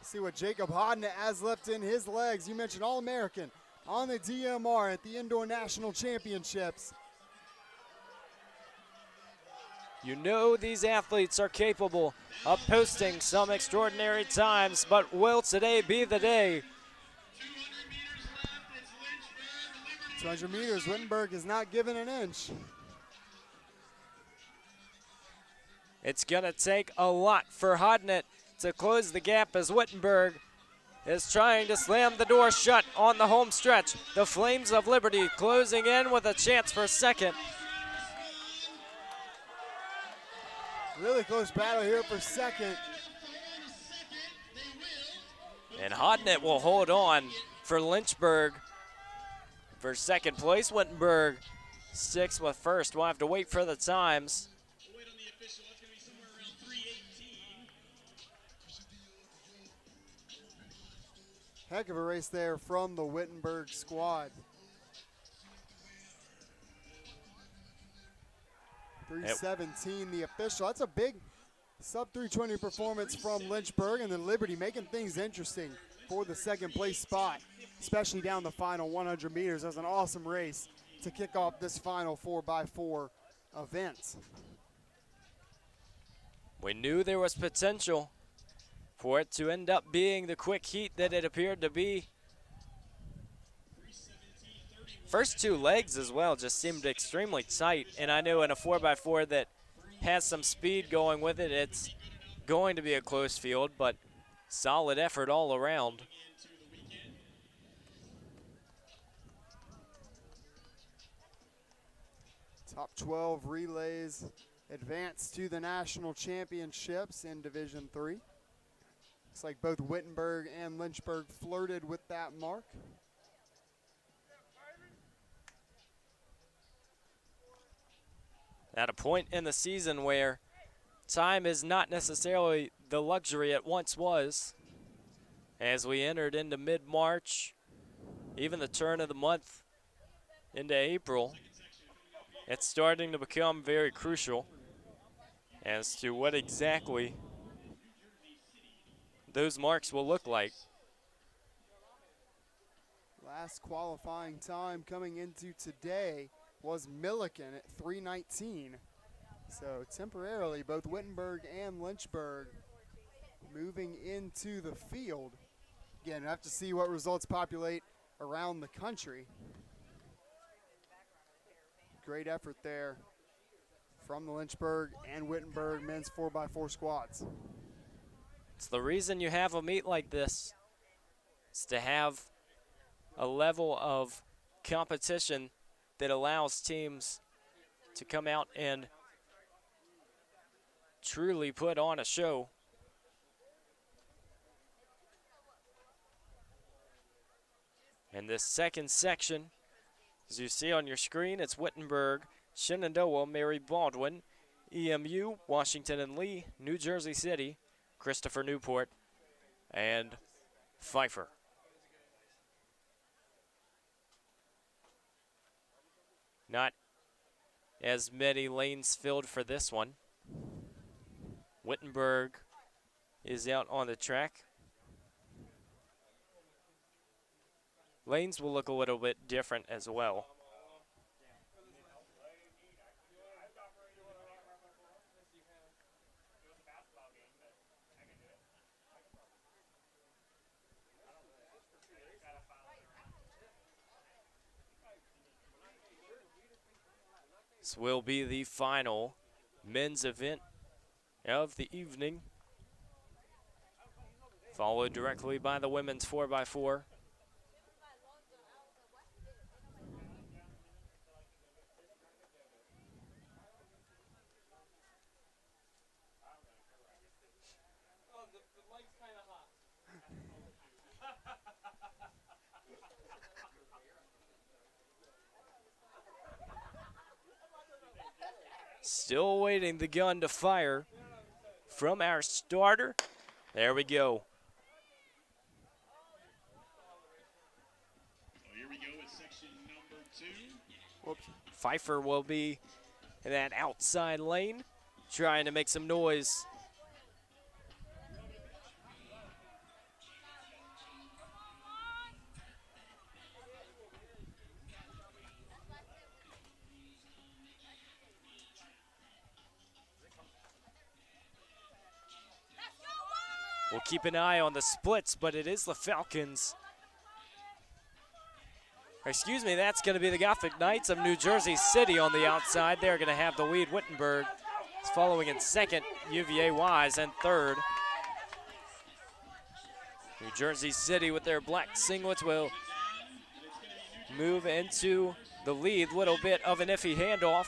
See what Jacob Hodnett has left in his legs. You mentioned All-American on the DMR at the Indoor National Championships. You know these athletes are capable of posting some extraordinary times, but will today be the day? 200 meters, Wittenberg is not given an inch. It's going to take a lot for Hodnett to close the gap as Wittenberg is trying to slam the door shut on the home stretch. The Flames of Liberty closing in with a chance for second. Really close battle here for second. And Hodnett will hold on for Lynchburg for second place. Wittenberg sticks with first. We'll have to wait for the times. Heck of a race there from the Wittenberg squad. 3:17 the official. That's a big sub-320 performance from Lynchburg, and then Liberty making things interesting for the second place spot, especially down the final 100 meters. That was an awesome race to kick off this final 4x4 event. We knew there was potential for it to end up being the quick heat that it appeared to be. First 2 legs as well just seemed extremely tight, and I know in a 4x4 that has some speed going with it, it's going to be a close field, but solid effort all around. Top 12 relays advance to the national championships in Division III. Looks like both Wittenberg and Lynchburg flirted with that mark. At a point in the season where time is not necessarily the luxury it once was, as we entered into mid-March, even the turn of the month into April, it's starting to become very crucial as to what exactly those marks will look like. Last qualifying time coming into today was Milliken at 3:19. So temporarily, both Wittenberg and Lynchburg moving into the field. Again, we have to see what results populate around the country. Great effort there from the Lynchburg and Wittenberg men's 4x4 squads. It's the reason you have a meet like this. It's to have a level of competition that allows teams to come out and truly put on a show. And this second section, as you see on your screen, it's Wittenberg, Shenandoah, Mary Baldwin, EMU, Washington and Lee, New Jersey City, Christopher Newport, and Pfeiffer. Not as many lanes filled for this one. Wittenberg is out on the track. Lanes will look a little bit different as well. This will be the final men's event of the evening, followed directly by the women's 4x4. Still waiting the gun to fire from our starter. There we go. So here we go with section number 2. Whoops. Pfeiffer will be in that outside lane, trying to make some noise. We'll keep an eye on the splits, but it is the Falcons. Excuse me, that's going to be the Gothic Knights of New Jersey City on the outside. They're going to have the lead. Wittenberg is following in second. UVA Wise in third. New Jersey City with their black singlets will move into the lead. Little bit of an iffy handoff.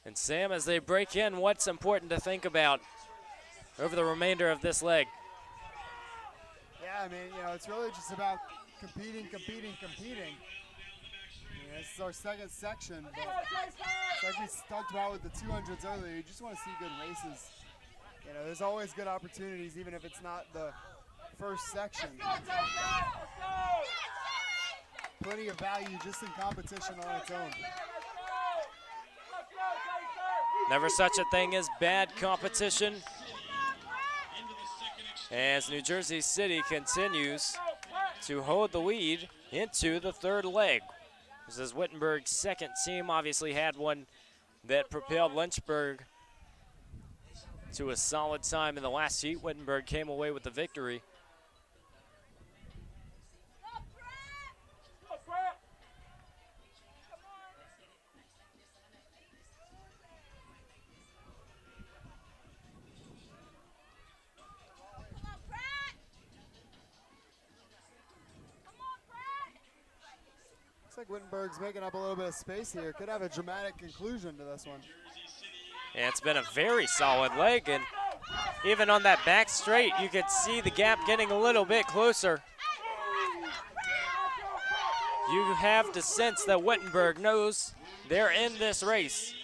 And Sam, as they break in, what's important to think about over the remainder of this leg? Yeah, I mean, it's really just about competing. This is our second section, but like we talked about with the 200s earlier, you just want to see good races. There's always good opportunities, even if it's not the first section. Plenty of value just in competition on its own. Never such a thing as bad competition. As New Jersey City continues to hold the lead into the third leg. This is Wittenberg's second team. Obviously had one that propelled Lynchburg to a solid time in the last heat. Wittenberg came away with the victory. Looks like Wittenberg's making up a little bit of space here. Could have a dramatic conclusion to this one. Yeah, it's been a very solid leg, and even on that back straight, you could see the gap getting a little bit closer. you have to sense that Wittenberg knows they're in this race.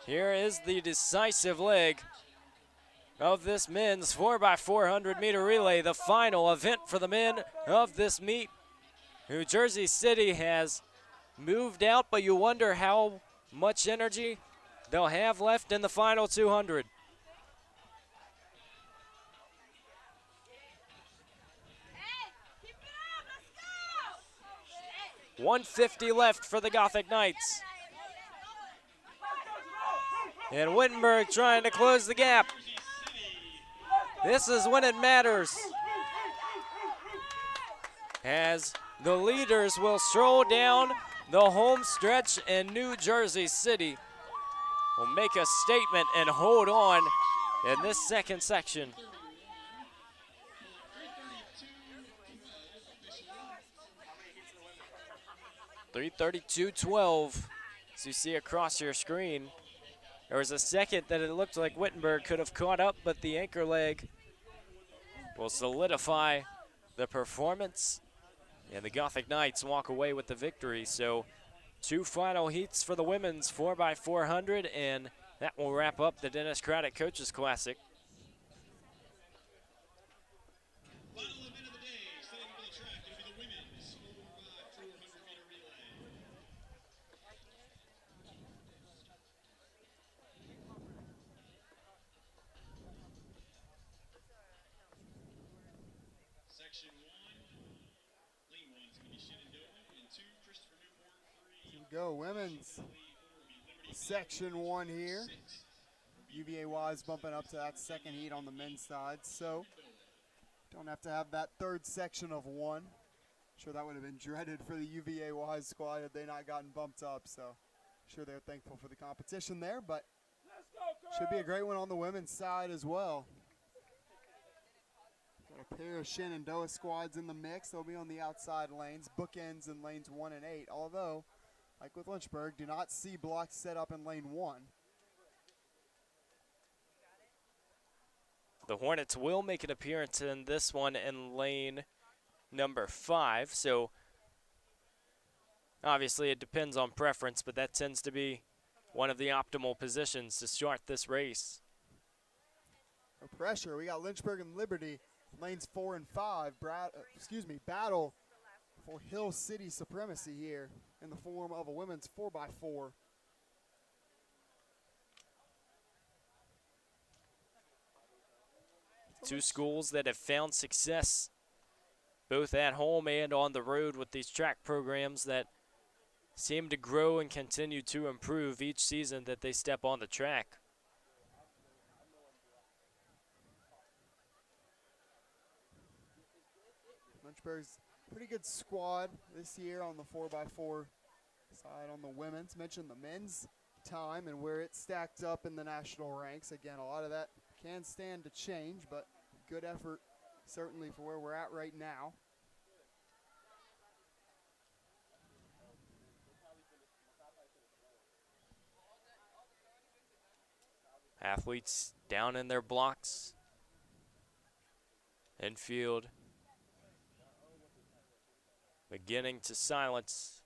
Here is the decisive leg of this men's 4x400 meter relay, the final event for the men of this meet. New Jersey City has moved out, but you wonder how much energy they'll have left in the final 200. 150 left for the Gothic Knights. And Wittenberg trying to close the gap. This is when it matters, as the leaders will stroll down the home stretch, and New Jersey City will make a statement and hold on in this second section. .332.12, as you see across your screen. There was a second that it looked like Wittenberg could have caught up, but the anchor leg will solidify the performance, and the Gothic Knights walk away with the victory. So 2 final heats for the women's 4x400, and that will wrap up the Dennis Craddock Coaches Classic. Go women's section 1 here. UVA-wise bumping up to that second heat on the men's side, so don't have to have that third section of 1. I'm sure that would have been dreaded for the UVA-wise squad had they not gotten bumped up, so I'm sure they're thankful for the competition there, but should be a great one on the women's side as well. Got a pair of Shenandoah squads in the mix. They'll be on the outside lanes, bookends in lanes 1 and 8, although like with Lynchburg, do not see blocks set up in lane 1. The Hornets will make an appearance in this one in lane number 5. So obviously it depends on preference, but that tends to be one of the optimal positions to start this race. No pressure. We got Lynchburg and Liberty, lanes 4 and 5. Battle for Hill City supremacy here in the form of a women's 4x4. Two schools that have found success both at home and on the road with these track programs that seem to grow and continue to improve each season that they step on the track. Lynchburg's pretty good squad this year on the 4x4 side on the women's. Mentioned the men's time and where it stacked up in the national ranks. Again, a lot of that can stand to change, but good effort certainly for where we're at right now. Athletes down in their blocks. Infield beginning to silence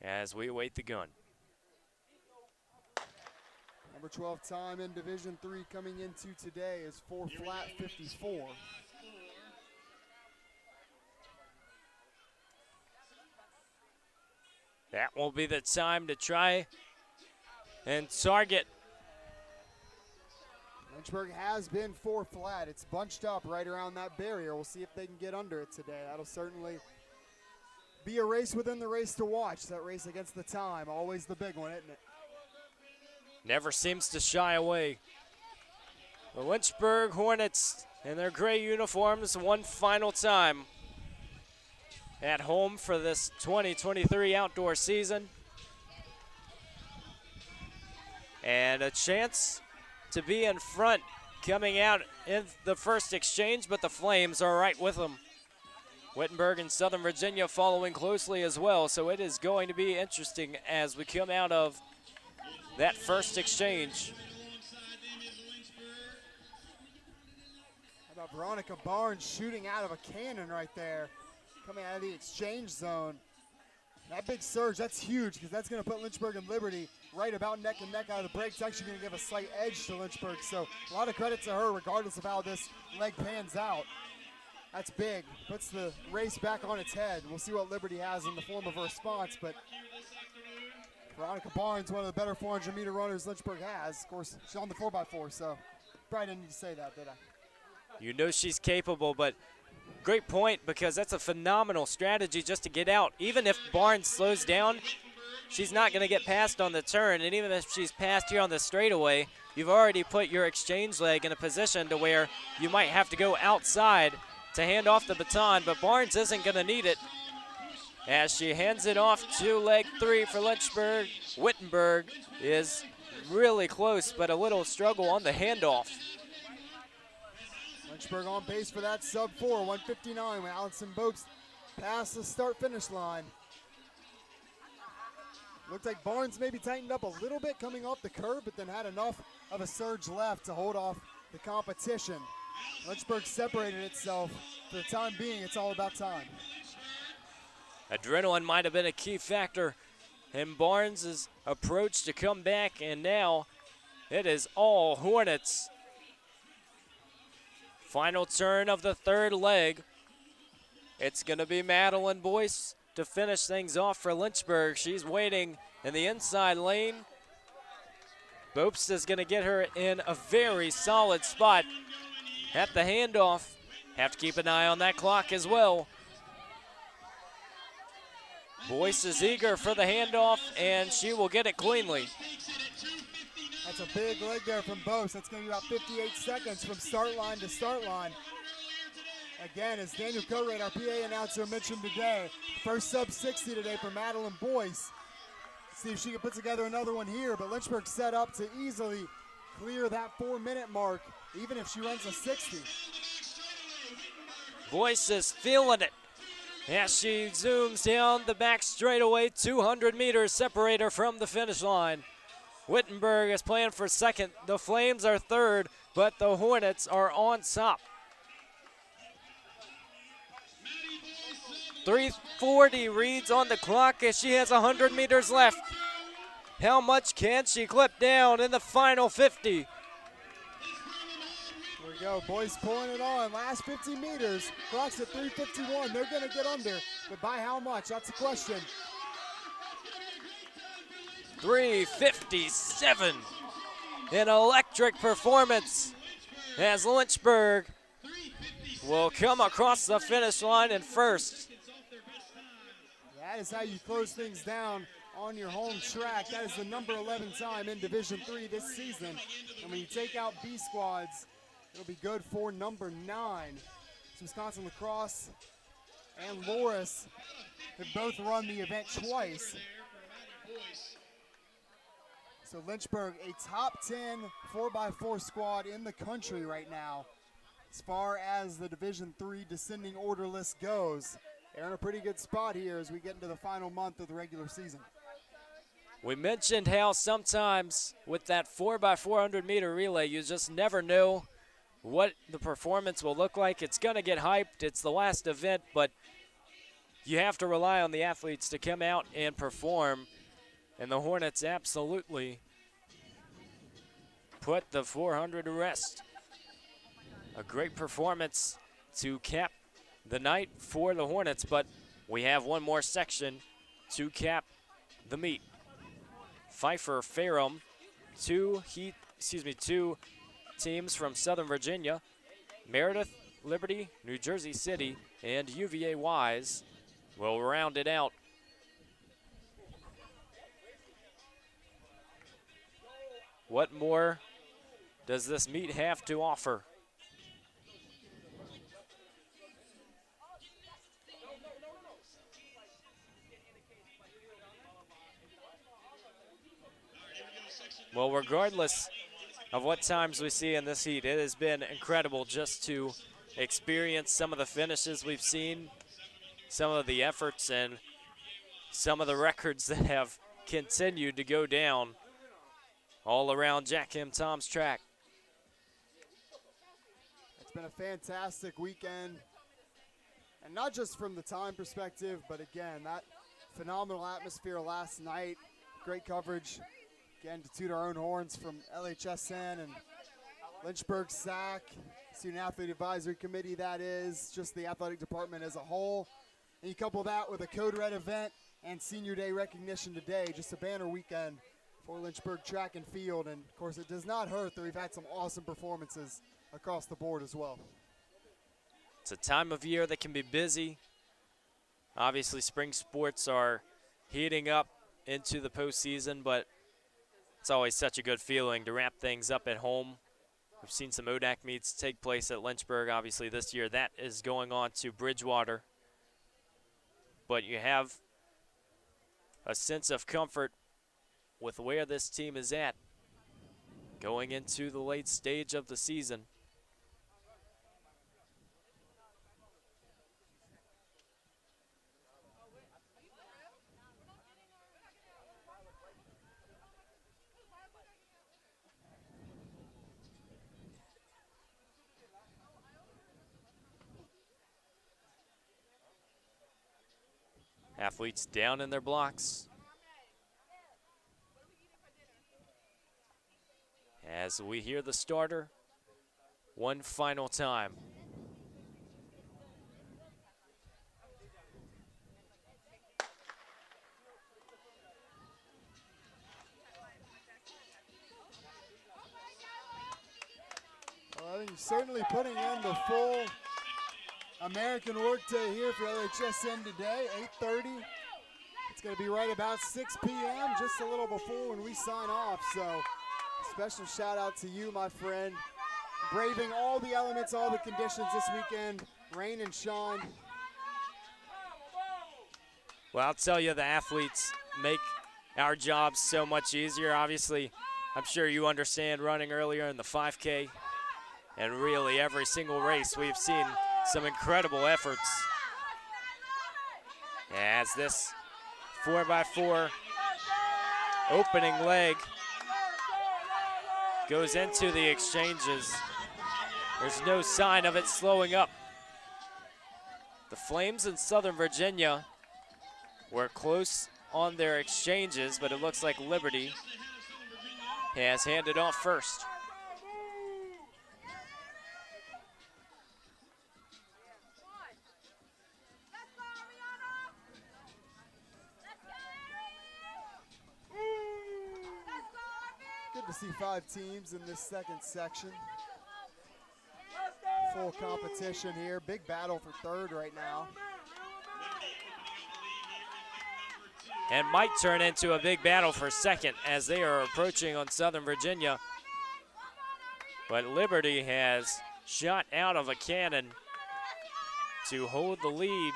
as we await the gun. Number 12 time in Division III coming into today is 4 flat 54. That will be the time to try and target. Lynchburg has been 4 flat. It's bunched up right around that barrier. We'll see if they can get under it today. That'll certainly be a race within the race to watch. That race against the time, always the big one, isn't it? Never seems to shy away. The Lynchburg Hornets in their gray uniforms one final time at home for this 2023 outdoor season. And a chance to be in front coming out in the first exchange, but the Flames are right with them. Wittenberg and Southern Virginia following closely as well, so it is going to be interesting as we come out of that first exchange. Veronica Barnes shooting out of a cannon right there, coming out of the exchange zone. That big surge, that's huge because that's going to put Lynchburg and Liberty right about neck and neck out of the break. It's actually going to give a slight edge to Lynchburg. So a lot of credit to her regardless of how this leg pans out. That's big. Puts the race back on its head. We'll see what Liberty has in the form of a response. But Veronica Barnes, one of the better 400-meter runners Lynchburg has. Of course, she's on the 4x4, so probably didn't need to say that, did I? You know she's capable, but great point, because that's a phenomenal strategy just to get out. Even if Barnes slows down, she's not going to get past on the turn, and even if she's passed here on the straightaway, you've already put your exchange leg in a position to where you might have to go outside to hand off the baton, but Barnes isn't going to need it as she hands it off to leg 3 for Lynchburg. Wittenberg is really close, but a little struggle on the handoff. Lynchburg on pace for that sub-4, 159 when Allison Bopes passed the start-finish line. Looked like Barnes maybe tightened up a little bit coming off the curb, but then had enough of a surge left to hold off the competition. Lynchburg separated itself. For the time being, it's all about time. Adrenaline might have been a key factor in Barnes' approach to come back, and now it is all Hornets. Final turn of the third leg. It's going to be Madeline Boyce to finish things off for Lynchburg. She's waiting in the inside lane. Bopes is going to get her in a very solid spot at the handoff. Have to keep an eye on that clock as well. Boyce is eager for the handoff, and she will get it cleanly. That's a big leg there from Bose. That's going to be about 58 seconds from start line to start line. Again, as Daniel Coate, our PA announcer, mentioned today, first sub-60 today for Madeline Boyce. See if she can put together another one here, but Lynchburg set up to easily clear that 4-minute mark, even if she runs a 60. Boyce is feeling it as she zooms down the back straightaway. 200 meters separate her from the finish line. Wittenberg is playing for second. The Flames are third, but the Hornets are on top. 3:40 reads on the clock as she has 100 meters left. How much can she clip down in the final 50? Here we go, Boyce pulling it on. Last 50 meters, clock's at 3:51. They're going to get under, but by how much? That's the question. 3:57. An electric performance as Lynchburg will come across the finish line in first. That is how you close things down on your home track. That is the number 11 time in Division III this season. And when you take out B squads, it'll be good for number 9. Wisconsin Lacrosse and Loris have both run the event twice. So Lynchburg, a top 10 4x4 squad in the country right now. As far as the Division III descending order list goes, they're in a pretty good spot here as we get into the final month of the regular season. We mentioned how sometimes with that 4x400 meter relay, you just never know what the performance will look like. It's going to get hyped. It's the last event, but you have to rely on the athletes to come out and perform. And the Hornets absolutely put the 400 to rest. A great performance to cap the night for the Hornets, but we have one more section to cap the meet. Pfeiffer Ferrum, two teams from Southern Virginia, Meredith, Liberty, New Jersey City, and UVA Wise will round it out. What more does this meet have to offer? Well, regardless of what times we see in this heat, it has been incredible just to experience some of the finishes we've seen, some of the efforts, and some of the records that have continued to go down all around Jack M. Tom's track. It's been a fantastic weekend. And not just from the time perspective, but again, that phenomenal atmosphere last night. Great coverage. Again, to toot our own horns from LHSN and Lynchburg SAC, Student Athlete Advisory Committee, that is, just the athletic department as a whole. And you couple that with a Code Red event and Senior Day recognition today, just a banner weekend for Lynchburg track and field. And of course, it does not hurt that we've had some awesome performances across the board as well. It's a time of year that can be busy. Obviously, spring sports are heating up into the postseason, but it's always such a good feeling to wrap things up at home. We've seen some ODAC meets take place at Lynchburg. Obviously, this year that is going on to Bridgewater. But you have a sense of comfort with where this team is at going into the late stage of the season. Athletes down in their blocks. As we hear the starter one final time. Well, I think certainly putting in the full American workday here for LHSN today, 8:30. It's going to be right about 6 p.m., just a little before when we sign off. So special shout out to you, my friend, braving all the elements, all the conditions this weekend, rain and shine. Well, I'll tell you, the athletes make our jobs so much easier. Obviously, I'm sure you understand running earlier in the 5K. And really every single race we've seen some incredible efforts. As this 4x4 opening leg goes into the exchanges, there's no sign of it slowing up. The Flames in Southern Virginia were close on their exchanges, but it looks like Liberty has handed off first. Good to see 5 teams in this second section. Full competition here. Big battle for third right now. And might turn into a big battle for second as they are approaching on Southern Virginia. But Liberty has shot out of a cannon to hold the lead.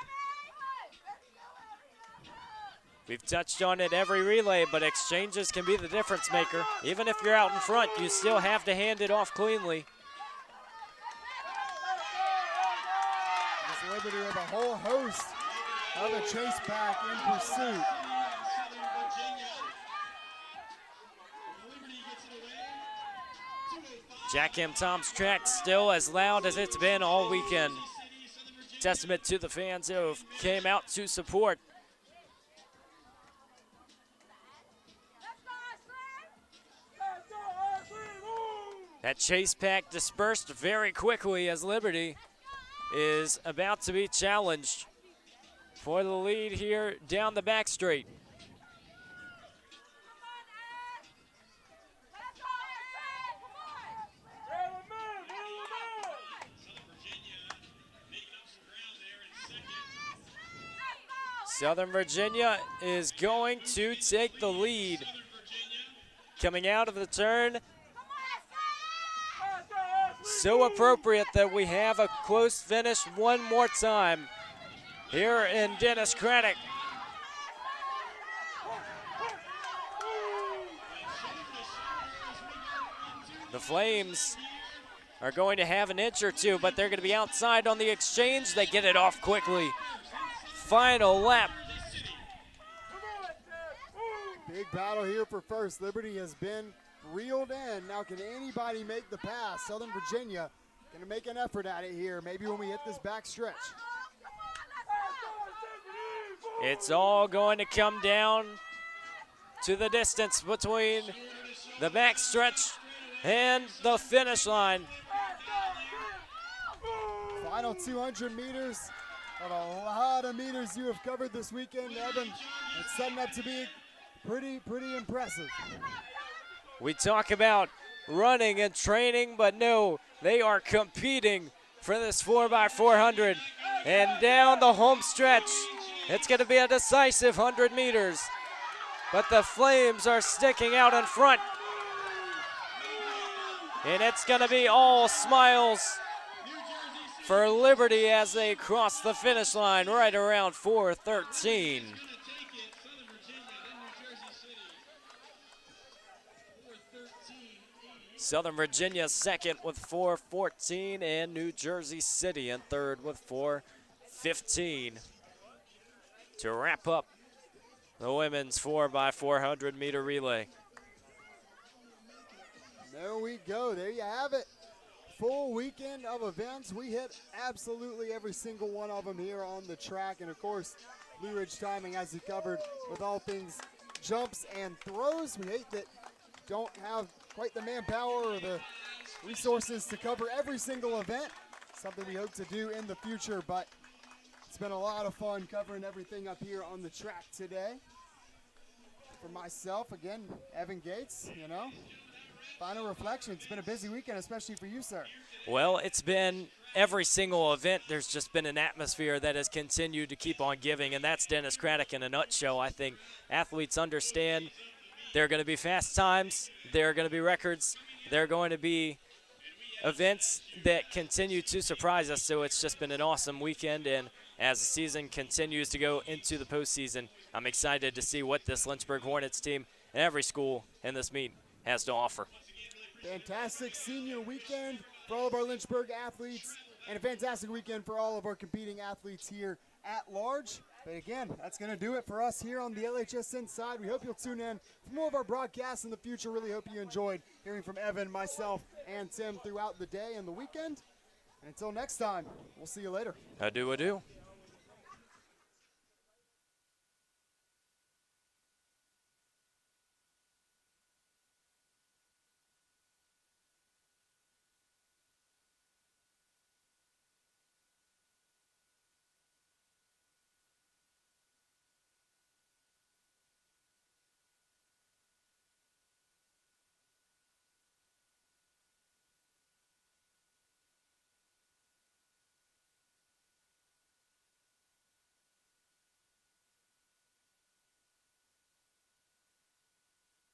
We've touched on it every relay, but exchanges can be the difference maker. Even if you're out in front, you still have to hand it off cleanly. This Liberty with a whole host of a chase pack in pursuit. Jack M. Tom's track still as loud as it's been all weekend. Testament to the fans who came out to support. That chase pack dispersed very quickly as Liberty is about to be challenged for the lead here down the back straight. Southern Virginia is going to take the lead. Coming out of the turn. So appropriate that we have a close finish one more time here in Dennis Craddock. The Flames are going to have an inch or two, but they're going to be outside on the exchange. They get it off quickly. Final lap. Big battle here for first. Liberty has been reeled in. Now can anybody make the pass? Southern Virginia Gonna make an effort at it here, maybe when we hit this back stretch. It's all going to come down to the distance between the back stretch and the finish line. Final 200 meters of a lot of meters you have covered this weekend, Evan. It's setting up to be pretty impressive. We talk about running and training, but no, they are competing for this 4x400. And down the home stretch, it's going to be a decisive 100 meters. But the Flames are sticking out in front. And it's going to be all smiles for Liberty as they cross the finish line right around 4:13. Southern Virginia second with 4:14, and New Jersey City in third with 4:15. To wrap up the women's 4x400 meter relay. There we go, there you have it. Full weekend of events. We hit absolutely every single one of them here on the track. And of course, Blue Ridge Timing has you covered with all things jumps and throws. We hate that don't have quite the manpower or the resources to cover every single event. Something we hope to do in the future, but it's been a lot of fun covering everything up here on the track today. For myself, again, Evan Gates, you know, final reflection. It's been a busy weekend, especially for you, sir. Well, it's been every single event. There's just been an atmosphere that has continued to keep on giving, and that's Dennis Craddock in a nutshell. I think athletes understand there are going to be fast times, there are going to be records, there are going to be events that continue to surprise us. So it's just been an awesome weekend, and as the season continues to go into the postseason, I'm excited to see what this Lynchburg Hornets team and every school in this meet has to offer. Fantastic senior weekend for all of our Lynchburg athletes, and a fantastic weekend for all of our competing athletes here at large. But again, that's going to do it for us here on the LHSN side. We hope you'll tune in for more of our broadcasts in the future. Really hope you enjoyed hearing from Evan, myself, and Tim throughout the day and the weekend. And until next time, we'll see you later. Adieu, adieu.